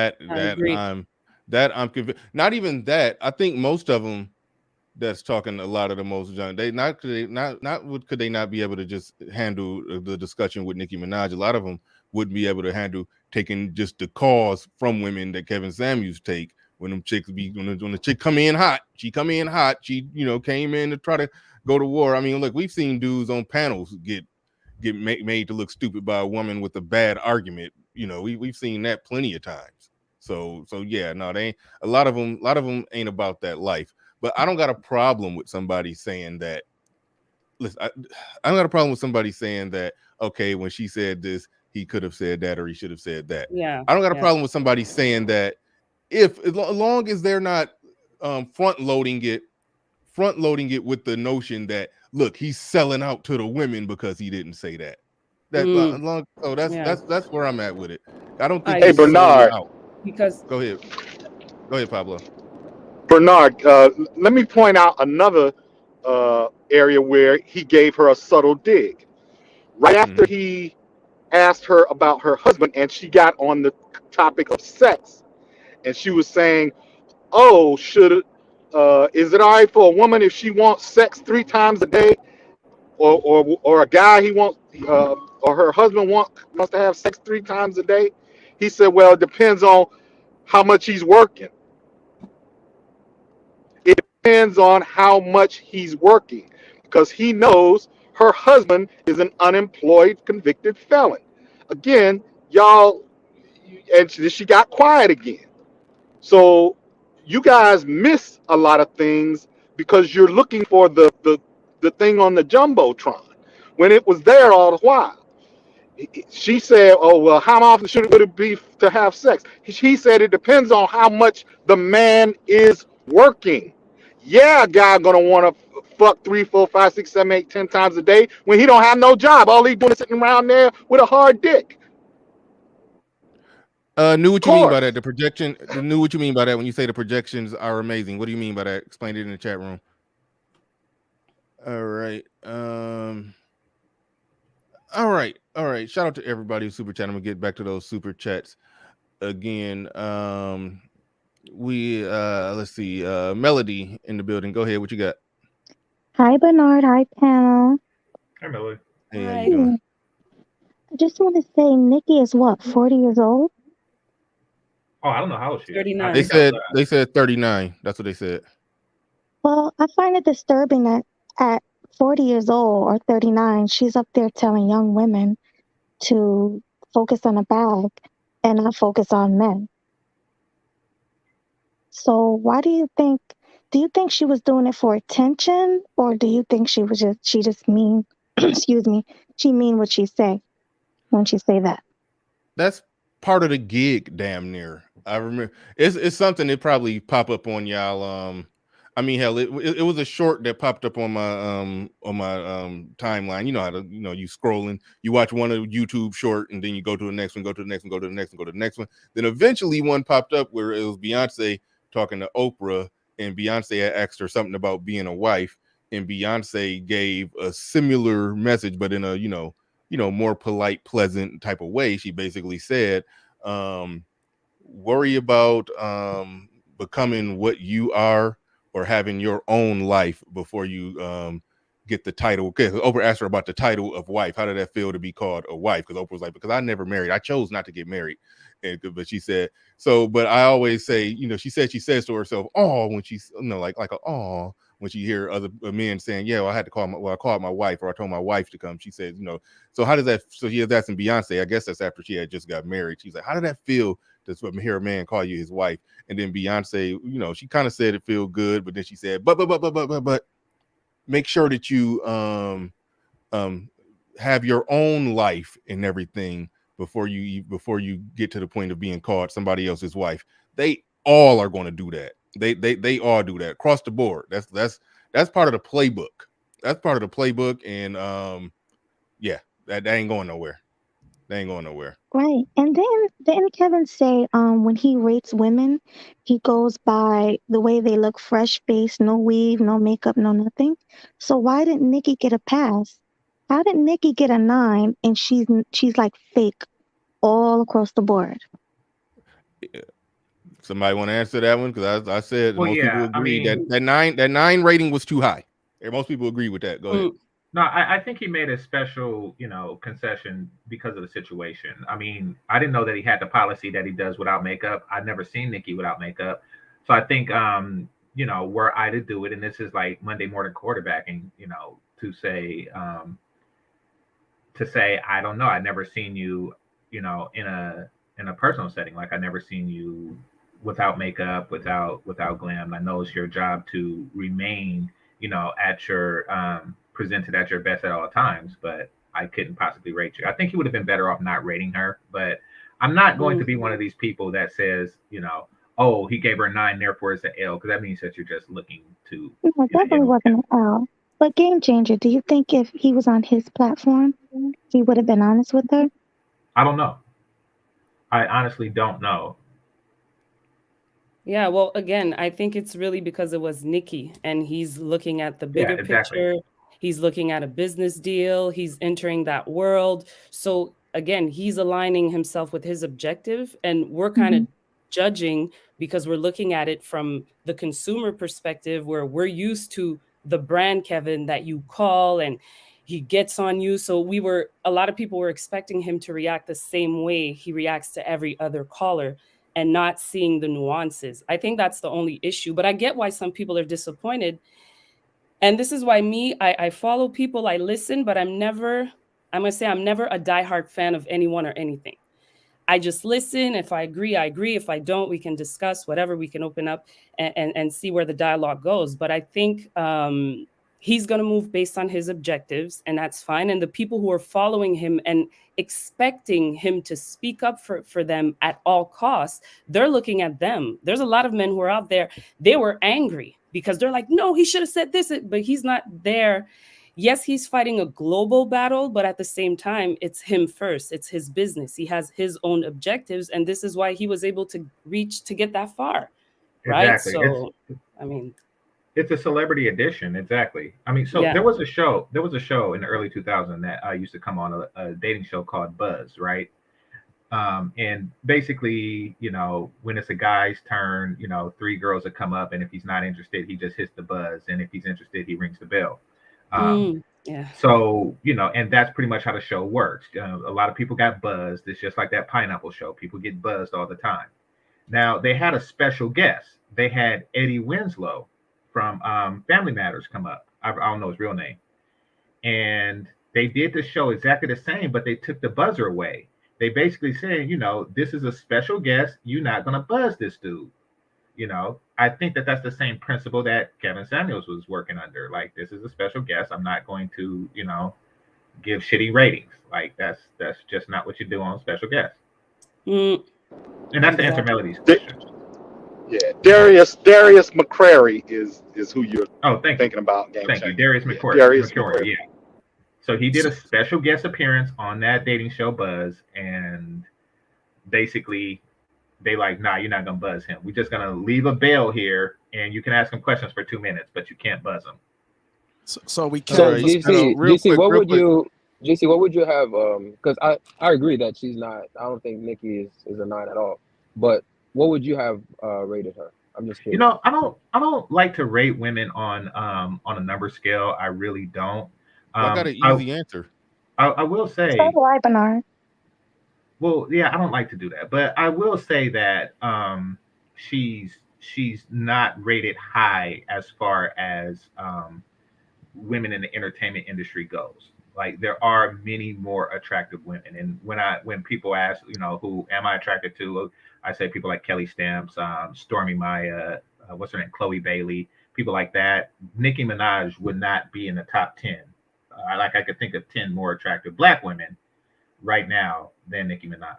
[SPEAKER 1] convinced. Not even that. I think most of them that's talking a lot of the most young, could they not be able to just handle the discussion with Nicki Minaj? A lot of them wouldn't be able to handle taking just the calls from women that Kevin Samuels take. When them chicks when the chick come in hot, she came in to try to go to war. I mean, look, we've seen dudes on panels get made to look stupid by a woman with a bad argument. We've seen that plenty of times. So yeah, no, they ain't. A lot of them ain't about that life. But I don't got a problem with somebody saying that. Listen, I don't got a problem with somebody saying that, okay, when she said this, he could have said that, or he should have said that.
[SPEAKER 15] Yeah.
[SPEAKER 1] I don't got a problem with somebody saying that, as long as they're not front loading it with the notion that, look, he's selling out to the women because he didn't say that. That's where I'm at with it. I don't think.
[SPEAKER 5] Hey, Bernard.
[SPEAKER 15] Because
[SPEAKER 1] go ahead, Pablo.
[SPEAKER 5] Bernard, let me point out another area where he gave her a subtle dig. Right after he asked her about her husband, and she got on the topic of sex, and she was saying, "Oh, is it all right for a woman if she wants sex 3 times a day, or a guy or her husband wants to have sex 3 times a day?" He said, "Well, it depends on how much he's working. It depends on how much he's working, because he knows her husband is an unemployed convicted felon." Again, y'all, and she got quiet again. So you guys miss a lot of things because you're looking for the thing on the jumbotron when it was there all the while. She said, "Oh, well, how often would it be to have sex?" He said it depends on how much the man is working. Yeah, a guy gonna want to fuck 3, 4, 5, 6, 7, 8, 10 times a day when he don't have no job? All he doing is sitting around there with a hard dick.
[SPEAKER 1] Knew what
[SPEAKER 5] Of
[SPEAKER 1] you mean by that.
[SPEAKER 5] course.
[SPEAKER 1] The projection. Knew what you mean by that when you say the projections are amazing. What do you mean by that? Explain it in the chat room. All right. All right. Shout out to everybody who super chat. I'm gonna get back to those super chats again. We let's see. Melody in the building. Go ahead. What you got?
[SPEAKER 16] Hi, Bernard. Hi, panel.
[SPEAKER 8] Hi, Millie.
[SPEAKER 1] Hey, how you doing?
[SPEAKER 16] I just want to say Nicki is what, 40 years old?
[SPEAKER 8] Oh, I don't know how old she is.
[SPEAKER 15] 39.
[SPEAKER 1] They said 39. That's what they said.
[SPEAKER 16] Well, I find it disturbing that at 40 years old or 39, she's up there telling young women to focus on a bag and not focus on men. So why do you think she was doing it for attention, or do you think she just mean excuse me, she mean what she say when she say that?
[SPEAKER 1] That's part of the gig, damn near. I remember it's something that probably pop up on y'all. I mean, hell, it was a short that popped up on my timeline. You know how to, you scrolling, you watch one of YouTube short, and then you go to the next one, go to the next one, go to the next one, go to the next one. Then eventually one popped up where it was Beyonce talking to Oprah, and Beyonce had asked her something about being a wife, and Beyonce gave a similar message, but in a more polite, pleasant type of way. She basically said, worry about becoming what you are or having your own life before you get the title. Okay, Oprah asked her about the title of wife. How did that feel to be called a wife? Because Oprah was like, because I never married. I chose not to get married. But she said, so, but I always say, she says to herself, oh, when she's, like a, oh, when she hear other men saying, yeah, well, I called my wife, or I told my wife to come. She says, so how does that, so he is asking Beyonce, I guess that's after she had just got married. She's like, how did that feel to hear a man call you his wife? And then Beyonce, she kind of said it feel good, but then she said, but make sure that you have your own life and everything before you get to the point of being called somebody else's wife. They all are going to do that. They all do that across the board. That's part of the playbook. That's part of the playbook, and yeah, that ain't going nowhere. They ain't going nowhere.
[SPEAKER 16] Right. And didn't Kevin say when he rates women, he goes by the way they look, fresh face, no weave, no makeup, no nothing. So why didn't Nicki get a pass? How did Nicki get a 9 and she's like fake all across the board?
[SPEAKER 1] Yeah. Somebody want to answer that one? Because I said
[SPEAKER 8] Well,
[SPEAKER 1] most people agree
[SPEAKER 8] I mean,
[SPEAKER 1] that 9 rating was too high. Most people agree with that. Go ahead.
[SPEAKER 8] No, I think he made a special, concession because of the situation. I mean, I didn't know that he had the policy that he does without makeup. I've never seen Nicki without makeup. So I think, were I to do it, and this is like Monday morning quarterbacking, to say, I don't know, I've never seen you, in a personal setting. Like I never seen you without makeup, without glam. I know it's your job to remain, at your presented at your best at all times, but I couldn't possibly rate you. I think he would have been better off not rating her, but I'm not going to be one of these people that says, oh, he gave her a 9, therefore it's an L, because that means that you're just looking to.
[SPEAKER 16] No, it definitely wasn't an L. But Game Changer, do you think if he was on his platform, he would have been honest with her?
[SPEAKER 8] I don't know. I honestly don't know.
[SPEAKER 15] Yeah, well, again, I think it's really because it was Nicki, and he's looking at the bigger picture. He's looking at a business deal. He's entering that world. So again, he's aligning himself with his objective, and we're kind of judging because we're looking at it from the consumer perspective, where we're used to the brand Kevin that you call and he gets on you. So a lot of people were expecting him to react the same way he reacts to every other caller, and not seeing the nuances. I think that's the only issue, but I get why some people are disappointed. And this is why I follow people, I listen, but I'm never a diehard fan of anyone or anything. I just listen. If I agree, I agree. If I don't, we can discuss whatever, we can open up and see where the dialogue goes. But I think he's going to move based on his objectives, and that's fine. And the people who are following him and expecting him to speak up for them at all costs, they're looking at them. There's a lot of men who are out there. They were angry because they're like, no, he should have said this, but he's not there. Yes, he's fighting a global battle, but at the same time, it's him first. It's his business. He has his own objectives, and this is why he was able to reach to get that far, right?
[SPEAKER 8] Exactly.
[SPEAKER 15] So, I mean,
[SPEAKER 8] it's a celebrity edition. Exactly. I mean, so
[SPEAKER 15] yeah.
[SPEAKER 8] there was a show in the early 2000s that I used to come on a dating show called Buzz, right? And basically, when it's a guy's turn, 3 girls will come up, and if he's not interested, he just hits the buzz, and if he's interested, he rings the bell.
[SPEAKER 15] Yeah.
[SPEAKER 8] So, and that's pretty much how the show works. A lot of people got buzzed. It's just like that Pineapple Show. People get buzzed all the time. Now, they had a special guest. They had Eddie Winslow from Family Matters come up. I don't know his real name. And they did the show exactly the same, but they took the buzzer away. They basically said, this is a special guest. You're not going to buzz this dude. I think that's the same principle that Kevin Samuels was working under. Like, this is a special guest. I'm not going to, give shitty ratings. Like, that's just not what you do on special guests. And that's the answer Melody's question.
[SPEAKER 5] Yeah, Darius McCrary is who you're thinking about.
[SPEAKER 8] Thank you, Darius McCrary.
[SPEAKER 5] Darius
[SPEAKER 8] McCrary. Yeah. So he did a special guest appearance on that dating show Buzz, and basically they like, nah, you're not gonna buzz him. We're just gonna leave a bell here, and you can ask him questions for 2 minutes, but you can't buzz him.
[SPEAKER 17] So we can't.
[SPEAKER 11] So GC, what would you have? Because I agree that she's not. I don't think Nicki is a 9 at all. But what would you have rated her? I'm just curious.
[SPEAKER 8] I don't like to rate women on a number scale. I really don't.
[SPEAKER 1] I got an easy answer.
[SPEAKER 8] I will say.
[SPEAKER 16] So do I, Bernard.
[SPEAKER 8] Well, yeah, I don't like to do that, but I will say that she's not rated high as far as women in the entertainment industry goes. Like, there are many more attractive women, and when people ask, who am I attracted to, I say people like Kelly Stamps, Stormy Maya, what's her name, Chloe Bailey, people like that. Nicki Minaj would not be in the top 10. I could think of 10 more attractive Black women right now than Nicki Minaj.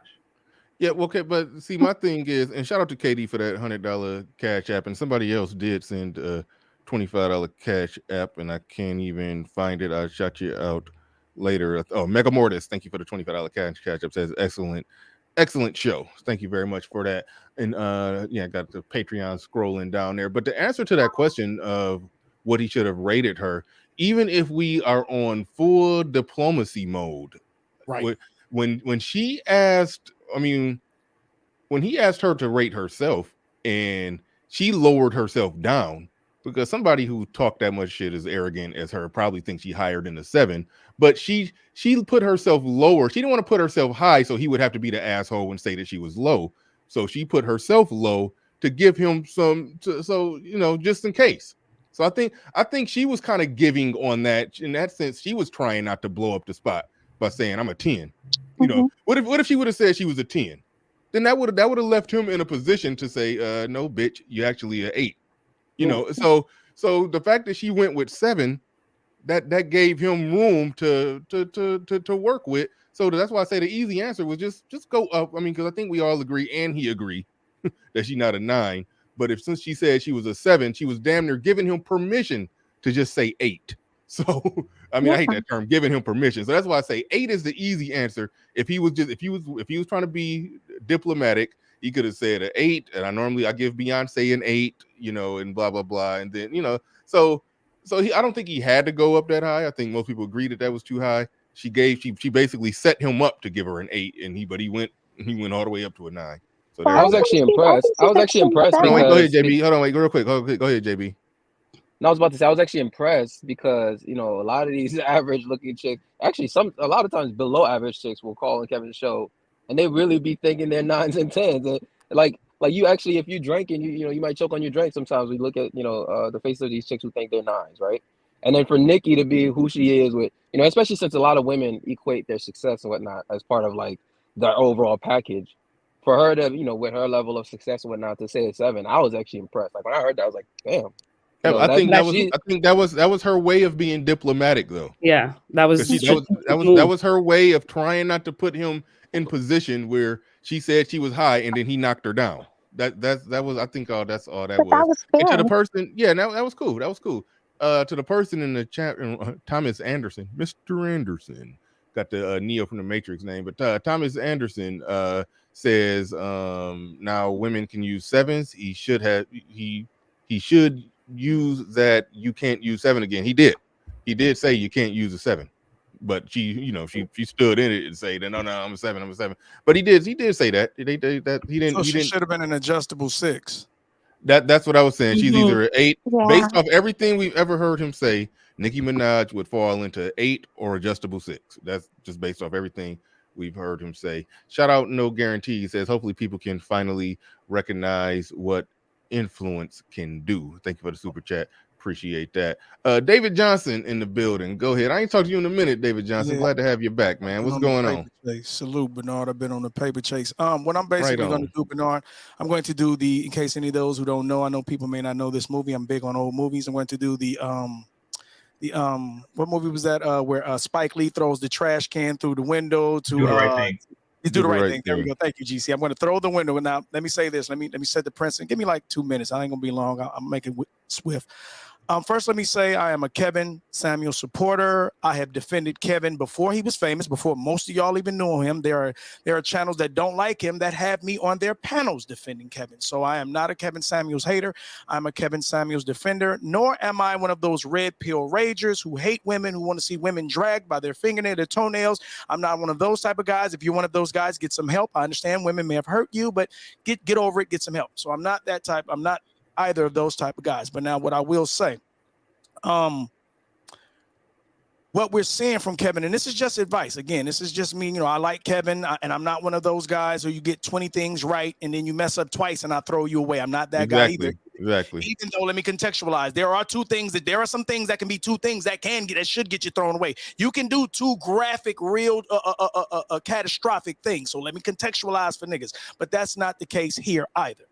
[SPEAKER 1] Yeah, okay, but see, my thing is, and shout out to KD for that $100 Cash App, and somebody else did send a $25 Cash App, and I can't even find it. I'll shout you out later. Oh, Mega Mortis, thank you for the $25 Cash App. Says excellent show. Thank you very much for that. And I got the Patreon scrolling down there. But the answer to that question of what he should have rated her, even if we are on full diplomacy mode,
[SPEAKER 17] right?
[SPEAKER 1] When she asked, when he asked her to rate herself, and she lowered herself down, because somebody who talked that much shit as arrogant as her probably thinks she higher than a 7, but she put herself lower. She didn't want to put herself high, so he would have to be the asshole and say that she was low. So she put herself low to give him just in case. So I think she was kind of giving on that. In that sense, she was trying not to blow up the spot by saying I'm a 10. What if she would have said she was a 10? Then that would have left him in a position to say, no, bitch, you actually an 8. So the fact that she went with 7, that gave him room to work with. So that's why I say the easy answer was just go up. Because I think we all agree, and he agreed, that she's not a 9. But since she said she was a 7, she was damn near giving him permission to just say 8. So I hate that term, giving him permission. So that's why I say 8 is the easy answer. If he was trying to be diplomatic, he could have said an 8, and I give Beyonce an 8, and blah blah blah, and then so I don't think he had to go up that high. I think most people agree that was too high. She basically set him up to give her an 8, but he went all the way up to a 9. So
[SPEAKER 11] I was actually impressed. Because
[SPEAKER 1] go ahead, JB. Hold on, wait, real quick. Go ahead, JB.
[SPEAKER 11] No, I was about to say I was actually impressed because a lot of these average looking chicks, actually a lot of times below average chicks will call on Kevin's show, and they really be thinking they're 9s and 10s. And like you actually, if you drink and you might choke on your drink. Sometimes we look at the face of these chicks who think they're 9s, right? And then for Nicki to be who she is with, especially since a lot of women equate their success and whatnot as part of like their overall package. For her to, with her level of success and whatnot, to say a 7, I was actually impressed. Like when I heard that, I was like, damn.
[SPEAKER 1] I think that was her way of being diplomatic, though.
[SPEAKER 15] Yeah, that
[SPEAKER 1] was her way of trying not to put him in position where she said she was high and then he knocked her down. That was, I think, that's all that
[SPEAKER 16] But that
[SPEAKER 1] was.
[SPEAKER 16] was
[SPEAKER 1] And to
[SPEAKER 16] fair.
[SPEAKER 1] the person, yeah, that was cool. That was cool. To the person in the chat, Thomas Anderson, Mr. Anderson, got the Neo from the Matrix name, but Thomas Anderson says now women can use sevens. He should use that. You can't use seven again. He did say you can't use a seven, but she stood in it and say that no, I'm a seven. But he did say that he didn't.
[SPEAKER 17] So
[SPEAKER 1] He
[SPEAKER 17] she
[SPEAKER 1] didn't.
[SPEAKER 17] should have been an adjustable 6.
[SPEAKER 1] That's what I was saying. She's either an 8,
[SPEAKER 16] Yeah.
[SPEAKER 1] based off everything we've ever heard him say. Nicki Minaj would fall into 8 or adjustable 6. That's just based off everything we've heard him say. Shout out No Guarantee. He says hopefully people can finally recognize what influence can do. Thank you for the super chat. Appreciate that. David Johnson in the building. Go ahead. I ain't talked to you in a minute, David Johnson.
[SPEAKER 17] Yeah.
[SPEAKER 1] Glad to have you back, man. What's going on?
[SPEAKER 17] Chase. Salute, Bernard. I've been on the paper chase. What I'm basically
[SPEAKER 1] Right
[SPEAKER 17] going
[SPEAKER 1] on.
[SPEAKER 17] to do, Bernard, I'm going to do in case any of those who don't know, I know people may not know this movie. I'm big on old movies. I'm going to do what movie was that? Where Spike Lee throws the trash can through the window to
[SPEAKER 8] Do the right thing.
[SPEAKER 17] Do the right thing. There we go. Thank you, GC. I'm going to throw the window. Now, let me say this. Let me set the precedent. Give me like 2 minutes. I ain't going to be long. I'm making it swift. First, let me say I am a Kevin Samuel supporter. I have defended Kevin before he was famous, before most of y'all even knew him. There are channels that don't like him that have me on their panels defending Kevin. So I am not a Kevin Samuels hater. I'm a Kevin Samuels defender, nor am I one of those red pill ragers who hate women, who want to see women dragged by their fingernail, their toenails. I'm not one of those type of guys. If you're one of those guys, get some help. I understand women may have hurt you, but get over it, get some help. So I'm not that type. I'm not either of those type of guys. But now what I will say, what we're seeing from Kevin, and this is just advice. Again, this is just me. I like Kevin, and I'm not one of those guys who you get 20 things right and then you mess up twice and I throw you away. I'm not that guy either.
[SPEAKER 1] Exactly.
[SPEAKER 17] Even though, let me contextualize. There are some things that can be two things that should get you thrown away. You can do two graphic, real, catastrophic things. So let me contextualize for niggas. But that's not the case here either.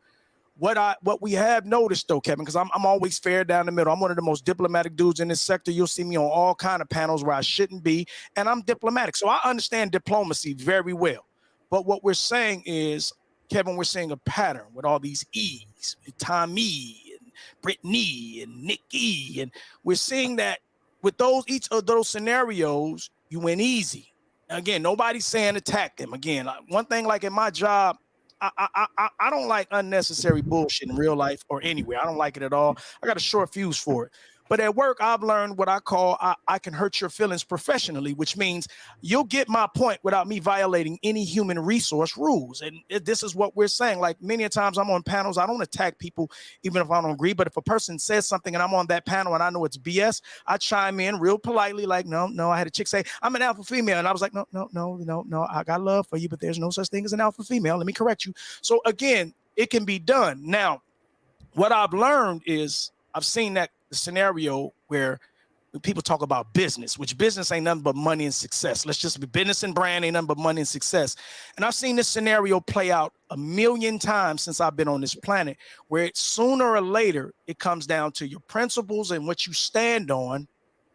[SPEAKER 17] What we have noticed though, Kevin, because I'm always fair down the middle. I'm one of the most diplomatic dudes in this sector. You'll see me on all kind of panels where I shouldn't be, and I'm diplomatic. So I understand diplomacy very well. But what we're saying is, Kevin, we're seeing a pattern with all these E's, Tommy and Brittany and Nicki, and we're seeing that with each of those scenarios, you win easy. Again, nobody's saying attack them. Again, one thing like in my job, I don't like unnecessary bullshit in real life or anywhere. I don't like it at all. I got a short fuse for it. But at work, I've learned what I call I can hurt your feelings professionally, which means you'll get my point without me violating any human resource rules. And this is what we're saying. Like many a times I'm on panels, I don't attack people even if I don't agree. But if a person says something and I'm on that panel and I know it's BS, I chime in real politely like, no. I had a chick say, I'm an alpha female. And I was like, no. I got love for you, but there's no such thing as an alpha female. Let me correct you. So again, it can be done. Now, what I've learned is I've seen that the scenario where people talk about business, which business ain't nothing but money and success. Let's just be business and brand ain't nothing but money and success. And I've seen this scenario play out 1,000,000 times since I've been on this planet, where sooner or later it comes down to your principles and what you stand on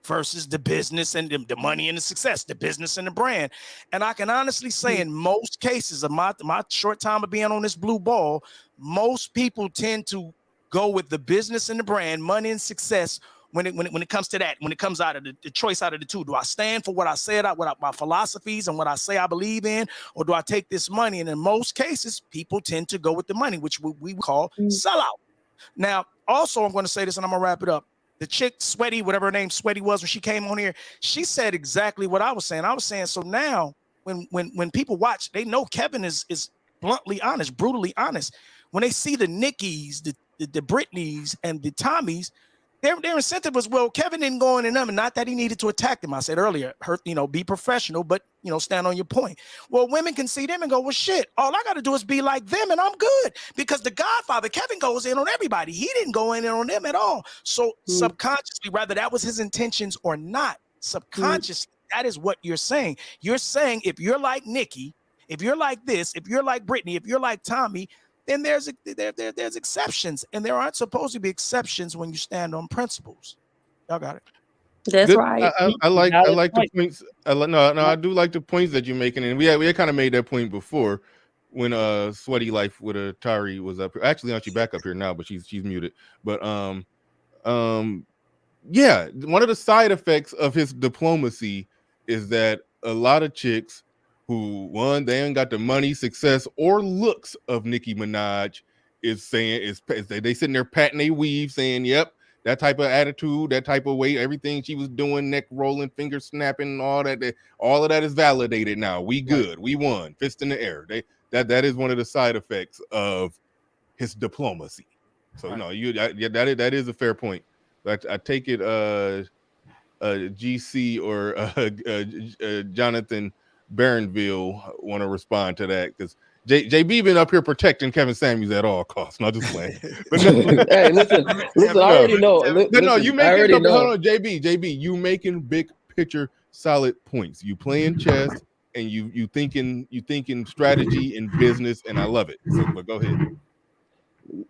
[SPEAKER 17] versus the business and the money and the success, the business and the brand. And I can honestly say in most cases of my short time of being on this blue ball, most people tend to go with the business and the brand, money and success when it comes to that, when it comes out of the choice out of the two. Do I stand for what I said, what my philosophies and what I say I believe in, or do I take this money? And in most cases, people tend to go with the money, which we call sellout. Now, also, I'm going to say this and I'm going to wrap it up. The chick, Sweaty, whatever her name Sweaty was when she came on here, she said exactly what I was saying. I was saying, so now when people watch, they know Kevin is bluntly honest, brutally honest. When they see the Nickies, the Britneys, and the Tommies, their incentive was, well, Kevin didn't go in and them, and not that he needed to attack them. I said earlier, be professional, but stand on your point. Well, women can see them and go, well, shit, all I got to do is be like them, and I'm good. Because the Godfather, Kevin, goes in on everybody. He didn't go in on them at all. So subconsciously, whether that was his intentions or not, subconsciously, that is what you're saying. You're saying if you're like Nicki, if you're like this, if you're like Brittany, if you're like Tommy, then there's exceptions, and there aren't supposed to be exceptions when you stand on principles. Y'all got it.
[SPEAKER 13] That's
[SPEAKER 1] Good.
[SPEAKER 13] right.
[SPEAKER 1] I like the points. I do like the points that you're making, and we had kind of made that point before, when Sweaty Life with Atari was up here. Actually, no, she's back up here now, but she's muted. But yeah, one of the side effects of his diplomacy is that a lot of chicks who, one, they ain't got the money, success, or looks of Nicki Minaj is saying they sitting there patting their weave, saying, "Yep, that type of attitude, that type of way, everything she was doing, neck rolling, finger snapping, all of that is validated now. We good, we won, fist in the air." That is one of the side effects of his diplomacy. So no, that is a fair point. I take it GC or Jonathan Barronville want to respond to that, because JB been up here protecting Kevin Samuels at all costs. Not just playing. But no,
[SPEAKER 11] hey, listen, I already know.
[SPEAKER 1] But no, you
[SPEAKER 11] I already
[SPEAKER 1] making
[SPEAKER 11] know.
[SPEAKER 1] hold on, JB, you making big picture solid points. You playing chess and you thinking strategy and business, and I love it. So, but go ahead.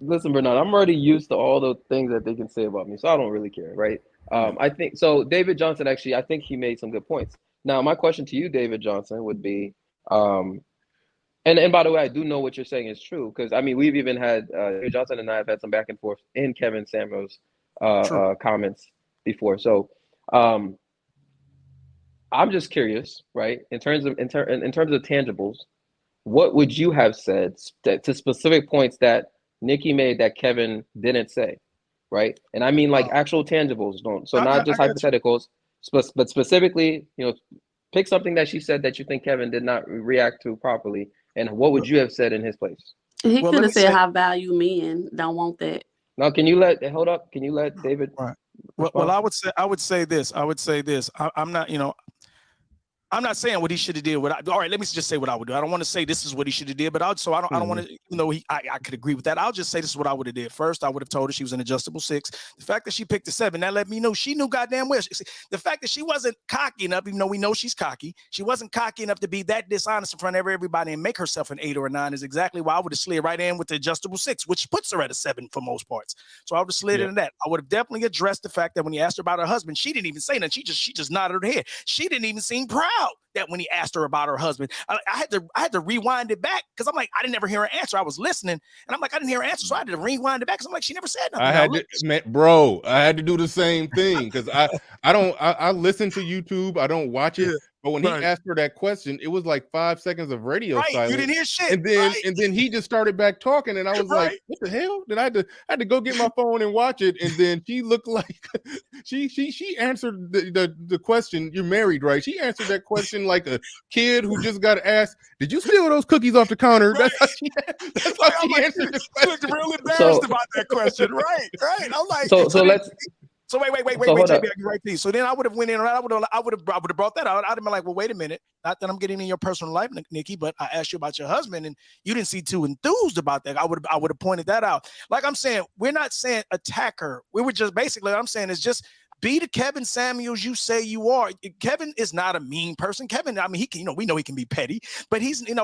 [SPEAKER 11] Listen, Bernard, I'm already used to all the things that they can say about me, so I don't really care, right? I think so. David Johnson, actually, I think he made some good points. Now, my question to you, David Johnson, would be, and by the way, I do know what you're saying is true, because I mean, we've even had David Johnson and I have had some back and forth in Kevin Samuels' comments before. So, I'm just curious, right? In terms of tangibles, what would you have said to specific points that Nicki made that Kevin didn't say, right? And I mean like actual tangibles, not just hypotheticals, but specifically, pick something that she said that you think Kevin did not react to properly, and what would you have said in his place?
[SPEAKER 13] He could have said how value men don't want that.
[SPEAKER 11] Now, can you let David?
[SPEAKER 17] Right. Well, I would say this. I'm not, I'm not saying what he should have did. All right, let me just say what I would do. I don't want to say this is what he should have did, but I don't want to, I could agree with that. I'll just say this is what I would have did. First, I would have told her she was an adjustable 6. The fact that she picked a 7, that let me know she knew goddamn well. The fact that she wasn't cocky enough, even though we know she's cocky, she wasn't cocky enough to be that dishonest in front of everybody and make herself an 8 or a 9 is exactly why I would have slid right in with the adjustable 6, which puts her at a 7 for most parts. So I would have slid into that. I would have definitely addressed the fact that when he asked her about her husband, she didn't even say nothing. She just nodded her head. She didn't even seem proud that when he asked her about her husband. I had to rewind it back because I'm like, I didn't never hear her answer. I was listening and I'm like, I didn't hear her answer, so I had to rewind it back because I'm like, she never said nothing.
[SPEAKER 1] I had to do the same thing because I listen to YouTube, I don't watch it. But when he asked her that question, it was like 5 seconds of radio silence.
[SPEAKER 17] You didn't hear shit.
[SPEAKER 1] And then he just started back talking, and I was like, "What the hell?" Then I had to go get my phone and watch it. And then she looked like she answered the question. You're married, right? She answered that question like a kid who just got asked, "Did you steal those cookies off the counter?" That's how she answered the question.
[SPEAKER 17] She looked real embarrassed about that question. Right. I'm like, So wait, JB, right, please. So then I would have went in, I would have brought that out. I'd have been like, well, wait a minute. Not that I'm getting in your personal life, Nicki, but I asked you about your husband and you didn't seem too enthused about that. I would have pointed that out. Like I'm saying, we're not saying attack her. We were just basically, what I'm saying is just be the Kevin Samuels you say you are. Kevin is not a mean person. Kevin, I mean, he can, we know he can be petty, but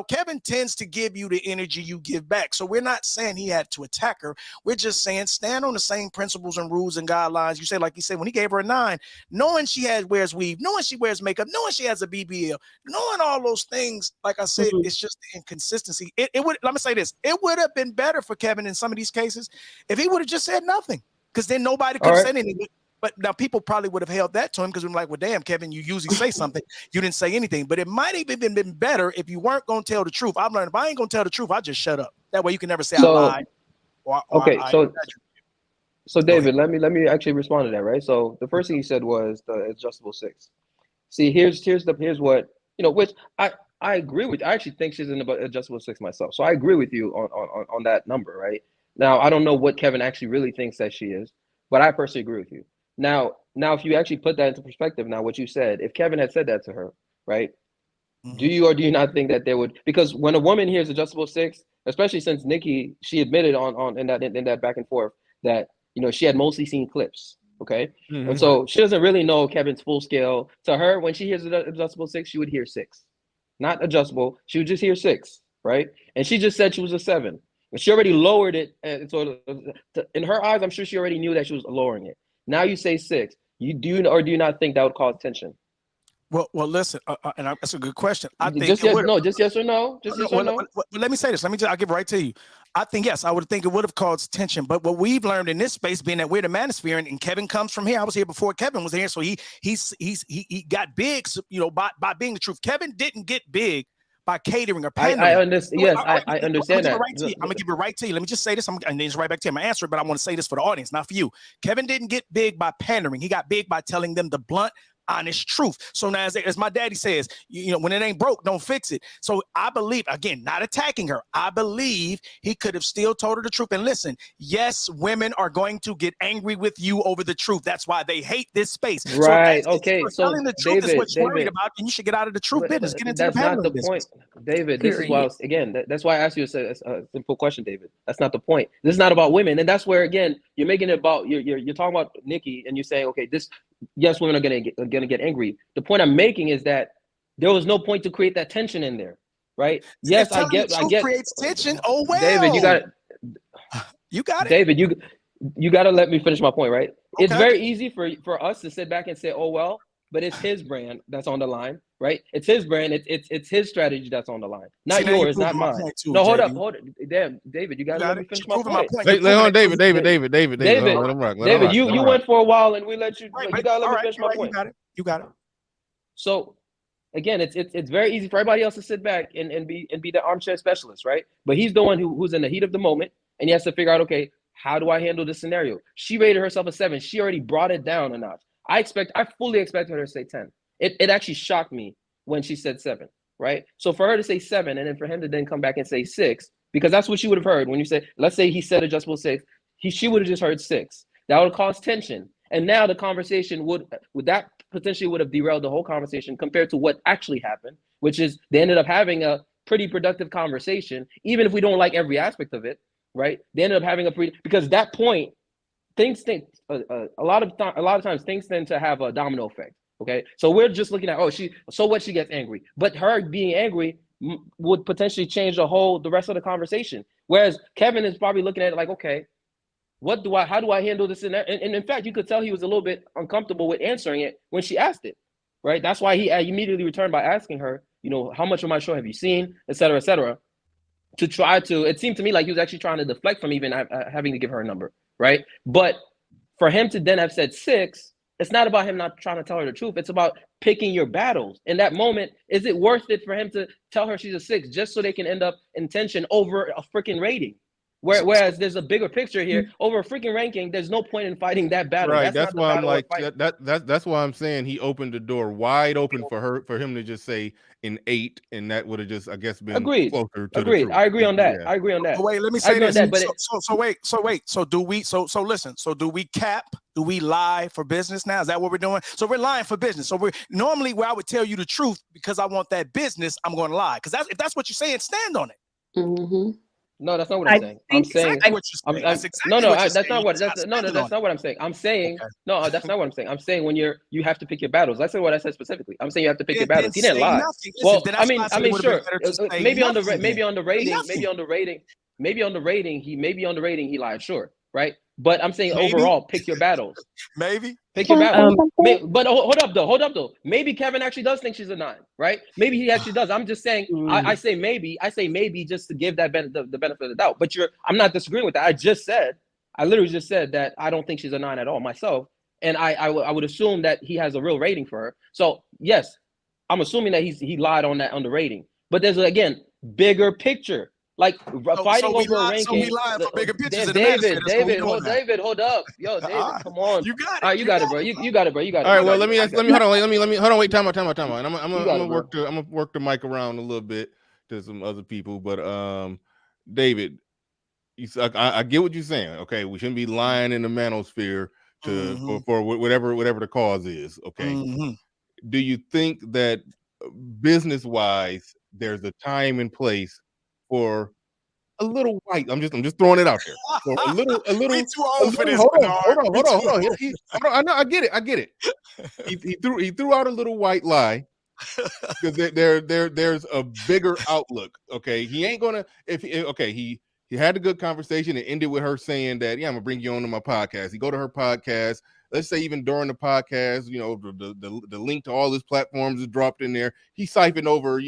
[SPEAKER 17] Kevin tends to give you the energy you give back. So we're not saying he had to attack her. We're just saying stand on the same principles and rules and guidelines. You say, like you said, when he gave her a 9, knowing she wears weave, knowing she wears makeup, knowing she has a BBL, knowing all those things, like I said, it's just the inconsistency. Let me say this. It would have been better for Kevin in some of these cases if he would have just said nothing, because then nobody could have said anything. But now people probably would have held that to him because we're like, well, damn, Kevin, you usually say something. You didn't say anything. But it might have been better if you weren't going to tell the truth. I've learned if I ain't going to tell the truth, I just shut up. That way you can never say I lied.
[SPEAKER 11] So David, let me actually respond to that, right? So the first thing you said was the adjustable 6. See, here's what, which I agree with. I actually think she's an adjustable 6 myself. So I agree with you on that number, right? Now, I don't know what Kevin actually really thinks that she is, but I personally agree with you. Now, if you actually put that into perspective, now what you said, if Kevin had said that to her, right? Do you or do you not think that there would, because when a woman hears adjustable 6, especially since Nicki, she admitted in that back and forth that she had mostly seen clips, okay? And so she doesn't really know Kevin's full scale. To her, when she hears adjustable 6, she would hear 6, not adjustable. She would just hear 6, right? And she just said she was a 7. And she already lowered it, and so in her eyes, I'm sure she already knew that she was lowering it. Now you say 6. You do or do you not think that would cause tension?
[SPEAKER 17] Well, listen, that's a good question. I think
[SPEAKER 11] just yes, no, just yes or no, just yes or no.
[SPEAKER 17] Let me say this. I'll give it right to you. I think yes, I would think it would have caused tension. But what we've learned in this space, being that we're the Manosphere, and Kevin comes from here. I was here before Kevin was here, so he got big, by being the truth. Kevin didn't get big by catering or pandering.
[SPEAKER 11] I understand. Yes, I understand that.
[SPEAKER 17] I'm gonna give it right to you. Let me just say this. And then it's right back to you. I'm gonna answer it, but I want to say this for the audience, not for you. Kevin didn't get big by pandering. He got big by telling them the blunt, honest truth. So now, as my daddy says, when it ain't broke, don't fix it. So I believe, again, not attacking her, I believe he could have still told her the truth. And listen, yes, women are going to get angry with you over the truth. That's why they hate this space.
[SPEAKER 11] Right.
[SPEAKER 17] So
[SPEAKER 11] okay. So
[SPEAKER 17] telling the truth
[SPEAKER 11] David,
[SPEAKER 17] is what you're worried about, and you should get out of the truth business. Get into
[SPEAKER 11] that's
[SPEAKER 17] the
[SPEAKER 11] not the
[SPEAKER 17] business.
[SPEAKER 11] point, David. This is why that's why I asked you a simple question, David. That's not the point. This is not about women, and that's where again you're making it about you're talking about Nicki, and you're saying, okay, yes, women are gonna get angry. The point I'm making is that there was no point to create that tension in there, right? Yes, I get
[SPEAKER 17] creates tension. Oh well,
[SPEAKER 11] David, you got
[SPEAKER 17] it.
[SPEAKER 11] David, you got to let me finish my point, right? Okay. It's very easy for us to sit back and say, oh well, but it's his brand that's on the line, right? It's his brand. It's his strategy that's on the line, not yours, not mine. No, hold up. Damn, David, you got to let me finish my point.
[SPEAKER 1] Let on, David. Let him rock.
[SPEAKER 11] David, you went for a while, and we let you. You got to let me finish my point.
[SPEAKER 17] You got it.
[SPEAKER 11] So, again, it's very easy for everybody else to sit back and be the armchair specialist, right? But he's the one who's in the heat of the moment, and he has to figure out, okay, how do I handle this scenario? She rated herself a 7. She already brought it down a notch. I fully expected her to say 10. It actually shocked me when she said 7, right? So for her to say 7, and then for him to then come back and say 6, because that's what she would have heard when you say, let's say he said adjustable 6, she would have just heard 6. That would have caused tension. And now the conversation would that potentially would have derailed the whole conversation compared to what actually happened, which is they ended up having a pretty productive conversation, even if we don't like every aspect of it, right? They ended up having because that point, things think a lot of times things tend to have a domino effect. Okay, so we're just looking at she gets angry, but her being angry would potentially change the rest of the conversation. Whereas Kevin is probably looking at it like, okay, how do I handle this? And in fact, you could tell he was a little bit uncomfortable with answering it when she asked it, right? That's why he immediately returned by asking her, how much of my show have you seen, et cetera, et cetera. To try to, it seemed to me like he was actually trying to deflect from even having to give her a number, right? But for him to then have said 6, it's not about him not trying to tell her the truth. It's about picking your battles. In that moment, is it worth it for him to tell her she's a 6 just so they can end up in tension over a freaking rating? Whereas there's a bigger picture here over a freaking ranking. There's no point in fighting that battle.
[SPEAKER 1] Right. That's why I'm like that's why I'm saying he opened the door wide open for him to just say an 8, and that would have just, I guess, been closer to the truth.
[SPEAKER 11] I agree on that. Yeah. I agree on that.
[SPEAKER 17] But wait, let me say this. So do we cap? Do we lie for business now? Is that what we're doing? So we're lying for business. So we're normally where I would tell you the truth because I want that business, I'm going to lie. Because if that's what you're saying, stand on it.
[SPEAKER 11] Mm-hmm. No, that's not what I'm saying. I'm saying that's not what I'm saying. I'm saying no, that's not what I'm saying. I'm saying when you have to pick your battles. That's what I said specifically. I'm saying you have to pick your battles. He didn't lie. Well, I mean, sure. Maybe on the rating, he lied. Sure, right? But I'm saying overall, pick your battles. Pick your battles. But hold up though. Maybe Kevin actually does think she's a 9, right? Maybe he actually does. I'm just saying. I say maybe just to give that the benefit of the doubt. But I'm not disagreeing with that. I literally just said that I don't think she's a 9 at all myself, and I would assume that he has a real rating for her. So yes, I'm assuming that he lied on the rating. But there's again bigger picture. Like fighting over a ranking.
[SPEAKER 17] So we lying for bigger pictures.
[SPEAKER 11] David, hold up. Yo, David, come on. You got it. All right, you got it, bro. You got it, bro. All
[SPEAKER 1] right, well, let me hold on. Wait, time out. And I'm gonna work the mic around a little bit to some other people, but David, I get what you're saying. Okay, we shouldn't be lying in the manosphere for whatever the cause is. Okay, do you think that business wise, there's a time and place for a little white? I'm just throwing it out there. So a little.
[SPEAKER 17] We too old for this.
[SPEAKER 1] Hold on. I know. I get it. He threw out a little white lie because there's a bigger outlook. Okay, he ain't gonna he had a good conversation and ended with her saying that, yeah, I'm gonna bring you on to my podcast. He go to her podcast. let's say even during the podcast, the link to all his platforms is dropped in there. He siphoned over,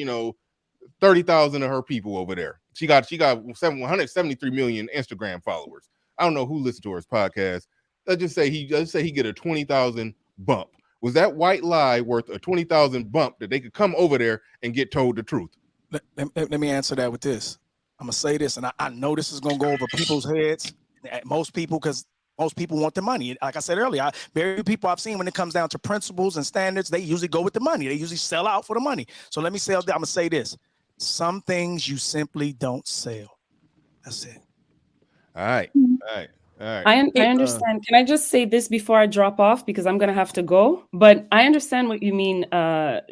[SPEAKER 1] 30,000 of her people over there. She got 173 million Instagram followers. I don't know who listened to her podcast. Let's just say he get a 20,000 bump. Was that white lie worth a 20,000 bump that they could come over there and get told the truth?
[SPEAKER 17] Let me answer that with this. I'm gonna say this, and I know this is gonna go over people's heads. Most people, because most people want the money. Like I said earlier, very few people I've seen when it comes down to principles and standards, they usually go with the money. They usually sell out for the money. So let me say, I'm gonna say this: some things you simply don't sell. That's it.
[SPEAKER 1] All right.
[SPEAKER 15] I understand. Can I just say this before I drop off, because I'm gonna have to go? But I understand what you mean,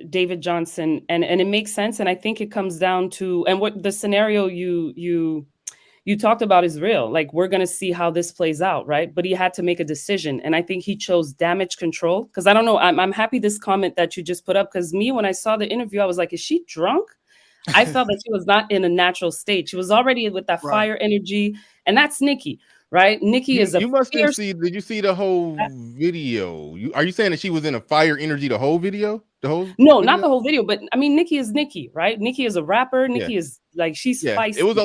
[SPEAKER 15] David Johnson, and it makes sense. And I think it comes down to, and what the scenario you talked about is real. Like, we're gonna see how this plays out, right? But he had to make a decision, and I think he chose damage control. Because I don't know, I'm happy this comment that you just put up. Because me, when I saw the interview, I was like, is she drunk? I felt that she was not in a natural state. She was already with that fire energy, and that's Nicki. Right, Nicki is a.
[SPEAKER 1] You must have seen. Did you see the whole video? Are you saying that she was in a fire energy the whole video?
[SPEAKER 15] No,
[SPEAKER 1] video?
[SPEAKER 15] not the whole video, but I mean, Nicki is Nicki, right? Nicki is a rapper. Nicki is like, she's feisty.
[SPEAKER 1] It was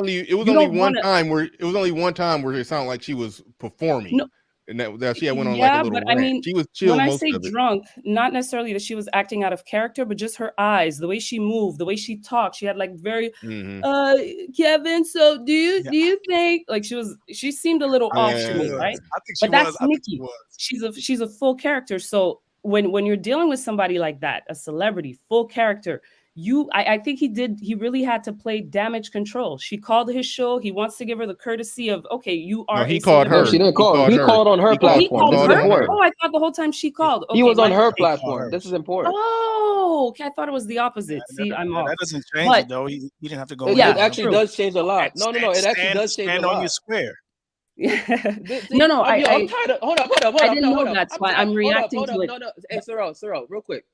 [SPEAKER 1] only one time where it sounded like she was performing. No. And that she went on like a little rant. I mean, she was chill. When I say drunk, not necessarily that she was acting out of character, but just her eyes, the way she moved, the way she talked. She had like very, Kevin. So do you think, like, she seemed a little off to me, right?
[SPEAKER 17] I think
[SPEAKER 15] but that's Nicki. She's a full character. So when you're dealing with somebody like that, a celebrity, full character, I think he really had to play damage control. She called his show. He wants to give her the courtesy of, okay, you are.
[SPEAKER 11] No, he called her. She didn't call. He called on her platform. This is important.
[SPEAKER 15] Oh, I thought the whole time she called. Okay,
[SPEAKER 11] he was on her platform. This is important.
[SPEAKER 15] Oh, okay. I thought it was the opposite. See, I'm off.
[SPEAKER 17] That doesn't change it though. He didn't have to go.
[SPEAKER 11] It actually does change a lot. No. It actually does change a lot.
[SPEAKER 17] Stand on your square.
[SPEAKER 15] No,
[SPEAKER 11] I'm tired of. Hold up.
[SPEAKER 15] I didn't know that's why I'm reacting to it.
[SPEAKER 11] No. Hey, Cyril, real quick.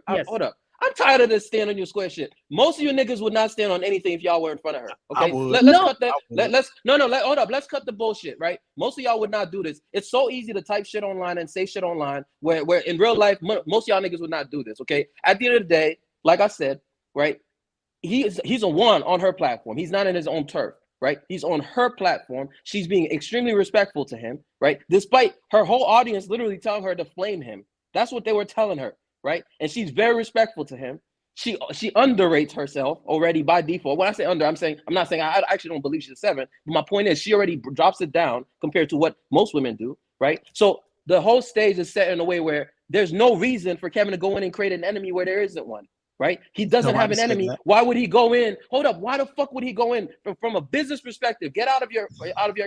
[SPEAKER 11] Yes. Hold up. I'm tired of this stand on your square shit. Most of you niggas would not stand on anything if y'all were in front of her. Okay, let's cut that. Hold up. Let's cut the bullshit. Right? Most of y'all would not do this. It's so easy to type shit online and say shit online. Where in real life, most of y'all niggas would not do this. Okay. At the end of the day, like I said, right? He's a one on her platform. He's not in his own turf. Right? He's on her platform. She's being extremely respectful to him. Right? Despite her whole audience literally telling her to flame him. That's what they were telling her. Right, and she's very respectful to him. She underrates herself already by default. When I say under, I'm not saying I actually don't believe she's a 7. But my point is, she already drops it down compared to what most women do. Right, so the whole stage is set in a way where there's no reason for Kevin to go in and create an enemy where there isn't one. Right, he doesn't have an enemy. Why would he go in? Hold up, why the fuck would he go in from a business perspective? Get out of your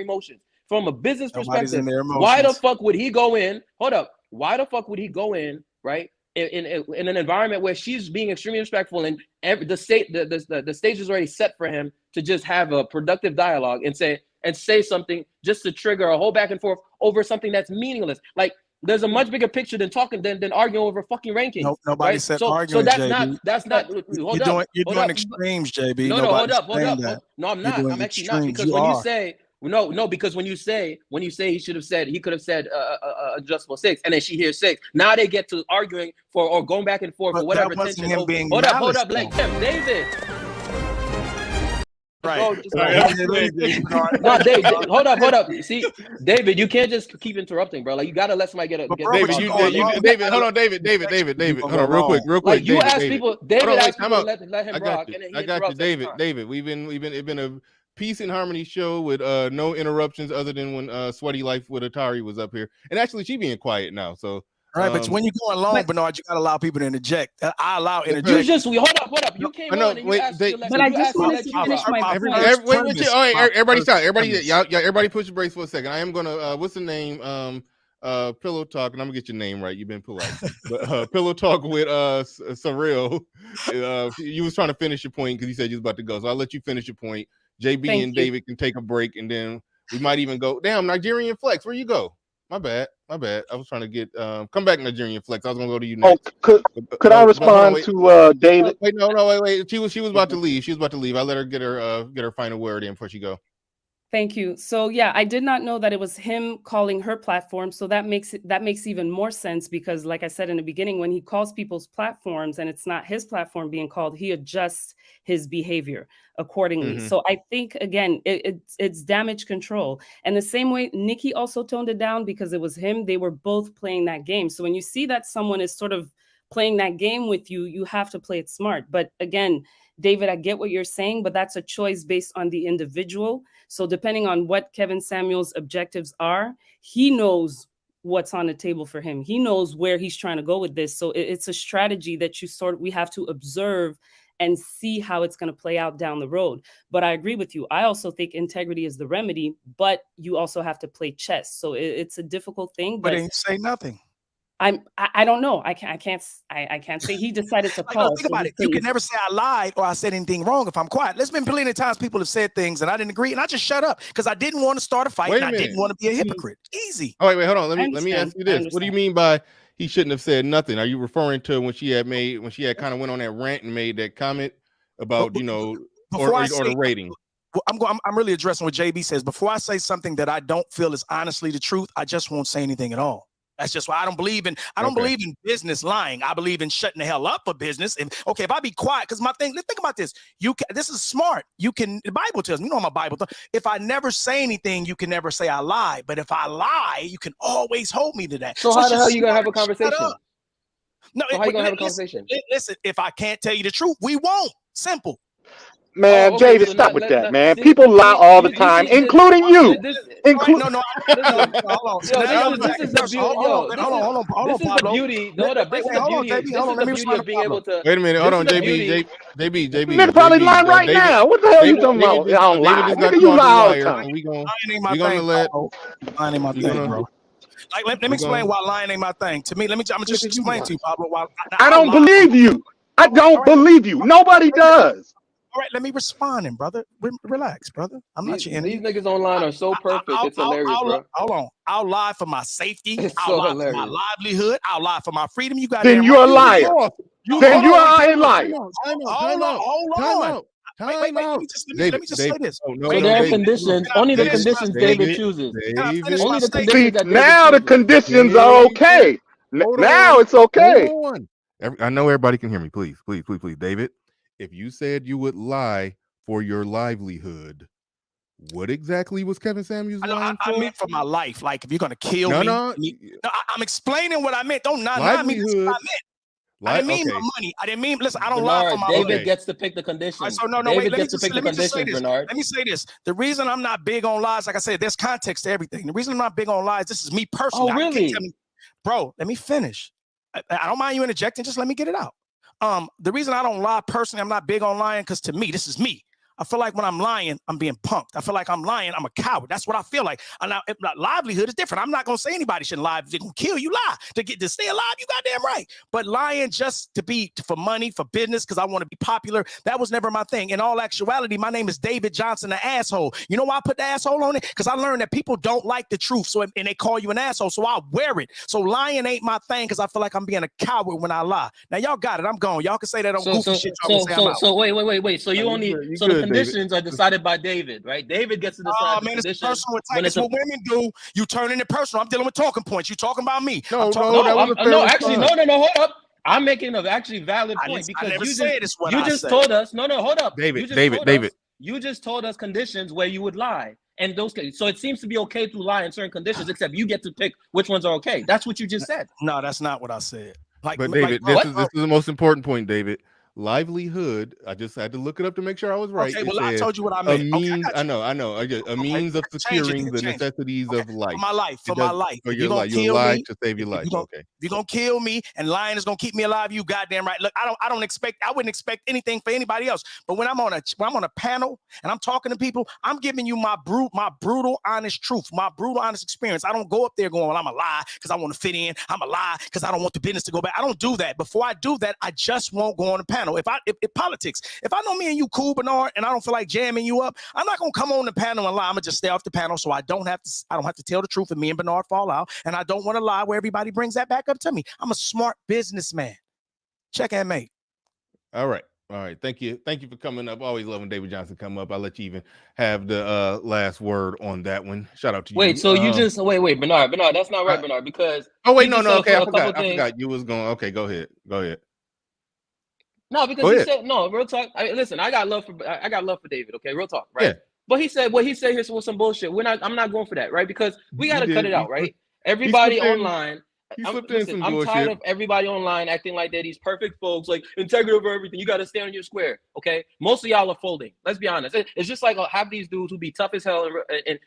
[SPEAKER 11] emotions. From a business perspective, why the fuck would he go in? Hold up, why the fuck would he go in? Right. In an environment where she's being extremely respectful and the stage is already set for him to just have a productive dialogue and say something just to trigger a whole back and forth over something that's meaningless. Like, there's a much bigger picture than arguing over fucking rankings.
[SPEAKER 17] No, nobody
[SPEAKER 11] right?
[SPEAKER 17] said
[SPEAKER 11] so,
[SPEAKER 17] arguing.
[SPEAKER 11] So
[SPEAKER 17] that's
[SPEAKER 11] not.
[SPEAKER 17] You're doing extremes, JB.
[SPEAKER 11] No, hold up. No, I'm not. I'm actually not, because when you say. No, because when you say he could have said adjustable 6, and then she hears 6. Now they get to arguing or going back and forth for whatever tension. Hold up, like David.
[SPEAKER 17] Right.
[SPEAKER 11] No, David, hold up. See, David, you can't just keep interrupting, bro. Like, you gotta let somebody get.
[SPEAKER 1] David, hold on, David. Hold on, real quick.
[SPEAKER 11] Like, you ask people, David asked people to let him rock, and then he
[SPEAKER 1] I got you, David. We've been a peace and harmony show with no interruptions other than when Sweaty Life with Atari was up here, and actually she being quiet now. So
[SPEAKER 17] but when you go along, Bernard, you gotta allow people to interject. I allow interjection.
[SPEAKER 11] Hold up. You came on and you asked to let.
[SPEAKER 15] But I just wanted to finish my point.
[SPEAKER 1] Everybody stop. Everybody push your brakes for a second. I am gonna what's the name? Pillow Talk, and I'm gonna get your name right. You've been polite. But Pillow Talk with Cyril. You was trying to finish your point because you said you was about to go. So I'll let you finish your point. JB and David can take a break, and then we might even go. Damn, Nigerian Flex, where you go? My bad. I was trying to get come back, Nigerian Flex. I was gonna go to you next.
[SPEAKER 5] Oh, could I respond to David?
[SPEAKER 1] Wait. She was about to leave. I let her get her final word in before she go.
[SPEAKER 15] Thank you. So yeah, I did not know that it was him calling her platform. So that makes even more sense because, like I said in the beginning, when he calls people's platforms and it's not his platform being called, he adjusts his behavior accordingly.
[SPEAKER 1] Mhm.
[SPEAKER 15] So I think again, it's damage control. And the same way, Nicki also toned it down because it was him. They were both playing that game. So when you see that someone is sort of playing that game with you, you have to play it smart. But again, David, I get what you're saying, but that's a choice based on the individual. So depending on what Kevin Samuels' objectives are, he knows what's on the table for him. He knows where he's trying to go with this. So it's a strategy that we have to observe and see how it's going to play out down the road. But I agree with you. I also think integrity is the remedy, but you also have to play chess. So it's a difficult thing.
[SPEAKER 17] But then you say nothing.
[SPEAKER 15] I don't know. I can't say he decided to call.
[SPEAKER 17] Think about it. You can never say I lied or I said anything wrong if I'm quiet. There's been plenty of times people have said things and I didn't agree and I just shut up because I didn't want to start a fight and I didn't want to be a hypocrite. Easy.
[SPEAKER 1] Oh wait, hold on. Let me ask you this. What do you mean by he shouldn't have said nothing? Are you referring to when she had kind of went on that rant and made that comment about, or the rating?
[SPEAKER 17] I'm really addressing what JB says. Before I say something that I don't feel is honestly the truth, I just won't say anything at all. That's just why I don't believe in business lying. I believe in shutting the hell up for business. And okay, if I be quiet, because my thing, let's think about this. This is smart. The Bible tells me, my Bible. If I never say anything, you can never say I lie. But if I lie, you can always hold me to that.
[SPEAKER 11] So how the hell you gonna have a conversation?
[SPEAKER 17] No,
[SPEAKER 11] how you gonna have a conversation?
[SPEAKER 17] Listen, if I can't tell you the truth, we won't. Simple.
[SPEAKER 5] Man, David, stop with that, man. People lie all the time, including you.
[SPEAKER 11] This is the beauty. Hold up. This is the beauty of being able to.
[SPEAKER 1] Wait a minute. Hold on, JB.
[SPEAKER 5] Nigga probably lying right now. What the hell you talking about? I don't lie. Nigga, you lie all the time.
[SPEAKER 1] We gonna let
[SPEAKER 17] lying ain't my thing, bro. Like, let me explain why lying ain't my thing. To me, I'm just explain to you, Pablo. Why
[SPEAKER 5] I don't believe you. I don't believe you. Nobody does.
[SPEAKER 17] All right, let me respond, brother. Relax, brother. I'm not your enemy.
[SPEAKER 11] These niggas online are so perfect. It's hilarious, bro.
[SPEAKER 17] Hold on. I'll lie for my safety. I'll lie for my livelihood. I'll lie for my freedom. You got
[SPEAKER 5] then you're a liar. Then you are a liar.
[SPEAKER 17] Hold on. Let me just say this.
[SPEAKER 11] There are conditions. Only the conditions David chooses. Only the conditions that
[SPEAKER 5] now the conditions are okay. Now it's okay.
[SPEAKER 1] I know everybody can hear me. Please, David. If you said you would lie for your livelihood, what exactly was Kevin Samuels lying for?
[SPEAKER 17] I meant for my life. Like if you're gonna kill me. No, I'm explaining what I meant. Don't not me. What I meant. I didn't mean my money. I didn't mean. Listen, I don't lie for my money.
[SPEAKER 11] David gets to pick the conditions.
[SPEAKER 17] So no,
[SPEAKER 11] David
[SPEAKER 17] wait.
[SPEAKER 11] gets to pick the conditions, Bernard.
[SPEAKER 17] Let me say this. The reason I'm not big on lies, like I said, there's context to everything. The reason I'm not big on lies, this is me personally.
[SPEAKER 11] Oh, really?
[SPEAKER 17] Bro, let me finish. I don't mind you interjecting. Just let me get it out. The reason I don't lie personally, I'm not big on lying, because to me, this is me. I feel like when I'm lying, I'm being punked. I feel like I'm lying, I'm a coward. That's what I feel like. And now, livelihood is different. I'm not gonna say anybody shouldn't lie. If they're gonna kill you, lie. To stay alive, you goddamn right. But lying just for money, for business, because I want to be popular, that was never my thing. In all actuality, my name is David Johnson, the asshole. You know why I put the asshole on it? Because I learned that people don't like the truth, and they call you an asshole, so I wear it. So lying ain't my thing, because I feel like I'm being a coward when I lie. Now y'all got it. I'm gone. Y'all can say that on goofy shit.
[SPEAKER 11] So wait. So you only the conditions are decided by David, right? David gets to decide.
[SPEAKER 17] Oh man, it's personal attack. It's what women do. You turn into personal. I'm dealing with talking points. You talking about me?
[SPEAKER 11] No, hold up. I'm making an actually valid point because you just told us. No, hold up.
[SPEAKER 1] David.
[SPEAKER 11] You just told us conditions where you would lie. And those, so it seems to be okay to lie in certain conditions, except you get to pick which ones are okay. That's what you just said.
[SPEAKER 17] No, that's not what I said.
[SPEAKER 1] But David, this is the most important point, David. Livelihood. I just had to look it up to make sure I was right.
[SPEAKER 17] Okay, well, I told you what I meant.
[SPEAKER 1] I know. A means of securing the necessities of life.
[SPEAKER 17] For my life.
[SPEAKER 1] For your life. You lie to save your life.
[SPEAKER 17] If you're gonna kill me and lying is gonna keep me alive, you goddamn right. Look, I wouldn't expect anything for anybody else. But when I'm on a panel and I'm talking to people, I'm giving you my brutal, honest truth, my brutal, honest experience. I don't go up there going, well, I'm a lie because I want to fit in. I'm a lie because I don't want the business to go back. I don't do that. Before I do that, I just won't go on the panel. If politics, if I know me and you cool, Bernard, and I don't feel like jamming you up, I'm not gonna come on the panel and lie. I'm gonna just stay off the panel, so I don't have to tell the truth, and me and Bernard fall out. And I don't want to lie where everybody brings that back up to me. I'm a smart businessman. Check and mate.
[SPEAKER 1] All right. All right, thank you for coming up. Always love when David Johnson come up. I'll let you even have the last word on that one. Shout out to you.
[SPEAKER 11] Wait, so you just wait, Bernard, that's not right, Bernard, because
[SPEAKER 1] oh wait,
[SPEAKER 11] he
[SPEAKER 1] no,
[SPEAKER 11] just said
[SPEAKER 1] okay, I
[SPEAKER 11] a couple
[SPEAKER 1] forgot.
[SPEAKER 11] things.
[SPEAKER 1] You was going. Okay, go ahead.
[SPEAKER 11] No, because he said no. Real talk. Listen, I got love for David. Okay, real talk, right? Yeah. But he said what he said here was some bullshit. I'm not going for that, right? Because we got to cut it out, right? Everybody online. I'm tired of everybody online acting like they're these perfect folks, like integrity over everything. You got to stay on your square, okay? Most of y'all are folding. Let's be honest. It's just like have these dudes who be tough as hell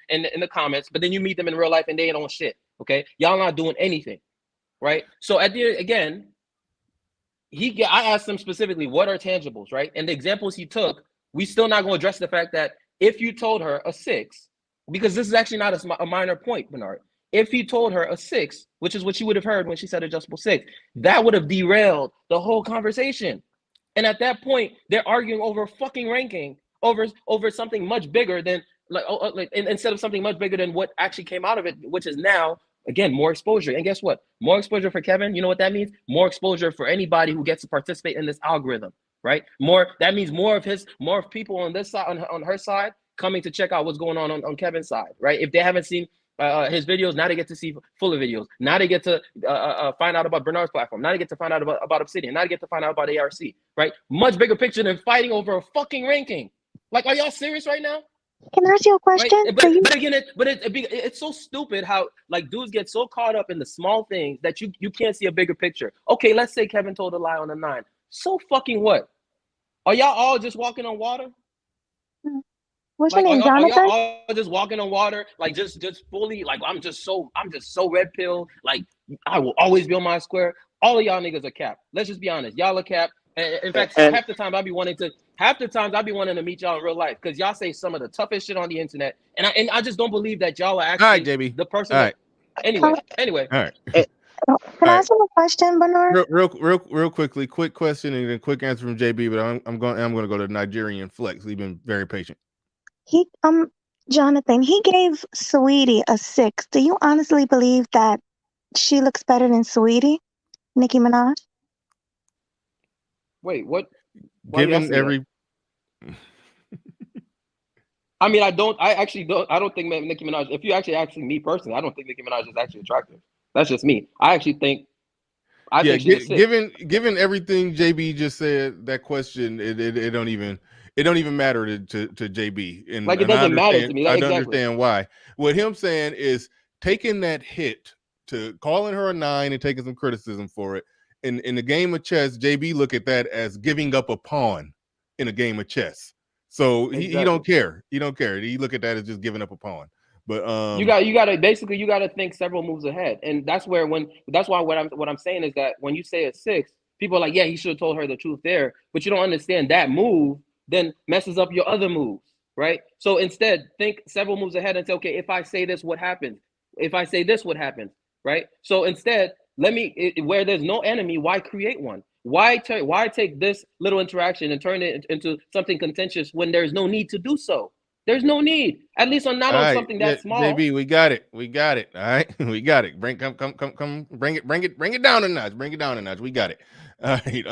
[SPEAKER 11] in the comments, but then you meet them in real life and they ain't on shit, okay? Y'all not doing anything, right? So at the end, again, I asked him specifically, what are tangibles, right? And the examples he took, we still not going to address the fact that if you told her a 6, because this is actually not a minor point, Bernard. If he told her a 6, which is what you would have heard when she said adjustable 6, that would have derailed the whole conversation. And at that point, they're arguing over fucking ranking, over something much bigger than instead of something much bigger than what actually came out of it, which is now, again, more exposure. And guess what? More exposure for Kevin. You know what that means? More exposure for anybody who gets to participate in this algorithm, right? That means more of people on this side, on her side, coming to check out what's going on Kevin's side, right? If they haven't seen his videos, now they get to see fuller videos. Now they get to find out about Bernard's platform. Now they get to find out about Obsidian. Now they get to find out about ARC, right? Much bigger picture than fighting over a fucking ranking. Like, are y'all serious right now?
[SPEAKER 16] Can I ask you a question?
[SPEAKER 11] Right? But again, it's so stupid how like dudes get so caught up in the small things that you can't see a bigger picture. Okay, let's say Kevin told a lie on the 9. So fucking what? Are y'all all just walking on water?
[SPEAKER 16] What's your name, Jonathan?
[SPEAKER 11] Are y'all all just walking on water? Like just fully like I'm just so red pill. Like I will always be on my square. All of y'all niggas are cap. Let's just be honest. Y'all are cap. In fact, half the times I'll be wanting to meet y'all in real life because y'all say some of the toughest shit on the internet, and I just don't believe that y'all are actually the person. All right. Anyway.
[SPEAKER 1] All right.
[SPEAKER 16] Can I ask you a question, Bernard?
[SPEAKER 1] Real quickly, quick question and then quick answer from JB. But I'm going to go to Nigerian Flex. He's been very patient.
[SPEAKER 16] Jonathan, he gave Sweetie a 6. Do you honestly believe that she looks better than Sweetie, Nicki Minaj?
[SPEAKER 11] Wait, what?
[SPEAKER 1] Given every,
[SPEAKER 11] I mean, I don't think Nicki Minaj. If you actually ask me personally, I don't think Nicki Minaj is actually attractive. That's just me. I actually think.
[SPEAKER 1] Given everything JB just said, that question it don't even matter to JB. And
[SPEAKER 11] like it doesn't matter to me.
[SPEAKER 1] I don't understand why. What him saying is taking that hit to calling her a 9 and taking some criticism for it. In the game of chess, JB look at that as giving up a pawn in a game of chess. So he don't care. He don't care. He look at that as just giving up a pawn. But
[SPEAKER 11] you gotta think several moves ahead, and that's why what I'm saying is that when you say a 6, people are like, yeah, he should have told her the truth there, but you don't understand that move then messes up your other moves, right? So instead, think several moves ahead and say, okay, if I say this, what happens? If I say this, what happens? Right? So instead, where there's no enemy, why create one? Why take this little interaction and turn it into something contentious when there's no need to do so? There's no need, at least on something that small.
[SPEAKER 1] JB, we got it. All right, we got it. Bring it down a notch. Bring it down a notch. We got it. All right.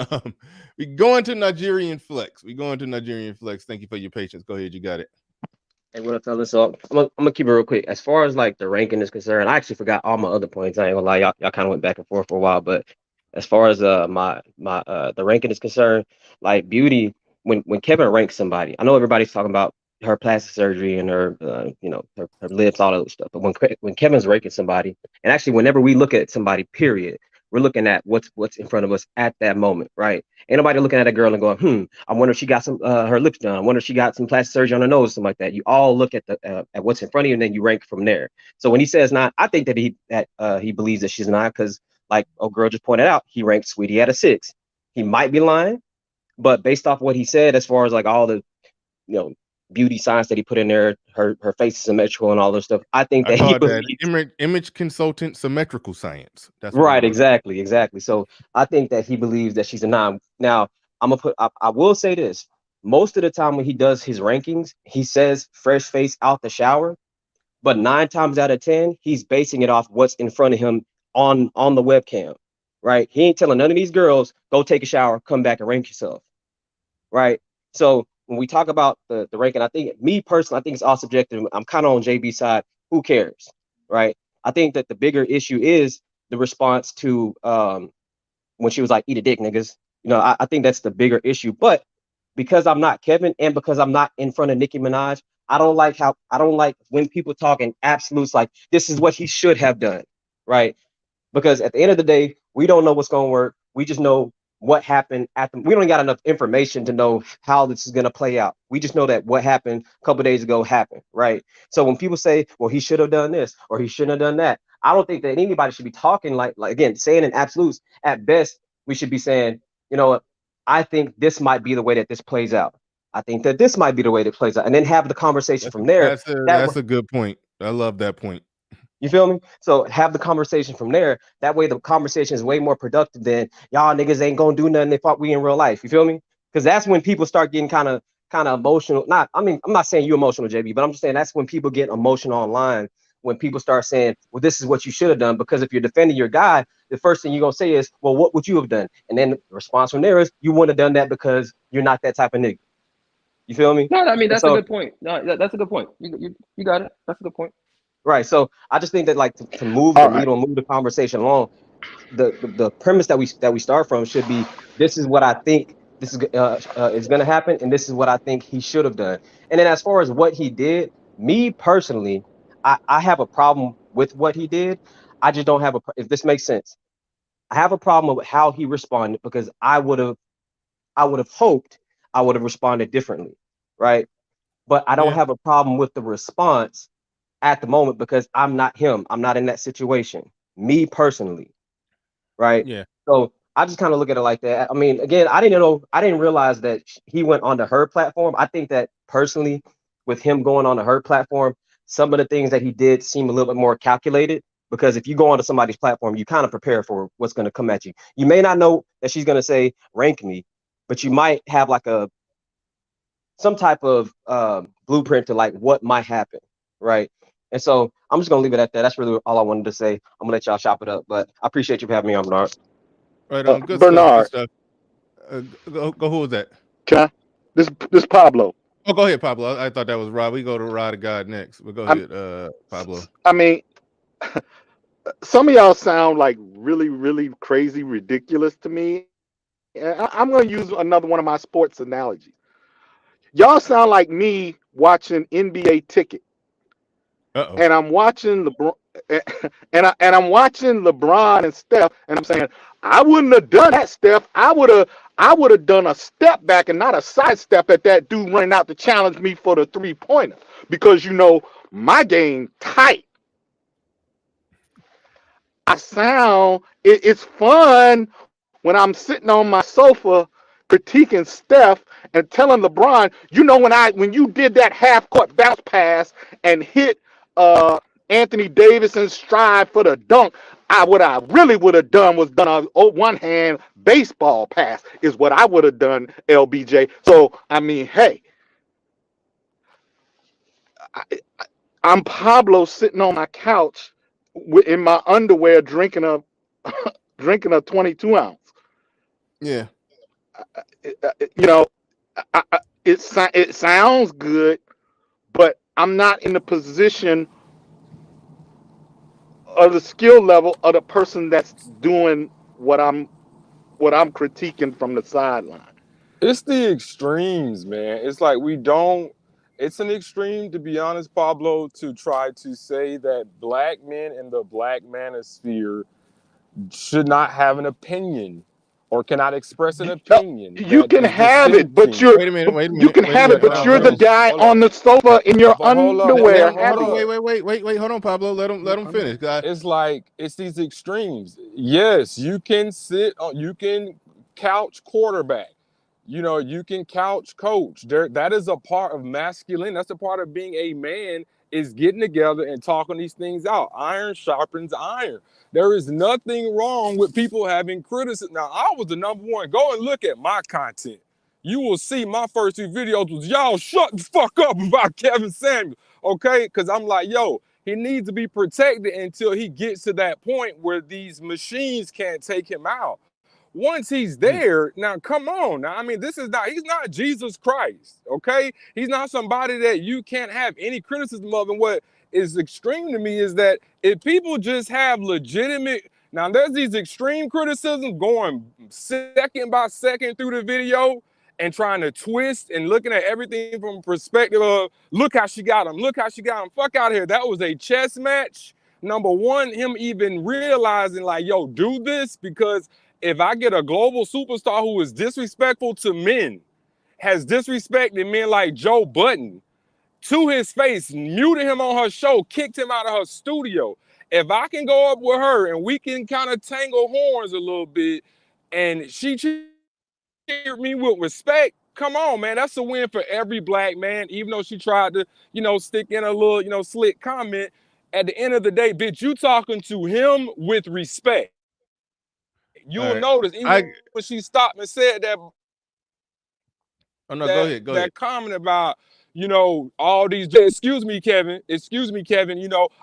[SPEAKER 1] We go into Nigerian Flex. Thank you for your patience. Go ahead. You got it.
[SPEAKER 18] Hey, what up, fellas? So I'm gonna keep it real quick. As far as like the ranking is concerned, I actually forgot all my other points. I ain't gonna lie, y'all kind of went back and forth for a while. But as far as my the ranking is concerned, like Beauty, when Kevin ranks somebody, I know everybody's talking about her plastic surgery and her her lips, all that other stuff. But when Kevin's ranking somebody, and actually whenever we look at somebody, period, we're looking at what's in front of us at that moment, right? Ain't nobody looking at a girl and going, I wonder if she got some her lips done. I wonder if she got some plastic surgery on her nose, something like that. You all look at the at what's in front of you, and then you rank from there. So when he says 9, I think that he believes that she's 9 because, like girl just pointed out, he ranked Sweetie at a 6. He might be lying, but based off what he said, as far as like all the beauty science that he put in there, her face is symmetrical and all this stuff. I think that he believes
[SPEAKER 1] image consultant symmetrical science. That's
[SPEAKER 18] right. Exactly. So I think that he believes that she's a 9. Now I will say this. Most of the time when he does his rankings, he says fresh face out the shower, but 9 times out of 10, he's basing it off what's in front of him on the webcam, right? He ain't telling none of these girls, go take a shower, come back and rank yourself. right? So when we talk about the ranking, I think me personally, I think it's all subjective. I'm kind of on JB's side. Who cares, right? I think that the bigger issue is the response to when she was like, "Eat a dick, niggas." I think that's the bigger issue. But because I'm not Kevin and because I'm not in front of Nicki Minaj, I don't like when people talk in absolutes like this is what he should have done, right? Because at the end of the day, we don't know what's going to work. We just know what happened we don't got enough information to know how this is going to play out. We just know that what happened a couple of days ago happened, right? So when people say, well, he should have done this or he shouldn't have done that, I don't think that anybody should be talking like again, saying in absolutes. At best, we should be saying, you know what, I think this might be the way that this plays out. I think that this might be the way that plays out, and then have the conversation from there.
[SPEAKER 1] That's a good point. I love that point.
[SPEAKER 18] You feel me? So have the conversation from there. That way the conversation is way more productive than y'all niggas ain't gonna do nothing if we in real life. You feel me? Because that's when people start getting kind of emotional. I'm not saying you emotional, JB, but I'm just saying that's when people get emotional online. When people start saying, well, this is what you should have done. Because if you're defending your guy, the first thing you're gonna say is, well, what would you have done? And then the response from there is, you wouldn't have done that because you're not that type of nigga. You feel me?
[SPEAKER 11] No, I mean
[SPEAKER 18] And
[SPEAKER 11] that's a
[SPEAKER 18] so
[SPEAKER 11] good point. No, that's a good point. You got it. That's a good point.
[SPEAKER 18] right. So I just think that like to move the needle, move the conversation along, the premise that we start from should be this is what I think this is going to happen, and this is what I think he should have done. And then as far as what he did, me personally, I have a problem with what he did. I just don't have if this makes sense. I have a problem with how he responded because I would have hoped I would have responded differently, right? But I don't have a problem with the response at the moment because I'm not him. I'm not in that situation. Me personally, right?
[SPEAKER 1] Yeah.
[SPEAKER 18] So I just kind of look at it like that. I mean, again, I didn't realize that he went onto her platform. I think that personally, with him going onto her platform, some of the things that he did seem a little bit more calculated. Because if you go onto somebody's platform, you kind of prepare for what's going to come at you. You may not know that she's going to say rank me, but you might have like some type of blueprint to like what might happen, right? And so I'm just gonna leave it at that. That's really all I wanted to say. I'm gonna let y'all chop it up, but I appreciate you for having me on, Bernard.
[SPEAKER 1] Right on. Good stuff. Good
[SPEAKER 5] Bernard,
[SPEAKER 1] stuff. Go. Who was that?
[SPEAKER 5] can I? This Pablo.
[SPEAKER 1] Oh, go ahead, Pablo. I thought that was Rod. We go to Rod of God next. But go ahead, Pablo.
[SPEAKER 5] I mean, some of y'all sound like really, really crazy, ridiculous to me. And I'm going to use another one of my sports analogies. Y'all sound like me watching NBA Ticket, and I'm watching LeBron, and I'm watching LeBron and Steph, and I'm saying I wouldn't have done that, Steph. I would have done a step back and not a side step at that dude running out to challenge me for the 3-pointer because my game tight. It's fun when I'm sitting on my sofa critiquing Steph and telling LeBron, when you did that half court bounce pass and hit Anthony Davison's stride for the dunk, what I really would have done was done a one hand baseball pass is what I would have done, LBJ. So I mean, hey, I'm Pablo sitting on my couch in my underwear drinking a 22 ounce.
[SPEAKER 1] Yeah.
[SPEAKER 5] It sounds good, but I'm not in the position or the skill level of the person that's doing what I'm critiquing from the sideline.
[SPEAKER 19] It's the extremes, man. It's like it's an extreme, to be honest, Pablo, to try to say that black men in the black manosphere should not have an opinion or cannot express an opinion.
[SPEAKER 5] You can have it, but
[SPEAKER 1] Wait a minute.
[SPEAKER 5] you can have it, but you're the guy
[SPEAKER 19] Hold
[SPEAKER 5] on the sofa in your underwear.
[SPEAKER 1] Wait. Hold on, Pablo. Let him finish, guy.
[SPEAKER 19] It's like it's these extremes. Yes, you can you can couch quarterback. You can couch coach. That is a part of masculine. That's a part of being a man, is getting together and talking these things out. Iron sharpens iron. There is nothing wrong with people having criticism. Now, I was the number one. Go and look at my content. You will see my first 2 videos was, y'all shut the fuck up about Kevin Samuel, okay? Because I'm like, yo, he needs to be protected until he gets to that point where these machines can't take him out. once he's there, now come on. Now, I mean, he's not Jesus Christ, okay? He's not somebody that you can't have any criticism of. And what is extreme to me is that if people just have legitimate, now there's these extreme criticisms going second by second through the video and trying to twist and looking at everything from a perspective of, look how she got him, look how she got him, fuck out of here. That was a chess match. Number one, him even realizing like, yo, do this, because if I get a global superstar who is disrespectful to men, has disrespected men like Joe Budden to his face, muted him on her show, kicked him out of her studio. If I can go up with her and we can kind of tangle horns a little bit and she treated me with respect, come on, man, that's a win for every black man, even though she tried to, stick in a little, slick comment. At the end of the day, bitch, you talking to him with respect. You'll notice, even when she stopped and said that.
[SPEAKER 1] Oh no, go ahead.
[SPEAKER 19] That comment about, all these, excuse me, Kevin,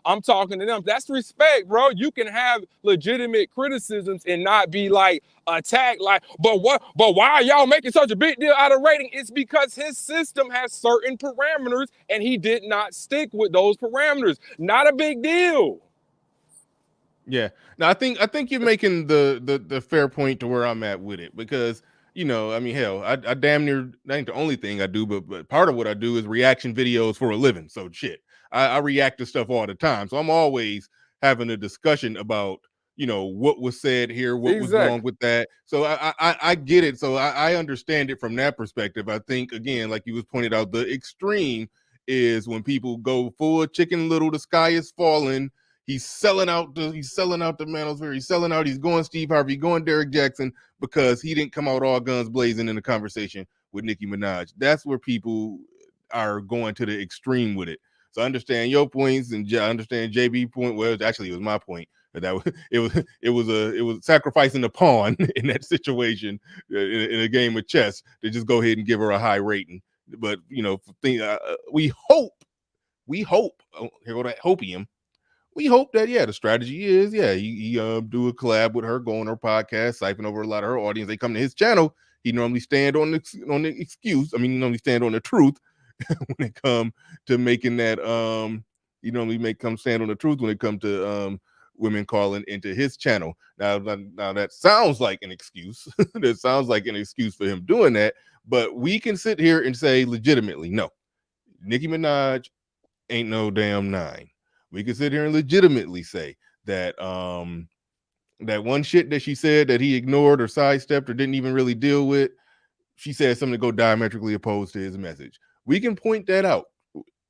[SPEAKER 19] I'm talking to them. That's respect, bro. You can have legitimate criticisms and not be like attacked, like, but why are y'all making such a big deal out of rating? It's because his system has certain parameters and he did not stick with those parameters. Not a big deal.
[SPEAKER 1] Yeah. Now I think you're making the fair point to where I'm at with it, because I mean, hell, I damn near, that ain't the only thing I do, but part of what I do is reaction videos for a living. So shit, I react to stuff all the time. So I'm always having a discussion about, what was said here, what was wrong with that. So I get it. So I understand it from that perspective. I think, again, like you was pointed out, the extreme is when people go full Chicken Little, the sky is falling. He's selling out the Manosphere. He's selling out. He's going Steve Harvey, going Derek Jackson, because he didn't come out all guns blazing in the conversation with Nicki Minaj. That's where people are going to the extreme with it. So I understand your points, and I understand JB point. Well, actually, it was my point. That it was sacrificing the pawn in that situation in a game of chess to just go ahead and give her a high rating. But we hope. Here go that hopium. We hope that the strategy is he do a collab with her, go on her podcast, siphon over a lot of her audience. They come to his channel. He normally stand on the excuse. I mean, he normally stand on the truth when it come to making that. He normally stand on the truth when it comes to women calling into his channel. Now that sounds like an excuse. That sounds like an excuse for him doing that. But we can sit here and say legitimately, no, Nicki Minaj ain't no damn 9. We can sit here and legitimately say that that one shit that she said that he ignored or sidestepped or didn't even really deal with, she said something to go diametrically opposed to his message. We can point that out.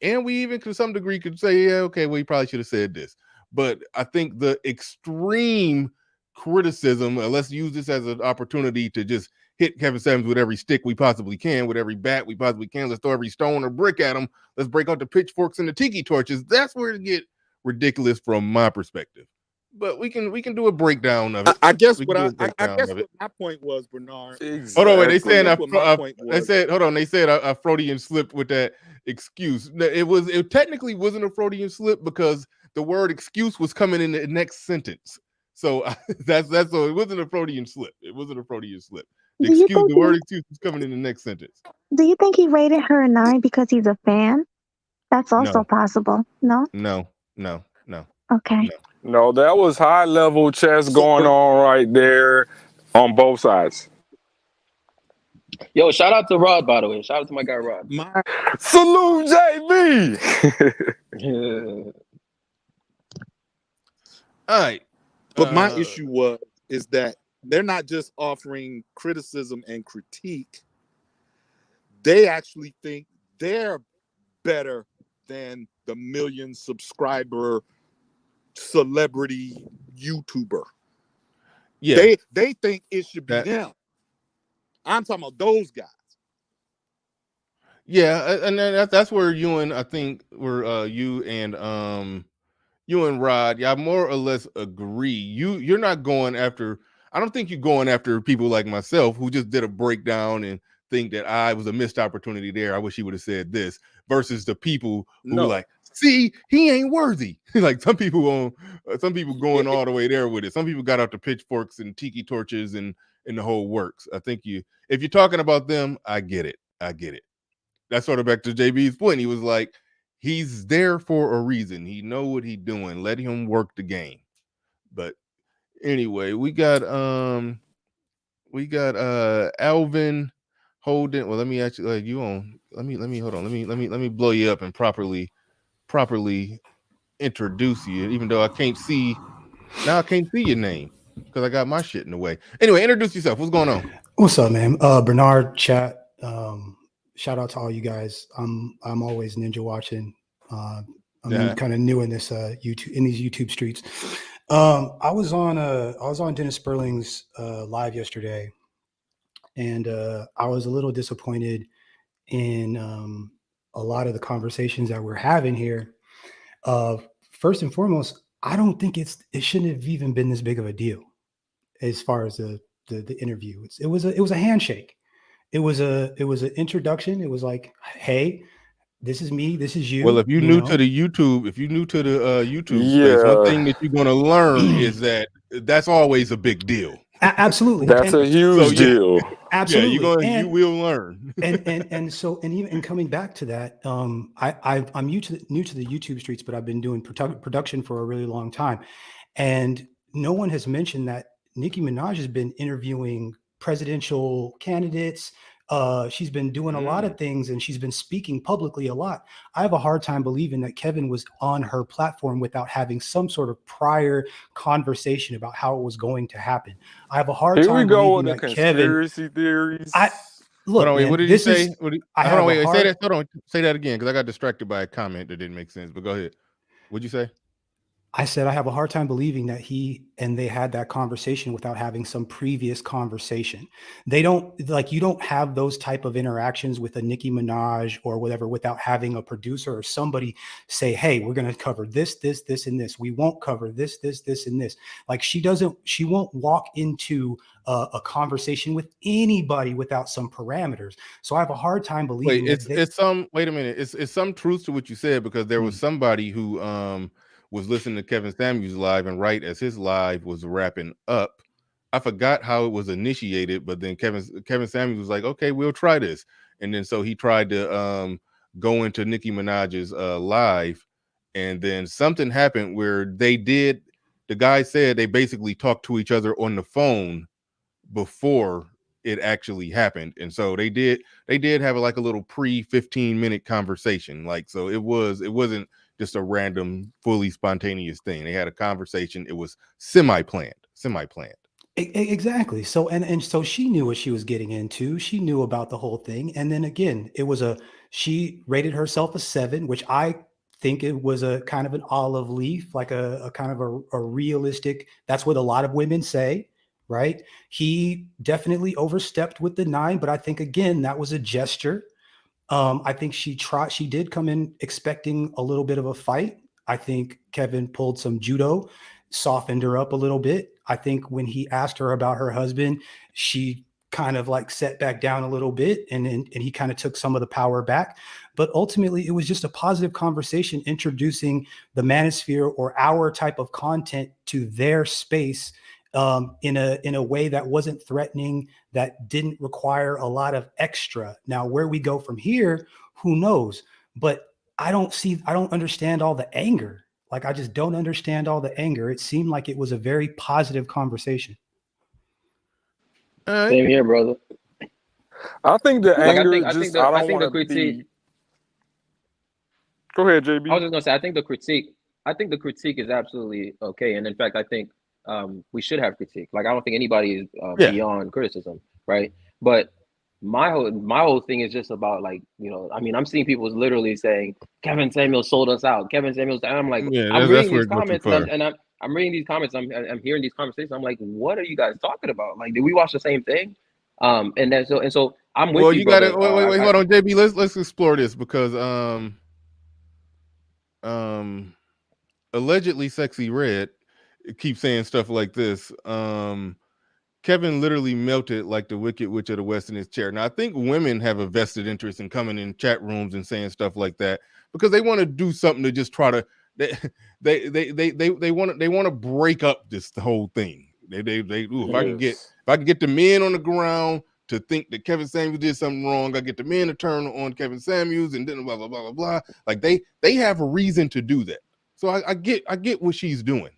[SPEAKER 1] And we even to some degree could say, okay, well, he probably should have said this. But I think the extreme criticism, let's use this as an opportunity to just hit Kevin Samuels with every stick we possibly can, with every bat we possibly can. Let's throw every stone or brick at him. Let's break out the pitchforks and the tiki torches. That's where it get ridiculous from my perspective. But we can do a breakdown of it.
[SPEAKER 5] I guess what my point was, Bernard.
[SPEAKER 1] Exactly. Hold on, wait. They said a Freudian slip with that excuse. It technically wasn't a Freudian slip because the word excuse was coming in the next sentence. So that's so it wasn't a Freudian slip. It wasn't a Freudian slip. The word excuse was coming in the next sentence.
[SPEAKER 16] Do you think he rated her a 9 because he's a fan? That's also possible. No. Okay.
[SPEAKER 19] No, that was high level chess going on right there on both sides.
[SPEAKER 11] Yo, shout out to Rod, by the way. Shout out to my guy Rod.
[SPEAKER 19] Salute, JB.
[SPEAKER 1] All right.
[SPEAKER 5] But my issue is that they're not just offering criticism and critique. They actually think they're better than the million subscriber celebrity YouTuber.
[SPEAKER 1] Yeah.
[SPEAKER 5] They think it should be them. I'm talking about those guys.
[SPEAKER 1] Yeah, and that's where you and Rod, y'all more or less agree. You're not going after. I don't think you're going after people like myself who just did a breakdown and think that I was a missed opportunity there. I wish he would have said this, versus the people who like, see, he ain't worthy. Like some people going all the way there with it. Some people got out the pitchforks and tiki torches and in the whole works. I think if you're talking about them, I get it. That's sort of back to JB's point. He was like, he's there for a reason. He know what he's doing. Let him work the game. But anyway, we got Alvin Holden. Well, let me actually you on. Let me hold on. Let me blow you up and properly introduce you. Even though I can't see now, I can't see your name because I got my shit in the way. Anyway, introduce yourself. What's going on?
[SPEAKER 20] What's up, man? Bernard, chat. Shout out to all you guys. I'm always ninja watching. I'm kind of new in this YouTube, in these YouTube streets. I was on Dennis Sperling's live yesterday, and I was a little disappointed in a lot of the conversations that we're having here. First and foremost, I don't think it shouldn't have even been this big of a deal as far as the interview. It was a handshake. It was an introduction. It was like, hey, this is me, this is you.
[SPEAKER 1] Well, if you're new to the YouTube, space, one thing that you're going to learn is that that's always a big deal.
[SPEAKER 20] Absolutely.
[SPEAKER 19] That's a huge deal.
[SPEAKER 20] Absolutely.
[SPEAKER 1] Yeah, you will learn.
[SPEAKER 20] and even coming back to that, I'm new to the YouTube streets, but I've been doing production for a really long time. And no one has mentioned that Nicki Minaj has been interviewing presidential candidates. She's been doing a lot of things, and she's been speaking publicly a lot. I have a hard time believing that Kevin was on her platform without having some sort of prior conversation about how it was going to happen. I have a hard time.
[SPEAKER 19] Here we go with
[SPEAKER 20] believing
[SPEAKER 19] the
[SPEAKER 20] that
[SPEAKER 19] conspiracy theories.
[SPEAKER 20] Look,
[SPEAKER 1] hold on,
[SPEAKER 20] man,
[SPEAKER 1] what did
[SPEAKER 20] this
[SPEAKER 1] you say?
[SPEAKER 20] is-
[SPEAKER 1] Hold
[SPEAKER 20] I
[SPEAKER 1] on,
[SPEAKER 20] have
[SPEAKER 1] wait,
[SPEAKER 20] a
[SPEAKER 1] say
[SPEAKER 20] hard-
[SPEAKER 1] that. Hold on, say that again because I got distracted by a comment that didn't make sense. But go ahead. What'd you say?
[SPEAKER 20] I said I have a hard time believing that he and they had that conversation without having some previous conversation. They don't you don't have those type of interactions with a Nicki Minaj or whatever without having a producer or somebody say, hey, we're going to cover this, and this. We won't cover this, and this. Like she won't walk into a conversation with anybody without some parameters. So I have a hard time believing
[SPEAKER 1] wait a minute. It's some truth to what you said because there was somebody who was listening to Kevin Samuels live, and right as his live was wrapping up, I forgot how it was initiated, but then Kevin Samuels was like, okay, we'll try this. And then so he tried to go into Nicki Minaj's live, and then something happened where the guy said they basically talked to each other on the phone before it actually happened. And so they did have a little pre 15-minute conversation. Like, so it wasn't just a random, fully spontaneous thing. They had a conversation. It was semi-planned.
[SPEAKER 20] Exactly. So and so she knew what she was getting into. She knew about the whole thing. And then again, she rated herself a 7, which I think it was a kind of an olive leaf, like a kind of a realistic. That's what a lot of women say, right? He definitely overstepped with the 9, but I think again that was a gesture. I think she did come in expecting a little bit of a fight. I think Kevin pulled some judo, softened her up a little bit. I think when he asked her about her husband, she kind of sat back down a little bit and he kind of took some of the power back. But ultimately, it was just a positive conversation introducing the Manosphere or our type of content to their space in a way that wasn't threatening, that didn't require a lot of extra. Now, where we go from here, who knows? But I don't understand all the anger. I just don't understand all the anger. It seemed like it was a very positive conversation.
[SPEAKER 11] Same here, brother.
[SPEAKER 19] I think the anger
[SPEAKER 11] I think the critique.
[SPEAKER 19] Go ahead, JB.
[SPEAKER 11] I was just gonna say, I think the critique is absolutely okay, and in fact, I think we should have critique. I don't think anybody is beyond criticism, right? But my whole thing is just about I'm seeing people literally saying Kevin Samuels sold us out. Kevin Samuels, and I'm like, I'm reading these comments, and I'm reading these comments. I'm hearing these conversations. I'm like, what are you guys talking about? Did we watch the same thing? And then so I'm with you.
[SPEAKER 1] Well, you gotta wait, hold on, JB. Let's explore this because allegedly Sexy Red keeps saying stuff like this. Kevin literally melted like the Wicked Witch of the West in his chair. Now, I think women have a vested interest in coming in chat rooms and saying stuff like that because they want to do something to just try to they want to break up this whole thing. If I can get If I can get the men on the ground to think that Kevin Samuels did something wrong, I get the men to turn on Kevin Samuels, and then blah blah blah blah blah. Like they have a reason to do that. So I get what she's doing.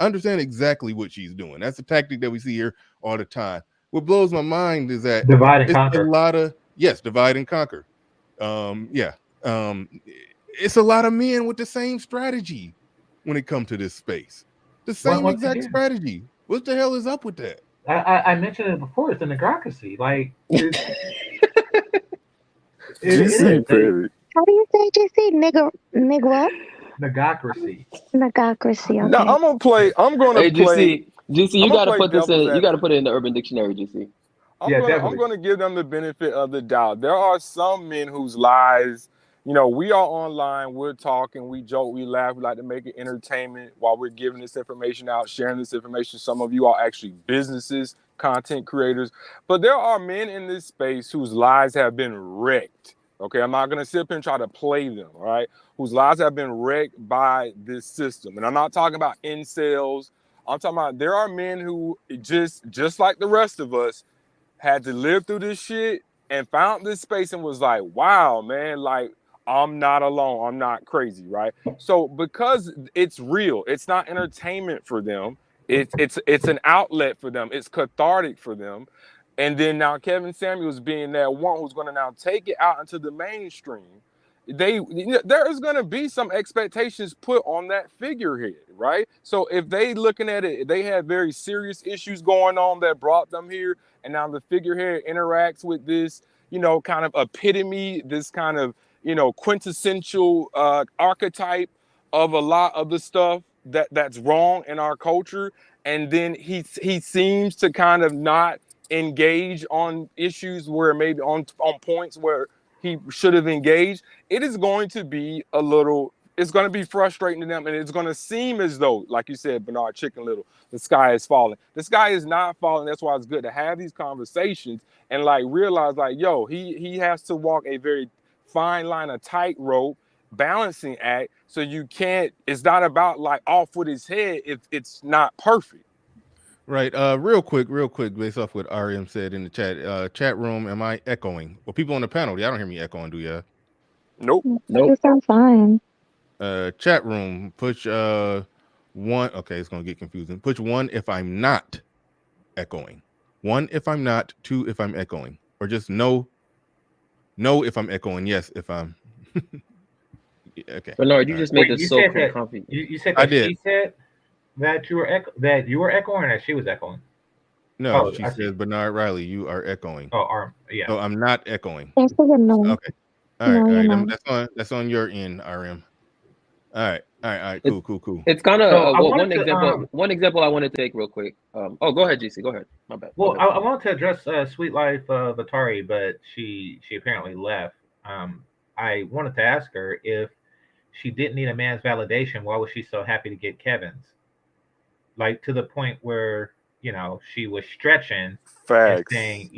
[SPEAKER 1] I understand exactly what she's doing. That's a tactic that we see here all the time. What blows my mind is that
[SPEAKER 21] Divide and
[SPEAKER 1] it's
[SPEAKER 21] conquer.
[SPEAKER 1] a lot of divide and conquer. It's a lot of men with the same strategy when it comes to this space. The same
[SPEAKER 21] Once
[SPEAKER 1] exact
[SPEAKER 21] again,
[SPEAKER 1] strategy. What the hell is up with that?
[SPEAKER 21] I mentioned it before. It's a necrocracy. Like it
[SPEAKER 19] GC
[SPEAKER 21] is.
[SPEAKER 19] petty.
[SPEAKER 16] How do you say JC? Nigga what?
[SPEAKER 21] Negocracy.
[SPEAKER 16] Negocracy,
[SPEAKER 19] Now
[SPEAKER 16] okay.
[SPEAKER 19] I'm gonna
[SPEAKER 11] Hey,
[SPEAKER 19] play.
[SPEAKER 11] GC,
[SPEAKER 19] I'm
[SPEAKER 11] you
[SPEAKER 19] gonna
[SPEAKER 11] gotta
[SPEAKER 19] play
[SPEAKER 11] put this
[SPEAKER 19] devil's
[SPEAKER 11] in. You gotta
[SPEAKER 19] advocate.
[SPEAKER 11] put it in the Urban Dictionary, GC.
[SPEAKER 21] Yeah,
[SPEAKER 19] I'm
[SPEAKER 21] definitely.
[SPEAKER 19] gonna give them the benefit of the doubt. There are some men whose lies, we are online, we're talking, we joke, we laugh, we like to make it entertainment while we're giving this information out, sharing this information. Some of you are actually businesses, content creators, but there are men in this space whose lives have been wrecked. Okay, I'm not gonna sit up and try to play them, all right? Whose lives have been wrecked by this system. And I'm not talking about incels. I'm talking about there are men who just like the rest of us had to live through this shit and found this space and was like, wow, man, like I'm not alone. I'm not crazy, right? So because it's real, it's not entertainment for them. It's an outlet for them. It's cathartic for them. And then now Kevin Samuels being that one who's going to now take it out into the mainstream, there is going to be some expectations put on that figurehead, right? So if they looking at it, they had very serious issues going on that brought them here, and now the figurehead interacts with this, kind of epitome, this kind of, quintessential archetype of a lot of the stuff that's wrong in our culture, and then he seems to kind of not engage on issues where maybe on points where he should have engaged. It is going to be it's going to be frustrating to them, and it's going to seem as though, like you said, Bernard, Chicken Little, the sky is falling. The sky is not falling. That's why it's good to have these conversations and like realize like, yo, he has to walk a very fine line, a tightrope balancing act. So it's not about like off with his head if it's not perfect.
[SPEAKER 1] Right. Real quick, based off what RM said in the chat room, am I echoing? Well, people on the panel, y'all don't hear me echoing, do ya?
[SPEAKER 19] Nope.
[SPEAKER 16] You sound fine.
[SPEAKER 1] Chat room, push 1. Okay, it's gonna get confusing. Push 1 if I'm not echoing. 1 if I'm not, 2 if I'm echoing. Or just no if I'm echoing, yes if I'm okay.
[SPEAKER 11] Bernard, you just made this so
[SPEAKER 21] said that,
[SPEAKER 11] comfy.
[SPEAKER 21] you said
[SPEAKER 1] I
[SPEAKER 21] that
[SPEAKER 1] did.
[SPEAKER 21] she said that you were echoing, or that she was echoing?
[SPEAKER 1] No, she says, Bernard Riley, you are echoing.
[SPEAKER 21] Yeah.
[SPEAKER 1] So I'm not echoing.
[SPEAKER 16] Thanks for the no.
[SPEAKER 1] Okay. All right.
[SPEAKER 16] No,
[SPEAKER 1] All
[SPEAKER 16] you're
[SPEAKER 1] right.
[SPEAKER 16] not.
[SPEAKER 1] That's on your end, RM. All right. Cool.
[SPEAKER 11] It's kind of
[SPEAKER 21] So
[SPEAKER 11] one example I want to take real quick. Go ahead, GC. Go ahead. My bad.
[SPEAKER 21] Well, I wanted to address Sweet Life Vatari, but she apparently left. I wanted to ask her if she didn't need a man's validation, why was she so happy to get Kevin's? Like to the point where, she was stretching and saying,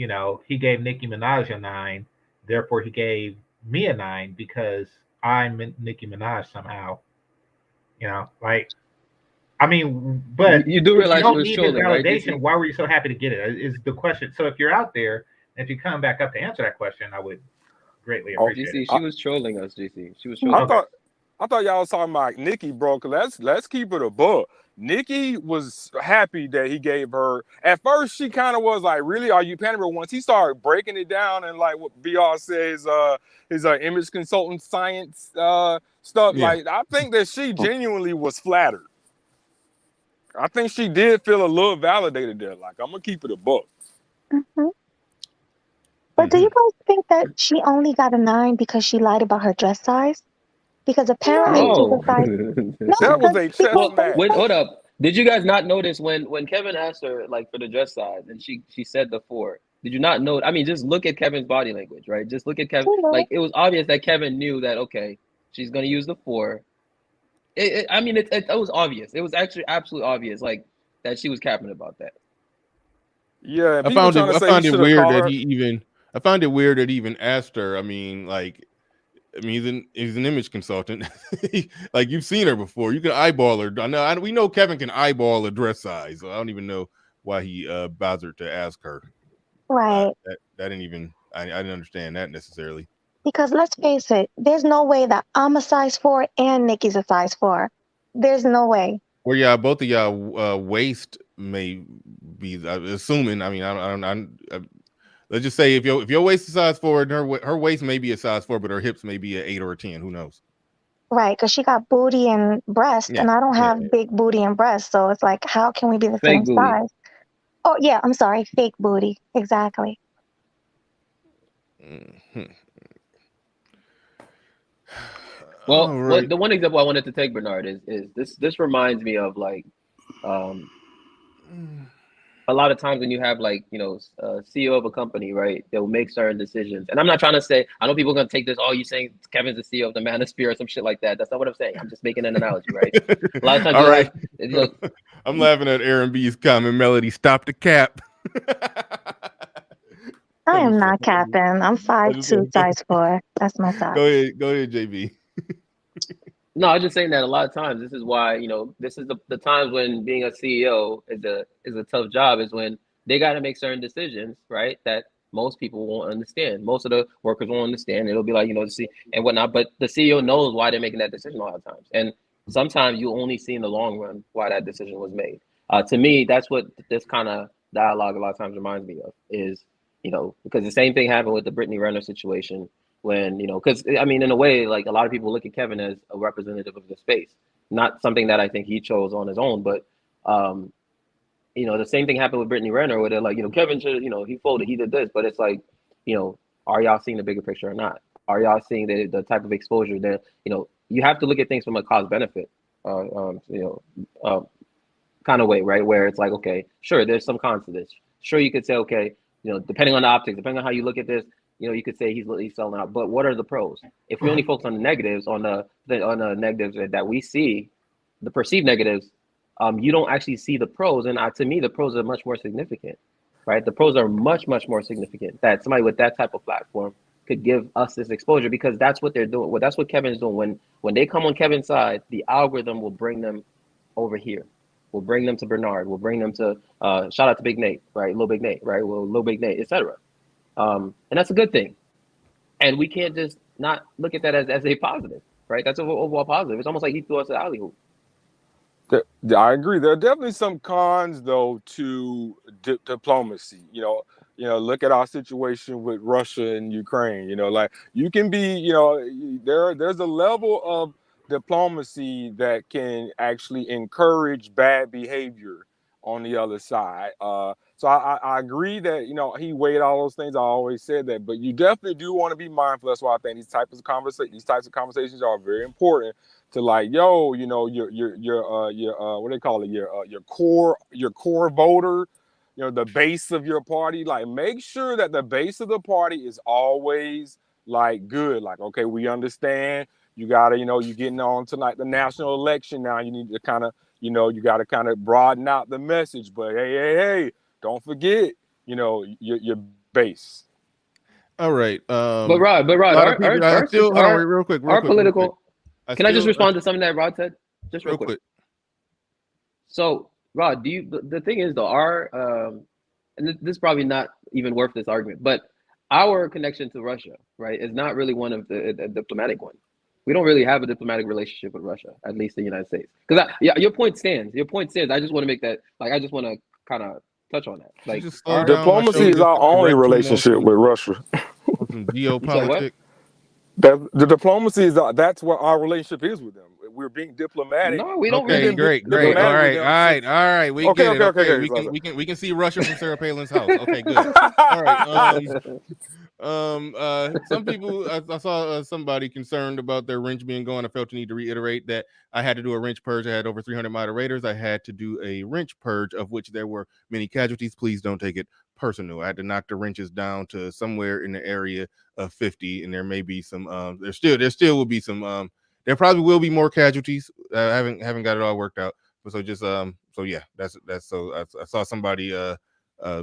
[SPEAKER 21] he gave Nicki Minaj a 9, therefore he gave me a 9 because I'm Nicki Minaj somehow. But
[SPEAKER 11] you do realize
[SPEAKER 21] you don't
[SPEAKER 11] she was
[SPEAKER 21] need
[SPEAKER 11] trolling,
[SPEAKER 21] his
[SPEAKER 11] right,
[SPEAKER 21] validation.
[SPEAKER 11] DC?
[SPEAKER 21] Why were you so happy to get it? Is the question. So if you're out there, if you come back up to answer that question, I would greatly appreciate
[SPEAKER 11] GC,
[SPEAKER 21] it.
[SPEAKER 11] she was trolling us, GC. She was trolling.
[SPEAKER 19] I thought y'all was talking about Nicki, bro. Cause let's keep it above. Nicki was happy that he gave her. At first, she kind of was like, "Really, are you pandering?" Once he started breaking it down and like what BR says, his image consultant science stuff.
[SPEAKER 1] Yeah.
[SPEAKER 19] Like, I think that she genuinely was flattered. I think she did feel a little validated there. Like, I'm gonna keep it above.
[SPEAKER 16] Mm-hmm. But do you guys think that she only got a 9 because she lied about her dress size? Because apparently she's a size.
[SPEAKER 19] That was a chess match.
[SPEAKER 11] Wait, hold up. Did you guys not notice when Kevin asked her like for the dress size and she said the 4? Did you not know? I mean, just look at Kevin's body language, right? Just look at Kevin. Like it was obvious that Kevin knew that okay, she's gonna use the 4. It was obvious. It was actually absolutely obvious, like that she was capping about that.
[SPEAKER 19] Yeah,
[SPEAKER 1] I found it weird that I found it weird that he even asked her. He's an image consultant. Like you've seen her before. You can eyeball her. We know Kevin can eyeball a dress size. So I don't even know bothered to ask her.
[SPEAKER 16] Right.
[SPEAKER 1] That didn't even I didn't understand that necessarily.
[SPEAKER 16] Because let's face it, there's no way that I'm a size 4 and Nicki's a size 4. There's no way.
[SPEAKER 1] Well, yeah, both of y'all waist may be assuming. I mean, let's just say if your waist is size 4, and her waist may be a size 4, but her hips may be an 8 or a 10. Who knows?
[SPEAKER 16] Right, because she got booty and breast, and I don't have big booty and breast, so it's like, how can we be the
[SPEAKER 11] Fake
[SPEAKER 16] same
[SPEAKER 11] booty.
[SPEAKER 16] size? Oh yeah, I'm sorry, fake booty. Exactly.
[SPEAKER 1] Mm-hmm.
[SPEAKER 11] Well,
[SPEAKER 1] right.
[SPEAKER 11] the one example I wanted to take, Bernard, is this reminds me of like a lot of times when you have like, you know, CEO of a company, right? They'll make certain decisions. And I'm not trying to say, I know people are going to take this, oh, you saying Kevin's the CEO of the Manosphere or some shit like that. That's not what I'm saying. I'm just making an analogy, right? A lot of times
[SPEAKER 1] All right.
[SPEAKER 11] you know,
[SPEAKER 1] I'm laughing at Aaron B's comment. Melody, stop the cap.
[SPEAKER 16] I am not capping. I'm 5'2", size 4. That's my size.
[SPEAKER 1] Go ahead, JB.
[SPEAKER 11] No, I'm just saying that a lot of times this is why, you know, this is the times when being a CEO is a tough job, is when they got to make certain decisions, right? That most people won't understand. Most of the workers won't understand. It'll be like, you know, see and whatnot. But the CEO knows why they're making that decision a lot of times. And sometimes you only see in the long run why that decision was made. To me, that's what this kind of dialogue a lot of times reminds me of, is, you know, because the same thing happened with the Brittany Renner situation. When, you know, because I mean, in a way, like a lot of people look at Kevin as a representative of the space, not something that I think he chose on his own. But, you know, the same thing happened with Brittany Renner, where they're like, you know, Kevin should, you know, he folded, he did this. But it's like, you know, are y'all seeing the bigger picture or not? Are y'all seeing the type of exposure that, you know, you have to look at things from a cost benefit, you know, kind of way, right? Where it's like, okay, sure, there's some cons to this. Sure, you could say, okay, you know, depending on the optics, depending on how you look at this, you know, you could say he's selling out. But what are the pros? If we only focus on the negatives, on the negatives that we see, the perceived negatives, you don't actually see the pros. And to me, the pros are much more significant, right? The pros are much, much more significant. That somebody with that type of platform could give us this exposure, because that's what they're doing. Well, that's what Kevin's doing. When they come on Kevin's side, the algorithm will bring them over here. We'll bring them to Bernard. We'll bring them to shout out to Big Nate, right? Lil Big Nate, right? Well, Lil Big Nate, etc. And that's a good thing. And we can't just not look at that as a positive, right? That's an overall positive. It's almost like he threw us an alley hoop.
[SPEAKER 19] I agree. There are definitely some cons, though, to diplomacy. You know, look at our situation with Russia and Ukraine. You know, like you can be, you know, there's a level of diplomacy that can actually encourage bad behavior on the other side. So I agree that, you know, he weighed all those things. I always said that, but you definitely do want to be mindful. That's why I think these types of conversations are very important. To like, yo, you know, your what do they call it? Your core voter, you know, the base of your party. Like, make sure that the base of the party is always like good. Like, okay, we understand. You gotta, you know, you're getting on tonight the national election now. You need to kind of, you know, you got to kind of broaden out the message. But hey, don't forget, you know, your base.
[SPEAKER 1] All right.
[SPEAKER 11] But Rod, our political. Can I just respond to something that Rod said? Just real quick. So, Rod, the thing is though, and this is probably not even worth this argument, but our connection to Russia, right, is not really one of the diplomatic one. We don't really have a diplomatic relationship with Russia, at least the United States. Because your point stands. Your point stands. I just want to make that, like, I just want to kind of touch on that. Like,
[SPEAKER 19] diplomacy is our only relationship with Russia.
[SPEAKER 1] Some geopolitics.
[SPEAKER 19] The diplomacy is that's what our relationship is with them. We're being diplomatic.
[SPEAKER 11] No, we don't.
[SPEAKER 1] Okay, great. All right. We get it. Okay, we can see Russia from Sarah Palin's house. Okay, good. All right. Some people, I saw somebody concerned about their wrench being gone. I felt the need to reiterate that I had to do a wrench purge. I had over 300 moderators. I had to do a wrench purge, of which there were many casualties. Please don't take it personal. I had to knock the wrenches down to somewhere in the area of 50, and there may be some. There still will be some. There probably will be more casualties. I haven't got it all worked out. But so just so yeah, that's so I saw somebody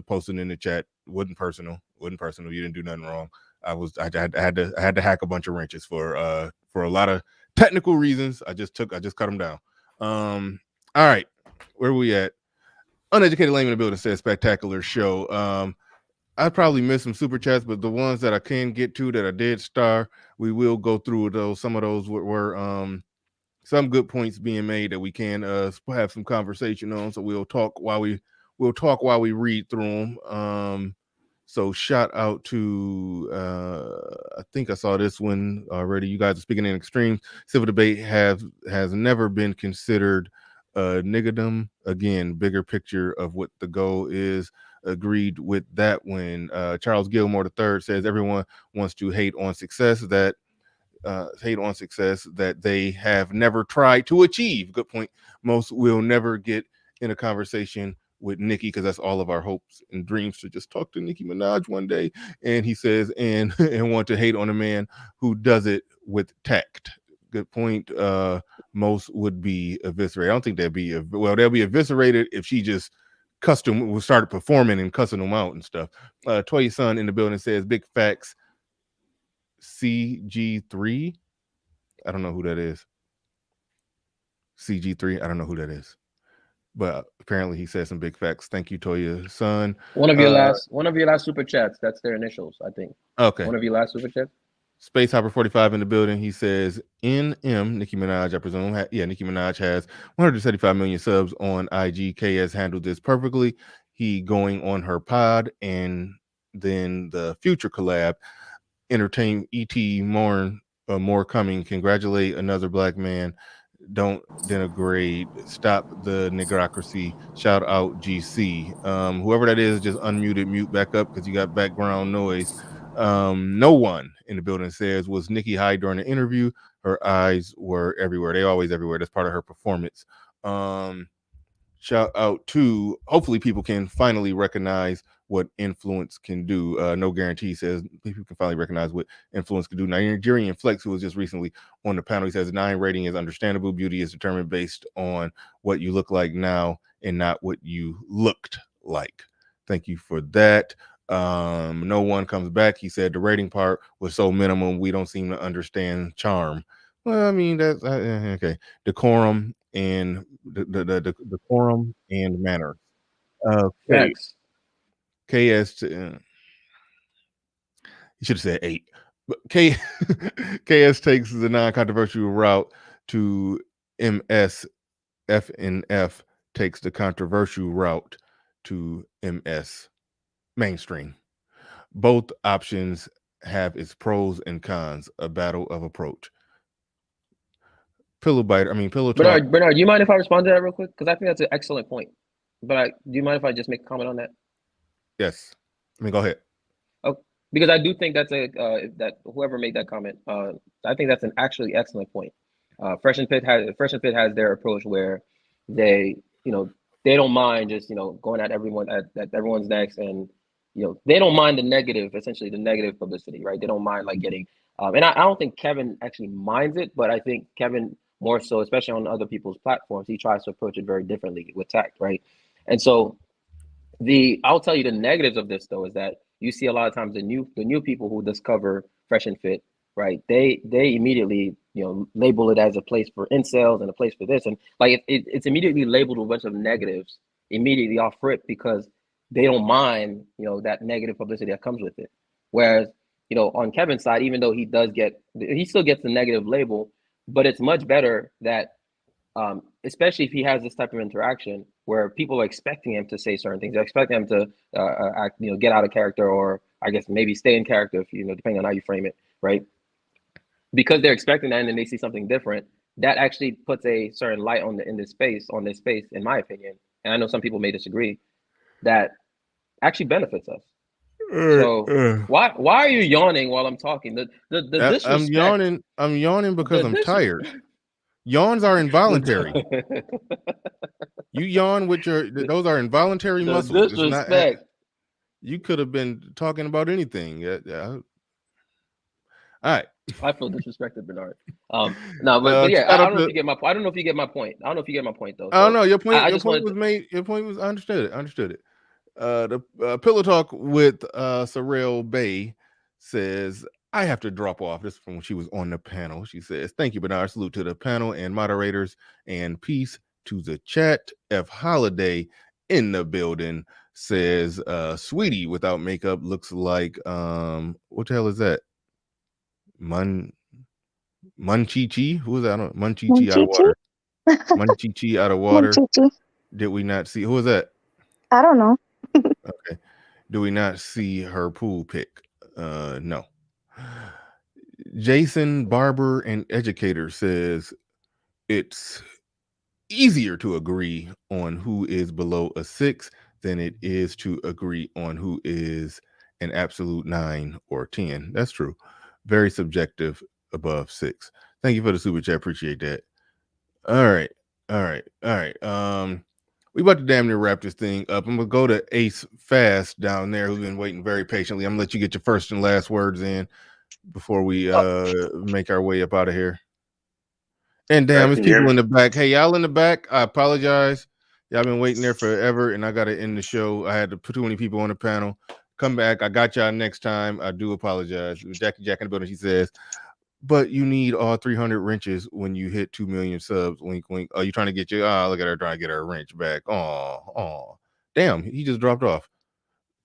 [SPEAKER 1] posting in the chat. Wasn't personal. You didn't do nothing wrong. I had to hack a bunch of wrenches for a lot of technical reasons. I just cut them down. All right, where are we at? Uneducated Lame in the building says spectacular show. I probably missed some super chats, but the ones that I can get to that I did star, we will go through those. Some of those were some good points being made that we can have some conversation on. So we'll talk while we read through them. So shout out to I think I saw this one already. You guys are speaking in extremes. Civil debate has never been considered niggerdom. Again, bigger picture of what the goal is. Agreed with that when Charles Gilmore III says everyone wants to hate on success that they have never tried to achieve. Good point. Most will never get in a conversation with Nicki because that's all of our hopes and dreams to just talk to Nicki Minaj one day. And he says, and want to hate on a man who does it with tact. Good point. Most would be eviscerated. I don't think they'll be eviscerated if she just started performing and cussing them out and stuff. Toya Son in the building says big facts. CG3. I don't know who that is. CG3. I don't know who that is. But apparently he said some big facts. Thank you, Toya Son.
[SPEAKER 11] One of your last super chats. That's their initials, I think.
[SPEAKER 1] Okay.
[SPEAKER 11] One of your last super chats.
[SPEAKER 1] Space Hopper 45 in the building. He says NM Nicki Minaj, I presume. Nicki Minaj has 175 million subs on IG. KS handled this perfectly. He going on her pod, and then the future collab. Entertain ET more coming. Congratulate another black man. Don't denigrate. Stop the nigrocracy. Shout out GC. Whoever that is, just unmuted, mute back up because you got background noise. No one in the building says, was Nicki high during the interview? Her eyes were everywhere. They always everywhere. That's part of her performance. Shout out to, hopefully people can finally recognize what influence can do. No Guarantee says people can finally recognize what influence can do. Nigerian Flex, who was just recently on the panel, he says 9 rating is understandable. Beauty is determined based on what you look like now and not what you looked like. Thank you for that. No one comes back. He said the rating part was so minimum we don't seem to understand charm. Well, I mean that's okay. Decorum and the decorum and manners.
[SPEAKER 11] Thanks.
[SPEAKER 1] KS. You should have said 8. But KS takes the non-controversial route to MS. FNF takes the controversial route to MS. Mainstream. Both options have its pros and cons. A battle of approach. Pillow talk.
[SPEAKER 11] Bernard, do you mind if I respond to that real quick? Because I think that's an excellent point. But do you mind if I just make a comment on that?
[SPEAKER 1] Yes. Go ahead.
[SPEAKER 11] Oh, because I do think that's that whoever made that comment, I think that's an actually excellent point. Fresh and Fit has their approach where they don't mind just going at everyone at everyone's necks, and they don't mind the negative publicity, right? They don't mind like getting and I don't think Kevin actually minds it, but I think Kevin more so, especially on other people's platforms, he tries to approach it very differently with tact, right? And so I'll tell you the negatives of this though is that you see a lot of times the new people who discover Fresh and Fit, right? They immediately label it as a place for incels and a place for this, and like it's immediately labeled with a bunch of negatives immediately off rip because they don't mind that negative publicity that comes with it. Whereas on Kevin's side, even though he still gets the negative label, but it's much better that especially if he has this type of interaction where people are expecting him to say certain things, they're expecting him to act, get out of character, or I guess maybe stay in character, if depending on how you frame it, right? Because they're expecting that and then they see something different, that actually puts a certain light on this space, in my opinion. And I know some people may disagree, that actually benefits us. So why are you yawning while I'm talking? The disrespect.
[SPEAKER 1] I'm yawning because I'm tired. Yawns are involuntary. You yawn with those are involuntary muscles.
[SPEAKER 11] Disrespect.
[SPEAKER 1] You could have been talking about anything. All right.
[SPEAKER 11] I feel disrespected, Bernard. No, but yeah, I don't know if you get my point. I don't know if you get my point. I don't know if you get my point though.
[SPEAKER 1] Oh no, your point. Your point was made. Your point was understood it. The Pillow Talk with Sorrel Bay says, I have to drop off. This is from when she was on the panel. She says, thank you, Bernard. Salute to the panel and moderators, and peace to the chat. F Holiday in the building says Sweetie without makeup looks like what the hell is that? Munchichi? Who is that? Munchichi out of water. Munchichi out of water. Did we not see? Who is that?
[SPEAKER 16] I don't know.
[SPEAKER 1] Okay. Do we not see her pool pic? No. Jason Barber and Educator says it's easier to agree on who is below a 6 than it is to agree on who is an absolute 9 or 10. That's true. Very subjective above 6. Thank you for the super chat. Appreciate that. All right. We about to damn near wrap this thing up. I'm gonna go to Ace Fast down there, who's been waiting very patiently. I'm gonna let you get your first and last words in before we make our way up out of here. And damn, there's people in the back. Hey, y'all in the back, I apologize. Y'all been waiting there forever, and I gotta end the show. I had to put too many people on the panel. Come back. I got y'all next time. I do apologize. Jackie Jack in the building, she says, but you need all 300 wrenches when you hit 2 million subs. Wink, wink. Oh, you trying to get your look at her trying to get her wrench back. Oh, damn, he just dropped off.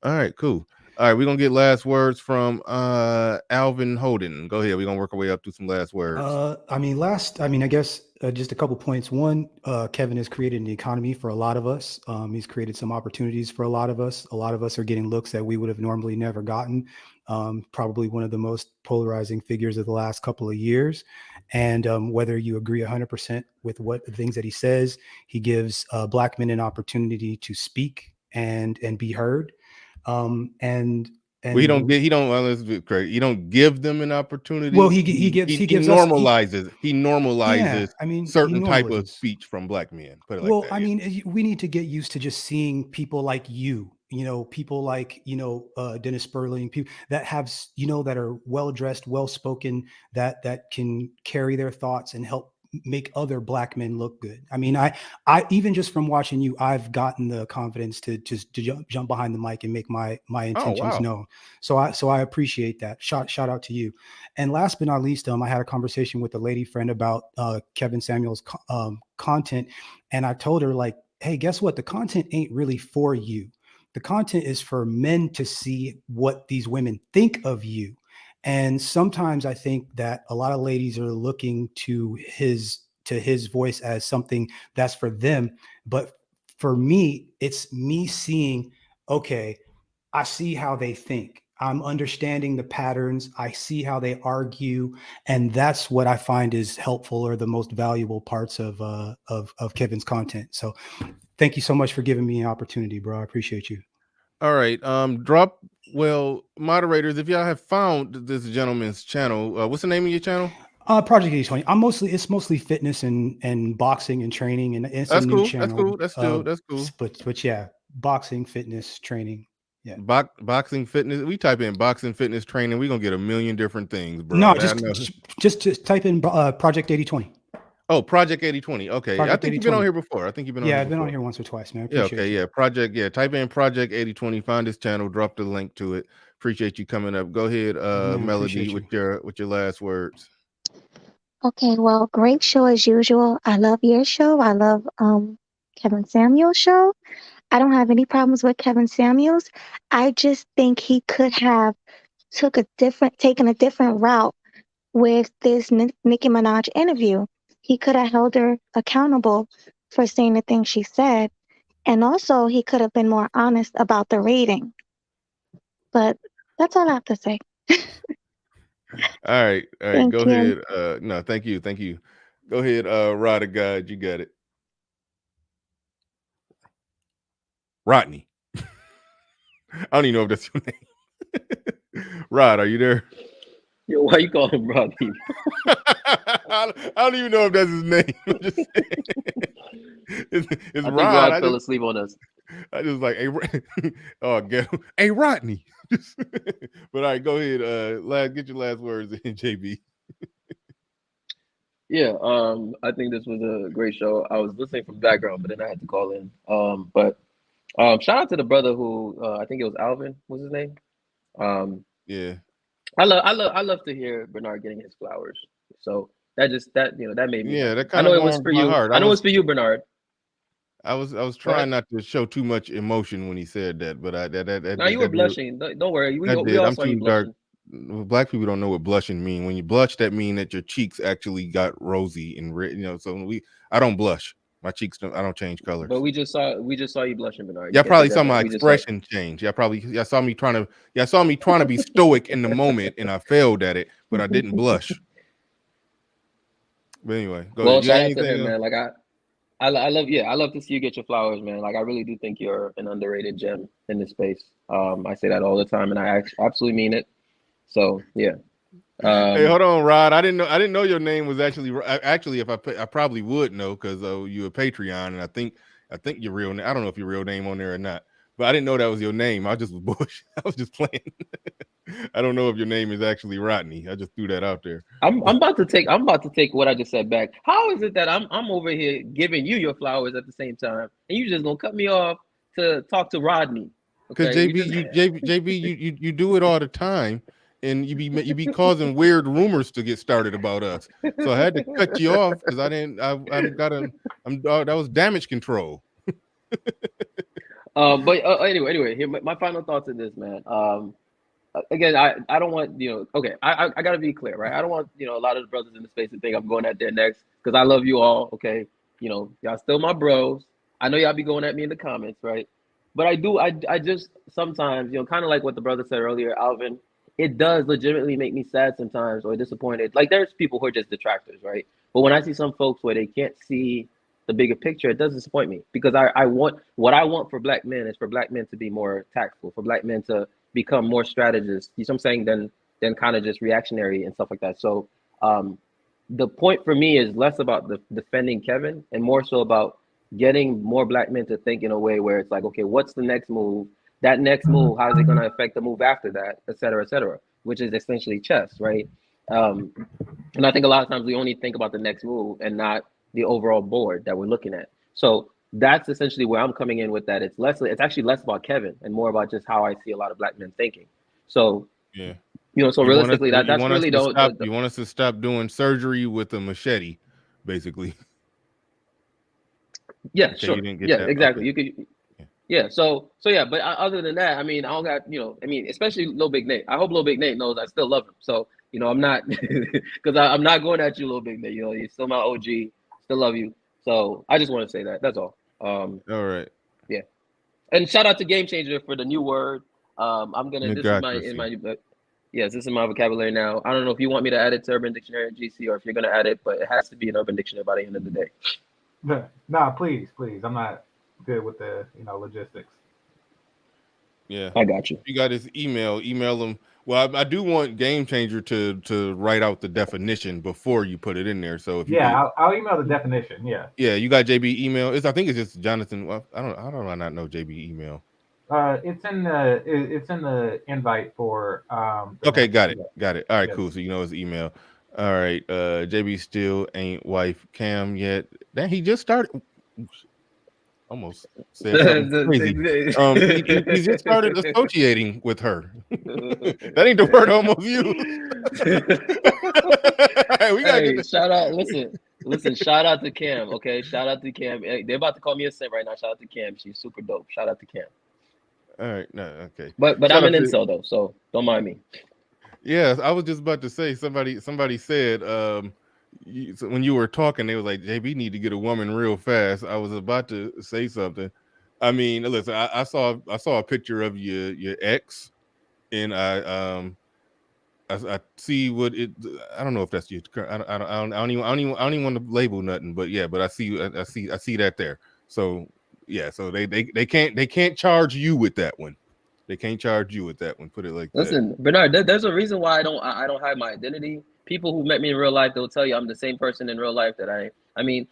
[SPEAKER 1] All right, cool. All right, we're gonna get last words from Alvin Holden. Go ahead. We're gonna work our way up to some last words.
[SPEAKER 20] I guess just a couple points. One, Kevin has created an economy for a lot of us. He's created some opportunities for a lot of us. A lot of us are getting looks that we would have normally never gotten. Probably one of the most polarizing figures of the last couple of years. And whether you agree 100% with what the things that he says, he gives Black men an opportunity to speak and be heard. And
[SPEAKER 1] well, let's be correct. You don't give them an opportunity.
[SPEAKER 20] Well, he
[SPEAKER 1] normalizes. He normalizes certain type of
[SPEAKER 20] normalizes.
[SPEAKER 1] speech from Black men. Put it
[SPEAKER 20] Well,
[SPEAKER 1] like that.
[SPEAKER 20] I mean, we need to get used to just seeing people like people like, Dennis Sperling, people that have, that are well-dressed, well-spoken, that can carry their thoughts and help make other Black men look good. I mean, I even just from watching you, I've gotten the confidence to jump behind the mic and make my intentions known. So I appreciate that. Shout out to you. And last but not least, I had a conversation with a lady friend about Kevin Samuels' content, and I told her, like, hey, guess what? The content ain't really for you. The content is for men to see what these women think of you. And sometimes I think that a lot of ladies are looking to his voice as something that's for them. But for me, it's me seeing, okay, I see how they think. I'm understanding the patterns. I see how they argue. And that's what I find is helpful or the most valuable parts of Kevin's content. So thank you so much for giving me an opportunity, bro. I appreciate you.
[SPEAKER 1] All right. Moderators, if y'all have found this gentleman's channel, what's the name of your channel?
[SPEAKER 20] Project 8020. It's mostly fitness and boxing and training, and it's a new channel.
[SPEAKER 1] That's cool.
[SPEAKER 20] But yeah, boxing, fitness, training. Yeah.
[SPEAKER 1] Boxing fitness. We type in boxing fitness training, we're gonna get a million different things, bro.
[SPEAKER 20] No, just type in Project 8020.
[SPEAKER 1] Oh, Project 8020. Okay.
[SPEAKER 20] Project
[SPEAKER 1] I think you've been on here before.
[SPEAKER 20] I've been on here once or twice, man.
[SPEAKER 1] Type in Project 8020, find his channel, drop the link to it. Appreciate you coming up. Go ahead, Melody, with your last words.
[SPEAKER 16] Okay, well, great show as usual. I love your show. I love Kevin Samuels' show. I don't have any problems with Kevin Samuels. I just think he could have taken a different route with this Nicki Minaj interview. He could have held her accountable for saying the things she said. And also, he could have been more honest about the rating. But that's all I have to say.
[SPEAKER 1] All right.
[SPEAKER 16] Thank
[SPEAKER 1] Go
[SPEAKER 16] you.
[SPEAKER 1] ahead. No, thank you. Go ahead, Rod of God. You got it. Rodney. I don't even know if that's your name. Rod, are you there?
[SPEAKER 11] Yo, why you call him Rodney?
[SPEAKER 1] I don't even know if that's his name. I'm just saying. It's
[SPEAKER 11] I
[SPEAKER 1] Rod.
[SPEAKER 11] think Rod fell asleep on us.
[SPEAKER 1] I just like, hey, Rodney. But all right, go ahead. Get your last words in, JB.
[SPEAKER 11] Yeah, I think this was a great show. I was listening from the background, but then I had to call in. But shout out to the brother who I think it was Alvin, was his name.
[SPEAKER 1] Yeah.
[SPEAKER 11] I love to hear Bernard getting his flowers. So that made me happy.
[SPEAKER 1] That
[SPEAKER 11] I
[SPEAKER 1] kind
[SPEAKER 11] know
[SPEAKER 1] of
[SPEAKER 11] it was for
[SPEAKER 1] warmed my
[SPEAKER 11] you.
[SPEAKER 1] heart.
[SPEAKER 11] I know it's for you, Bernard.
[SPEAKER 1] I was trying not to show too much emotion when he said that, but
[SPEAKER 11] No, you were blushing. Don't worry. We
[SPEAKER 1] did.
[SPEAKER 11] all
[SPEAKER 1] I'm
[SPEAKER 11] saw you
[SPEAKER 1] too dark.
[SPEAKER 11] blushing.
[SPEAKER 1] Black people don't know what blushing mean. When you blush, that mean that your cheeks actually got rosy and red. So I don't blush. My cheeks don't. I don't change colors.
[SPEAKER 11] But we just saw you blushing, Bernard. You
[SPEAKER 1] Y'all
[SPEAKER 11] can't
[SPEAKER 1] probably
[SPEAKER 11] take
[SPEAKER 1] saw
[SPEAKER 11] that
[SPEAKER 1] my
[SPEAKER 11] back. We just saw it.
[SPEAKER 1] expression change. Y'all saw me trying to be stoic in the moment, and I failed at it, but I didn't blush. But anyway, go
[SPEAKER 11] Well,
[SPEAKER 1] ahead. You got
[SPEAKER 11] shout out to
[SPEAKER 1] anything
[SPEAKER 11] him,
[SPEAKER 1] else?
[SPEAKER 11] man. Like I love to see you get your flowers, man. Like I really do think you're an underrated gem in this space. I say that all the time, and I absolutely mean it. So yeah.
[SPEAKER 1] Hey, hold on, Rod. I didn't know your name was actually. If I probably would know because you a Patreon, and I think your real name. I don't know if your real name on there or not, but I didn't know that was your name. I just was bush. I was just playing. I don't know if your name is actually Rodney. I just threw that out there.
[SPEAKER 11] I'm about to take what I just said back. How is it that I'm over here giving you your flowers at the same time, and you just gonna cut me off to talk to Rodney?
[SPEAKER 1] Because
[SPEAKER 11] Okay,
[SPEAKER 1] JB, you do it all the time, and you be causing weird rumors to get started about us. So I had to cut you off because that was damage control.
[SPEAKER 11] But anyway, here my final thoughts on this, man. Again, I don't want okay. I gotta be clear, right? I don't want a lot of the brothers in the space to think I'm going at their necks because I love you all. Okay, y'all still my bros. I know y'all be going at me in the comments, right? But I just sometimes kind of like what the brother said earlier, Alvin. It does legitimately make me sad sometimes or disappointed. Like there's people who are just detractors, right? But when I see some folks where they can't see the bigger picture, it does disappoint me because I want what I want for black men is for black men to be more tactful, for black men to become more strategists. You know what I'm saying? Than kind of just reactionary and stuff like that. So the point for me is less about defending Kevin and more so about getting more black men to think in a way where it's like, okay, what's the next move? That next move, how is it going to affect the move after that, et cetera, which is essentially chess, right? And I think a lot of times we only think about the next move and not the overall board that we're looking at. So that's essentially where I'm coming in with that. It's actually less about Kevin and more about just how I see a lot of black men thinking. So
[SPEAKER 1] yeah,
[SPEAKER 11] so realistically, that's really
[SPEAKER 1] you want us to stop doing surgery with a machete, basically.
[SPEAKER 11] Yeah,
[SPEAKER 1] okay,
[SPEAKER 11] sure.
[SPEAKER 1] You didn't get
[SPEAKER 11] yeah,
[SPEAKER 1] that?
[SPEAKER 11] exactly.
[SPEAKER 1] Okay.
[SPEAKER 11] You could. Yeah. So yeah. But other than that, I mean, I don't got especially Lil Big Nate. I hope Lil Big Nate knows I still love him. So I'm not because I'm not going at you, Lil Big Nate. You're still my OG. Still love you. So I just want to say that. That's all.
[SPEAKER 1] All right.
[SPEAKER 11] Yeah. And shout out to Game Changer for the new word. I'm gonna. This is my vocabulary now. I don't know if you want me to add it to Urban Dictionary at GC or if you're gonna add it, but it has to be an Urban Dictionary by the end of the day.
[SPEAKER 21] No, please. I'm not good with the logistics.
[SPEAKER 1] Yeah,
[SPEAKER 11] I got you.
[SPEAKER 1] You got his email. Email him. Well, I do want Game Changer to write out the definition before you put it in there. So if
[SPEAKER 21] I'll email the definition. Yeah.
[SPEAKER 1] Yeah, you got JB email. I think it's just Jonathan. Well, I don't. How do I not know JB email?
[SPEAKER 21] It's in the invite for.
[SPEAKER 1] Okay, got it. All right, cool. So his email. All right, JB still ain't wife Cam yet. Then he just started. Almost said something crazy. He just started associating with her. That ain't the word I almost used.
[SPEAKER 11] Right, we gotta get shout out. Listen. Shout out to Cam. Okay, shout out to Cam. Hey, they're about to call me a simp right now. Shout out to Cam. She's super dope. Shout out to Cam.
[SPEAKER 1] All right, no, okay.
[SPEAKER 11] But I'm an incel though, so don't mind me.
[SPEAKER 1] Yeah, I was just about to say somebody said when you were talking, they was like, JB need to get a woman real fast. I was about to say something. I mean, listen, I saw a picture of your ex, and I see what it. I don't know if that's you. I don't even want to label nothing, but yeah, but I see that there. So yeah, so they can't charge you with that one. They can't charge you with that one. Put it like that.
[SPEAKER 11] Listen, Bernard, there's a reason why I don't hide my identity. People who met me in real life, they'll tell you I'm the same person in real life that I mean,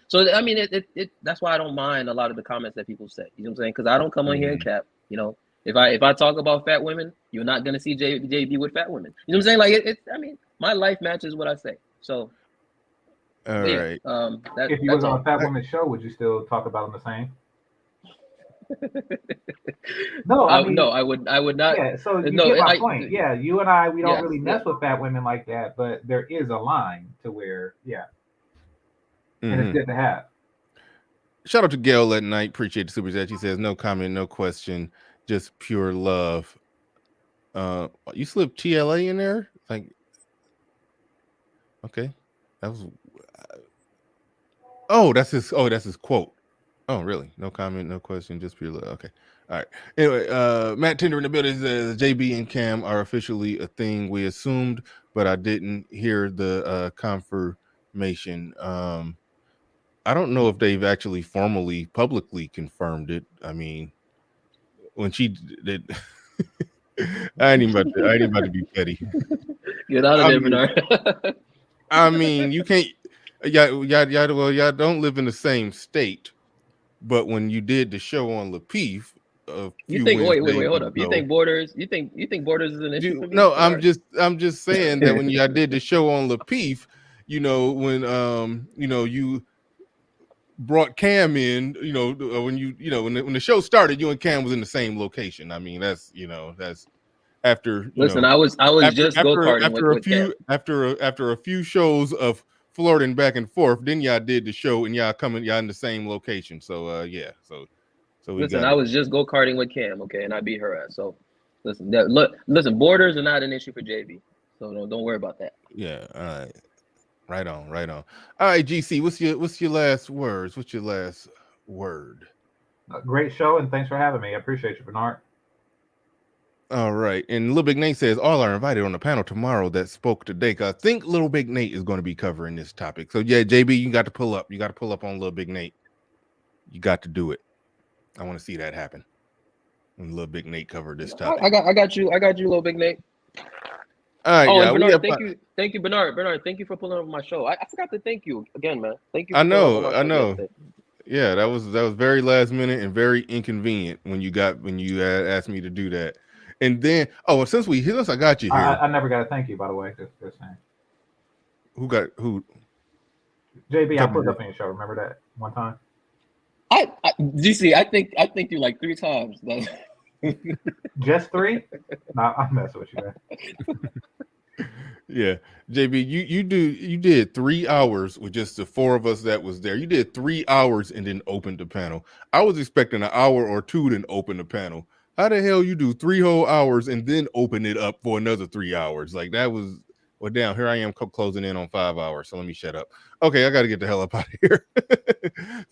[SPEAKER 11] that's why I don't mind a lot of the comments that people say. You know what I'm saying? Because I don't come on here and cap. If I talk about fat women, you're not gonna see JB with fat women. You know what I'm saying? Like my life matches what I say. So
[SPEAKER 1] all right.
[SPEAKER 21] If you was on a fat woman show, would you still talk about them the same? No, I mean,
[SPEAKER 11] no, I would not.
[SPEAKER 21] Yeah, so you get my point. Yeah, you and I, we don't really mess with fat women like that, but there is a line to where, and it's good to have.
[SPEAKER 1] Shout out to Gail at night. Appreciate the super chat. She says, no comment, no question, just pure love. You slipped TLA in there? Like, okay. That was that's his quote. Oh, really? No comment, no question, just pure love. Okay. All right. Anyway, Matt Tinder in the building says JB and Cam are officially a thing. We assumed, but I didn't hear the confirmation. I don't know if they've actually formally, publicly confirmed it. I mean, when she did, I ain't even about to be petty.
[SPEAKER 11] Get out of there, Bernard.
[SPEAKER 1] I mean, you can't. Y'all don't live in the same state, but when you did the show on Lapeef a
[SPEAKER 11] You
[SPEAKER 1] few
[SPEAKER 11] think? Wait,
[SPEAKER 1] Wednesdays
[SPEAKER 11] hold up. You
[SPEAKER 1] ago,
[SPEAKER 11] think borders? You think borders is an issue for me?
[SPEAKER 1] no,
[SPEAKER 11] Bernard?
[SPEAKER 1] I'm just saying that when y'all did the show on Lapeef, when you brought Cam in, when the show started, you and Cam was in the same location. I mean, that's after
[SPEAKER 11] Listen, I was just go karting with Cam.
[SPEAKER 1] After a few shows of flirting back and forth, then y'all did the show and y'all in the same location. So so we
[SPEAKER 11] Listen,
[SPEAKER 1] got
[SPEAKER 11] I was just go karting with Cam, okay, and I beat her ass. So listen, borders are not an issue for JB. So don't worry about that.
[SPEAKER 1] Yeah, all right. Right on. All right, GC, what's your last words? What's your last word?
[SPEAKER 21] Great show, and thanks for having me. I appreciate you, Bernard.
[SPEAKER 1] All right. And Little Big Nate says all are invited on the panel tomorrow that spoke today. Cause I think Little Big Nate is going to be covering this topic. So yeah, JB, you got to pull up. You got to pull up on Little Big Nate. You got to do it. I want to see that happen. When Little Big Nate covered this topic.
[SPEAKER 11] I got you, Little Big Nate.
[SPEAKER 1] All right,
[SPEAKER 11] and Bernard, thank you, Bernard. Bernard, thank you for pulling up my show. I forgot to thank you again, man. Thank you. For
[SPEAKER 1] I know.
[SPEAKER 11] yesterday.
[SPEAKER 1] Yeah, that was very last minute and very inconvenient when you asked me to do that. And then, since I got you here,
[SPEAKER 21] I never got a thank you, by the way. Just saying.
[SPEAKER 1] Who?
[SPEAKER 21] JB, I put up in your show. Remember that one time?
[SPEAKER 11] GC, I think you like 3 times.
[SPEAKER 21] Just 3? No, I'm messing with you, man.
[SPEAKER 1] Yeah, JB, you did 3 hours with just the 4 of us that was there. You did 3 hours and then opened the panel. I was expecting an hour or 2 then open the panel. How the hell you do 3 whole hours and then open it up for another 3 hours? Like that was damn. Here I am closing in on 5 hours. So let me shut up. Okay, I got to get the hell up out of here.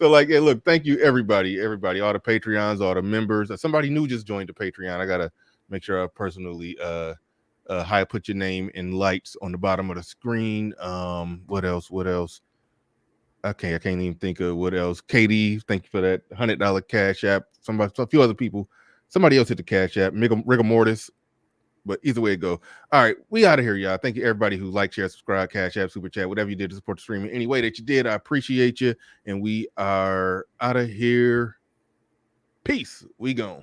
[SPEAKER 1] So hey, look, thank you everybody, all the Patreons, all the members. Somebody new just joined the Patreon. I gotta make sure I personally put your name in lights on the bottom of the screen. What else? I can't even think of what else. Katie, thank you for that $100 cash app. A few other people. Somebody else hit the cash app. Rigor Mortis. But either way it go. All right, we out of here, y'all. Thank you everybody who liked, share, subscribe, cash app, super chat, whatever you did to support the stream in any way that you did. I appreciate you. And we are out of here. Peace. We gone.